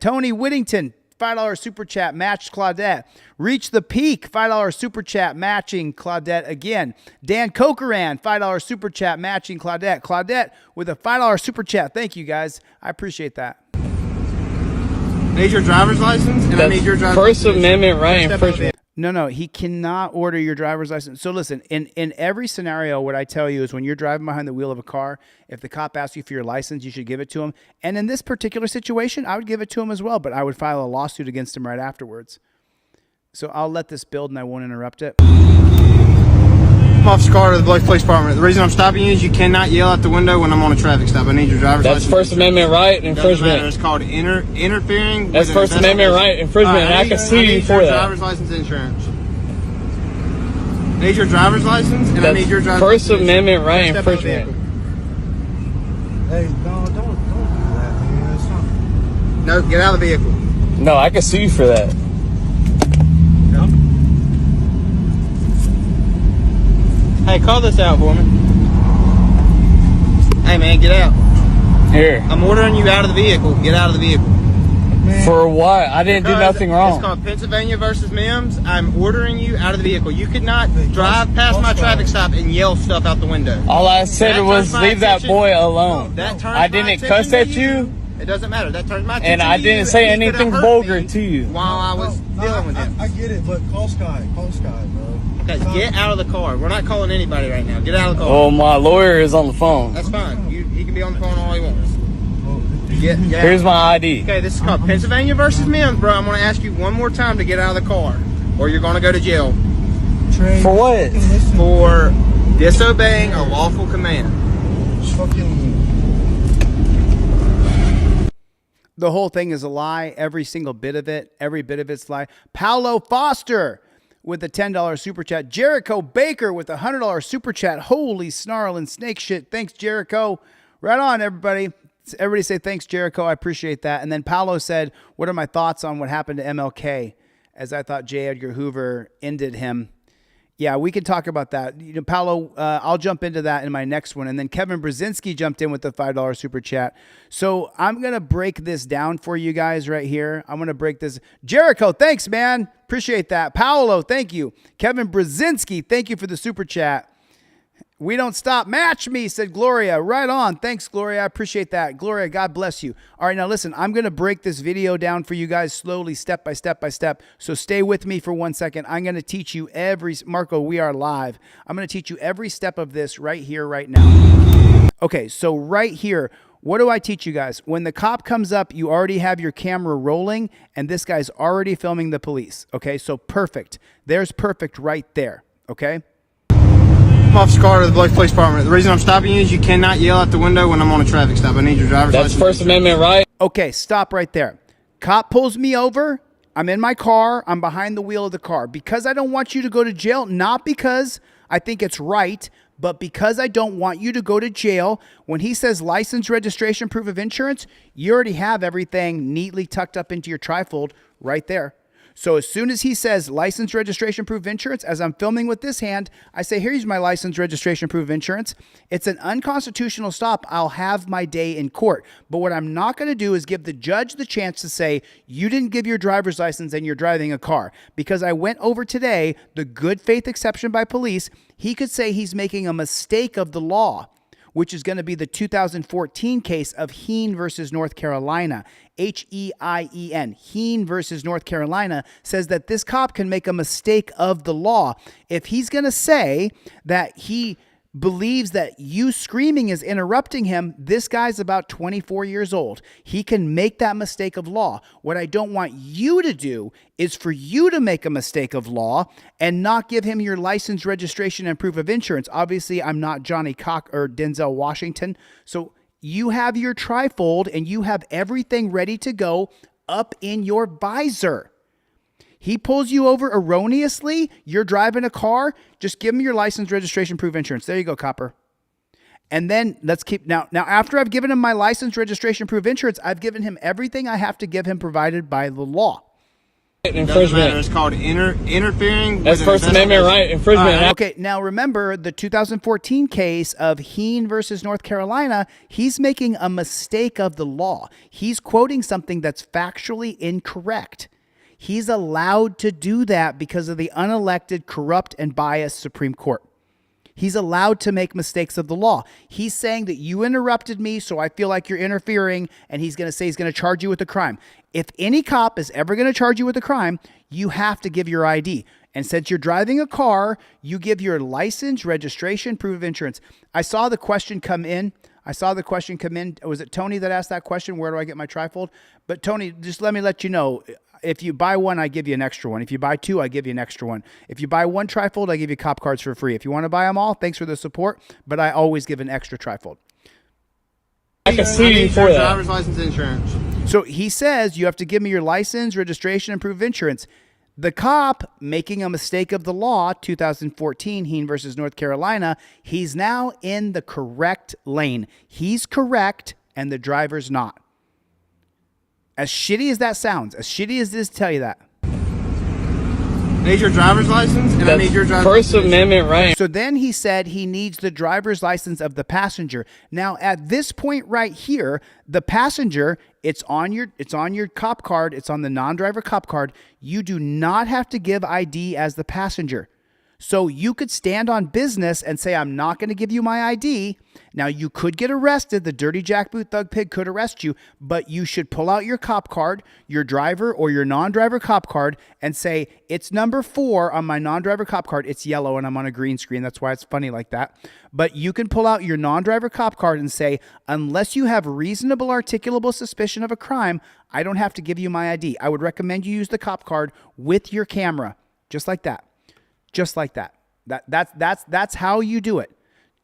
$5 super chat, matched Claudette. Reach the Peak, $5 super chat, matching Claudette again. Dan Cokeran, $5 super chat, matching Claudette. Claudette with a $5 super chat. Thank you, guys. I appreciate that. I need your driver's license, and I need your driver's license. First Amendment right, infringement. No, he cannot order your driver's license. So listen, in every scenario, what I tell you is when you're driving behind the wheel of a car, if the cop asks you for your license, you should give it to him. And in this particular situation, I would give it to him as well, but I would file a lawsuit against him right afterwards. So I'll let this build and I won't interrupt it. Officer Carter, the Blaze Police Department. The reason I'm stopping you is you cannot yell out the window when I'm on a traffic stop. I need your driver's license. That's First Amendment right infringement. It's called interfering. That's First Amendment right infringement, and I can sue you for that. Driver's license insurance. I need your driver's license, and I need your driver's First Amendment right infringement. Hey, don't do that, man. It's not... No, get out of the vehicle. No, I can sue you for that. Hey, call this out for me. Hey, man, get out. Here. I'm ordering you out of the vehicle. Get out of the vehicle. For what? I didn't do nothing wrong. It's called Pennsylvania versus Mims. I'm ordering you out of the vehicle. You could not drive past my traffic stop and yell stuff out the window. All I said was leave that boy alone. That turns I didn't cuss at you. It doesn't matter. That turns my attention And I didn't say anything vulgar to you. While I was dealing with him. I get it, but call Sky, bro. Okay, get out of the car. We're not calling anybody right now. Get out of the car. Oh, my lawyer is on the phone. That's fine. He can be on the phone all he wants. Get Here's my ID. Okay, this is called Pennsylvania versus Mims, bro. I'm going to ask you one more time to get out of the car, or you're going to go to jail. For what? For disobeying a lawful command. The whole thing is a lie. Every single bit of it. Every bit of it's lie. Paolo Foster with a $10 super chat. Jericho Baker with a $100 super chat. Holy snarling snake shit. Thanks, Jericho. Right on, everybody. Everybody say thanks, Jericho. I appreciate that. And then Paolo said, what are my thoughts on what happened to MLK? As I thought J. Edgar Hoover ended him. Yeah, we can talk about that. You know, Paolo, I'll jump into that in my next one. And then Kevin Brzezinski jumped in with the $5 super chat. So I'm going to break this down for you guys right here. I'm going to break this. Jericho, thanks, man. Appreciate that. Paolo, thank you. Kevin Brzezinski, thank you for the super chat. We don't stop. Match me, said Gloria. Right on. Thanks, Gloria. I appreciate that. Gloria, God bless you. All right, now listen, I'm going to break this video down for you guys slowly, step by step by step. So stay with me for 1 second. I'm going to teach you Marco, we are live. I'm going to teach you every step of this right here, right now. Okay, so right here, what do I teach you guys? When the cop comes up, you already have your camera rolling, and this guy's already filming the police. Okay, so perfect. There's perfect right there. Okay? Officer Carter, the Blaze Police Department. The reason I'm stopping you is you cannot yell out the window when I'm on a traffic stop. I need your driver's license. That's First Amendment right. Okay, stop right there. Cop pulls me over. I'm in my car. I'm behind the wheel of the car. Because I don't want you to go to jail, not because I think it's right, but because I don't want you to go to jail. When he says license, registration, proof of insurance, you already have everything neatly tucked up into your trifold right there. So as soon as he says license, registration, proof of insurance, as I'm filming with this hand, I say, here's my license, registration, proof of insurance. It's an unconstitutional stop. I'll have my day in court. But what I'm not going to do is give the judge the chance to say, you didn't give your driver's license and you're driving a car. Because I went over today, the good faith exception by police, he could say he's making a mistake of the law, which is going to be the 2014 case of Heen versus North Carolina. H-E-I-E-N. Heen versus North Carolina says that this cop can make a mistake of the law. If he's going to say that he believes that you screaming is interrupting him, this guy's about 24 years old. He can make that mistake of law. What I don't want you to do is for you to make a mistake of law and not give him your license, registration, and proof of insurance. Obviously, I'm not Johnny Cock or Denzel Washington. So you have your trifold and you have everything ready to go up in your visor. He pulls you over erroneously. You're driving a car. Just give him your license, registration, proof of insurance. There you go, copper. And then let's keep now after I've given him my license, registration, proof of insurance, I've given him everything I have to give him provided by the law. Infringement. It's called interfering. That's First Amendment right. Infringement. Okay, now remember the 2014 case of Heen versus North Carolina. He's making a mistake of the law. He's quoting something that's factually incorrect. He's allowed to do that because of the unelected, corrupt, and biased Supreme Court. He's allowed to make mistakes of the law. He's saying that you interrupted me, so I feel like you're interfering, and he's going to say he's going to charge you with a crime. If any cop is ever going to charge you with a crime, you have to give your ID. And since you're driving a car, you give your license, registration, proof of insurance. I saw the question come in. Was it Tony that asked that question? Where do I get my trifold? But Tony, just let me let you know, if you buy one, I give you an extra one. If you buy two, I give you an extra one. If you buy one trifold, I give you cop cards for free. If you want to buy them all, thanks for the support, but I always give an extra trifold. I can see you for that. Driver's license, insurance. So he says you have to give me your license, registration, and proof of insurance. The cop making a mistake of the law, 2014, Heen versus North Carolina, he's now in the correct lane. He's correct, and the driver's not. As shitty as that sounds, as shitty as this tell you that. I need your driver's license, and I need your driver's First Amendment right. So then he said he needs the driver's license of the passenger. Now, at this point right here, the passenger, it's on your cop card. It's on the non-driver cop card. You do not have to give ID as the passenger. So you could stand on business and say, I'm not going to give you my ID. Now, you could get arrested. The dirty jackboot thug pig could arrest you, but you should pull out your cop card, your driver or your non-driver cop card, and say, it's number 4 on my non-driver cop card. It's yellow and I'm on a green screen. That's why it's funny like that. But you can pull out your non-driver cop card and say, unless you have reasonable articulable suspicion of a crime, I don't have to give you my ID. I would recommend you use the cop card with your camera, just like that. Just like that. That's how you do it.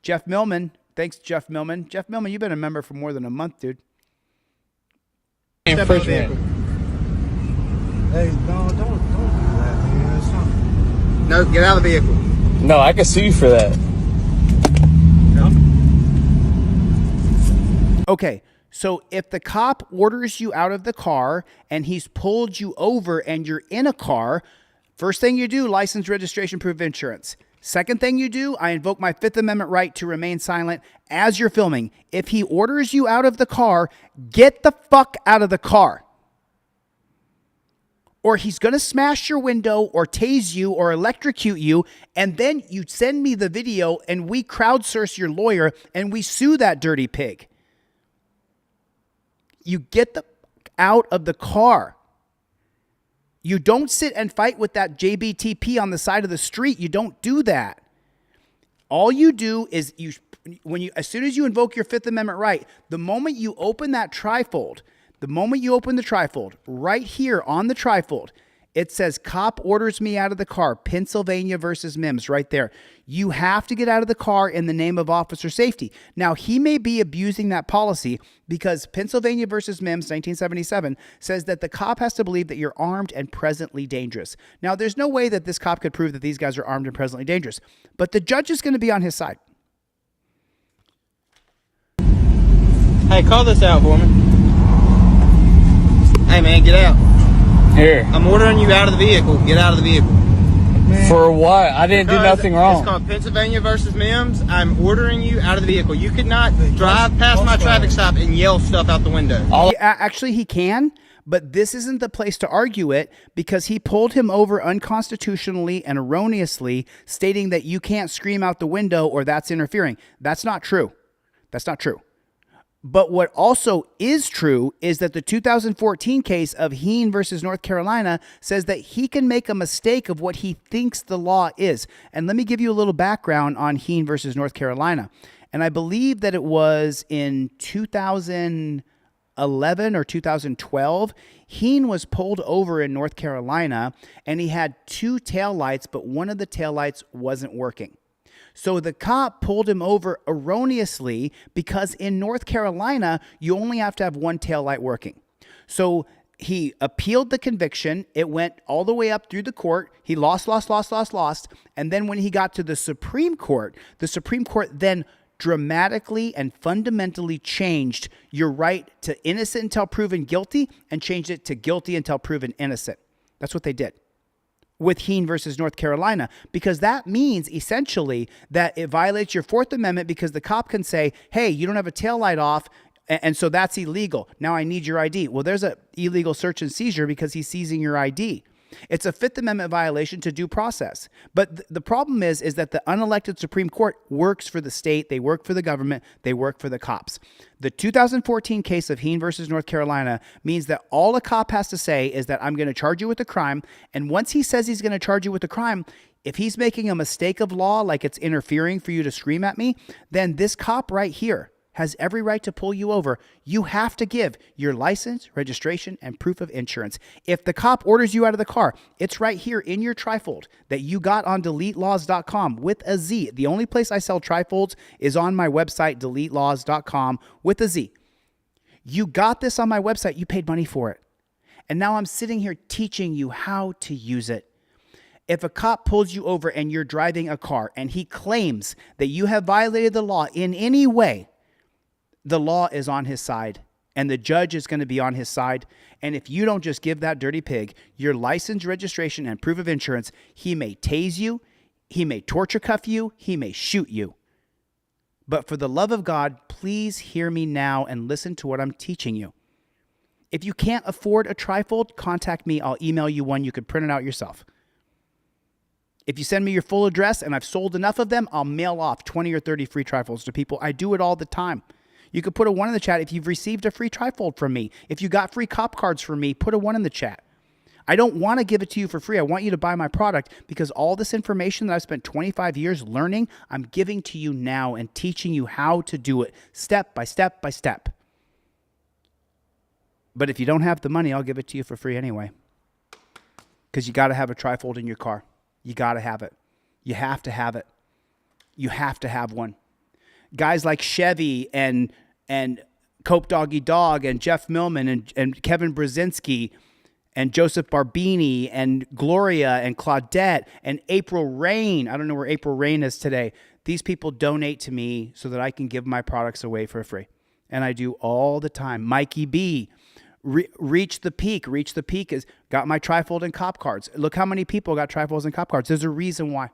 Jeff Millman. Thanks, Jeff Millman. Jeff Millman, you've been a member for more than a month, dude. Hey, no, don't do that, man. It's not... No, get out of the vehicle. No, I can sue you for that. No. Okay, so if the cop orders you out of the car and he's pulled you over and you're in a car, first thing you do, license, registration, proof of insurance. Second thing you do, I invoke my Fifth Amendment right to remain silent as you're filming. If he orders you out of the car, get the fuck out of the car. Or he's going to smash your window or tase you or electrocute you, and then you send me the video and we crowdsource your lawyer and we sue that dirty pig. You get the fuck out of the car. You don't sit and fight with that JBTP on the side of the street. You don't do that. All you do is as soon as you invoke your Fifth Amendment right, the moment you open that trifold, right here on the trifold, it says cop orders me out of the car, Pennsylvania versus Mims, right there. You have to get out of the car in the name of officer safety. Now, he may be abusing that policy because Pennsylvania versus Mims, 1977, says that the cop has to believe that you're armed and presently dangerous. Now, there's no way that this cop could prove that these guys are armed and presently dangerous, but the judge is going to be on his side. Hey, call this out for me. Hey, man, get out. Here. I'm ordering you out of the vehicle. Get out of the vehicle. Man. For what? I didn't do nothing wrong. It's called Pennsylvania versus Mims. I'm ordering you out of the vehicle. You could not drive past my traffic stop and yell stuff out the window. Actually, he can, but this isn't the place to argue it because he pulled him over unconstitutionally and erroneously, stating that you can't scream out the window or that's interfering. That's not true. That's not true. But what also is true is that the 2014 case of Heen versus North Carolina says that he can make a mistake of what he thinks the law is. And let me give you a little background on Heen versus North Carolina. And I believe that it was in 2011 or 2012, Heen was pulled over in North Carolina and he had 2 taillights, but one of the taillights wasn't working. So the cop pulled him over erroneously because in North Carolina, you only have to have one taillight working. So he appealed the conviction. It went all the way up through the court. He lost. And then when he got to the Supreme Court then dramatically and fundamentally changed your right to innocent until proven guilty and changed it to guilty until proven innocent. That's what they did with Heen versus North Carolina, because that means essentially that it violates your Fourth Amendment because the cop can say, hey, you don't have a taillight off, and so that's illegal. Now I need your ID. Well, there's an illegal search and seizure because he's seizing your ID. It's a Fifth Amendment violation to due process. But the problem is that the unelected Supreme Court works for the state, they work for the government, they work for the cops. The 2014 case of Heen versus North Carolina means that all a cop has to say is that I'm going to charge you with a crime, and once he says he's going to charge you with a crime, if he's making a mistake of law, like it's interfering for you to scream at me, then this cop right here, has every right to pull you over, you have to give your license, registration, and proof of insurance. If the cop orders you out of the car, it's right here in your trifold that you got on DeleteLawz.com with a Z. The only place I sell trifolds is on my website, DeleteLawz.com with a Z. You got this on my website. You paid money for it. And now I'm sitting here teaching you how to use it. If a cop pulls you over and you're driving a car and he claims that you have violated the law in any way, the law is on his side and the judge is going to be on his side. And if you don't just give that dirty pig your license, registration, and proof of insurance, he may tase you, he may torture cuff you, he may shoot you. But for the love of God, please hear me now and listen to what I'm teaching you. If you can't afford a trifold, contact me. I'll email you one. You could print it out yourself. If you send me your full address and I've sold enough of them, I'll mail off 20 or 30 free trifolds to people. I do it all the time. You could put a 1 in the chat if you've received a free trifold from me. If you got free cop cards from me, put a 1 in the chat. I don't want to give it to you for free. I want you to buy my product because all this information that I've spent 25 years learning, I'm giving to you now and teaching you how to do it step by step by step. But if you don't have the money, I'll give it to you for free anyway. Because you got to have a trifold in your car. You got to have it. You have to have it. You have to have one. Guys like Chevy and Cope Doggy Dog and Jeff Millman and Kevin Brzezinski and Joseph Barbini and Gloria and Claudette and April Rain. I don't know where April Rain is today. These people donate to me so that I can give my products away for free. And I do all the time. Mikey B. Reach the Peak. Reach the Peak is got my trifold and cop cards. Look how many people got trifolds and cop cards. There's a reason why.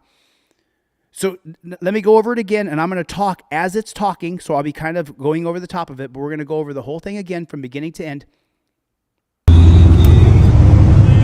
So let me go over it again, and I'm going to talk as it's talking, so I'll be kind of going over the top of it, but we're going to go over the whole thing again from beginning to end.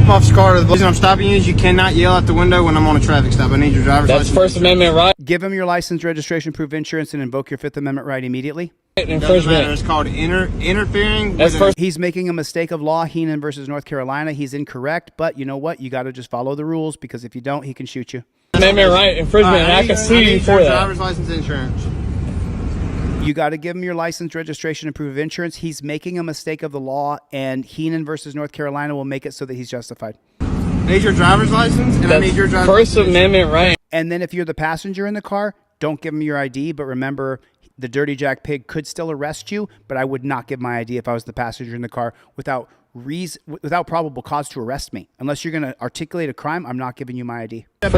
Officer Carter, the reason I'm stopping you is you cannot yell out the window when I'm on a traffic stop. I need your driver's license. That's First Amendment right. Give him your license, registration, proof of insurance, and invoke your Fifth Amendment right immediately. Infringement. It's called interfering. He's making a mistake of law. Heenan versus North Carolina. He's incorrect, but you know what? You got to just follow the rules because if you don't, he can shoot you. Amendment right, infringement, and I can sue you for that. Driver's license, insurance. You got to give him your license, registration, and proof of insurance. He's making a mistake of the law, and Heenan versus North Carolina will make it so that he's justified. I need your driver's license, and I need your driver's First Amendment right. And then if you're the passenger in the car, don't give him your ID, but remember, the Dirty Jack Pig could still arrest you, but I would not give my ID if I was the passenger in the car without probable cause to arrest me. Unless you're going to articulate a crime, I'm not giving you my ID. Hey, no,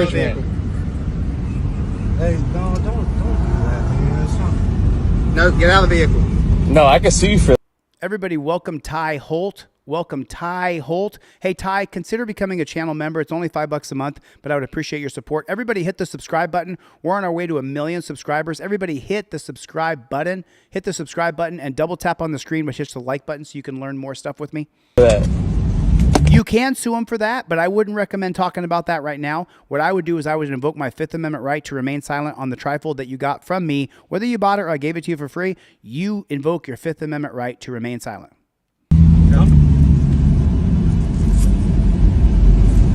don't do that, man. No, get out of the vehicle. No, I can sue you for that. Everybody, welcome Ty Holt. Welcome Ty Holt. Hey Ty, consider becoming a channel member. It's only $5 a month, but I would appreciate your support. Everybody hit the subscribe button. We're on our way to 1 million subscribers. Everybody hit the subscribe button. Hit the subscribe button and double tap on the screen which hits the like button so you can learn more stuff with me. You can sue him for that, but I wouldn't recommend talking about that right now. What I would do is I would invoke my Fifth Amendment right to remain silent on the trifold that you got from me. Whether you bought it or I gave it to you for free, you invoke your Fifth Amendment right to remain silent.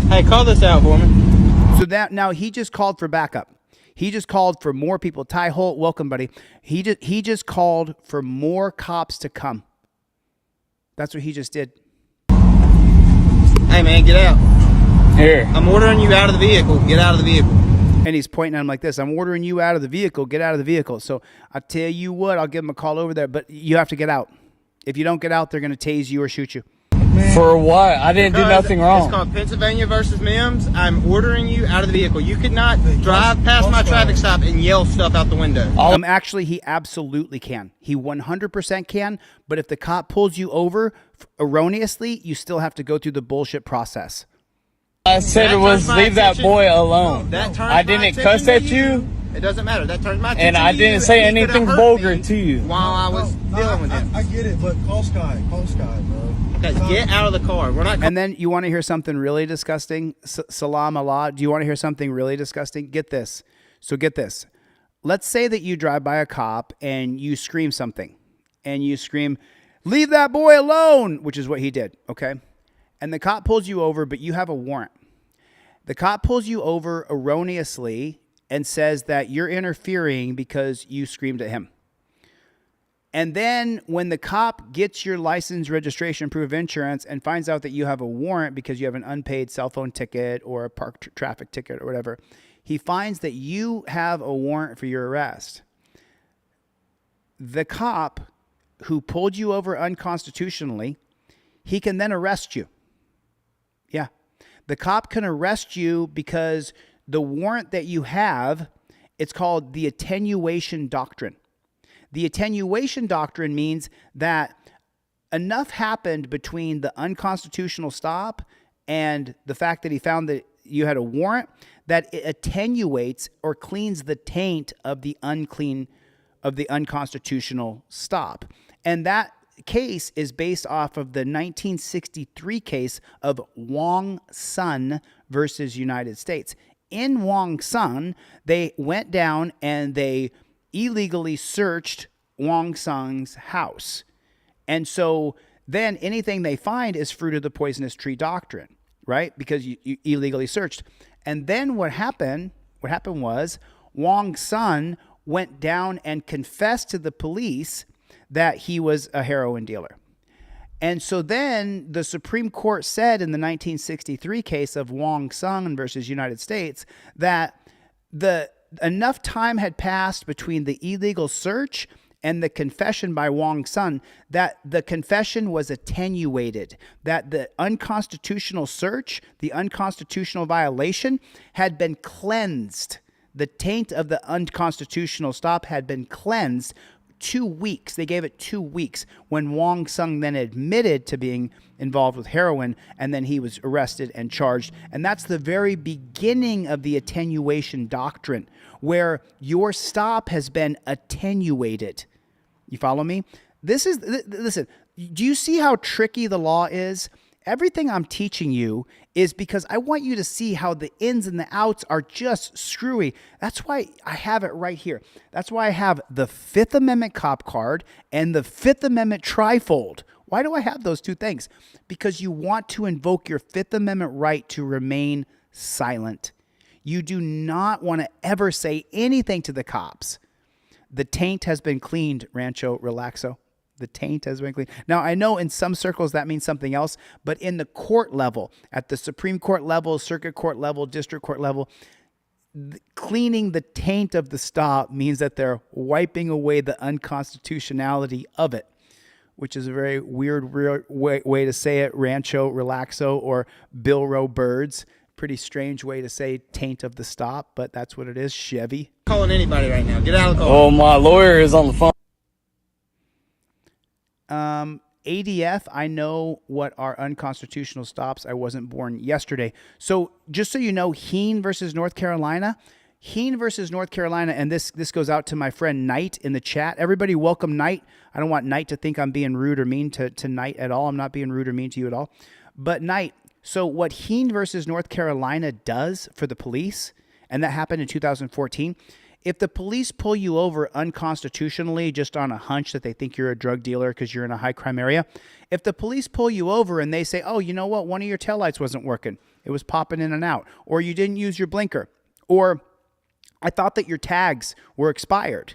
Hey, call this out for me. So that now he just called for backup. He just called for more people. Ty Holt, welcome, buddy. He just called for more cops to come. That's what he just did. Hey, man, get out. Here. I'm ordering you out of the vehicle. Get out of the vehicle. And he's pointing at him like this. I'm ordering you out of the vehicle. Get out of the vehicle. So I tell you what, I'll give him a call over there, but you have to get out. If you don't get out, they're going to tase you or shoot you. For what? I didn't do nothing wrong. It's called Pennsylvania versus Mims. I'm ordering you out of the vehicle. You could not drive past my traffic stop and yell stuff out the window. Actually, he absolutely can. He 100% can. But if the cop pulls you over erroneously, you still have to go through the bullshit process. I said it was leave that boy alone. I didn't cuss at you. It doesn't matter. That turns my attention. And I didn't say anything vulgar to you. While I was dealing with him. I get it, but call Sky, bro. Okay, get out of the car. We're not. And then you want to hear something really disgusting? Salam Allah. Do you want to hear something really disgusting? Get this. So get this. Let's say that you drive by a cop and you scream something. And you scream, "Leave that boy alone," which is what he did, okay? And the cop pulls you over, but you have a warrant. The cop pulls you over erroneously and says that you're interfering because you screamed at him. And then when the cop gets your license, registration, proof of insurance, and finds out that you have a warrant because you have an unpaid cell phone ticket or a park traffic ticket or whatever, he finds that you have a warrant for your arrest. The cop who pulled you over unconstitutionally, he can then arrest you. Yeah. The cop can arrest you because the warrant that you have, it's called the attenuation doctrine. The attenuation doctrine means that enough happened between the unconstitutional stop and the fact that he found that you had a warrant that it attenuates or cleans the taint of the unconstitutional stop. And that case is based off of the 1963 case of Wong Sun versus United States. In Wong Sun, they went down and they illegally searched Wong Sun's house. And so then anything they find is fruit of the poisonous tree doctrine, right? Because you illegally searched. And then what happened was Wong Sun went down and confessed to the police that he was a heroin dealer. And so then the Supreme Court said in the 1963 case of Wong Sun versus United States that enough time had passed between the illegal search and the confession by Wong Sun that the confession was attenuated, that the unconstitutional search, the unconstitutional violation had been cleansed. The taint of the unconstitutional stop had been cleansed 2 weeks. They gave it 2 weeks when Wong Sun then admitted to being involved with heroin, and then he was arrested and charged. And that's the very beginning of the attenuation doctrine, where your stop has been attenuated. You follow me? Listen, do you see how tricky the law is? Everything I'm teaching you is because I want you to see how the ins and the outs are just screwy. That's why I have it right here. That's why I have the Fifth Amendment cop card and the Fifth Amendment trifold. Why do I have those two things? Because you want to invoke your Fifth Amendment right to remain silent. You do not want to ever say anything to the cops. The taint has been cleaned, Rancho Relaxo. The taint has been cleaned. Now, I know in some circles that means something else, but in the court level, at the Supreme Court level, circuit court level, district court level, cleaning the taint of the stop means that they're wiping away the unconstitutionality of it, which is a very weird way to say it, Rancho Relaxo or Bill Row Birds. Pretty strange way to say taint of the stop, but that's what it is. Chevy. Calling anybody right now. Get out of the car. Oh, my lawyer is on the phone. ADF, I know what are unconstitutional stops. I wasn't born yesterday. So just so you know, Heen versus North Carolina. Heen versus North Carolina, and this goes out to my friend Knight in the chat. Everybody welcome Knight. I don't want Knight to think I'm being rude or mean to Knight at all. I'm not being rude or mean to you at all. But Knight, so what Heen versus North Carolina does for the police, and that happened in 2014, if the police pull you over unconstitutionally just on a hunch that they think you're a drug dealer because you're in a high crime area, if the police pull you over and they say, oh, you know what, one of your taillights wasn't working, it was popping in and out, or you didn't use your blinker, or I thought that your tags were expired.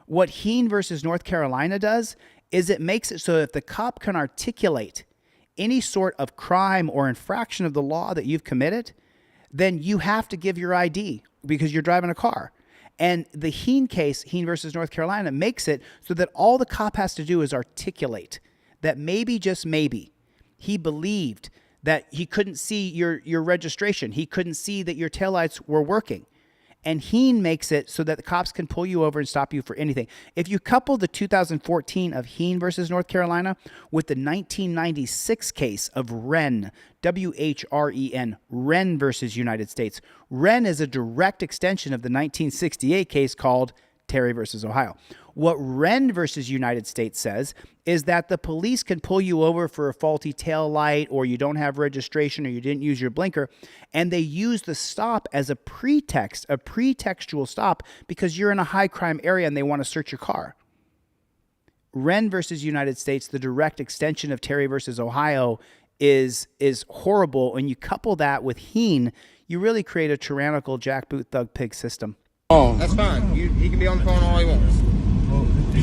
What Heen versus North Carolina does is it makes it so if the cop can articulate any sort of crime or infraction of the law that you've committed, then you have to give your ID because you're driving a car. And the Heen case, Heen versus North Carolina, makes it so that all the cop has to do is articulate that maybe, just maybe, he believed that he couldn't see your registration. He couldn't see that your taillights were working. And Heen makes it so that the cops can pull you over and stop you for anything. If you couple the 2014 of Heen versus North Carolina with the 1996 case of Wren, W-H-R-E-N, Wren versus United States, Wren is a direct extension of the 1968 case called Terry versus Ohio. What Wren versus United States says is that the police can pull you over for a faulty tail light, or you don't have registration, or you didn't use your blinker, and they use the stop as a pretext, a pretextual stop, because you're in a high crime area and they want to search your car. Wren versus United States, the direct extension of Terry versus Ohio, is horrible. And you couple that with Heen, you really create a tyrannical jackboot thug pig system. That's fine. He can be on the phone all he wants.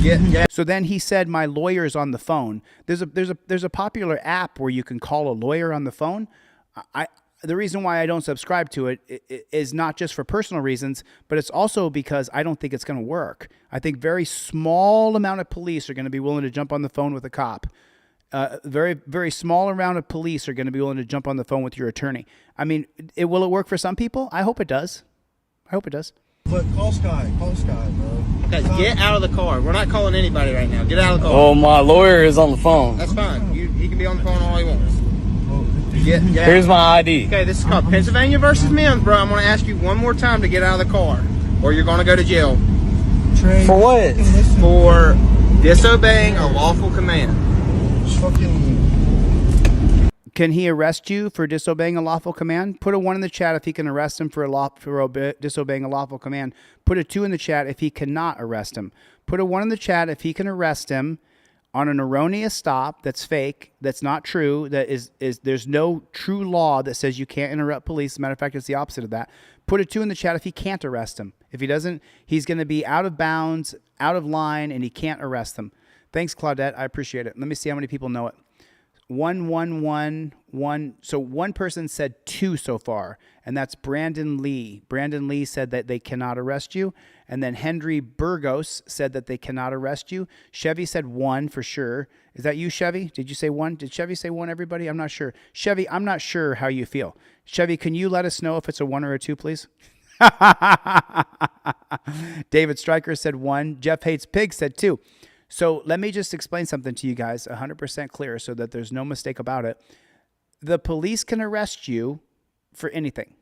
Yeah. So then he said, my lawyer's on the phone. There's a popular app where you can call a lawyer on the phone. The reason why I don't subscribe to it is not just for personal reasons, but it's also because I don't think it's going to work. I think very small amount of police are going to be willing to jump on the phone with a cop. Very, very small amount of police are going to be willing to jump on the phone with your attorney. I mean, will it work for some people? I hope it does. I hope it does. But call Sky, bro. Okay, get out of the car. We're not calling anybody right now. Get out of the car. Oh, my lawyer is on the phone. That's fine. He can be on the phone all he wants. Here's my ID. Okay, this is called Pennsylvania versus Mims, bro. I'm going to ask you one more time to get out of the car, or you're going to go to jail. For what? For disobeying a lawful command. Can he arrest you for disobeying a lawful command? Put a 1 in the chat if he can arrest him for disobeying a lawful command. Put a 2 in the chat if he cannot arrest him. Put a 1 in the chat if he can arrest him on an erroneous stop that's fake, that's not true, that is there's no true law that says you can't interrupt police. As a matter of fact, it's the opposite of that. Put a 2 in the chat if he can't arrest him. If he doesn't, he's going to be out of bounds, out of line, and he can't arrest them. Thanks, Claudette. I appreciate it. Let me see how many people know it. 1, 1, 1, 1. So one person said 2 so far, and that's Brandon Lee. Brandon Lee said that they cannot arrest you. And then Henry Burgos said that they cannot arrest you. Chevy said 1 for sure. Is that you, Chevy? Did you say 1? Did Chevy say 1, everybody? I'm not sure. Chevy, I'm not sure how you feel. Chevy, can you let us know if it's a 1 or a 2, please? David Stryker said 1. Jeff Hates Pig said 2. So let me just explain something to you guys 100% clear so that there's no mistake about it. The police can arrest you for anything.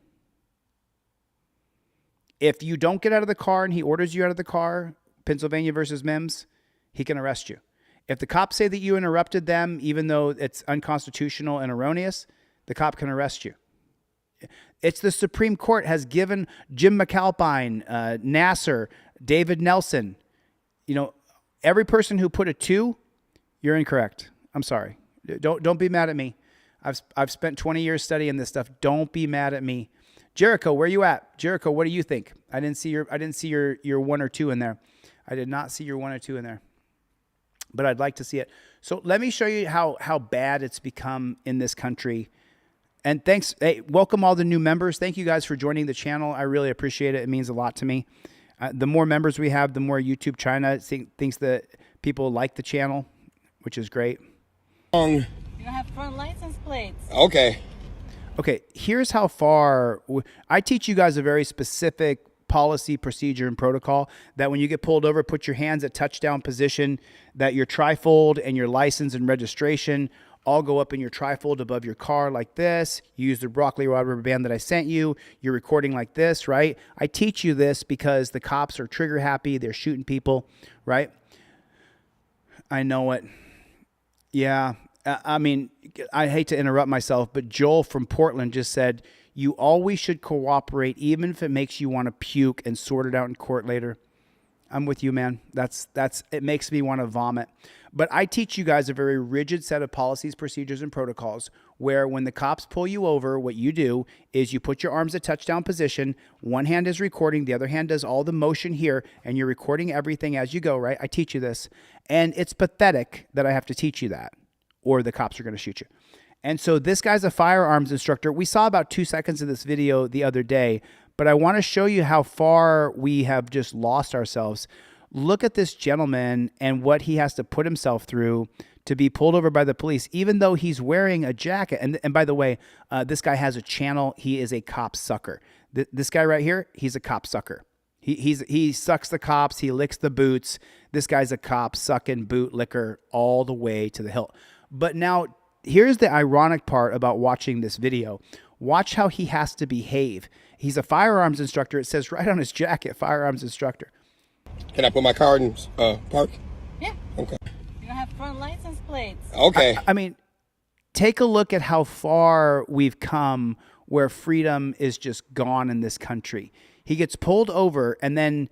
If you don't get out of the car and he orders you out of the car, Pennsylvania versus Mims, he can arrest you. If the cops say that you interrupted them, even though it's unconstitutional and erroneous, the cop can arrest you. It's the Supreme Court has given Jim McAlpine, Nassar, David Nelson, every person who put a 2, you're incorrect. I'm sorry. Don't be mad at me. I've spent 20 years studying this stuff. Don't be mad at me. Jericho, where you at? Jericho, what do you think? I didn't see your 1 or 2 in there. I did not see your 1 or 2 in there. But I'd like to see it. So let me show you how bad it's become in this country. And thanks. Hey, welcome all the new members. Thank you guys for joining the channel. I really appreciate it. It means a lot to me. The more members we have, the more YouTube China thinks that people like the channel, which is great. You have front license plates. Okay. Okay, here's how far I teach you guys a very specific policy, procedure, and protocol that when you get pulled over, put your hands at touchdown position, that your trifold and your license and registration all go up in your trifold above your car like this. You use the broccoli rubber band that I sent you. You're recording like this, right? I teach you this because the cops are trigger happy. They're shooting people, right? I know it. Yeah. I mean, I hate to interrupt myself, but Joel from Portland just said, you always should cooperate, even if it makes you want to puke and sort it out in court later. I'm with you, man. It makes me want to vomit. But I teach you guys a very rigid set of policies, procedures, and protocols where when the cops pull you over, what you do is you put your arms at touchdown position. One hand is recording. The other hand does all the motion here, and you're recording everything as you go, right? I teach you this. And it's pathetic that I have to teach you that, or the cops are going to shoot you. And so this guy's a firearms instructor. We saw about 2 seconds of this video the other day, but I want to show you how far we have just lost ourselves. Look at this gentleman and what he has to put himself through to be pulled over by the police, even though he's wearing a jacket. And by the way, this guy has a channel. He is a cop sucker. This guy right here, he's a cop sucker. He sucks the cops. He licks the boots. This guy's a cop sucking boot liquor all the way to the hilt. But now here's the ironic part about watching this video. Watch how he has to behave. He's a firearms instructor. It says right on his jacket, firearms instructor. Can I put my car in park? Yeah. Okay. You have front license plates. Okay. I mean, take a look at how far we've come where freedom is just gone in this country. He gets pulled over and then,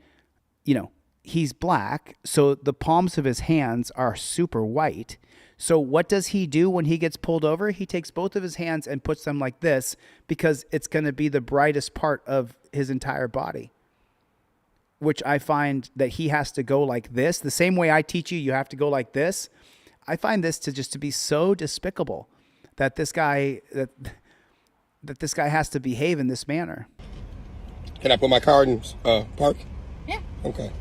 he's black. So the palms of his hands are super white. So what does he do when he gets pulled over? He takes both of his hands and puts them like this because it's going to be the brightest part of his entire body. which I find that he has to go like this, the same way I teach you, you have to go like this. I find this to be so despicable that this guy that this guy has to behave in this manner. Can I put my car in park? Yeah. Okay.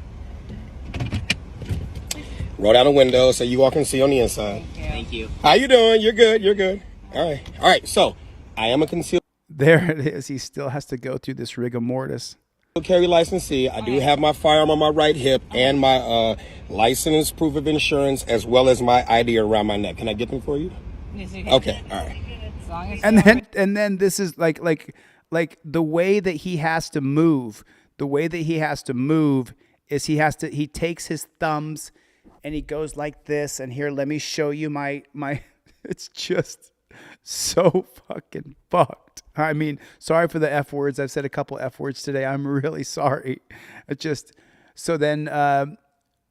Roll down the window so you all can see on the inside. Thank you. How you doing? You're good. You're good. All right. All right. So I am a concealed. There it is. He still has to go through this rigor mortis. Carry licensee. I do have my firearm on my right hip and my license, proof of insurance, as well as my ID around my neck. Can I get them for you? Yes, you can. Okay. All right. As long as And then this is like the way that he has to move. The way that he has to move is he takes his thumbs and he goes like this. And here, let me show you my. It's just so fucking fucked. I mean, sorry for the F words. I've said a couple F words today. I'm really sorry. So then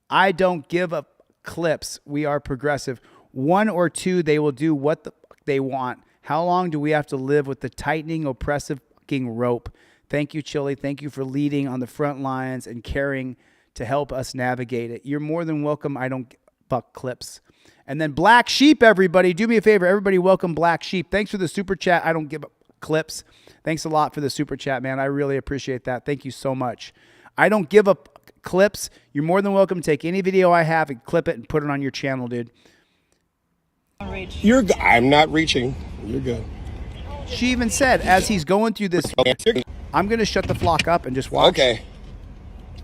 I don't give up clips. We are progressive. 1 or 2, they will do what the fuck they want. How long do we have to live with the tightening, oppressive fucking rope? Thank you, Chille. Thank you for leading on the front lines and caring to help us navigate it. You're more than welcome. I don't fuck clips. And then Black Sheep, everybody. Do me a favor. Everybody welcome Black Sheep. Thanks for the super chat. I don't give up clips. Thanks a lot for the super chat, man. I really appreciate that. Thank you so much. I don't give up clips. You're more than welcome to take any video I have and clip it and put it on your channel, dude. I'm not reaching. You're good. She even said, as he's going through this, I'm going to shut the flock up and just watch. Okay.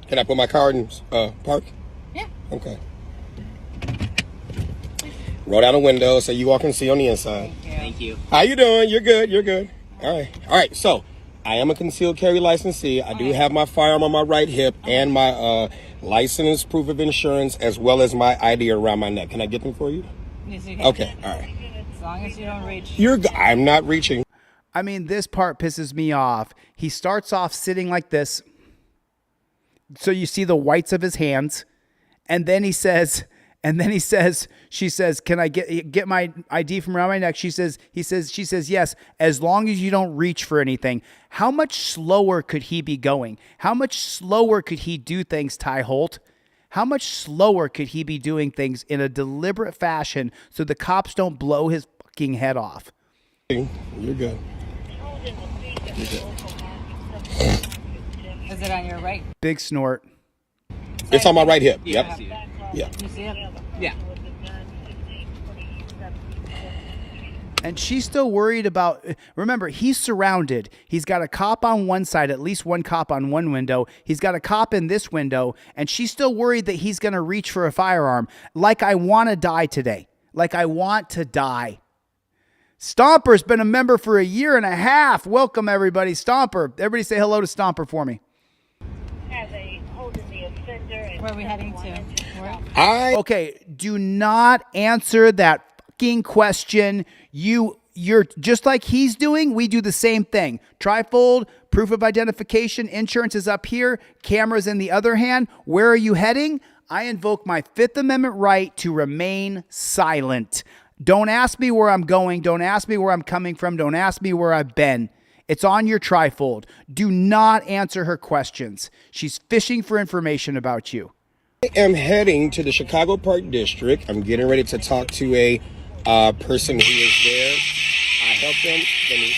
Can I put my car in park? Yeah. Okay. Roll down the window so you all can see on the inside. Thank you. How you doing? You're good. You're good. All right. All right. So I am a concealed carry licensee. I do have my firearm on my right hip and my license, proof of insurance, as well as my ID around my neck. Can I get them for you? Yes, you can. Okay. All right. As long as you don't reach. I'm not reaching. I mean, this part pisses me off. He starts off sitting like this. So you see the whites of his hands. And then he says, she says, can I get my ID from around my neck? She says, yes, as long as you don't reach for anything. How much slower could he be going? How much slower could he do things, Ty Holt? How much slower could he be doing things in a deliberate fashion so the cops don't blow his fucking head off? You're good. Is it on your right? Big snort. It's on my right hip. Yep. Yeah. You see it? Yeah. And she's still worried about, remember, he's surrounded. He's got a cop on one side, at least one cop on one window. He's got a cop in this window, and she's still worried that he's going to reach for a firearm. Like I want to die today. Like I want to die. Stomper's been a member for 1.5 years. Welcome, everybody. Stomper. Everybody say hello to Stomper for me. Where are we heading to? Okay, do not answer that fucking question. You're just like he's doing. We do the same thing. Trifold, proof of identification, insurance is up here. Cameras in the other hand. Where are you heading? I invoke my Fifth Amendment right to remain silent. Don't ask me where I'm going. Don't ask me where I'm coming from. Don't ask me where I've been. It's on your trifold. Do not answer her questions. She's fishing for information about you. I am heading to the Chicago Park District. I'm getting ready to talk to a person who is there. I help them. Let me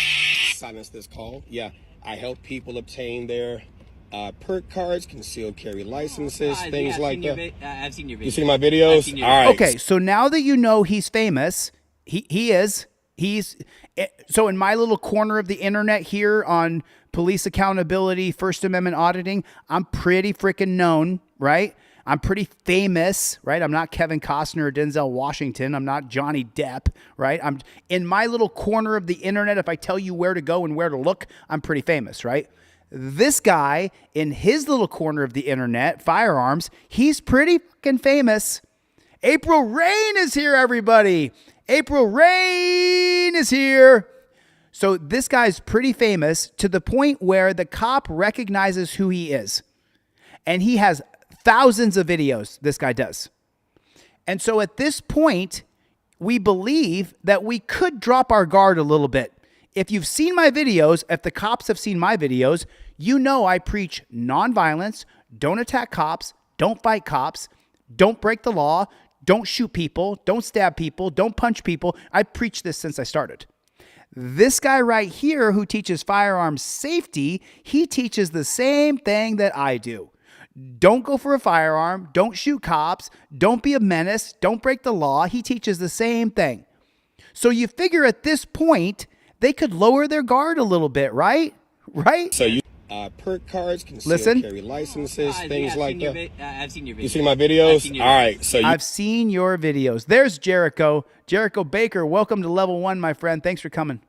silence this call. Yeah, I help people obtain their perk cards, concealed carry licenses, things like that. I've seen your videos. You see my videos? All right. Okay, so now that you know he's famous, he is. So in my little corner of the internet here on police accountability, First Amendment auditing, I'm pretty freaking known, right? I'm pretty famous, right? I'm not Kevin Costner or Denzel Washington. I'm not Johnny Depp, right? I'm in my little corner of the internet. If I tell you where to go and where to look, I'm pretty famous, right? This guy in his little corner of the internet, firearms, he's pretty fucking famous. April Rain is here, everybody. April Rain is here. So this guy's pretty famous to the point where the cop recognizes who he is. And he has thousands of videos, this guy does. And so at this point, we believe that we could drop our guard a little bit. If you've seen my videos, if the cops have seen my videos, you know I preach nonviolence, don't attack cops, don't fight cops, don't break the law, don't shoot people, don't stab people, don't punch people. I've preached this since I started. This guy right here who teaches firearms safety, he teaches the same thing that I do. Don't go for a firearm, don't shoot cops, don't be a menace, don't break the law. He teaches the same thing. So you figure at this point, they could lower their guard a little bit, right? Right? So you perk cards, concealed carry licenses, things like that. I've seen your videos. You see my videos? All right. So I've seen your videos. There's Jericho. Jericho Baker, welcome to level 1, my friend. Thanks for coming.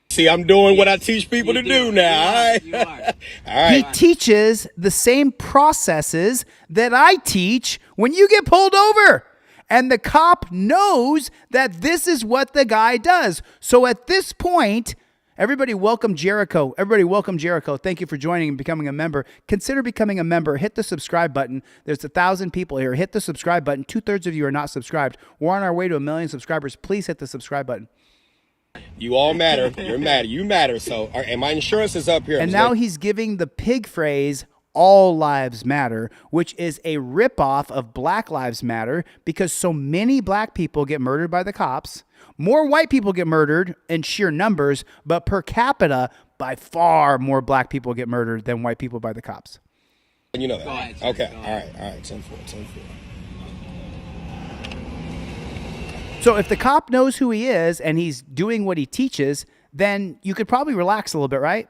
See, I'm doing what I teach people to do now. All right. You are. All right. He teaches the same processes that I teach when you get pulled over. And the cop knows that this is what the guy does. So at this point, everybody welcome Jericho. Everybody welcome Jericho. Thank you for joining and becoming a member. Consider becoming a member. Hit the subscribe button. There's 1,000 people here. Hit the subscribe button. 2/3 of you are not subscribed. We're on our way to 1 million subscribers. Please hit the subscribe button. You all matter. You're matter. You matter. So, and my insurance is up here. And now he's giving the pig phrase, all lives matter, which is a ripoff of Black Lives Matter because so many black people get murdered by the cops. More white people get murdered in sheer numbers, but per capita, by far more black people get murdered than white people by the cops. You know that. Okay. All right. 10-4. So if the cop knows who he is and he's doing what he teaches, then you could probably relax a little bit, right?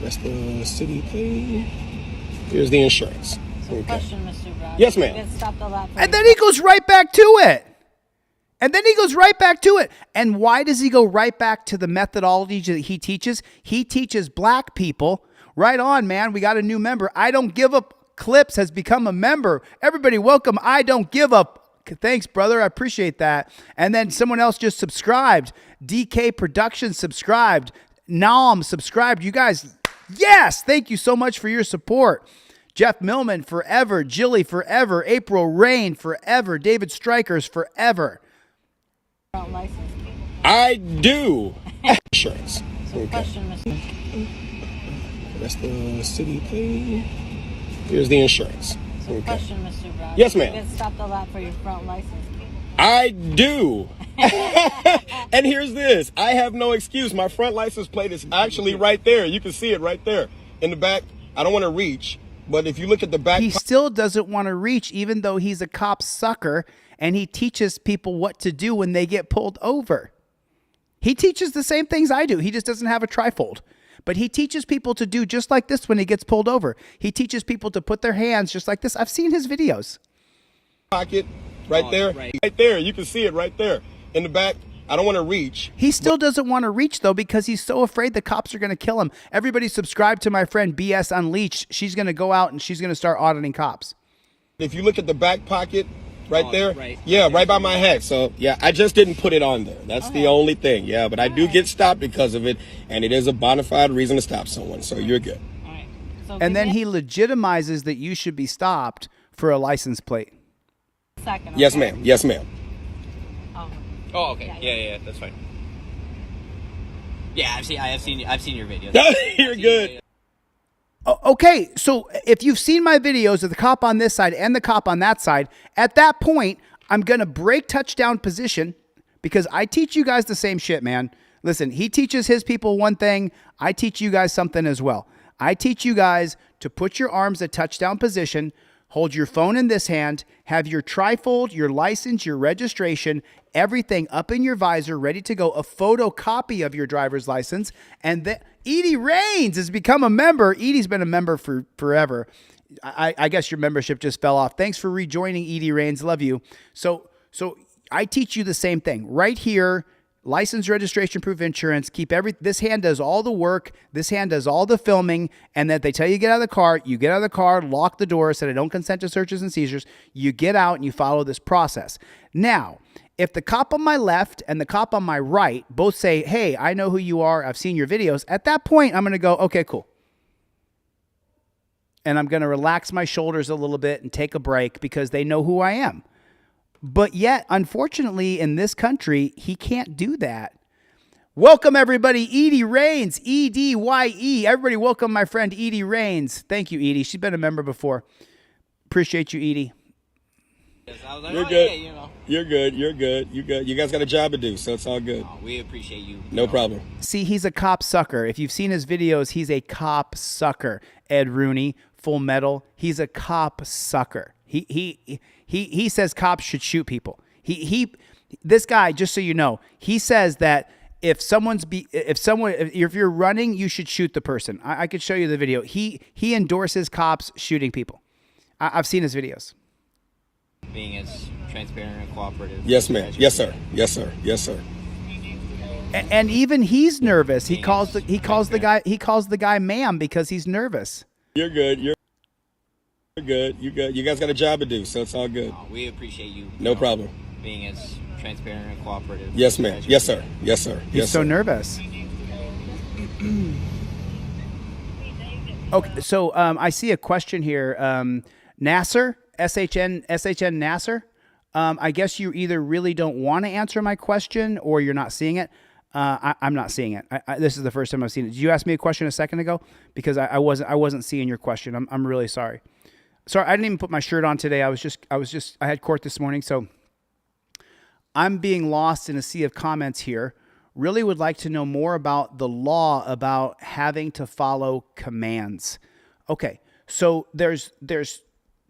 That's the city thing. Here's the insurance. So question, Mr. Brown. Yes, ma'am. And then he goes right back to it. And why does he go right back to the methodology that he teaches? He teaches black people. Right on, man. We got a new member. I Don't Give Up Clips has become a member. Everybody welcome I Don't Give Up. Thanks, brother. I appreciate that. And then someone else just subscribed. DK Productions subscribed. Nam subscribed. You guys, yes. Thank you so much for your support. Jeff Millman, forever. Chille, forever. April Rain, forever. David Strikers, forever. I do. Insurance. So question, Mr. That's the city thing. Here's the insurance. So question, Mr. Brown. Yes, ma'am. You get stopped a lot for your front license. I do. And here's this. I have no excuse. My front license plate is actually right there. You can see it right there in the back. I don't want to reach, but if you look at the back. He still doesn't want to reach, even though he's a cop sucker, and he teaches people what to do when they get pulled over. He teaches the same things I do. He just doesn't have a trifold. But he teaches people to do just like this when he gets pulled over. He teaches people to put their hands just like this. I've seen his videos. Pocket right there. Right there. You can see it right there in the back. I don't want to reach. He still doesn't want to reach, though, because he's so afraid the cops are going to kill him. Everybody subscribe to my friend BS Unleashed. She's going to go out and she's going to start auditing cops. If you look at the back pocket right there. Yeah, right by my head. So, yeah, I just didn't put it on there. That's the only thing. Yeah, but I do get stopped because of it, and it is a bona fide reason to stop someone. So you're good. So and then he legitimizes that you should be stopped for a license plate. Second, okay? Yes, ma'am. Yes, ma'am. Oh, okay. Yeah, that's fine. Yeah, I've seen your videos. You're good. Okay, so if you've seen my videos of the cop on this side and the cop on that side, at that point, I'm going to break touchdown position because I teach you guys the same shit, man. Listen, he teaches his people one thing. I teach you guys something as well. I teach you guys to put your arms at touchdown position, hold your phone in this hand, have your trifold, your license, your registration, everything up in your visor, ready to go, a photocopy of your driver's license, and then Edie Rains has become a member. Edie's been a member for forever. I guess your membership just fell off. Thanks for rejoining, Edie Rains. Love you. So I teach you the same thing right here. License, registration, proof, insurance. This hand does all the work. This hand does all the filming. And that they tell you get out of the car. You get out of the car, lock the door, said I don't consent to searches and seizures. You get out and you follow this process. Now, if the cop on my left and the cop on my right both say, hey, I know who you are, I've seen your videos, at that point, I'm going to go, okay, cool. And I'm going to relax my shoulders a little bit and take a break because they know who I am. But yet, unfortunately, in this country, he can't do that. Welcome, everybody. Edie Rains, E-D-Y-E. Everybody welcome my friend Edie Rains. Thank you, Edie. She's been a member before. Appreciate you, Edie. You're good. You're good. You're good. You good. You guys got a job to do, so it's all good. We appreciate you. No problem. See, he's a cop sucker. If you've seen his videos, he's a cop sucker. Ed Rooney, Full Metal. He's a cop sucker. He says cops should shoot people. This guy, just so you know, he says that if you're running, you should shoot the person. I could show you the video. He endorses cops shooting people. I've seen his videos. Being as transparent and cooperative. Yes, ma'am. Yes, sir. Yes, sir. Yes, sir. And even he's nervous. He calls the guy ma'am because he's nervous. You're good. You're good. You good. You guys got a job to do, so it's all good. We appreciate you. No problem. Being as transparent and cooperative. Yes, ma'am. Yes, sir. Yes, sir. He's so nervous. Okay, so I see a question here. Nasser, SHN Nasser. I guess you either really don't want to answer my question or you're not seeing it. I'm not seeing it. This is the first time I've seen it. Did you ask me a question a second ago? Because I wasn't seeing your question. I'm really sorry. Sorry, I didn't even put my shirt on today. I had court this morning, so I'm being lost in a sea of comments here. Really would like to know more about the law about having to follow commands. Okay, so there's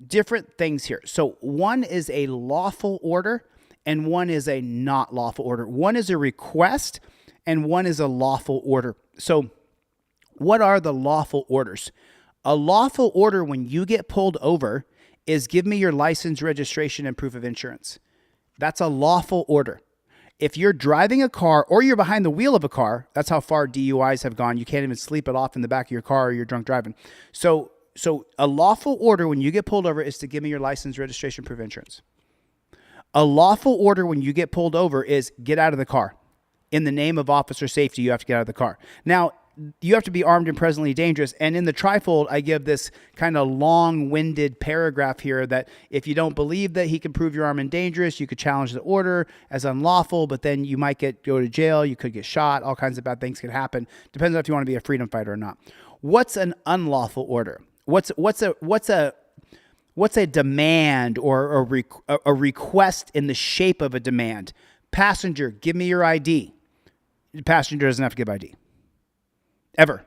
different things here. So one is a lawful order and one is a not lawful order. One is a request and one is a lawful order. So what are the lawful orders? A lawful order when you get pulled over is give me your license, registration, and proof of insurance. That's a lawful order. If you're driving a car or you're behind the wheel of a car, that's how far DUIs have gone. You can't even sleep it off in the back of your car or you're drunk driving. So a lawful order when you get pulled over is to give me your license, registration, proof of insurance. A lawful order when you get pulled over is get out of the car. In the name of officer safety, you have to get out of the car. Now, you have to be armed and presently dangerous. And in the trifold, I give this kind of long-winded paragraph here that if you don't believe that he can prove you're armed and dangerous, you could challenge the order as unlawful, but then you might go to jail, you could get shot, all kinds of bad things could happen. Depends on if you want to be a freedom fighter or not. What's an unlawful order? What's a demand or a request in the shape of a demand? Passenger, give me your ID. The passenger doesn't have to give ID. Ever.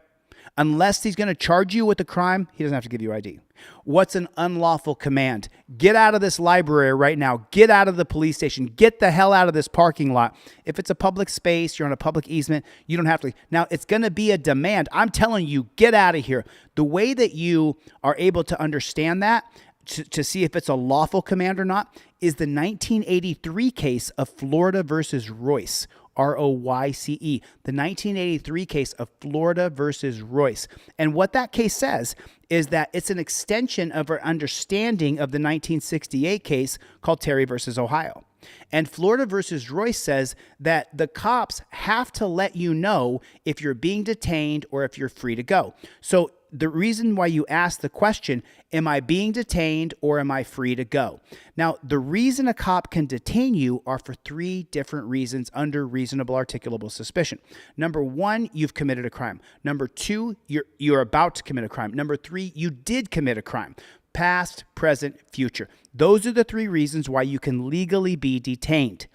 Unless he's going to charge you with a crime, he doesn't have to give you ID. What's an unlawful command? Get out of this library right now. Get out of the police station. Get the hell out of this parking lot. If it's a public space, you're on a public easement, you don't have to. Now, it's going to be a demand. I'm telling you, get out of here. The way that you are able to understand that, to see if it's a lawful command or not, is the 1983 case of Florida versus Royce. Royce, the 1983 case of Florida versus Royce. And what that case says is that it's an extension of our understanding of the 1968 case called Terry versus Ohio. And Florida versus Royce says that the cops have to let you know if you're being detained or if you're free to go. So the reason why you ask the question, am I being detained or am I free to go? Now, the reason a cop can detain you are for three different reasons under reasonable articulable suspicion. Number one, you've committed a crime. Number two, you're about to commit a crime. Number three, you did commit a crime. Past, present, future. Those are the three reasons why you can legally be detained.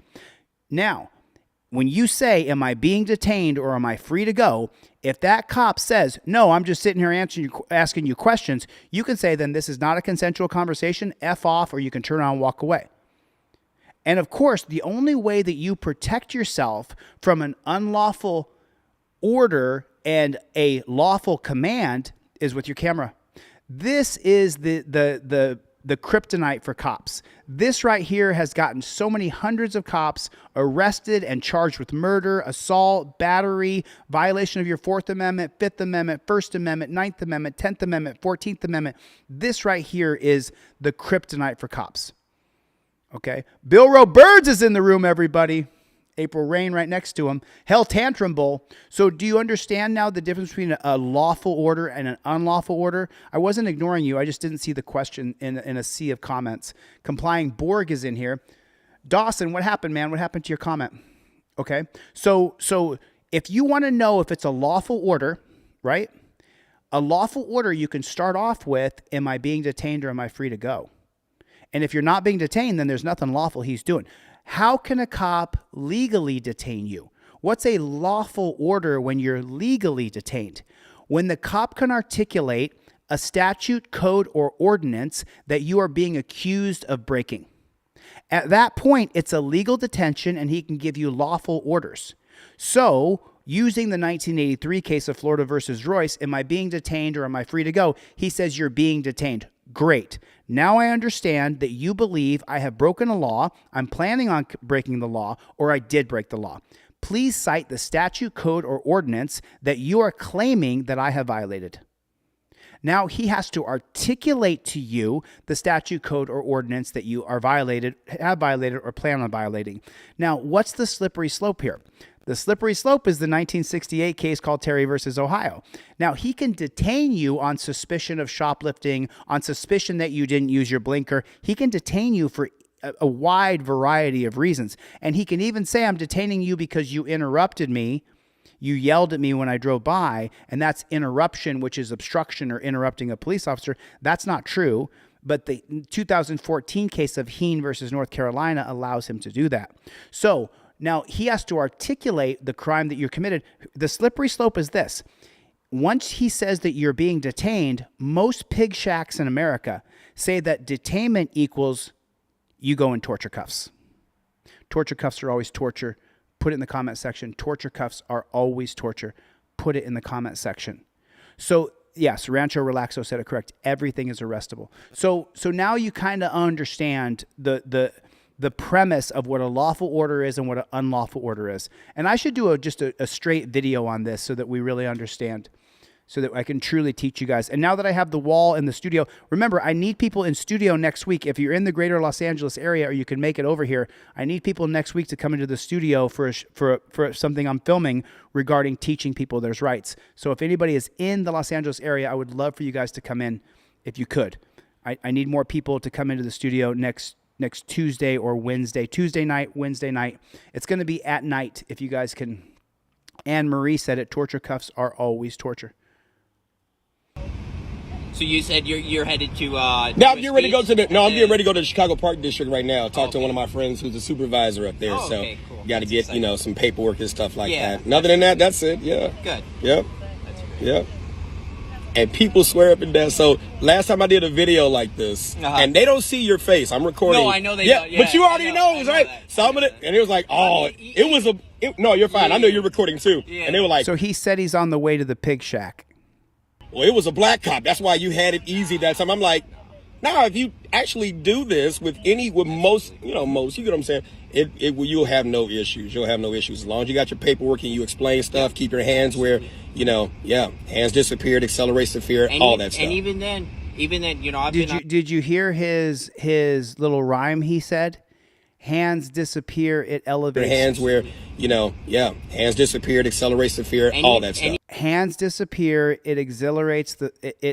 Now, when you say, am I being detained or am I free to go? If that cop says, no, I'm just sitting here asking you questions, you can say, then this is not a consensual conversation, F off, or you can turn around and walk away. And of course, the only way that you protect yourself from an unlawful order and a lawful command is with your camera. This is the kryptonite for cops. This right here has gotten so many hundreds of cops arrested and charged with murder, assault, battery, violation of your 4th Amendment, 5th Amendment, 1st Amendment, 9th Amendment, 10th Amendment, 14th Amendment. This right here is the kryptonite for cops. Okay? Bill Roberts is in the room, everybody. April Rain right next to him. Hell Tantrum Bowl. So do you understand now the difference between a lawful order and an unlawful order? I wasn't ignoring you. I just didn't see the question in a sea of comments. Complying Borg is in here. Dawson, what happened, man? What happened to your comment? Okay. So if you want to know if it's a lawful order, right? A lawful order, you can start off with, am I being detained or am I free to go? And if you're not being detained, then there's nothing lawful he's doing. How can a cop legally detain you? What's a lawful order when you're legally detained? When the cop can articulate a statute, code, or ordinance that you are being accused of breaking. At that point, it's a legal detention and he can give you lawful orders. So, using the 1983 case of Florida versus Royce, am I being detained or am I free to go? He says you're being detained. Great. Now I understand that you believe I have broken a law, I'm planning on breaking the law, or I did break the law. Please cite the statute, code, or ordinance that you are claiming that I have violated. Now he has to articulate to you the statute, code, or ordinance that you are violated, have violated, or plan on violating. Now, what's the slippery slope here? The slippery slope is the 1968 case called Terry versus Ohio. Now, he can detain you on suspicion of shoplifting, on suspicion that you didn't use your blinker. He can detain you for a wide variety of reasons. And he can even say, I'm detaining you because you interrupted me. You yelled at me when I drove by, and that's interruption, which is obstruction or interrupting a police officer. That's not true. But the 2014 case of Heen versus North Carolina allows him to do that. So now he has to articulate the crime that you committed. The slippery slope is this. Once he says that you're being detained, most pig shacks in America say that detainment equals you go in torture cuffs. Torture cuffs are always torture. Put it in the comment section. Torture cuffs are always torture. Put it in the comment section. So yes, Rancho Relaxo said it correct. Everything is arrestable. So now you kind of understand the premise of what a lawful order is and what an unlawful order is. And I should do just a straight video on this so that we really understand, so that I can truly teach you guys. And now that I have the wall in the studio, remember, I need people in studio next week. If you're in the greater Los Angeles area or you can make it over here, I need people next week to come into the studio for something I'm filming regarding teaching people their rights. So if anybody is in the Los Angeles area, I would love for you guys to come in if you could. I need more people to come into the studio next Tuesday or Wednesday. Tuesday night, Wednesday night. It's going to be at night if you guys can. Anne Marie said it, torture cuffs are always torture. So you said you're headed to I'm getting ready to go to the Chicago Park District right now. Talk to one of my friends who's a supervisor up there. So cool. Got to get some paperwork and stuff like that. And other than that, that's it. Yeah. Good. Yep. Yep. And people swear up and down. So last time I did a video like this, and they don't see your face. I'm recording. No, I know they don't. Yeah, but you already know, right? Some of it, and it was like, no, you're fine. I know you're recording too. Yeah. And they were like, so he said he's on the way to the pig shack. Well, it was a black cop. That's why you had it easy that time. I'm like, nah, if you actually do this with most, you get what I'm saying? You'll have no issues. You'll have no issues. As long as you got your paperwork and you explain stuff, keep your hands where, hands disappeared, accelerates the fear, all that stuff. And even then, did you hear his little rhyme he said? Hands disappear, it elevates. Your hands where, hands disappeared, accelerates the fear, all that stuff. Hands disappear, it exhilarates the fear.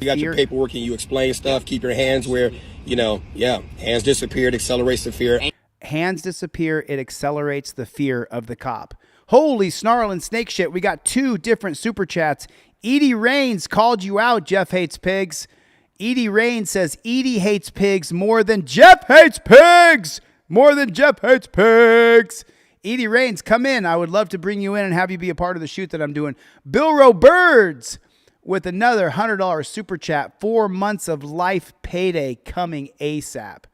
You got your paperwork and you explain stuff, keep your hands where, hands disappeared, accelerates the fear. Hands disappear, it accelerates the fear of the cop. Holy snarl and snake shit, we got 2 different super chats. Edie Rains called you out, Jeff Hates Pigs. Edie Rain says, Edie hates pigs more than Jeff hates pigs! More than Jeff hates pigs! Edie Rains, come in. I would love to bring you in and have you be a part of the shoot that I'm doing. Bill Rowe Birds with another $100 super chat. 4 months of life payday coming ASAP.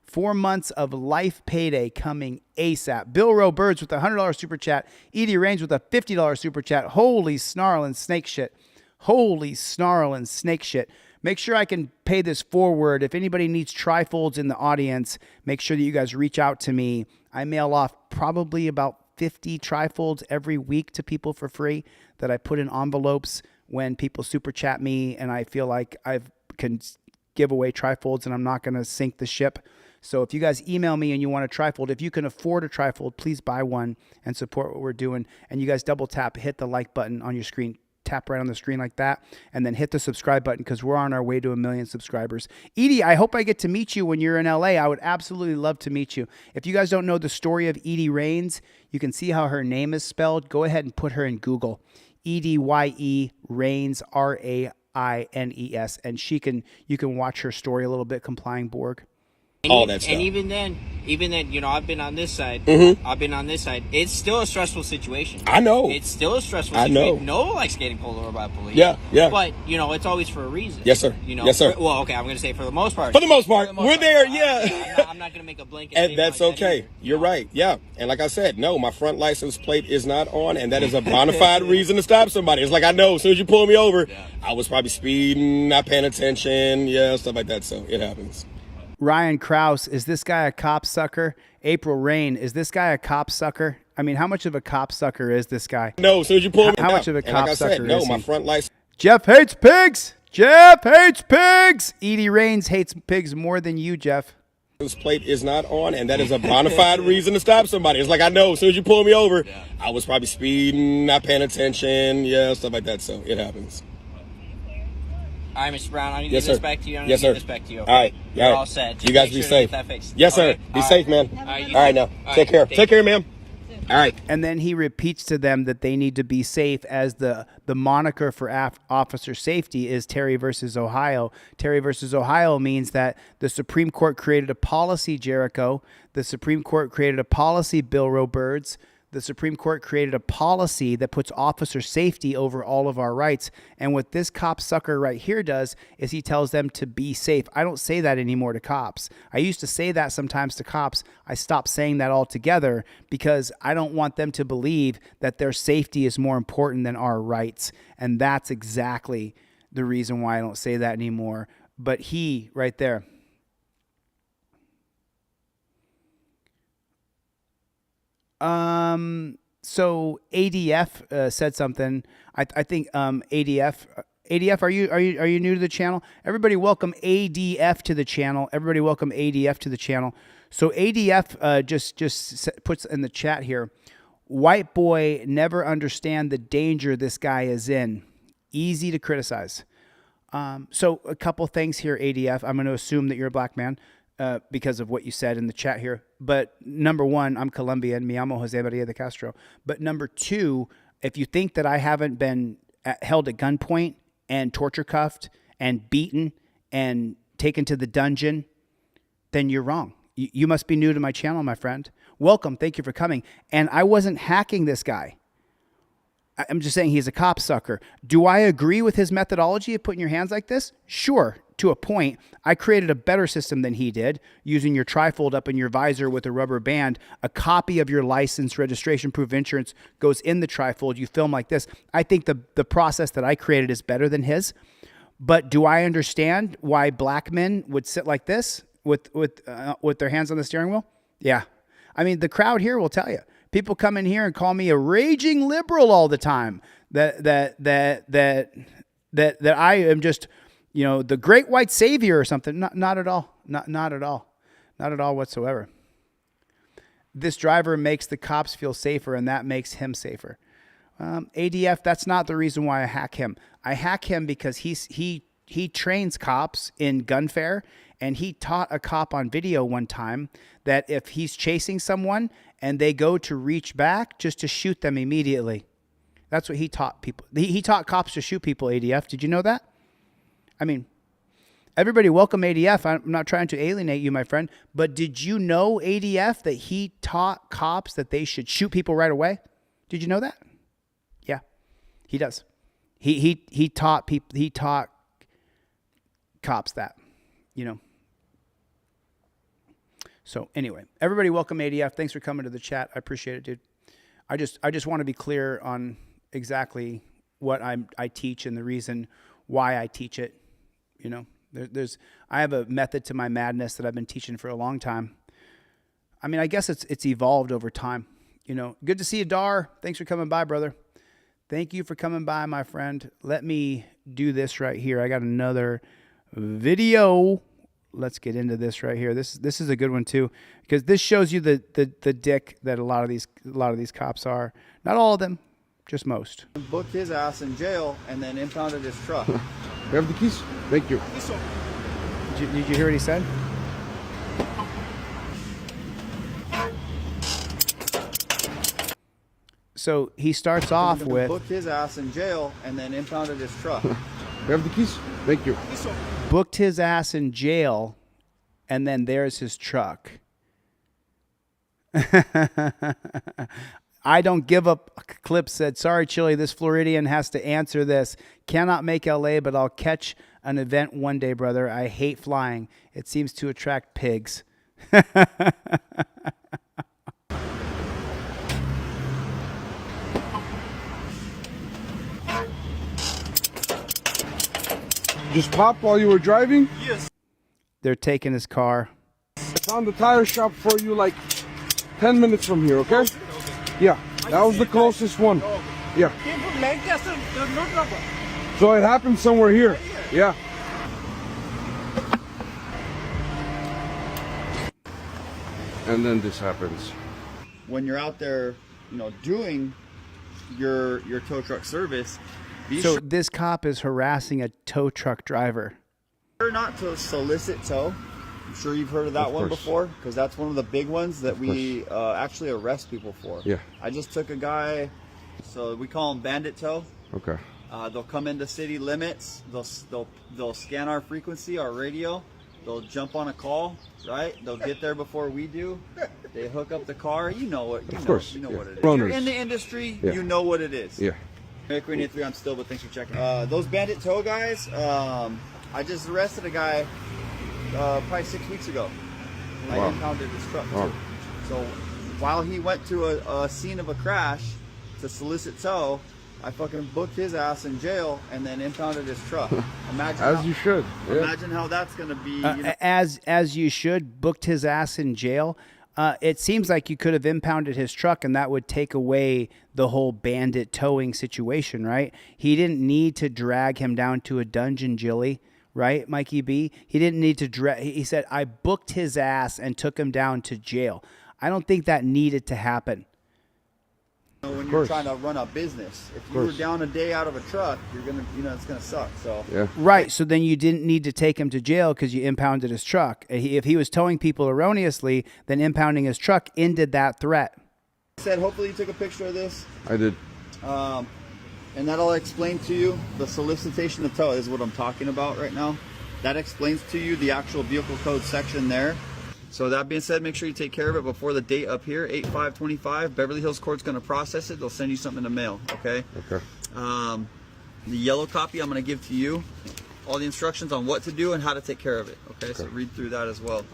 4 months of life payday coming ASAP. Bill Rowe Birds with a $100 super chat. Edie Rains with a $50 super chat. Holy snarl and snake shit. Holy snarl and snake shit. Make sure I can pay this forward. If anybody needs trifolds in the audience, make sure that you guys reach out to me. I mail off probably about 50 trifolds every week to people for free that I put in envelopes when people super chat me and I feel like I can give away trifolds and I'm not going to sink the ship. So if you guys email me and you want a trifold, if you can afford a trifold, please buy one and support what we're doing. And you guys double tap, hit the like button on your screen. tap right on the screen like that, and then hit the subscribe button because we're on our way to 1 million subscribers. Edie, I hope I get to meet you when you're in LA. I would absolutely love to meet you. If you guys don't know the story of Edie Raines, you can see how her name is spelled. Go ahead and put her in Google. Edye Raines, Raines, and you can watch her story a little bit, Complying Borg. All that stuff. And even then, you know, I've been on this side. It's still a stressful situation. I know. It's still a stressful I situation. know. No one likes getting pulled over by police. Yeah. But, you know, it's always for a reason. Yes, sir. You know, yes, sir. Well, okay, I'm going to say for the most part. For the most part. We're there, yeah. I'm not going to make a blanket And statement that's like that okay. either. You're right. Yeah. And like I said, no, my front license plate is not on, and that is a bona fide reason to stop somebody. It's like, I know, as soon as you pull me over, I was probably speeding, not paying attention, stuff like that. So it happens. Ryan Krause, is this guy a cop sucker? April Rain, is this guy a cop sucker? I mean, how much of a cop sucker is this guy? No, as soon as you pull me how much of a cop like I sucker said, no, is my he? front license. Jeff hates pigs. Jeff hates pigs. Edie Raines hates pigs more than you, Jeff. This plate is not on, and that is a bona fide reason to stop somebody. It's like, I know, as soon as you pull me over, I was probably speeding, not paying attention, stuff like that. So it happens. All right, Mr. Brown, I'm going to Yes, give this sir. back to you. I'm Yes, going to sir. give this back to you. All right. You're All right. all set. Just You guys make be sure to get safe. that fixed. Yes, sir. Okay. Be All safe, right. man. All right, you All right, too. now. All Take care. right. Take care, ma'am. All right. And then he repeats to them that they need to be safe, as the moniker for officer safety is Terry versus Ohio. Terry versus Ohio means that the Supreme Court created a policy, Jericho. The Supreme Court created a policy, Bill Roberts. The Supreme Court created a policy that puts officer safety over all of our rights. And what this cop sucker right here does is he tells them to be safe. I don't say that anymore to cops. I used to say that sometimes to cops. I stopped saying that altogether because I don't want them to believe that their safety is more important than our rights. And that's exactly the reason why I don't say that anymore. But he right there. So ADF said something. I think ADF, are you new to the channel? Everybody welcome ADF to the channel. Everybody welcome ADF to the channel. So ADF just puts in the chat here, white boy never understand the danger this guy is in. Easy to criticize. So a couple things here, ADF. I'm going to assume that you're a black man. Because of what you said in the chat here. But number one, I'm Colombian. Me llamo Jose Maria de Castro. But number two, if you think that I haven't been held at gunpoint and torture cuffed and beaten and taken to the dungeon, then you're wrong. You must be new to my channel, my friend. Welcome. Thank you for coming. And I wasn't hacking this guy. I'm just saying he's a cop sucker. Do I agree with his methodology of putting your hands like this? Sure, to a point. I created a better system than he did, using your trifold up in your visor with a rubber band. A copy of your license, registration, proof of insurance goes in the trifold. You film like this. I think the process that I created is better than his. But do I understand why black men would sit like this with their hands on the steering wheel? Yeah. I mean, the crowd here will tell you. People come in here and call me a raging liberal all the time. That I am just, the great white savior or something. Not at all. Not at all. Not at all whatsoever. This driver makes the cops feel safer, and that makes him safer. ADF, that's not the reason why I hack him. I hack him because he trains cops in gunfare, and he taught a cop on video one time that if he's chasing someone and they go to reach back, just to shoot them immediately. That's what he taught people. He taught cops to shoot people, ADF. Did you know that? I mean, everybody welcome ADF. I'm not trying to alienate you, my friend. But did you know, ADF, that he taught cops that they should shoot people right away? Did you know that? Yeah, he does. He taught people. He taught cops that, So anyway, everybody welcome ADF. Thanks for coming to the chat. I appreciate it, dude. I just want to be clear on exactly what I teach and the reason why I teach it. I have a method to my madness that I've been teaching for a long time. I mean, I guess it's evolved over time. Good to see you, Dar. Thanks for coming by, brother. Thank you for coming by, my friend. Let me do this right here. I got another video. Let's get into this right here. This is a good one too, because this shows you the dick that a lot of these cops are. Not all of them, Just most. Booked his ass in jail and then impounded his truck. You have the keys? Thank you. Did you hear what he said? So he starts off with booked his ass in jail and then impounded his truck. You have the keys? Thank you. Booked his ass in jail, and then there's his truck. I don't give up. Clip said, sorry, Chille, this Floridian has to answer this. Cannot make LA, but I'll catch an event one day, brother. I hate flying. It seems to attract pigs. Just popped while you were driving? Yes. They're taking his car. I found the tire shop for you like 10 minutes from here, okay? Yeah, that was the closest one. Yeah. Came from Lancaster, there's no trouble. So it happened somewhere here. Yeah. And then this happens. When you're out there, you know, doing your tow truck service, So this cop is harassing a tow truck driver. sure not to solicit tow. I'm sure you've heard of that one before, because that's one of the big ones that we actually arrest people for. Yeah. I just took a guy, so we call him bandit tow. Okay. They'll come into city limits. They'll scan our frequency, our radio. They'll jump on a call, right? They'll get there before we do. They hook up the car. You know what? Of course. You know what it is. Runners. If you're in the industry, Yeah. you know what it is. Yeah. Eric Green 83, I'm still, but thanks for checking. Those bandit tow guys, I just arrested a guy probably 6 weeks ago. I Wow. impounded his truck Wow. too. So while he went to a scene of a crash to solicit tow, I fucking booked his ass in jail and then impounded his truck. Imagine As how, you should. Yeah. Imagine how that's gonna be. You know, As you should, booked his ass in jail. It seems like you could have impounded his truck and that would take away the whole bandit towing situation, right? He didn't need to drag him down to a dungeon, Chille, right, Mikey B? He didn't need to he said, I booked his ass and took him down to jail. I don't think that needed to happen. when you're trying to run a business, if you were down a day out of a truck, you're gonna, it's gonna suck. So yeah. Right. So then you didn't need to take him to jail because you impounded his truck. If he was towing people erroneously, then impounding his truck ended that threat. I said, hopefully you took a picture of this. I did. And that'll explain to you the solicitation of tow is what I'm talking about right now. That explains to you the actual vehicle code section there. So that being said, make sure you take care of it before the date up here, 8/5/25. Beverly Hills Court's going to process it. They'll send you something in the mail, okay? Okay. The yellow copy I'm going to give to you. All the instructions on what to do and how to take care of it, okay? So read through that as well.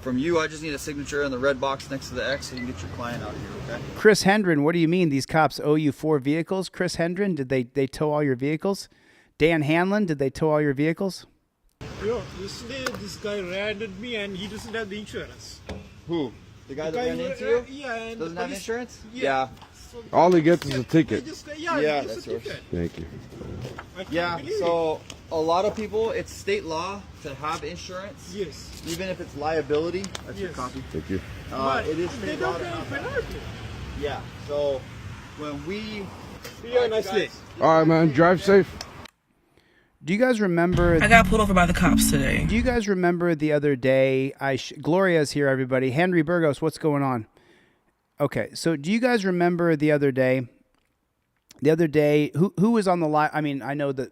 From you, I just need a signature in the red box next to the X so you can get your client out here, okay? Chris Hendren, what do you mean these cops owe you 4 vehicles? Chris Hendren, did they tow all your vehicles? Dan Hanlon, did they tow all your vehicles? Yo, yesterday this guy ran me and he doesn't have the insurance. Who? The guy that ran into you? Yeah. And doesn't have insurance? Yeah. All he gets is a ticket. Yeah, that's yours. Thank you. Yeah, so a lot of people, it's state law to have insurance. Yes. Even if it's liability. That's your copy. Thank you. It is state law to have that. Yeah, so when we... Yeah, nice day. All right, man. Drive safe. Do you guys remember? I got pulled over by the cops today. Do you guys remember the other day? Gloria's here, everybody. Henry Burgos, what's going on? Okay, so do you guys remember the other day? The other day, who was on the live? I mean, I know that.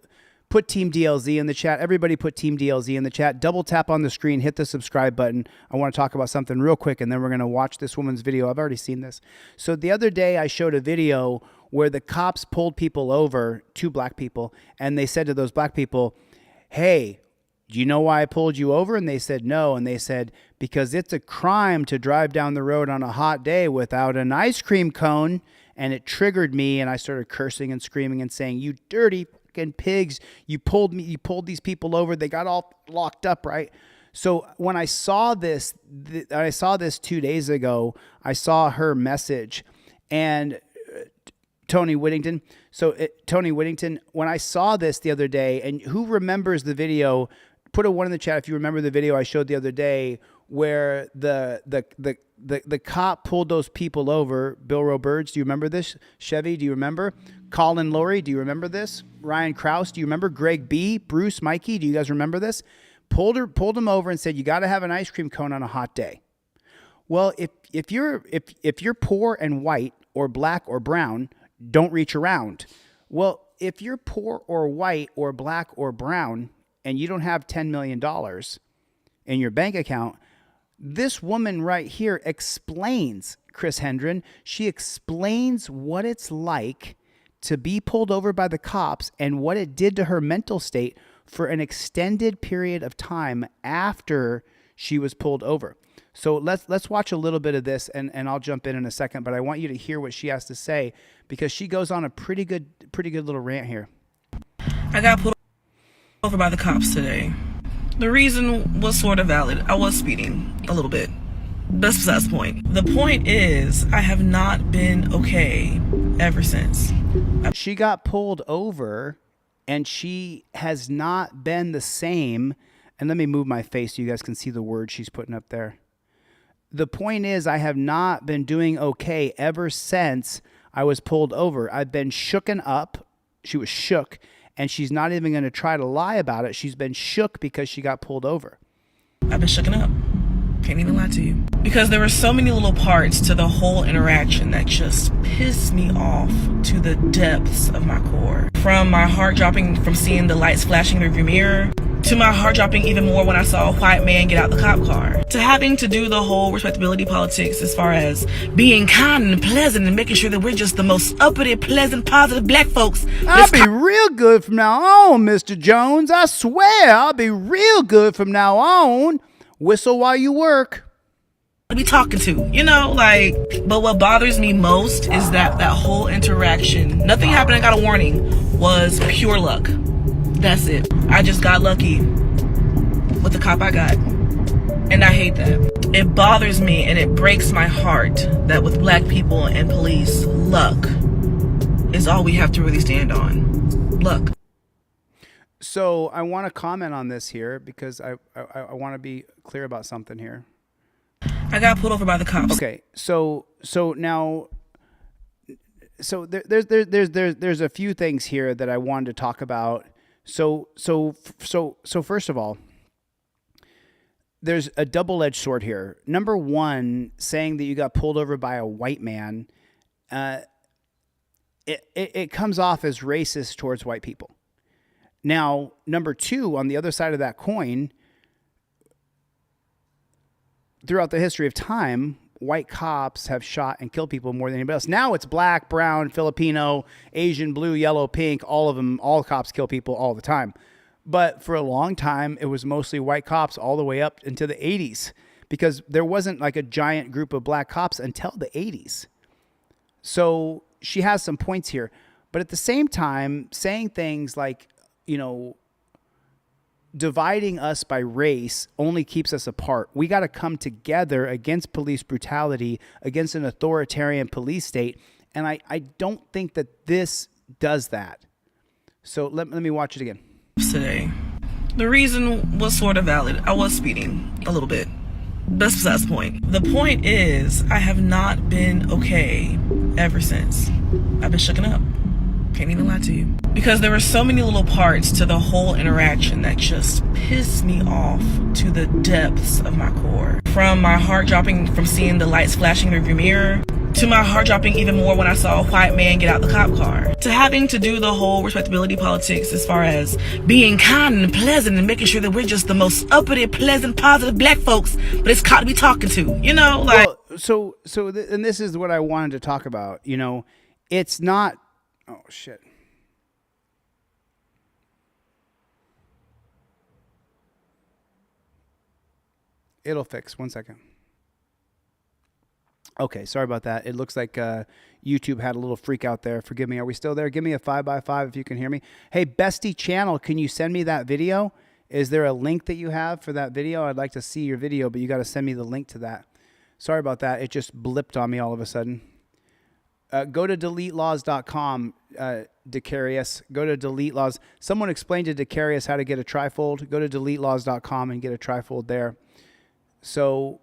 Put Team DLZ in the chat. Everybody put Team DLZ in the chat. Double tap on the screen. Hit the subscribe button. I want to talk about something real quick, and then we're going to watch this woman's video. I've already seen this. So the other day, I showed a video where the cops pulled people over, 2 black people, and they said to those black people, hey, do you know why I pulled you over? And they said no. And they said, because it's a crime to drive down the road on a hot day without an ice cream cone. And it triggered me, and I started cursing and screaming and saying, you dirty fucking pigs, you pulled these people over. They got all locked up, right? So when I saw this, 2 days ago, I saw her message, and Tony Whittington. So Tony Whittington, when I saw this the other day, and who remembers the video? Put a 1 in the chat if you remember the video I showed the other day where the the cop pulled those people over. Bill Roberts, do you remember this? Chevy, do you remember? Colin Lowry, do you remember this? Ryan Krause, do you remember? Greg B, Bruce, Mikey, do you guys remember this? Pulled him over and said, you got to have an ice cream cone on a hot day. Well, if you're poor and white or black or brown, don't reach around. Well, if you're poor or white or black or brown and you don't have $10 million in your bank account, this woman right here explains, Chris Hendren, she explains what it's like to be pulled over by the cops and what it did to her mental state for an extended period of time after she was pulled over. So let's watch a little bit of this, and I'll jump in a second, but I want you to hear what she has to say because she goes on a pretty good little rant here. I got pulled over by the cops today. The reason was sort of valid. I was speeding a little bit. That's besides the point. The point is, I have not been okay ever since. She got pulled over, and she has not been the same. And let me move my face so you guys can see the word she's putting up there. The point is, I have not been doing okay ever since I was pulled over. I've been shooken up. She was shook. And she's not even going to try to lie about it. She's been shook because she got pulled over. I've been shooken up. Can't even lie to you. Because there were so many little parts to the whole interaction that just pissed me off to the depths of my core. From my heart dropping from seeing the lights flashing in the rearview mirror, to my heart dropping even more when I saw a white man get out the cop car, to having to do the whole respectability politics as far as being kind and pleasant and making sure that we're just the most uppity, pleasant, positive black folks. I'll be real good from now on, Mr. Jones. I swear I'll be real good from now on. Whistle while you work. Be talking to, you know, like, but what bothers me most is that whole interaction, nothing happened, I got a warning, was pure luck. That's it. I just got lucky with the cop I got. And I hate that. It bothers me and it breaks my heart that with black people and police, luck is all we have to really stand on. Luck. So I want to comment on this here because I want to be clear about something here. I got pulled over by the cops. Okay, so now, there's a few things here that I wanted to talk about. So first of all, there's a double-edged sword here. Number one, saying that you got pulled over by a white man, it comes off as racist towards white people. Now, number two, on the other side of that coin, throughout the history of time, white cops have shot and killed people more than anybody else. Now it's black, brown, Filipino, Asian, blue, yellow, pink, all of them, all cops kill people all the time. But for a long time, it was mostly white cops all the way up into the 80s because there wasn't like a giant group of black cops until the 80s. So she has some points here. But at the same time, saying things like, you know, dividing us by race only keeps us apart. We got to come together against police brutality, against an authoritarian police state. And I don't think that this does that. So let me watch it again. Today. The reason was sort of valid. I was speeding a little bit. That's besides the point. The point is, I have not been okay ever since. I've been shooken up. Can't even lie to you. Because there were so many little parts to the whole interaction that just pissed me off to the depths of my core. From my heart dropping from seeing the lights flashing in the rearview mirror, to my heart dropping even more when I saw a white man get out the cop car, to having to do the whole respectability politics as far as being kind and pleasant and making sure that we're just the most uppity, pleasant, positive black folks, but it's caught to be talking to, you know, like. Well, and this is what I wanted to talk about, you know, it's not, oh shit. It'll fix. 1 second. Okay, sorry about that. It looks like YouTube had a little freak out there. Forgive me. Are we still there? Give me a 5x5 if you can hear me. Hey, Bestie Channel, can you send me that video? Is there a link that you have for that video? I'd like to see your video, but you got to send me the link to that. Sorry about that. It just blipped on me all of a sudden. Go to DeleteLawz.com, DeCarius. Go to Delete Lawz. Someone explained to DeCarius how to get a trifold. Go to DeleteLawz.com and get a trifold there. So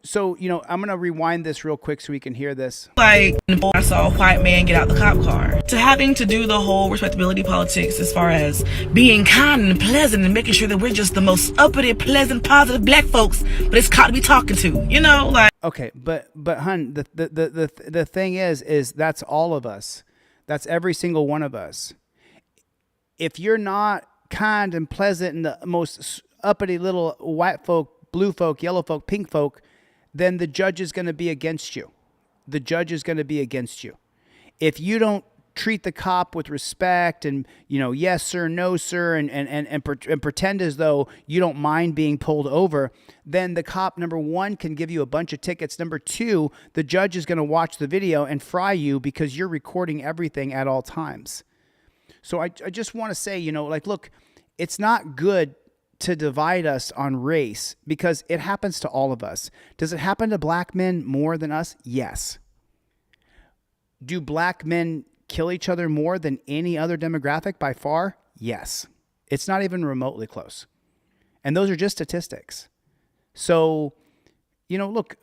So, you know, I'm going to rewind this real quick so we can hear this. Like, I saw a white man get out the cop car, to having to do the whole respectability politics as far as being kind and pleasant and making sure that we're just the most uppity, pleasant, positive black folks, but it's caught to be talking to, you know, like. Okay, but hun, the thing is that's all of us. That's every single one of us. If you're not kind and pleasant and the most uppity little white folk, blue folk, yellow folk, pink folk, then the judge is going to be against you. The judge is going to be against you. If you don't treat the cop with respect and, you know, yes, sir, no, sir, and pretend as though you don't mind being pulled over, then the cop, number one, can give you a bunch of tickets. Number two, the judge is going to watch the video and fry you because you're recording everything at all times. So I just want to say, you know, like, look, it's not good to divide us on race because it happens to all of us. Does it happen to black men more than us? Yes. Do black men kill each other more than any other demographic by far? Yes. It's not even remotely close. And those are just statistics. So, you know, look,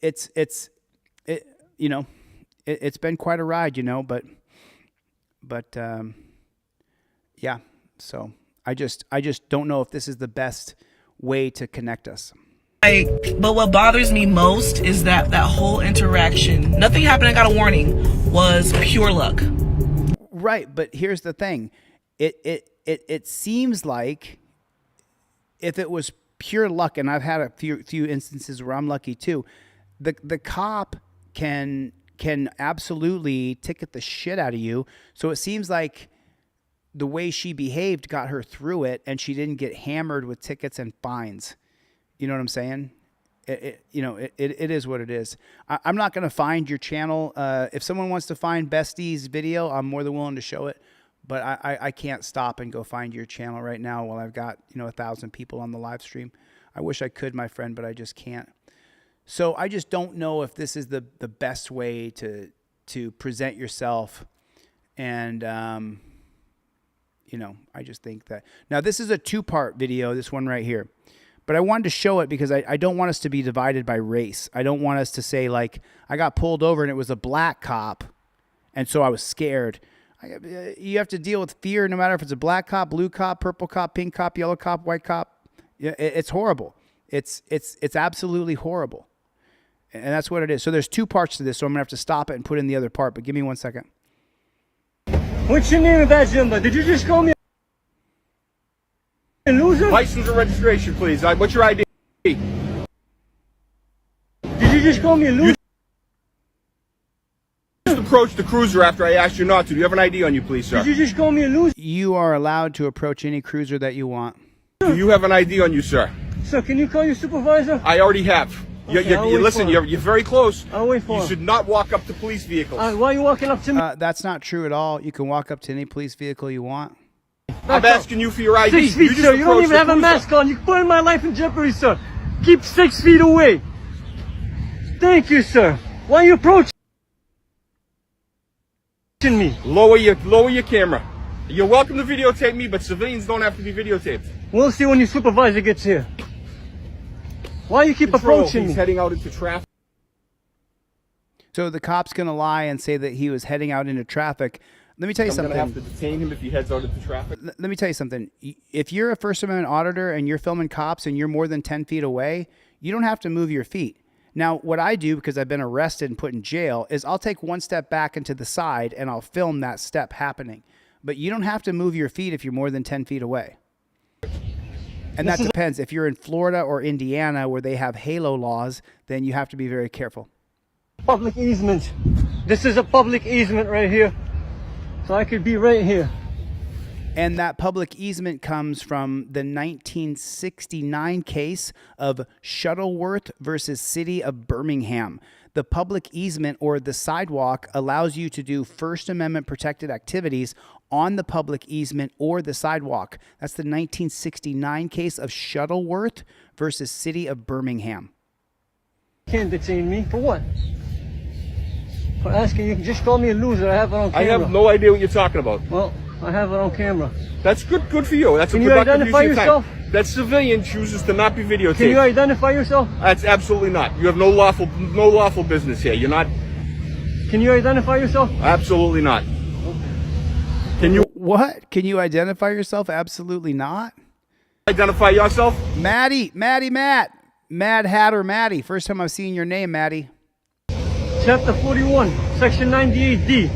it's been quite a ride, you know, but yeah, so I just don't know if this is the best way to connect us. But what bothers me most is that whole interaction, nothing happened, I got a warning, was pure luck. Right, but here's the thing. It seems like if it was pure luck, and I've had a few instances where I'm lucky too, the cop can absolutely ticket the shit out of you. So it seems like the way she behaved got her through it, and she didn't get hammered with tickets and fines. You know what I'm saying? It is what it is. I'm not going to find your channel. If someone wants to find Bestie's video, I'm more than willing to show it. But I can't stop and go find your channel right now while I've got 1,000 people on the live stream. I wish I could, my friend, but I just can't. So I just don't know if this is the best way to present yourself. And I just think that now this is a 2-part video. This one right here. But I wanted to show it because I don't want us to be divided by race. I don't want us to say, like, I got pulled over and it was a black cop, and so I was scared. You have to deal with fear no matter if it's a black cop, blue cop, purple cop, pink cop, yellow cop, white cop. It's horrible. It's absolutely horrible. And that's what it is. So there's 2 parts to this, so I'm going to have to stop it and put in the other part. But give me 1 second. What's your name and badge number? Did you just call me a loser? License and registration, please. What's your ID? Did you just call me a loser? You just approached the cruiser after I asked you not to. Do you have an ID on you, please, sir? Did you just call me a loser? You are allowed to approach any cruiser that you want. Do you have an ID on you, sir? Sir, can you call your supervisor? I already have. Okay, Listen, you're very close. I'll wait for him. You should not walk up to police vehicles. Why are you walking up to me? That's not true at all. You can walk up to any police vehicle you want. I'm asking you for your ID. 6 feet, sir. You don't even have a mask on. You're putting my life in jeopardy, sir. Keep 6 feet away. Thank you, sir. Why are you approaching me? Lower your camera. You're welcome to videotape me, but civilians don't have to be videotaped. We'll see when your supervisor gets here. Why you keep approaching me? He's heading out into traffic. So the cop's going to lie and say that he was heading out into traffic. Let me tell you something. I'm going to have to detain him if he heads out into traffic. Let me tell you something. If you're a First Amendment auditor and you're filming cops and you're more than 10 feet away, you don't have to move your feet. Now, what I do, because I've been arrested and put in jail, is I'll take 1 step back and to the side and I'll film that step happening. But you don't have to move your feet if you're more than 10 feet away. And that depends. If you're in Florida or Indiana where they have halo laws, then you have to be very careful. Public easement. This is a public easement right here. So I could be right here. And that public easement comes from the 1969 case of Shuttleworth versus City of Birmingham. The public easement, or the sidewalk, allows you to do First Amendment protected activities on the public easement or the sidewalk. That's the 1969 case of Shuttleworth versus City of Birmingham. You can't detain me. For what? For asking, you can just call me a loser. I have it on camera. I have no idea what you're talking about. Well, I have it on camera. That's good for you. That's Can a you productive identify use of yourself? time. That civilian chooses to not be videotaped. Can you identify yourself? That's absolutely not. You have no lawful business here. You're not. Can you identify yourself? Absolutely not. Can you? What? Can you identify yourself? Absolutely not. Identify yourself? Matt. Mad Hatter Maddie. First time I've seen your name, Maddie. Chapter 41, Section 98D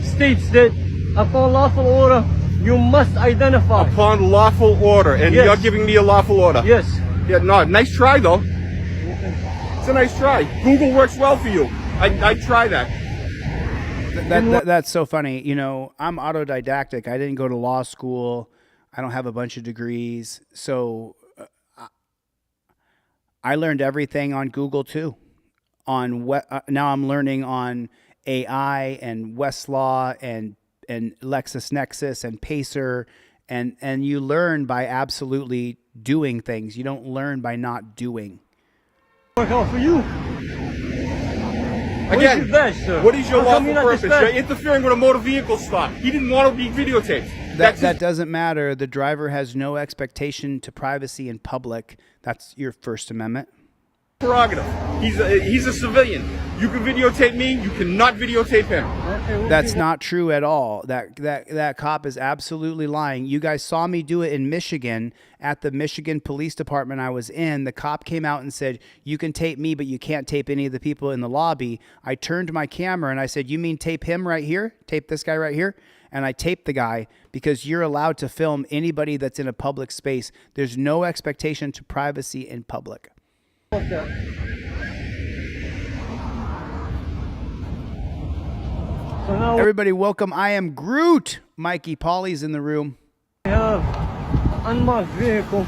states that upon lawful order, you must identify. Upon lawful order, and Yes. you're giving me a lawful order. Yes. Yeah, no, nice try though. It's a nice try. Google works well for you. I'd try that. That's so funny. You know, I'm autodidactic. I didn't go to law school. I don't have a bunch of degrees. So I learned everything on Google too. Now I'm learning on AI and Westlaw and LexisNexis and Pacer, and you learn by absolutely doing things. You don't learn by not doing. Work out for you. Again, what is your lawful purpose? dispatched? You're interfering with a motor vehicle stop. He didn't want to be videotaped. That doesn't matter. The driver has no expectation to privacy in public. That's your First Amendment prerogative. He's a civilian. You can videotape me. You cannot videotape him. That's not true at all. That cop is absolutely lying. You guys saw me do it in Michigan at the Michigan Police Department I was in. The cop came out and said, "You can tape me, but you can't tape any of the people in the lobby." I turned my camera and I said, "You mean tape him right here? Tape this guy right here?" And I taped the guy because you're allowed to film anybody that's in a public space. There's no expectation to privacy in public. Everybody welcome. I am Groot. Mikey Pauly's in the room. I have unmarked vehicle.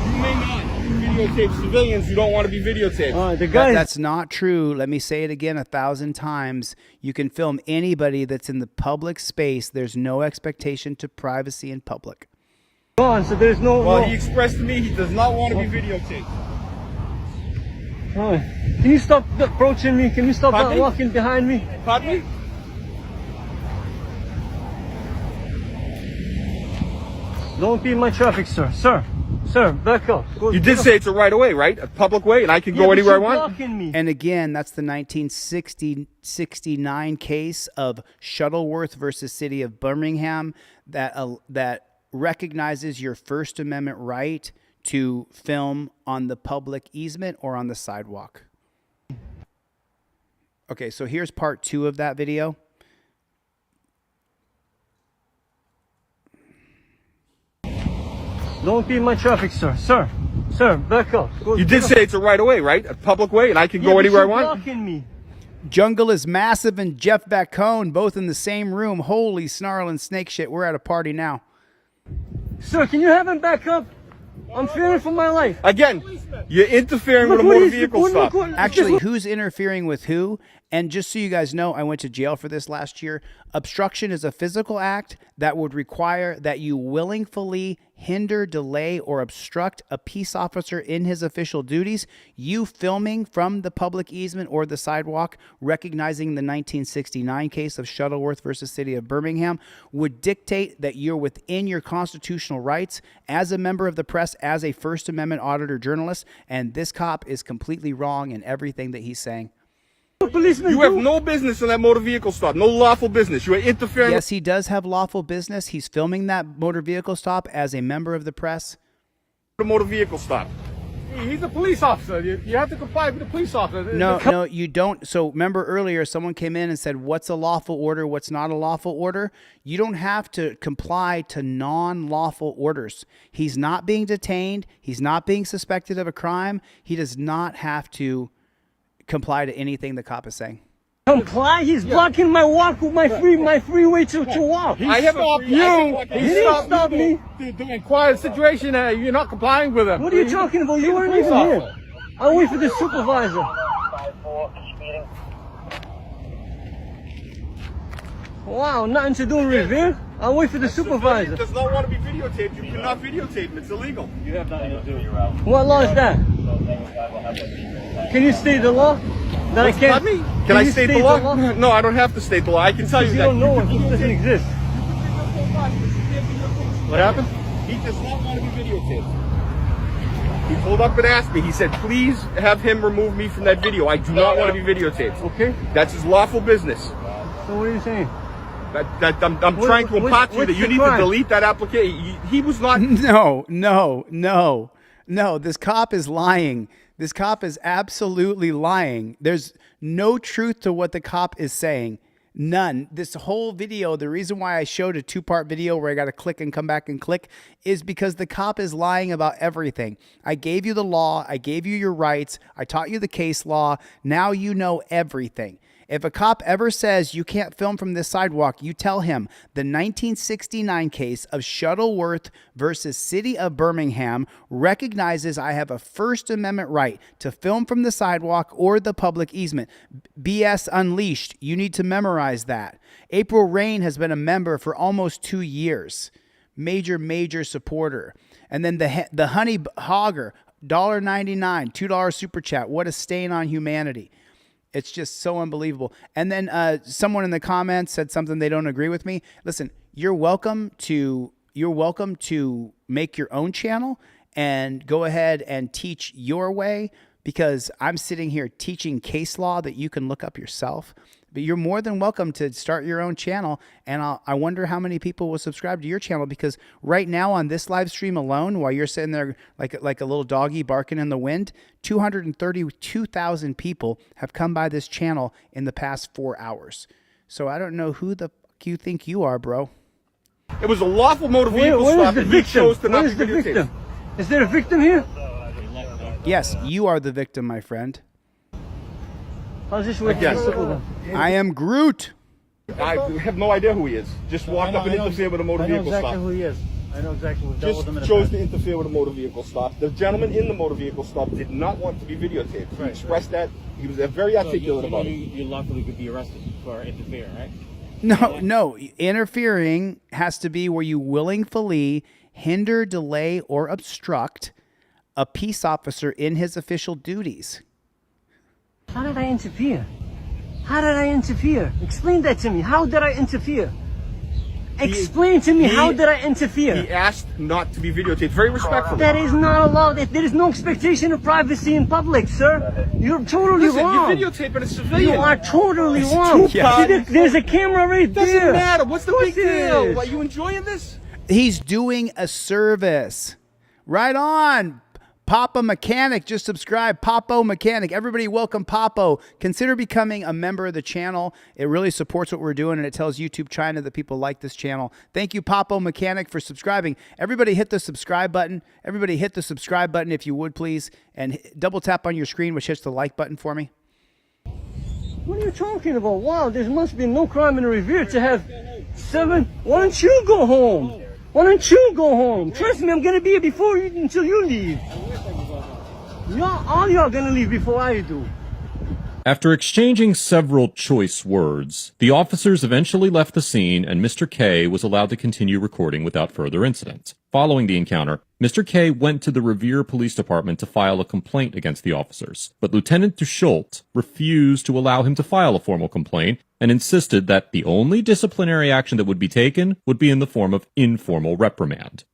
You may not videotape civilians who don't want to be videotaped. That's not true. Let me say it again 1,000 times. You can film anybody that's in the public space. There's no expectation to privacy in public. So there's no. Well, he expressed to me he does not want to be videotaped. Can you stop approaching me? Can you stop walking behind me? Pardon me? Don't be in my traffic, sir. Sir, back up. You did say it's a right of way, right? A public way, and I can go anywhere I want? And again, that's the 1969 case of Shuttleworth versus City of Birmingham that recognizes your First Amendment right to film on the public easement or on the sidewalk. Okay, so here's part 2 of that video. Don't be in my traffic, sir. Sir, back up. You did say it's a right of way, right? A public way, and I can go anywhere I want? Blocking me. Jungle is Massive and Jeff Bacone, both in the same room. Holy snarling snake shit. We're at a party now. Sir, can you have him back up? I'm fearing for my life. Again, you're interfering with a motor vehicle stop. Actually, who's interfering with who? And just so you guys know, I went to jail for this last year. Obstruction is a physical act that would require that you willingly hinder, delay, or obstruct a peace officer in his official duties. You filming from the public easement or the sidewalk, recognizing the 1969 case of Shuttleworth versus City of Birmingham, would dictate that you're within your constitutional rights as a member of the press, as a First Amendment auditor journalist, and this cop is completely wrong in everything that he's saying. You have no business in that motor vehicle stop. No lawful business. You are interfering. Yes, he does have lawful business. He's filming that motor vehicle stop as a member of the press. The motor vehicle stop. He's a police officer. You have to comply with the police officer. No, you don't. So remember earlier, someone came in and said, what's a lawful order? What's not a lawful order? You don't have to comply to non-lawful orders. He's not being detained. He's not being suspected of a crime. He does not have to comply to anything the cop is saying. Comply? He's blocking my walk with my freeway to walk. I have stopped you. He didn't stop me. To inquire the situation, you're not complying with him. What are you talking about? You weren't even here. I'll wait for the supervisor. Wow, nothing to do in Revere. I'll wait for the supervisor. Does not want to be videotaped. You cannot videotape him. It's illegal. You have nothing to do. What law is that? Can you state the law? That I can't. Can I state the law? No, I don't have to state the law. I can tell you You that. don't know it. It doesn't exist. What happened? He does not want to be videotaped. He pulled up and asked me. He said, please have him remove me from that video. I do not want to be videotaped. Okay. That's his lawful business. So what are you saying? I'm trying to impart to you that you need to delete that application. He was not. No. This cop is lying. This cop is absolutely lying. There's no truth to what the cop is saying. None. This whole video, the reason why I showed a 2-part video where I got to click and come back and click is because the cop is lying about everything. I gave you the law. I gave you your rights. I taught you the case law. Now you know everything. If a cop ever says you can't film from this sidewalk, you tell him the 1969 case of Shuttleworth versus City of Birmingham recognizes I have a First Amendment right to film from the sidewalk or the public easement. BS unleashed. You need to memorize that. April Rain has been a member for almost 2 years. Major supporter. And then the Honey Hogger, $1.99, $2 super chat. What a stain on humanity. It's just so unbelievable. And then someone in the comments said something they don't agree with me. Listen, you're welcome to make your own channel and go ahead and teach your way, because I'm sitting here teaching case law that you can look up yourself. But you're more than welcome to start your own channel, and I wonder how many people will subscribe to your channel, because right now on this live stream alone, while you're sitting there like a little doggy barking in the wind, 232,000 people have come by this channel in the past 4 hours. So I don't know who the fuck you think you are, bro. It was a lawful motor vehicle stop, and he chose to not be videotaped. Is there a victim here? Yes, you are the victim, my friend. How's this work? I am Groot. I have no idea who he is. Just walked up and interfered with a motor vehicle stop. I know exactly who he is. I know exactly who. Just chose to interfere with a motor vehicle stop. The gentleman in the motor vehicle stop did not want to be videotaped. He expressed that. He was very articulate about it. You lawfully could be arrested for interfering, right? No. Interfering has to be where you willingly hinder, delay, or obstruct a peace officer in his official duties. How did I interfere? How did I interfere? Explain that to me. How did I interfere? Explain to me, how did I interfere? He asked not to be videotaped. Very respectful. That is not allowed. There is no expectation of privacy in public, sir. You're totally wrong. You're videotaping a civilian. You are totally wrong. See, there's a camera right there. Doesn't matter. What's the big deal? Are you enjoying this? He's doing a service. Right on. Papa Mechanic just subscribed. Papo Mechanic. Everybody welcome Papo. Consider becoming a member of the channel. It really supports what we're doing, and it tells YouTube China that people like this channel. Thank you, Papo Mechanic, for subscribing. Everybody hit the subscribe button. Everybody hit the subscribe button if you would, please. And double tap on your screen, which hits the like button for me. What are you talking about? Wow, there must be no crime in Revere to have 7. Why don't you go home? Why don't you go home? Trust me, I'm going to be here before you, until you leave. All y'all going to leave before I do. After exchanging several choice words, the officers eventually left the scene and Mr. K was allowed to continue recording without further incident. Following the encounter, Mr. K went to the Revere Police Department to file a complaint against the officers, but Lieutenant Duchault refused to allow him to file a formal complaint and insisted that the only disciplinary action that would be taken would be in the form of informal reprimand.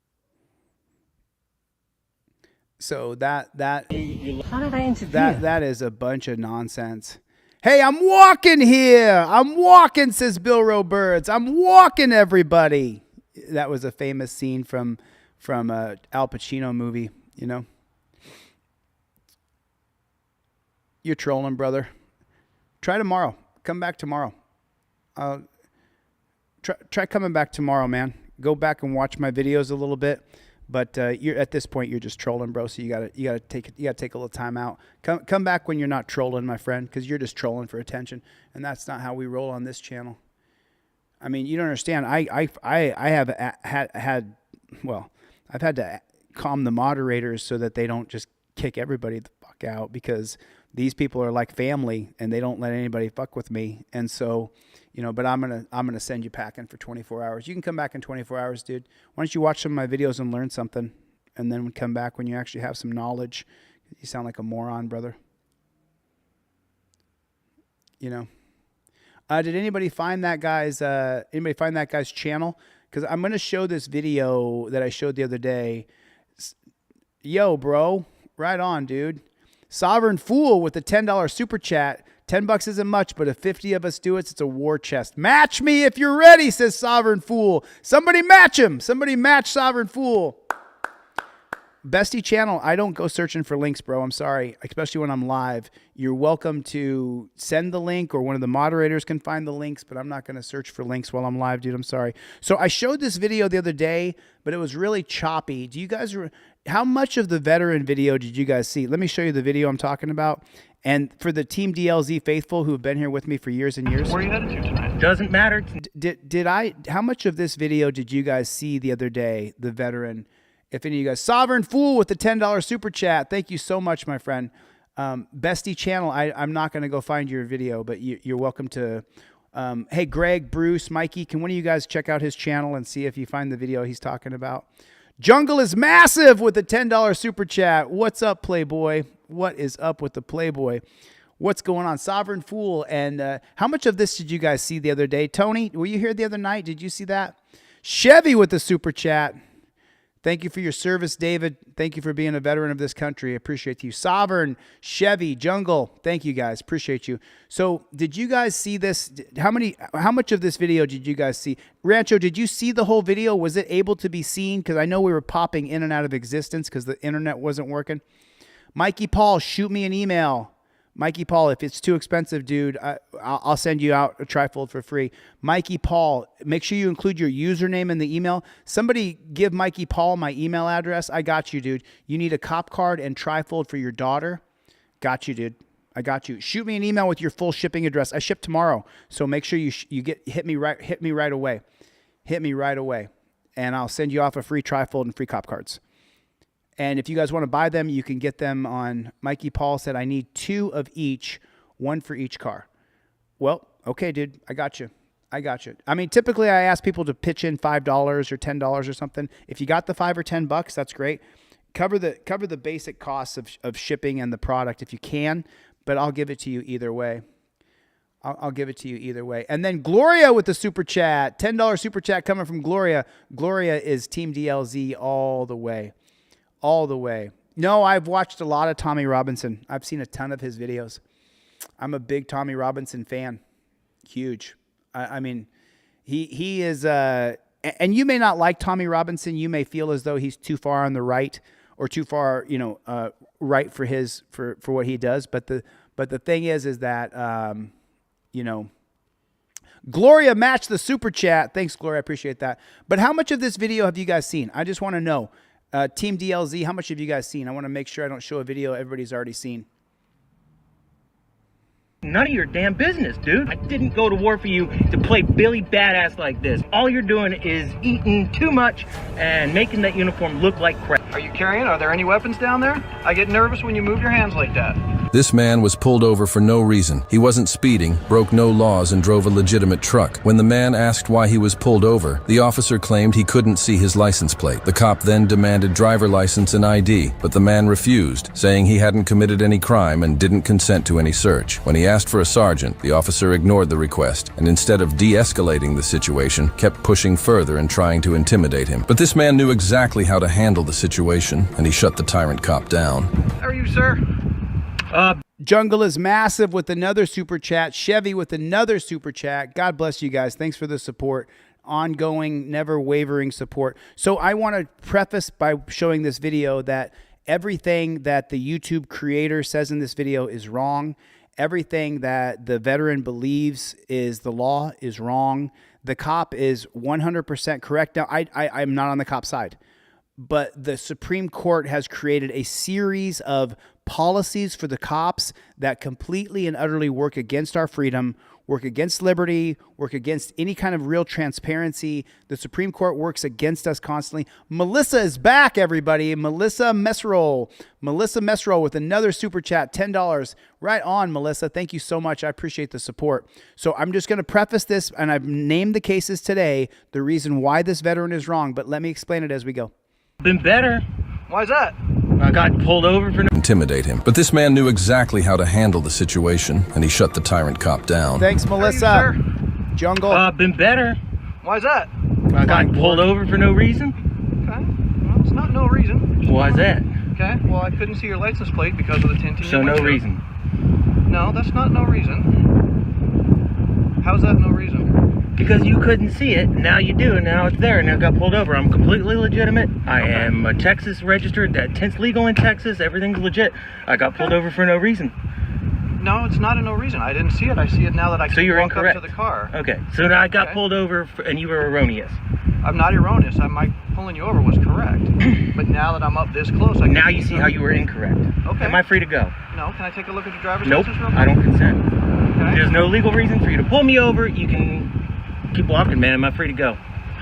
So that how did I interfere? That is a bunch of nonsense. Hey, I'm walking here. I'm walking, says Bill Roberts. I'm walking, everybody. That was a famous scene from Al Pacino movie, you know. You're trolling, brother. Try tomorrow. Come back tomorrow. Try coming back tomorrow, man. Go back and watch my videos a little bit. But you're at this point, you're just trolling, bro. So you gotta take a little time out. Come back when you're not trolling, my friend, because you're just trolling for attention, and that's not how we roll on this channel. I mean, you don't understand. I've had to calm the moderators so that they don't just kick everybody the fuck out, because these people are like family and they don't let anybody fuck with me. And so, you know, but I'm gonna send you packing for 24 hours. You can come back in 24 hours, dude. Why don't you watch some of my videos and learn something, and then come back when you actually have some knowledge. You sound like a moron, brother. You know. Did anybody find that guy's channel? Because I'm going to show this video that I showed the other day. Yo, bro. Right on, dude. Sovereign Fool with the $10 super chat. $10 isn't much, but if 50 of us do it, it's a war chest. Match me if you're ready, says Sovereign Fool. Somebody match him. Somebody match Sovereign Fool. Bestie channel, I don't go searching for links, bro. I'm sorry, especially when I'm live. You're welcome to send the link, or one of the moderators can find the links, but I'm not going to search for links while I'm live, dude. I'm sorry. So I showed this video the other day, but it was really choppy. Do you guys, how much of the veteran video did you guys see? Let me show you the video I'm talking about. And for the Team DLZ faithful who have been here with me for years and years. Where are you headed to tonight? Doesn't matter. How much of this video did you guys see the other day, the veteran? If any of you guys, Sovereign Fool with the $10 super chat. Thank you so much, my friend. Bestie channel, I'm not going to go find your video, but you're welcome to. Hey, Greg, Bruce, Mikey, can one of you guys check out his channel and see if you find the video he's talking about? Jungle is massive with the $10 super chat. What's up, Playboy? What is up with the Playboy? What's going on? Sovereign Fool. And how much of this did you guys see the other day? Tony, were you here the other night? Did you see that? Chevy with the super chat. Thank you for your service, David. Thank you for being a veteran of this country. I appreciate you. Sovereign, Chevy, Jungle. Thank you, guys. Appreciate you. So did you guys see this? How much of this video did you guys see? Rancho, did you see the whole video? Was it able to be seen? Because I know we were popping in and out of existence because the internet wasn't working. Mikey Paul, shoot me an email. Mikey Paul, if it's too expensive, dude, I'll send you out a trifold for free. Mikey Paul, make sure you include your username in the email. Somebody give Mikey Paul my email address. I got you, dude. You need a cop card and trifold for your daughter. Got you, dude. I got you. Shoot me an email with your full shipping address. I ship tomorrow, so make sure you hit me right away. Hit me right away, and I'll send you off a free trifold and free cop cards. And if you guys want to buy them, you can get them on. Mikey Paul said, I need 2 of each, 1 for each car. Well, okay, dude, I got you. I got you. I mean, typically I ask people to pitch in $5 or $10 or something. If you got the $5 or $10, that's great. Cover the basic costs of shipping and the product if you can, but I'll give it to you either way. I'll give it to you either way. And then Gloria with the super chat, $10 super chat coming from Gloria. Gloria is Team DLZ all the way. All the way. No, I've watched a lot of Tommy Robinson. I've seen a ton of his videos. I'm a big Tommy Robinson fan. Huge. I mean, he is, and you may not like Tommy Robinson. You may feel as though he's too far on the right or too far, right for what he does. But the thing is that, Gloria matched the super chat. Thanks, Gloria. I appreciate that. But how much of this video have you guys seen? I just want to know. Team DLZ, how much have you guys seen? I want to make sure I don't show a video everybody's already seen. None of your damn business, dude. I didn't go to war for you to play Billy Badass like this. All you're doing is eating too much and making that uniform look like crap. Are you carrying? Are there any weapons down there? I get nervous when you move your hands like that. This man was pulled over for no reason. He wasn't speeding, broke no laws, and drove a legitimate truck. When the man asked why he was pulled over, the officer claimed he couldn't see his license plate. The cop then demanded driver license and ID, but the man refused, saying he hadn't committed any crime and didn't consent to any search. When he asked for a sergeant, the officer ignored the request, and instead of de-escalating the situation, kept pushing further and trying to intimidate him. But this man knew exactly how to handle the situation, and he shut the tyrant cop down. How are you, sir? Jungle is massive with another super chat. Chevy with another super chat. God bless you guys. Thanks for the support. Ongoing, never wavering support. So I want to preface by showing this video that everything that the YouTube creator says in this video is wrong. Everything that the veteran believes is the law is wrong. The cop is 100% correct. Now, I'm not on the cop side, but the Supreme Court has created a series of policies for the cops that completely and utterly work against our freedom, work against liberty, work against any kind of real transparency. The Supreme Court works against us constantly. Melissa is back, everybody. Melissa Messerol with another super chat, $10. Right on, Melissa. Thank you so much. I appreciate the support. So I'm just going to preface this, and I've named the cases today, the reason why this veteran is wrong, but let me explain it as we go. Been better. Why is that? I got pulled over for intimidate him. But this man knew exactly how to handle the situation, and he shut the tyrant cop down. Thanks, Melissa. Jungle. Been better. Why's that? I got pulled over for no reason. Okay. Well, it's not no reason. Why's that? Okay. Well, I couldn't see your license plate because of the tint in So your no windshield. reason. No, that's not no reason. How's that no reason? Because you couldn't see it, now you do, and now it's there, and I got pulled over. I'm completely legitimate. I am a Texas registered, that tint's legal in Texas, everything's legit. I got pulled over for no reason. No, it's not a no reason. I didn't see it. I see it now that I So you're walk incorrect. up to the car. Okay, so I got pulled over and you were erroneous. I'm not erroneous. My pulling you over was correct. But now that I'm up this close, I Now you see how you were incorrect. Okay. Am I free to go? No, can I take a look at your driver's Nope, license real quick? I don't consent. Okay. There's no legal reason for you to pull me over. You can keep walking, man. Am I free to go?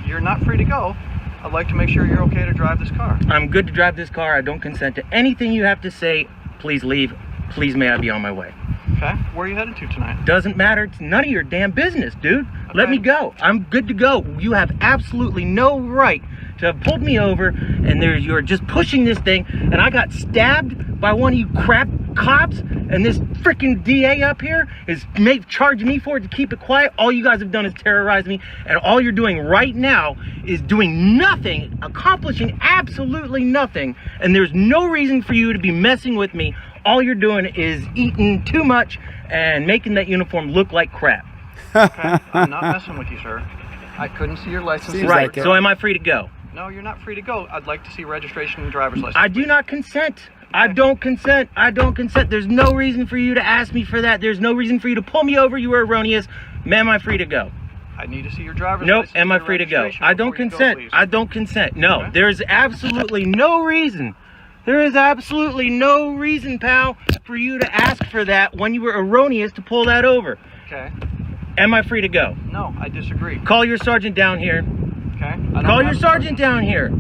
You're not free to go. I'd like to make sure you're okay to drive this car. I'm good to drive this car. I don't consent to anything you have to say. Please leave. Please may I be on my way. Okay. Where are you headed to tonight? Doesn't matter. It's none of your damn business, dude. Let me go. I'm good to go. You have absolutely no right to have pulled me over, and you're just pushing this thing, and I got stabbed by one of you crap cops, and this freaking DA up here is charging me for it to keep it quiet. All you guys have done is terrorize me, and all you're doing right now is doing nothing, accomplishing absolutely nothing, and there's no reason for you to be messing with me. All you're doing is eating too much and making that uniform look like crap. Okay. I'm not messing with you, sir. I couldn't see your license. Right, so am I free to go? No, you're not free to go. I'd like to see registration and driver's license. I do not consent. I don't consent. I don't consent. There's no reason for you to ask me for that. There's no reason for you to pull me over. You were erroneous. Ma'am, am I free to go? I need to see your driver's Nope. license. Am I free to go? I don't consent. I don't consent. No, there's absolutely no reason. There is absolutely no reason, pal, for you to ask for that when you were erroneous to pull that over. Okay. Am I free to go? No, I disagree. Call your sergeant down here. Okay. Call your sergeant down here.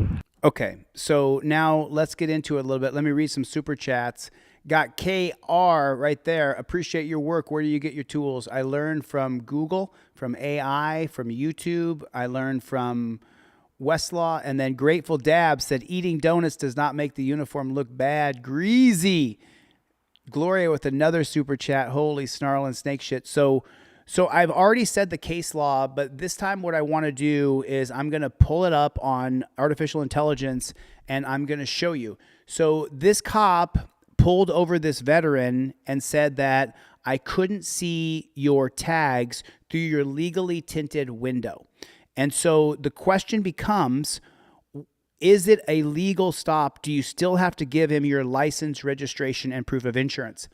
Okay, so now let's get into it a little bit. Let me read some super chats. Got KR right there. Appreciate your work. Where do you get your tools? I learned from Google, from AI, from YouTube. I learned from Westlaw, and then Grateful Dab said eating donuts does not make the uniform look bad. Greasy. Gloria with another super chat. Holy snarling snake shit. So I've already said the case law, but this time what I want to do is I'm going to pull it up on artificial intelligence and I'm going to show you. So this cop pulled over this veteran and said that I couldn't see your tags through your legally tinted window. And so the question becomes, is it a legal stop? Do you still have to give him your license, registration, and proof of insurance?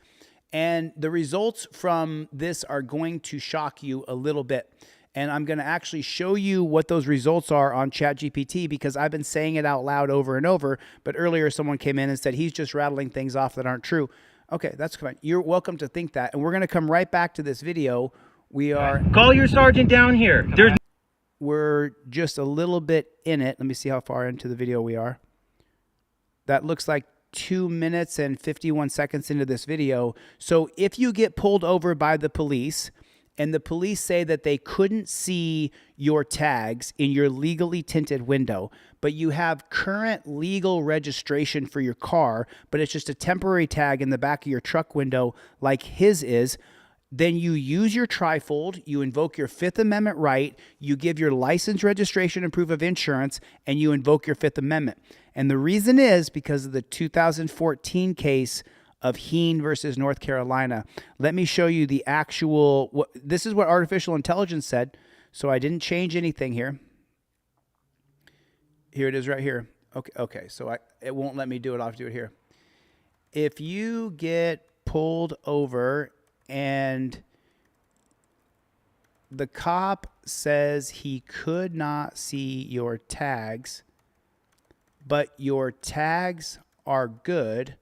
And the results from this are going to shock you a little bit. And I'm going to actually show you what those results are on ChatGPT because I've been saying it out loud over and over. But earlier someone came in and said he's just rattling things off that aren't true. Okay, that's fine. You're welcome to think that. And we're going to come right back to this video. We are... Call your sergeant down here. We're just a little bit in it. Let me see how far into the video we are. That looks like 2 minutes and 51 seconds into this video. So if you get pulled over by the police and the police say that they couldn't see your tags in your legally tinted window, but you have current legal registration for your car, but it's just a temporary tag in the back of your truck window like his is, then you use your trifold, you invoke your Fifth Amendment right, you give your license, registration, and proof of insurance, and you invoke your Fifth Amendment. And the reason is because of the 2014 case of Heen versus North Carolina. Let me show you the actual, this is what artificial intelligence said, so I didn't change anything here. Here it is right here. Okay, so it won't let me do it. I'll have to do it here. If you get pulled over and the cop says he could not see your tags, but your tags are good,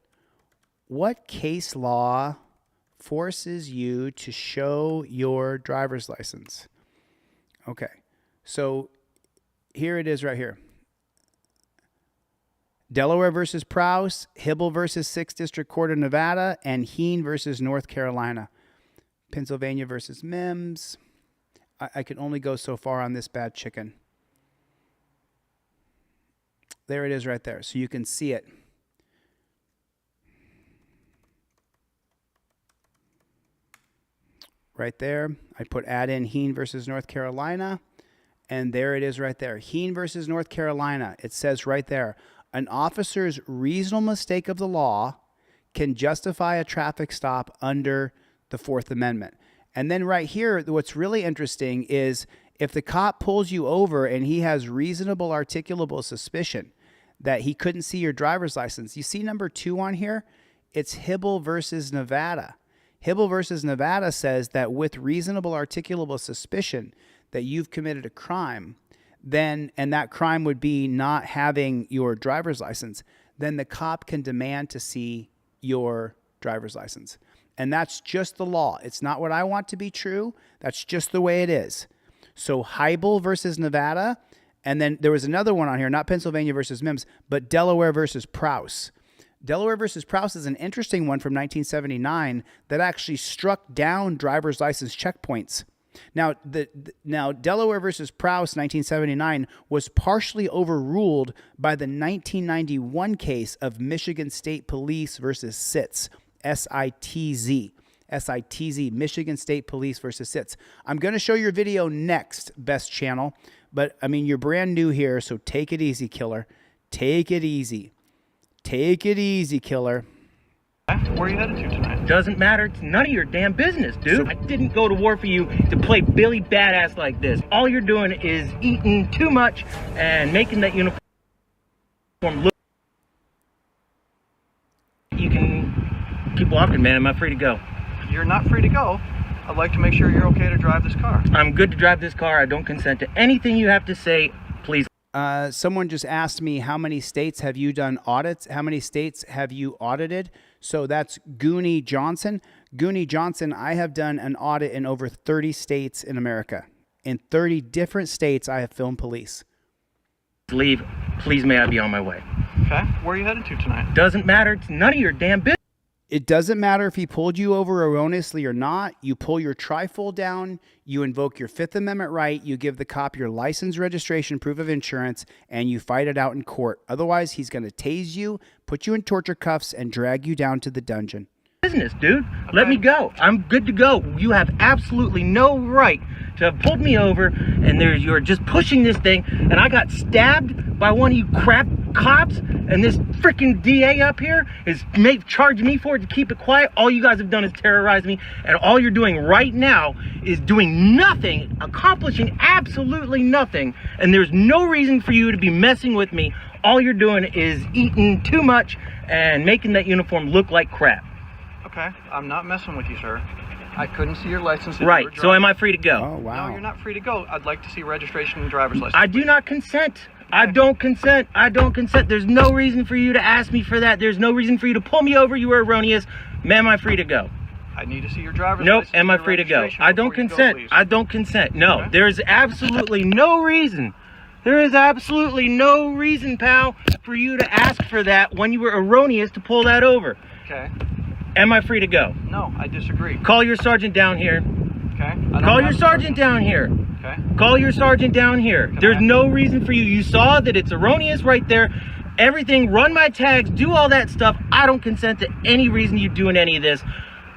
what case law forces you to show your driver's license? Okay, so here it is right here. Delaware versus Prowse, Hibble versus 6th District Court of Nevada, and Heen versus North Carolina. Pennsylvania versus Mims. I can only go so far on this bad chicken. There it is right there. So you can see it. right there. I put add in Heen versus North Carolina, and there it is right there. Heen versus North Carolina. It says right there, an officer's reasonable mistake of the law can justify a traffic stop under the Fourth Amendment. And then right here, what's really interesting is if the cop pulls you over and he has reasonable articulable suspicion that he couldn't see your driver's license. You see number 2 on here? It's Hibble versus Nevada. Hibble versus Nevada says that with reasonable articulable suspicion that you've committed a crime, then, and that crime would be not having your driver's license, then the cop can demand to see your driver's license. And that's just the law. It's not what I want to be true. That's just the way it is. So Hibble versus Nevada, and then there was another one on here, not Pennsylvania versus Mims, but Delaware versus Prowse. Delaware versus Prowse is an interesting one from 1979 that actually struck down driver's license checkpoints. Now, Delaware versus Prowse 1979 was partially overruled by the 1991 case of Michigan State Police versus SITZ, SITZ. SITZ, Michigan State Police versus SITZ. I'm going to show your video next, Best Channel. But, I mean, you're brand new here, so take it easy, killer. Take it easy. Take it easy, killer. Where are you headed to tonight? Doesn't matter. It's none of your damn business, dude. I didn't go to war for you to play Billy Badass like this. All you're doing is eating too much and making that uniform look. You can keep walking, man. Am I free to go? You're not free to go. I'd like to make sure you're okay to drive this car. I'm good to drive this car. I don't consent to anything you have to say. Please. Someone just asked me, how many states have you done audits? How many states have you audited? So that's Goonie Johnson. Goonie Johnson, I have done an audit in over 30 states in America. In 30 different states, I have filmed police. Leave. Please, may I be on my way? Okay. Where are you headed to tonight? Doesn't matter. It's none of your damn business. It doesn't matter if he pulled you over erroneously or not. You pull your trifold down, you invoke your Fifth Amendment right, you give the cop your license, registration, proof of insurance, and you fight it out in court. Otherwise, he's going to tase you, put you in torture cuffs, and drag you down to the dungeon. Business, dude. Okay. Let me go. I'm good to go. You have absolutely no right to have pulled me over, and you're just pushing this thing, and I got stabbed by one of you crap cops, and this freaking DA up here is charging me for it to keep it quiet. All you guys have done is terrorize me, and all you're doing right now is doing nothing, accomplishing absolutely nothing, and there's no reason for you to be messing with me. All you're doing is eating too much and making that uniform look like crap. Okay, I'm not messing with you, sir. I couldn't see your license. Right, so am I free to go? Oh, wow. No, you're not free to go. I'd like to see registration and driver's license. I do not consent. I don't consent. I don't consent. There's no reason for you to ask me for that. There's no reason for you to pull me over. You were erroneous. Ma'am, am I free to go? I need to see your driver's license. Nope, am I free to go? I don't consent. I don't consent. No, okay. There's absolutely no reason. There is absolutely no reason, pal, for you to ask for that when you were erroneous to pull that over. Okay. Am I free to go? No, I disagree. Call your sergeant down here. Okay. Call your sergeant down here. Okay. Call your sergeant down here. There's no reason for you. You saw that it's erroneous right there. Everything, run my tags, do all that stuff. I don't consent to any reason you're doing any of this.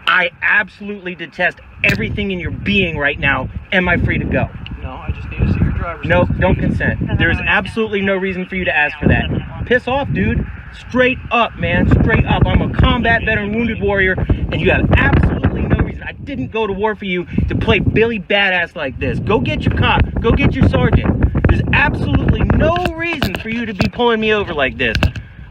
I absolutely detest everything in your being right now. Am I free to go? No, I just need to see your driver's license. Nope, don't consent. There is absolutely no reason for you to ask for that. Piss off, dude. Straight up, man. Straight up. I'm a combat veteran wounded warrior, and you have absolutely no reason. I didn't go to war for you to play Billy Badass like this. Go get your cop. Go get your sergeant. There's absolutely no reason for you to be pulling me over like this.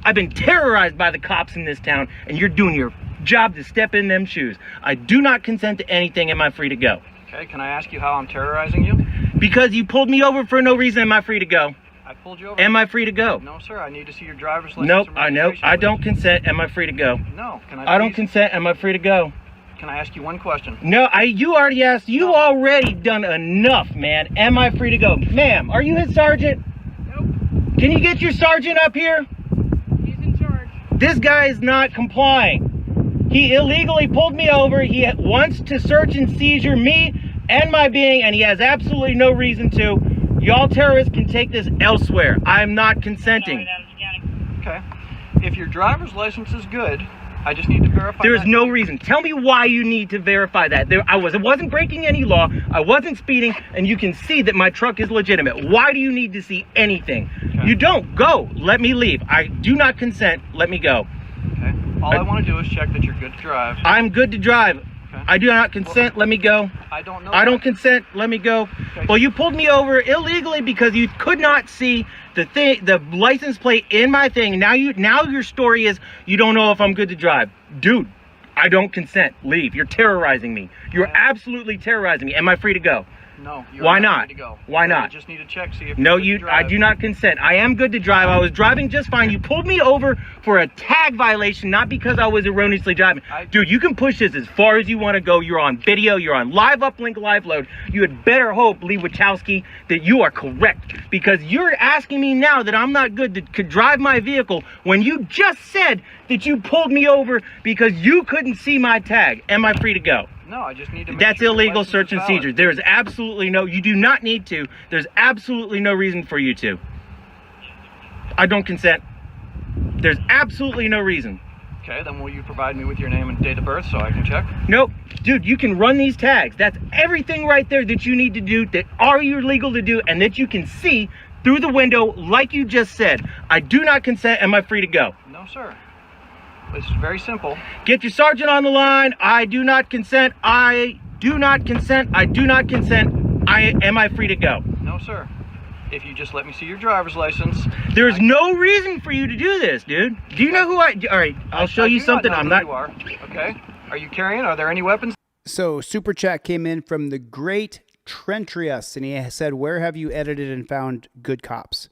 I've been terrorized by the cops in this town, and you're doing your job to step in them shoes. I do not consent to anything. Am I free to go? Okay, can I ask you how I'm terrorizing you? Because you pulled me over for no reason. Am I free to go? I pulled you over. Am I free to go? No, sir. I need to see your driver's license. Nope. I know. I don't consent. Am I free to go? No. Can I don't consent. Am I free to go? Can I ask you one question? No. You already asked. You already done enough, man. Am I free to go? Ma'am, are you his sergeant? Nope. Can you get your sergeant up here? He's in charge. This guy is not complying. He illegally pulled me over. He wants to search and seizure me and my being, and he has absolutely no reason to. Y'all terrorists can take this elsewhere. I'm not consenting. Okay. If your driver's license is good, I just need to verify. There's no reason. Tell me why you need to verify that. I wasn't breaking any law. I wasn't speeding, and you can see that my truck is legitimate. Why do you need to see anything? Okay. You don't. Go. Let me leave. I do not consent. Let me go. Okay. All I want to do is check that you're good to drive. I'm good to drive. Okay. I do not consent. Let me go. I don't know. I don't consent. Let me go. Okay. Well, you pulled me over illegally because you could not see the license plate in my thing. Now your story is you don't know if I'm good to drive. Dude, I don't consent. Leave. You're terrorizing me. You're absolutely terrorizing me. Am I free to go? No. Why not? Free to go. Why not? I just need to check, see if no, you're good to drive. I do not consent. I am good to drive. I was driving just fine. You pulled me over for a tag violation, not because I was erroneously driving. Dude, you can push this as far as you want to go. You're on video. You're on live uplink, live load. You had better hope, Lee Wachowski, that you are correct, because you're asking me now that I'm not good to drive my vehicle when you just said that you pulled me over because you couldn't see my tag. Am I free to go? No, I just need to make That's sure illegal search and seizure. There is absolutely no, you do not need to. There's absolutely no reason for you to. I don't consent. There's absolutely no reason. Okay, then will you provide me with your name and date of birth so I can check? Nope. Dude, you can run these tags. That's everything right there that you need to do, that are you legal to do, and that you can see through the window like you just said. I do not consent. Am I free to go? No, sir. It's very simple. Get your sergeant on the line. I do not consent. I do not consent. I do not consent. Am I free to go? No, sir. If you just let me see your driver's license. There's no reason for you to do this, dude. Do you know who all right, I'll show you something. I'm not. You are. Okay. Are you carrying? Are there any weapons? So super chat came in from the great Trentrius, and he said, "Where have you edited and found good cops?"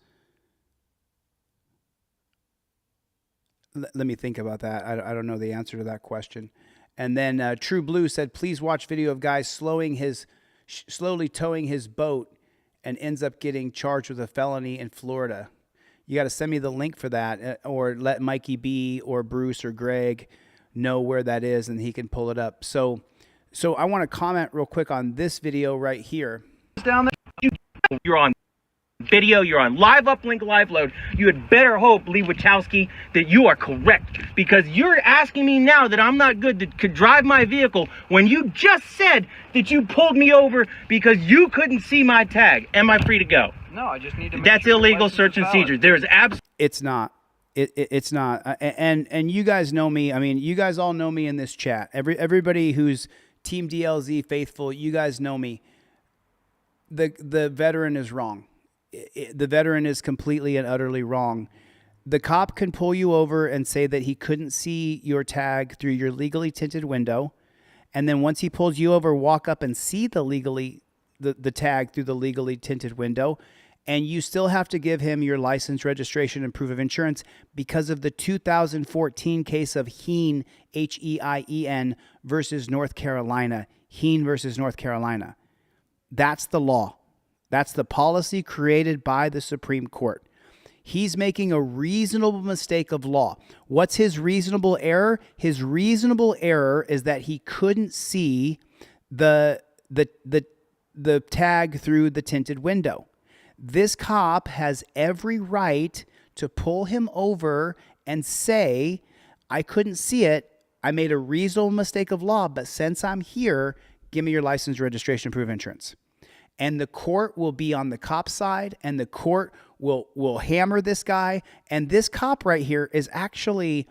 Let me think about that. I don't know the answer to that question. And then True Blue said, please watch video of guy slowly towing his boat and ends up getting charged with a felony in Florida. You got to send me the link for that, or let Mikey B or Bruce or Greg know where that is and he can pull it up. So I want to comment real quick on this video right here. Down there. You're on video, you're on live uplink, live load. You had better hope, Lee Wachowski, that you are correct, because you're asking me now that I'm not good to drive my vehicle when you just said that you pulled me over because you couldn't see my tag. Am I free to go? No, I just need to make That's sure illegal search and seizure. There is It's not. It's not. And you guys know me. I mean, you guys all know me in this chat. Everybody who's Team DLZ faithful, you guys know me. The veteran is wrong. The veteran is completely and utterly wrong. The cop can pull you over and say that he couldn't see your tag through your legally tinted window. And then once he pulls you over, walk up and see the tag through the legally tinted window. And you still have to give him your license, registration, and proof of insurance because of the 2014 case of Heen, H-E-I-E-N, versus North Carolina. Heen versus North Carolina. That's the law. That's the policy created by the Supreme Court. He's making a reasonable mistake of law. What's his reasonable error? His reasonable error is that he couldn't see the tag through the tinted window. This cop has every right to pull him over and say, I couldn't see it. I made a reasonable mistake of law, but since I'm here, give me your license, registration, proof of insurance. And the court will be on the cop's side, and the court will hammer this guy. And this cop right here is actually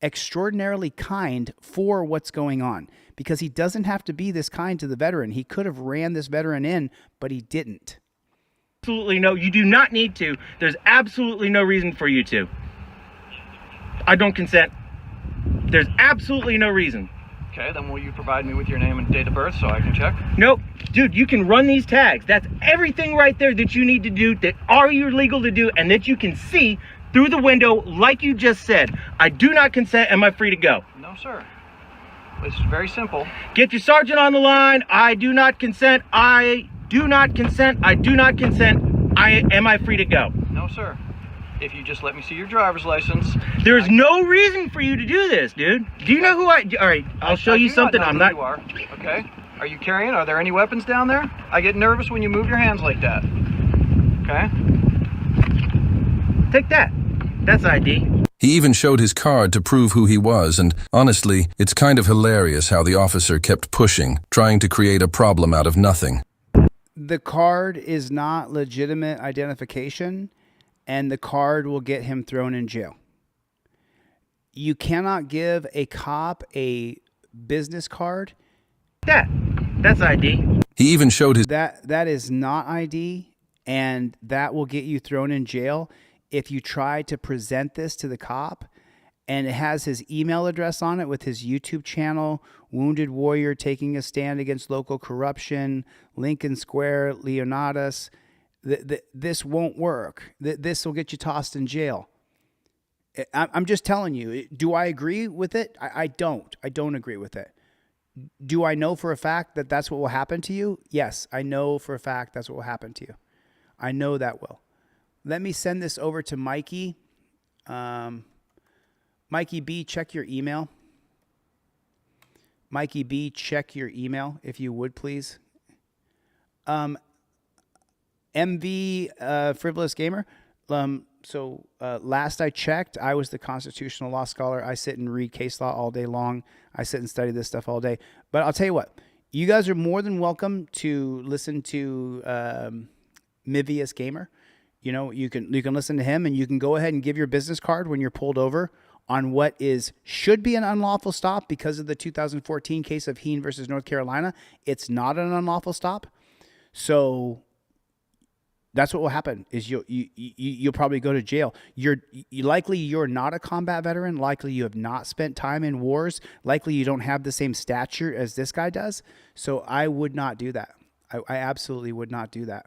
extraordinarily kind for what's going on, because he doesn't have to be this kind to the veteran. He could have ran this veteran in, but he didn't. Absolutely no. You do not need to. There's absolutely no reason for you to. I don't consent. There's absolutely no reason. Okay, then will you provide me with your name and date of birth so I can check? Nope. Dude, you can run these tags. That's everything right there that you need to do, that are you legal to do, and that you can see through the window like you just said. I do not consent. Am I free to go? No, sir. It's very simple. Get your sergeant on the line. I do not consent. I do not consent. I do not consent. Am I free to go? No, sir. If you just let me see your driver's license. There's no reason for you to do this, dude. Do you know who all right, I'll show you something. I'm not. You are. Okay. Are you carrying? Are there any weapons down there? I get nervous when you move your hands like that. Okay. Take that. That's ID. He even showed his card to prove who he was, and honestly, it's kind of hilarious how the officer kept pushing, trying to create a problem out of nothing. The card is not legitimate identification, and the card will get him thrown in jail. You cannot give a cop a business card. That's ID. He even showed his... That is not ID, and that will get you thrown in jail if you try to present this to the cop, and it has his email address on it with his YouTube channel, Wounded Warrior Taking a Stand Against Local Corruption, Lincoln Square, Leonidas. This won't work. This will get you tossed in jail. I'm just telling you. Do I agree with it? I don't. I don't agree with it. Do I know for a fact that that's what will happen to you? Yes, I know for a fact that's what will happen to you. I know that will. Let me send this over to Mikey. Mikey B, check your email. Mikey B, check your email, if you would, please. MV Frivolous Gamer. Last I checked, I was the constitutional law scholar. I sit and read case law all day long. I sit and study this stuff all day. But I'll tell you what, you guys are more than welcome to listen to Mivius Gamer. You know, you can listen to him, and you can go ahead and give your business card when you're pulled over on what should be an unlawful stop because of the 2014 case of Heen versus North Carolina. It's not an unlawful stop. So that's what will happen is you'll probably go to jail. Likely you're not a combat veteran. Likely you have not spent time in wars. Likely you don't have the same stature as this guy does. So I would not do that. I absolutely would not do that.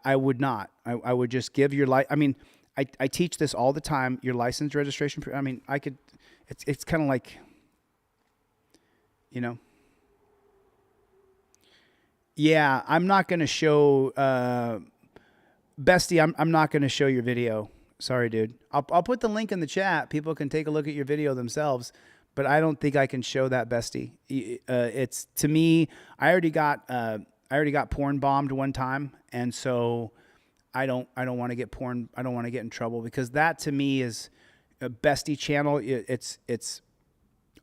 I would not. I would just give your life. I mean, I teach this all the time. Your license registration. I mean, I could. It's kind of like, you know. Yeah, I'm not going to show. Bestie, I'm not going to show your video. Sorry, dude. I'll put the link in the chat. People can take a look at your video themselves. But I don't think I can show that, Bestie. It's to me. I already got porn bombed one time, and so I don't want to get porn. I don't want to get in trouble because that to me is a Bestie channel. It's.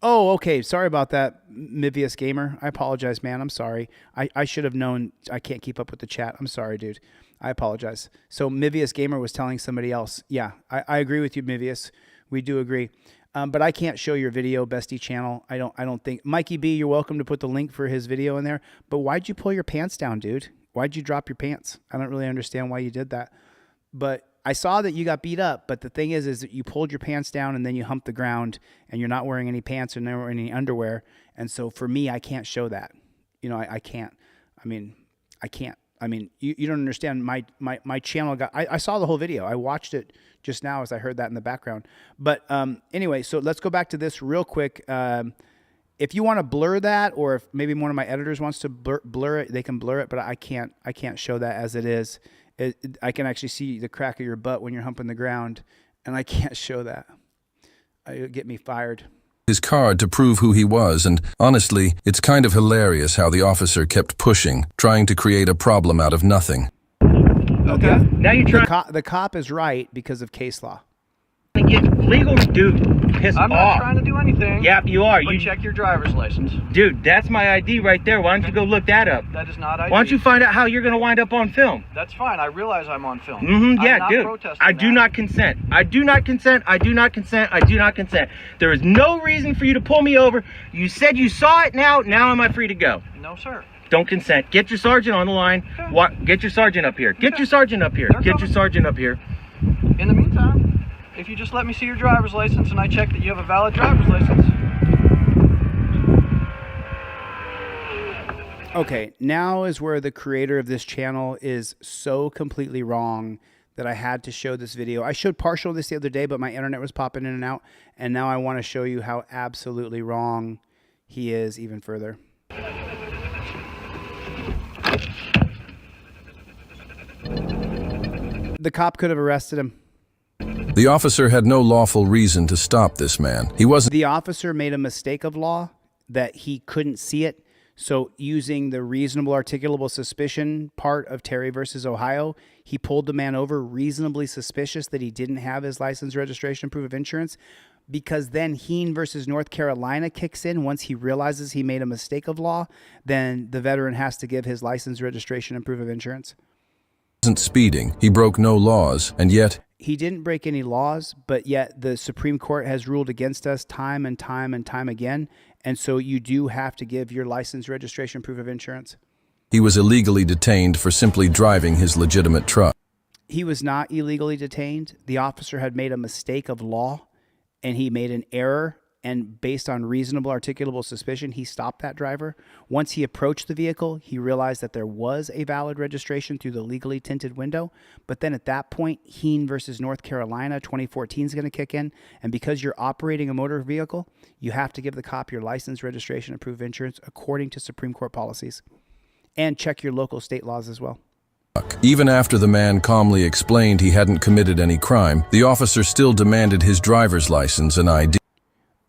Oh, okay. Sorry about that, Mivius Gamer. I apologize, man. I'm sorry. I should have known. I can't keep up with the chat. I'm sorry, dude. I apologize. So Mivius Gamer was telling somebody else. Yeah, I agree with you, Mivius. We do agree. But I can't show your video, Bestie channel. I don't think. Mikey B, you're welcome to put the link for his video in there. But why'd you pull your pants down, dude? Why'd you drop your pants? I don't really understand why you did that. But I saw that you got beat up. But the thing is that you pulled your pants down and then you humped the ground and you're not wearing any pants or not wearing any underwear. And so for me, I can't show that. You know, I can't. I mean, I can't. I mean, you don't understand. My channel got. I saw the whole video. I watched it just now as I heard that in the background. But anyway, so let's go back to this real quick. If you want to blur that, or if maybe one of my editors wants to blur it, they can blur it. But I can't show that as it is. I can actually see the crack of your butt when you're humping the ground, and I can't show that. It'll get me fired. His card to prove who he was, and honestly, it's kind of hilarious how the officer kept pushing, trying to create a problem out of nothing. Okay. Now you're trying. The cop is right because of case law. Get legal, dude. Piss off. I'm not trying to do anything. Yep, you are. But you check your driver's license. Dude, that's my ID right there. Why don't you go look that up? That is not ID. Why don't you find out how you're going to wind up on film? That's fine. I realize I'm on film. Yeah, dude. I do not consent. I do not consent. I do not consent. I do not consent. There is no reason for you to pull me over. You said you saw it now. Now am I free to go? No, sir. Don't consent. Get your sergeant on the line. Okay. What? Get your sergeant up here. Get your sergeant up here. Get your sergeant up here. In the meantime, if you just let me see your driver's license and I check that you have a valid driver's license. Okay, now is where the creator of this channel is so completely wrong that I had to show this video. I showed partial of this the other day, but my internet was popping in and out, and now I want to show you how absolutely wrong he is even further. The cop could have arrested him. The officer had no lawful reason to stop this man. He wasn't. The officer made a mistake of law that he couldn't see it. So using the reasonable articulable suspicion part of Terry versus Ohio, he pulled the man over reasonably suspicious that he didn't have his license, registration, and proof of insurance, because then Heen versus North Carolina kicks in. Once he realizes he made a mistake of law, then the veteran has to give his license, registration, and proof of insurance. Wasn't speeding. He broke no laws, and yet He didn't break any laws, but yet the Supreme Court has ruled against us time and time and time again. And so you do have to give your license, registration, proof of insurance. he was illegally detained for simply driving his legitimate truck. He was not illegally detained. The officer had made a mistake of law, and he made an error. And based on reasonable articulable suspicion, he stopped that driver. Once he approached the vehicle, he realized that there was a valid registration through the legally tinted window. But then at that point, Heen versus North Carolina 2014 is going to kick in. And because you're operating a motor vehicle, you have to give the cop your license, registration, and proof of insurance according to Supreme Court policies. And check your local state laws as well. Even after the man calmly explained he hadn't committed any crime, the officer still demanded his driver's license and ID.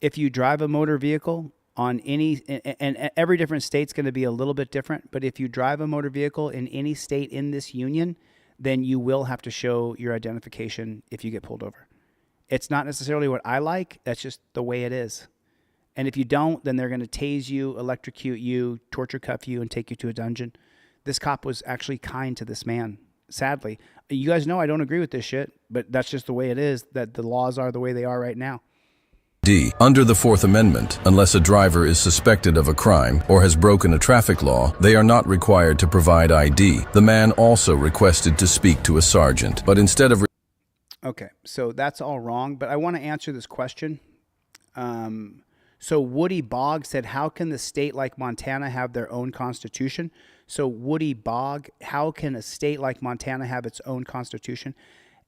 If you drive a motor vehicle on any, and every different state's going to be a little bit different, but if you drive a motor vehicle in any state in this union, then you will have to show your identification if you get pulled over. It's not necessarily what I like. That's just the way it is. And if you don't, then they're going to tase you, electrocute you, torture cuff you, and take you to a dungeon. This cop was actually kind to this man, sadly. You guys know I don't agree with this shit, but that's just the way it is, that the laws are the way they are right now. Under the Fourth Amendment, unless a driver is suspected of a crime or has broken a traffic law, they are not required to provide ID. The man also requested to speak to a sergeant, but instead of... Okay, so that's all wrong, but I want to answer this question. So Woody Bogg said, how can the state like Montana have their own constitution? So Woody Bogg, how can a state like Montana have its own constitution?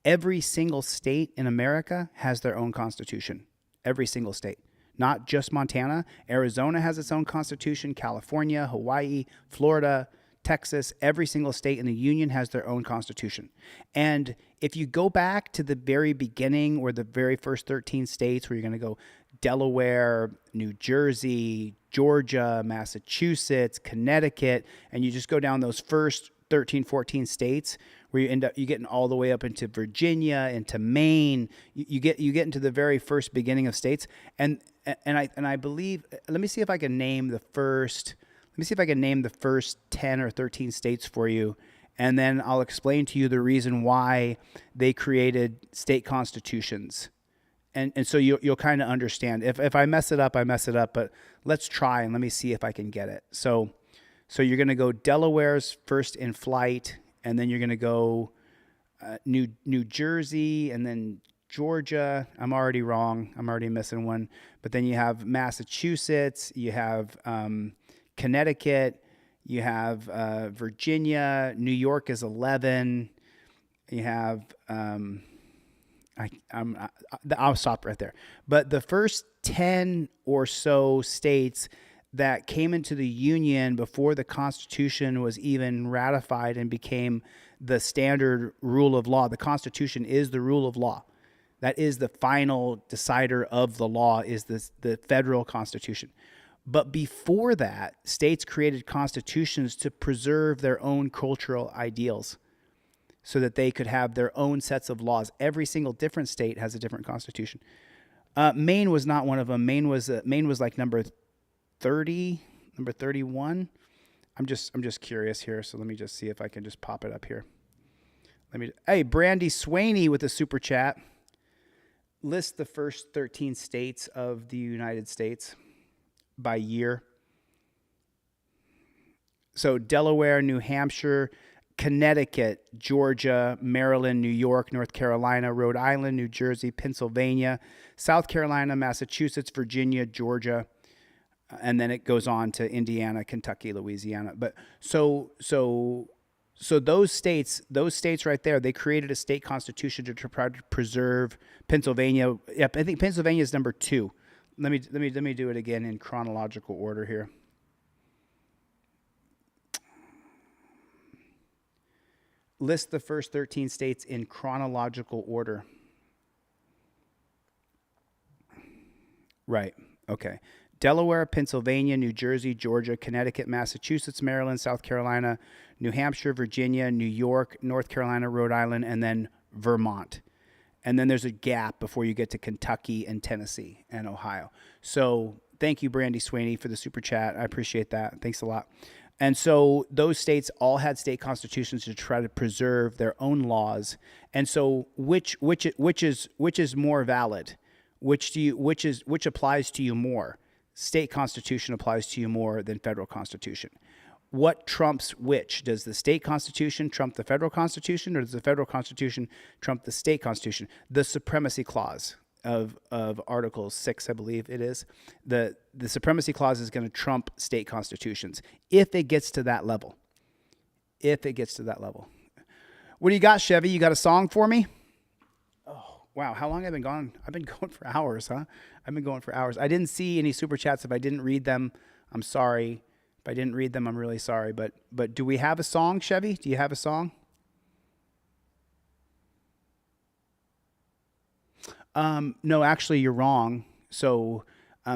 Every single state in America has their own constitution. Every single state, not just Montana. Arizona has its own constitution. California, Hawaii, Florida, Texas, every single state in the union has their own constitution. And if you go back to the very beginning, or the very first 13 states, where you're going to go Delaware, New Jersey, Georgia, Massachusetts, Connecticut, and you just go down those first 13, 14 states, where you getting all the way up into Virginia, into Maine. You get into the very first beginning of states, and I believe. Let me see if I can name the first. Let me see if I can name the first 10 or 13 states for you, and then I'll explain to you the reason why they created state constitutions, and so you'll kind of understand. If I mess it up, I mess it up. But let's try, and let me see if I can get it. So you're going to go Delaware's first in flight. And then you're going to go New Jersey, and then Georgia. I'm already wrong. I'm already missing one. But then you have Massachusetts. You have Connecticut. You have Virginia. New York is 11. You have I'll stop right there. But the first 10 or so states that came into the Union before the Constitution was even ratified and became the standard rule of law. The Constitution is the rule of law. That is the final decider of the law, is the federal Constitution. But before that, states created constitutions to preserve their own cultural ideals so that they could have their own sets of laws. Every single different state has a different constitution. Maine was not one of them. Maine was like number 30, number 31. I'm just curious here, so let me just see if I can just pop it up here. Hey, Brandy Swaney with a super chat. List the first 13 states of the United States by year. So Delaware, New Hampshire, Connecticut, Georgia, Maryland, New York, North Carolina, Rhode Island, New Jersey, Pennsylvania, South Carolina, Massachusetts, Virginia, Georgia. And then it goes on to Indiana, Kentucky, Louisiana. But so those states right there, they created a state constitution to try to preserve Pennsylvania. Yep, I think Pennsylvania is number 2. Let me do it again in chronological order here. List the first 13 states in chronological order. Right. Okay. Delaware, Pennsylvania, New Jersey, Georgia, Connecticut, Massachusetts, Maryland, South Carolina, New Hampshire, Virginia, New York, North Carolina, Rhode Island, and then Vermont. And then there's a gap before you get to Kentucky and Tennessee and Ohio. So thank you, Brandy Sweeney, for the super chat. I appreciate that. Thanks a lot. And so those states all had state constitutions to try to preserve their own laws. And so which is more valid? Which applies to you more? State constitution applies to you more than federal constitution. What trumps which? Does the state constitution trump the federal constitution, or does the federal constitution trump the state constitution? The supremacy clause of Article 6, I believe it is. The supremacy clause is going to trump state constitutions if it gets to that level. If it gets to that level. What do you got, Chevy? You got a song for me? Oh, wow. How long have I been gone? I've been going for hours, huh? I've been going for hours. I didn't see any super chats. If I didn't read them, I'm sorry. If I didn't read them, I'm really sorry. But do we have a song, Chevy? Do you have a song? No, actually, you're wrong. So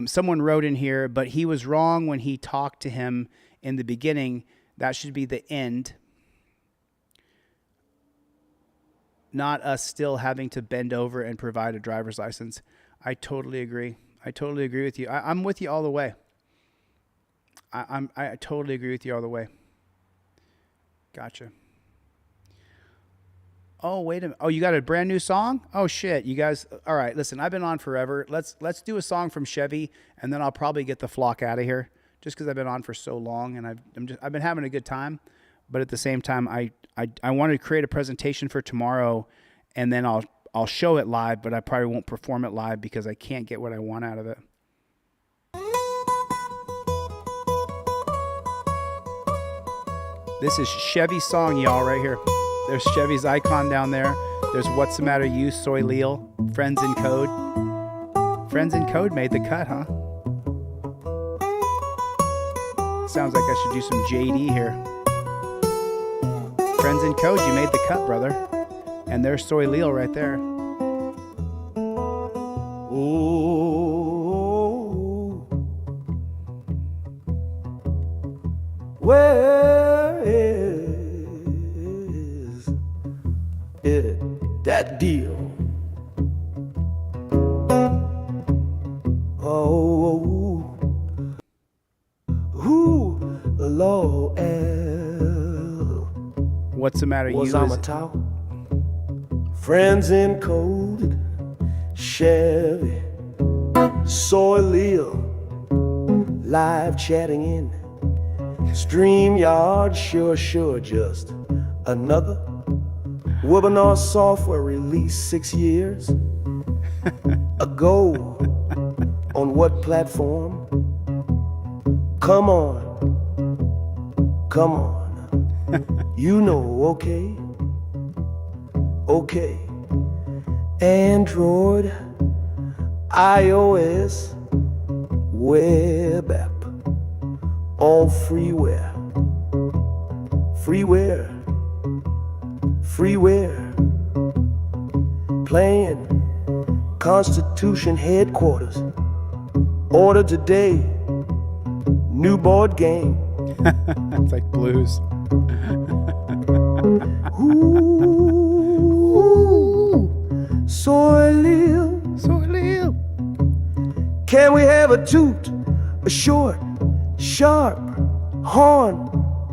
someone wrote in here, but he was wrong when he talked to him in the beginning. That should be the end. Not us still having to bend over and provide a driver's license. I totally agree. I totally agree with you. I'm with you all the way. I totally agree with you all the way. Gotcha. Oh, wait a minute. Oh, you got a brand new song? Oh shit, you guys. All right, listen, I've been on forever. Let's do a song from Chevy, and then I'll probably get the flock out of here, just because I've been on for so long, and I've been having a good time. But at the same time, I want to create a presentation for tomorrow, and then I'll show it live, but I probably won't perform it live because I can't get what I want out of it. This is Chevy's song, y'all, right here. There's Chevy's icon down there. There's What's the Matter You, Soy Leal, Friends in Code. Friends in Code made the cut, huh? Sounds like I should do some JD here. Friends in Code, you made the cut, brother. And there's Soy Leal right there. Oh, where is it, that deal? Oh, who Lawz? What's the matter? Was I'm a tout. Friends in Code, Chevy, Soy Leal, live chatting in StreamYard, sure, just another webinar software released 6 years ago. On what platform? Come on, you know, okay. Android, iOS, web app, all freeware, playing Constitution headquarters. Order today, new board game. It's like blues. Ooh, Soy Leal. Can we have a toot, a short, sharp horn,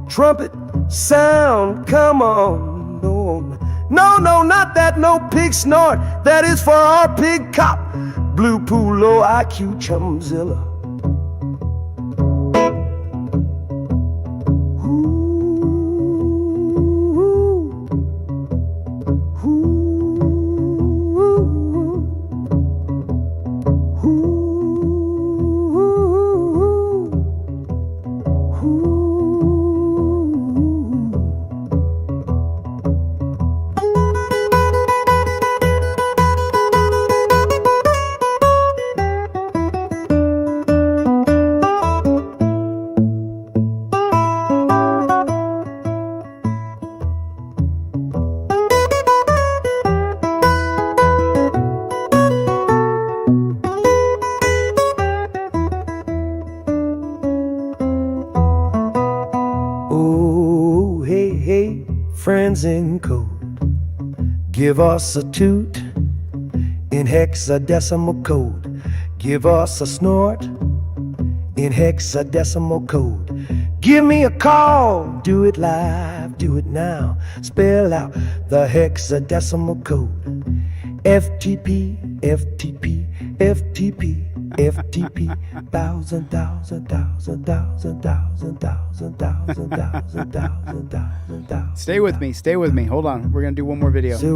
trumpet sound? Come on. No, not that, no pig snort. That is for our pig cop, Blue Poo, low IQ chumzilla. in code. Give us a toot in hexadecimal code. Give us a snort in hexadecimal code. Give me a call, do it live, do it now. Spell out the hexadecimal code. FTP, FTP, FTP, FTP. Thousand, thousand, thousand, thousand, thousand, thousand, thousand, thousand, thousand, thousand. Stay with me. Stay with me. Hold on. We're going to do one more video. Stay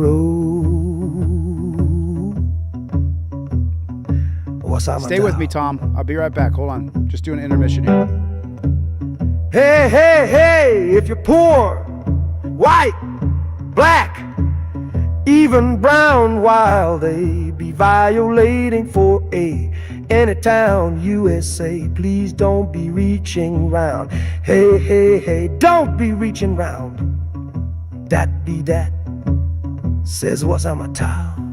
with me, Tom. I'll be right back. Hold on. Just doing an intermission here. Hey, hey, hey, if you're poor, white, black, even brown, while they be violating for any town, USA, please don't be reaching round. Hey, hey, hey, don't be reaching round. That be that, says what's on my town.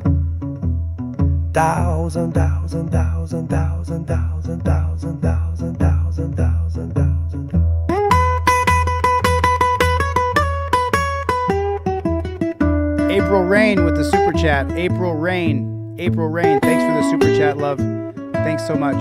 Thousand, thousand, thousand, thousand, thousand, thousand, thousand, thousand, thousand, thousand. April Rain with the super chat. April Rain. April Rain. Thanks for the super chat, love. Thanks so much.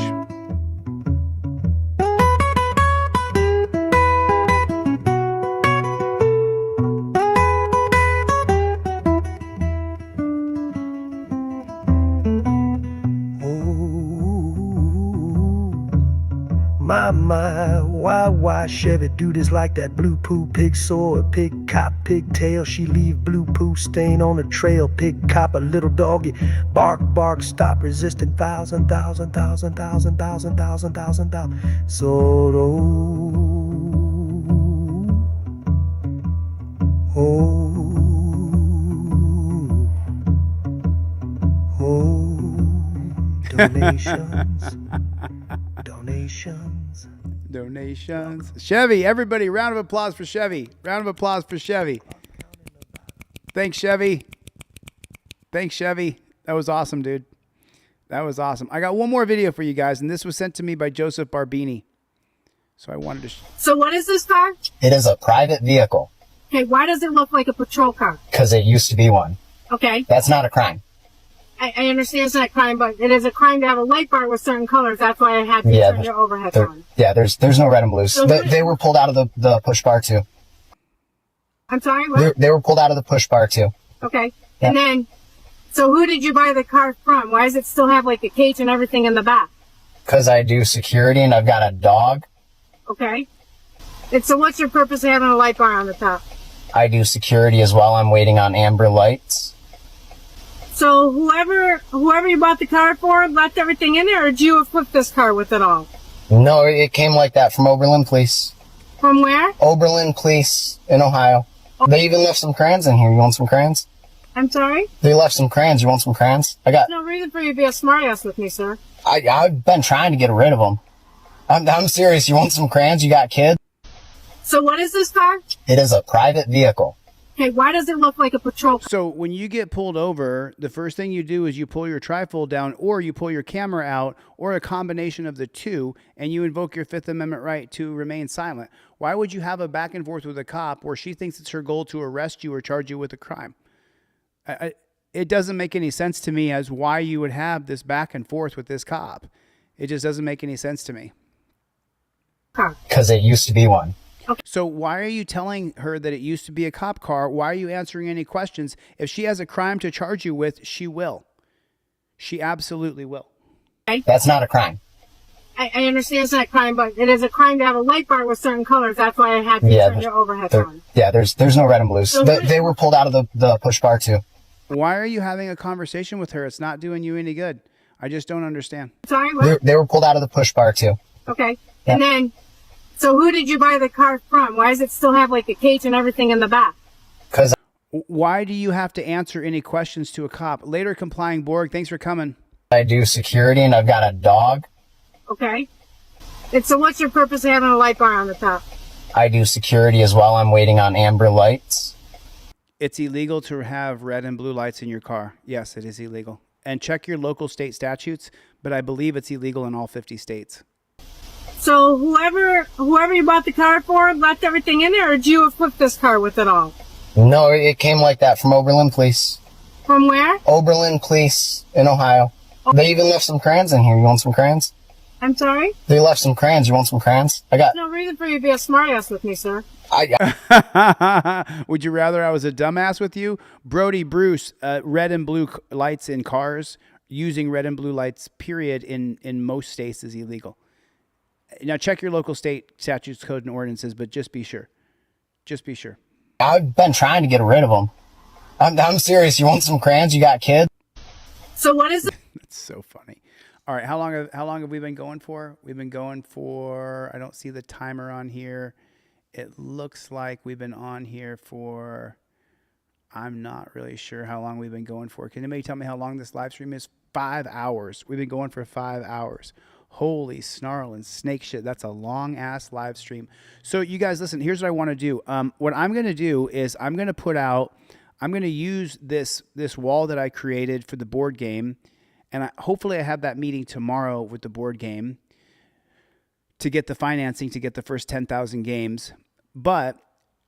My, why Chevy do this like that? Blue poo, pig soy, pig cop, pigtail. She leave blue poo stain on the trail. Pig cop, a little doggy. Bark, bark, stop resisting. Thousand, thousand, thousand, thousand, thousand, thousand, thousand, thousand. So, donations. Donations. Chevy, everybody, round of applause for Chevy. Round of applause for Chevy. Thanks, Chevy. Thanks, Chevy. That was awesome, dude. That was awesome. I got one more video for you guys, and this was sent to me by Joseph Barbini. So I wanted to... So what is this car? It is a private vehicle. Okay, why does it look like a patrol car? Because it used to be one. Okay. That's not a crime. I understand it's not a crime, but it is a crime to have a light bar with certain colors. That's why I had to turn your overhead on. Yeah, there's no red and blues. So they were pulled out of the push bar too. I'm sorry, what? They were pulled out of the push bar too. Okay. Yeah. And then, so who did you buy the car from? Why does it still have like a cage and everything in the back? Because I do security and I've got a dog. Okay. And so what's your purpose of having a light bar on the top? I do security as well. I'm waiting on amber lights. So whoever you bought the car for left everything in there, or did you equip this car with it all? No, it came like that from Oberlin Police. From where? Oberlin Police in Ohio. Oh. They even left some crayons in here. You want some crayons? I'm sorry? They left some crayons. You want some crayons? I got... There's no reason for you to be a smartass with me, sir. I've been trying to get rid of them. I'm serious. You want some crayons? You got kids? So what is this car? It is a private vehicle. Okay, why does it look like a patrol car? So when you get pulled over, the first thing you do is you pull your trifold down, or you pull your camera out, or a combination of the two, and you invoke your Fifth Amendment right to remain silent. Why would you have a back and forth with a cop where she thinks it's her goal to arrest you or charge you with a crime? It doesn't make any sense to me as why you would have this back and forth with this cop. It just doesn't make any sense to me. Because it used to be one. Okay. So why are you telling her that it used to be a cop car? Why are you answering any questions? If she has a crime to charge you with, she will. She absolutely will. That's not a crime. I understand it's not a crime, but it is a crime to have a light bar with certain colors. That's why I had to turn your overhead on. Yeah, there's no red and blues. So they were pulled out of the push bar too. Why are you having a conversation with her? It's not doing you any good. I just don't understand. Sorry, what? They were pulled out of the push bar too. Okay. Yeah. And then, so who did you buy the car from? Why does it still have like a cage and everything in the back? Because. Why do you have to answer any questions to a cop? Later complying, Borg. Thanks for coming. I do security and I've got a dog. Okay. And so what's your purpose of having a light bar on the top? I do security as well. I'm waiting on amber lights. It's illegal to have red and blue lights in your car. Yes, it is illegal. And check your local state statutes, but I believe it's illegal in all 50 states. So whoever you bought the car for left everything in there, or did you equip this car with it all? No, it came like that from Oberlin Police. From where? Oberlin Police in Ohio. They even left some crayons in here. You want some crayons? I'm sorry? They left some crayons. You want some crayons? I got... No reason for you to be a smartass with me, sir. Would you rather I was a dumbass with you? Brody Bruce, red and blue lights in cars, using red and blue lights, period, in most states is illegal. Now check your local state statutes, code, and ordinances, but just be sure. Just be sure. I've been trying to get rid of them. I'm serious. You want some crayons? You got kids? So what is it? That's so funny. All right, how long have we been going for? We've been going for, I don't see the timer on here. It looks like we've been on here for, I'm not really sure how long we've been going for. Can anybody tell me how long this live stream is? 5 hours. We've been going for 5 hours. Holy snarling snake shit. That's a long ass live stream. So you guys, listen, here's what I want to do. What I'm going to do is I'm going to use this wall that I created for the board game. And hopefully I have that meeting tomorrow with the board game to get the financing to get the first 10,000 games. But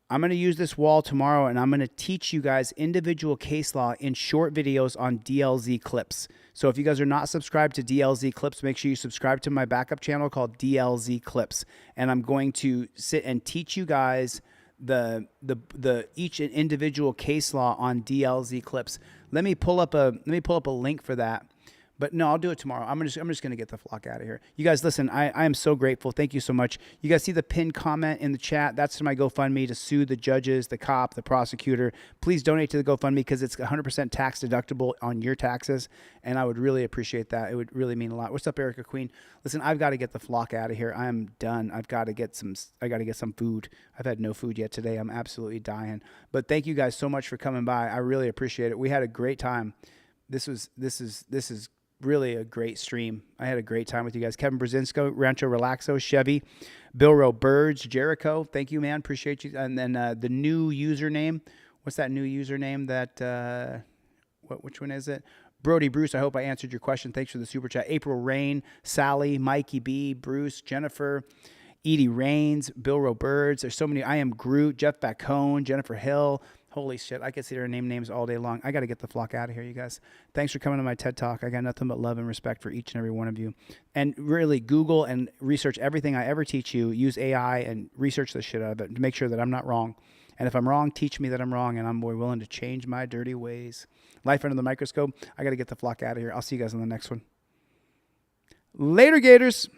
I'm going to use this wall tomorrow, and I'm going to teach you guys individual case law in short videos on DLZ Clips. So if you guys are not subscribed to DLZ Clips, make sure you subscribe to my backup channel called DLZ Clips. And I'm going to sit and teach you guys the each individual case law on DLZ Clips. Let me pull up a link for that. But no, I'll do it tomorrow. I'm just going to get the flock out of here. You guys, listen, I am so grateful. Thank you so much. You guys see the pinned comment in the chat? That's to my GoFundMe to sue the judges, the cop, the prosecutor. Please donate to the GoFundMe because it's 100% tax deductible on your taxes, and I would really appreciate that. It would really mean a lot. What's up, Erica Queen? Listen, I've got to get the flock out of here. I am done. I got to get some food. I've had no food yet today. I'm absolutely dying. But thank you guys so much for coming by. I really appreciate it. We had a great time. This is really a great stream. I had a great time with you guys. Kevin Brzezinsko, Rancho Relaxo, Chevy, Bill Rowe Birds, Jericho. Thank you, man. Appreciate you. And then the new username. What's that new username? Which one is it? Brody Bruce, I hope I answered your question. Thanks for the super chat. April Rain, Sally, Mikey B, Bruce, Jennifer, Edie Rains, Bill Rowe Birds. There's so many. I am Groot, Jeff Bacone, Jennifer Hill. Holy shit, I could sit here and name names all day long. I got to get the flock out of here, you guys. Thanks for coming to my TED Talk. I got nothing but love and respect for each and every one of you. And really, Google and research everything I ever teach you. Use AI and research the shit out of it to make sure that I'm not wrong. And if I'm wrong, teach me that I'm wrong, and I'm more willing to change my dirty ways. Life under the microscope. I got to get the flock out of here. I'll see you guys on the next one. Later, Gators.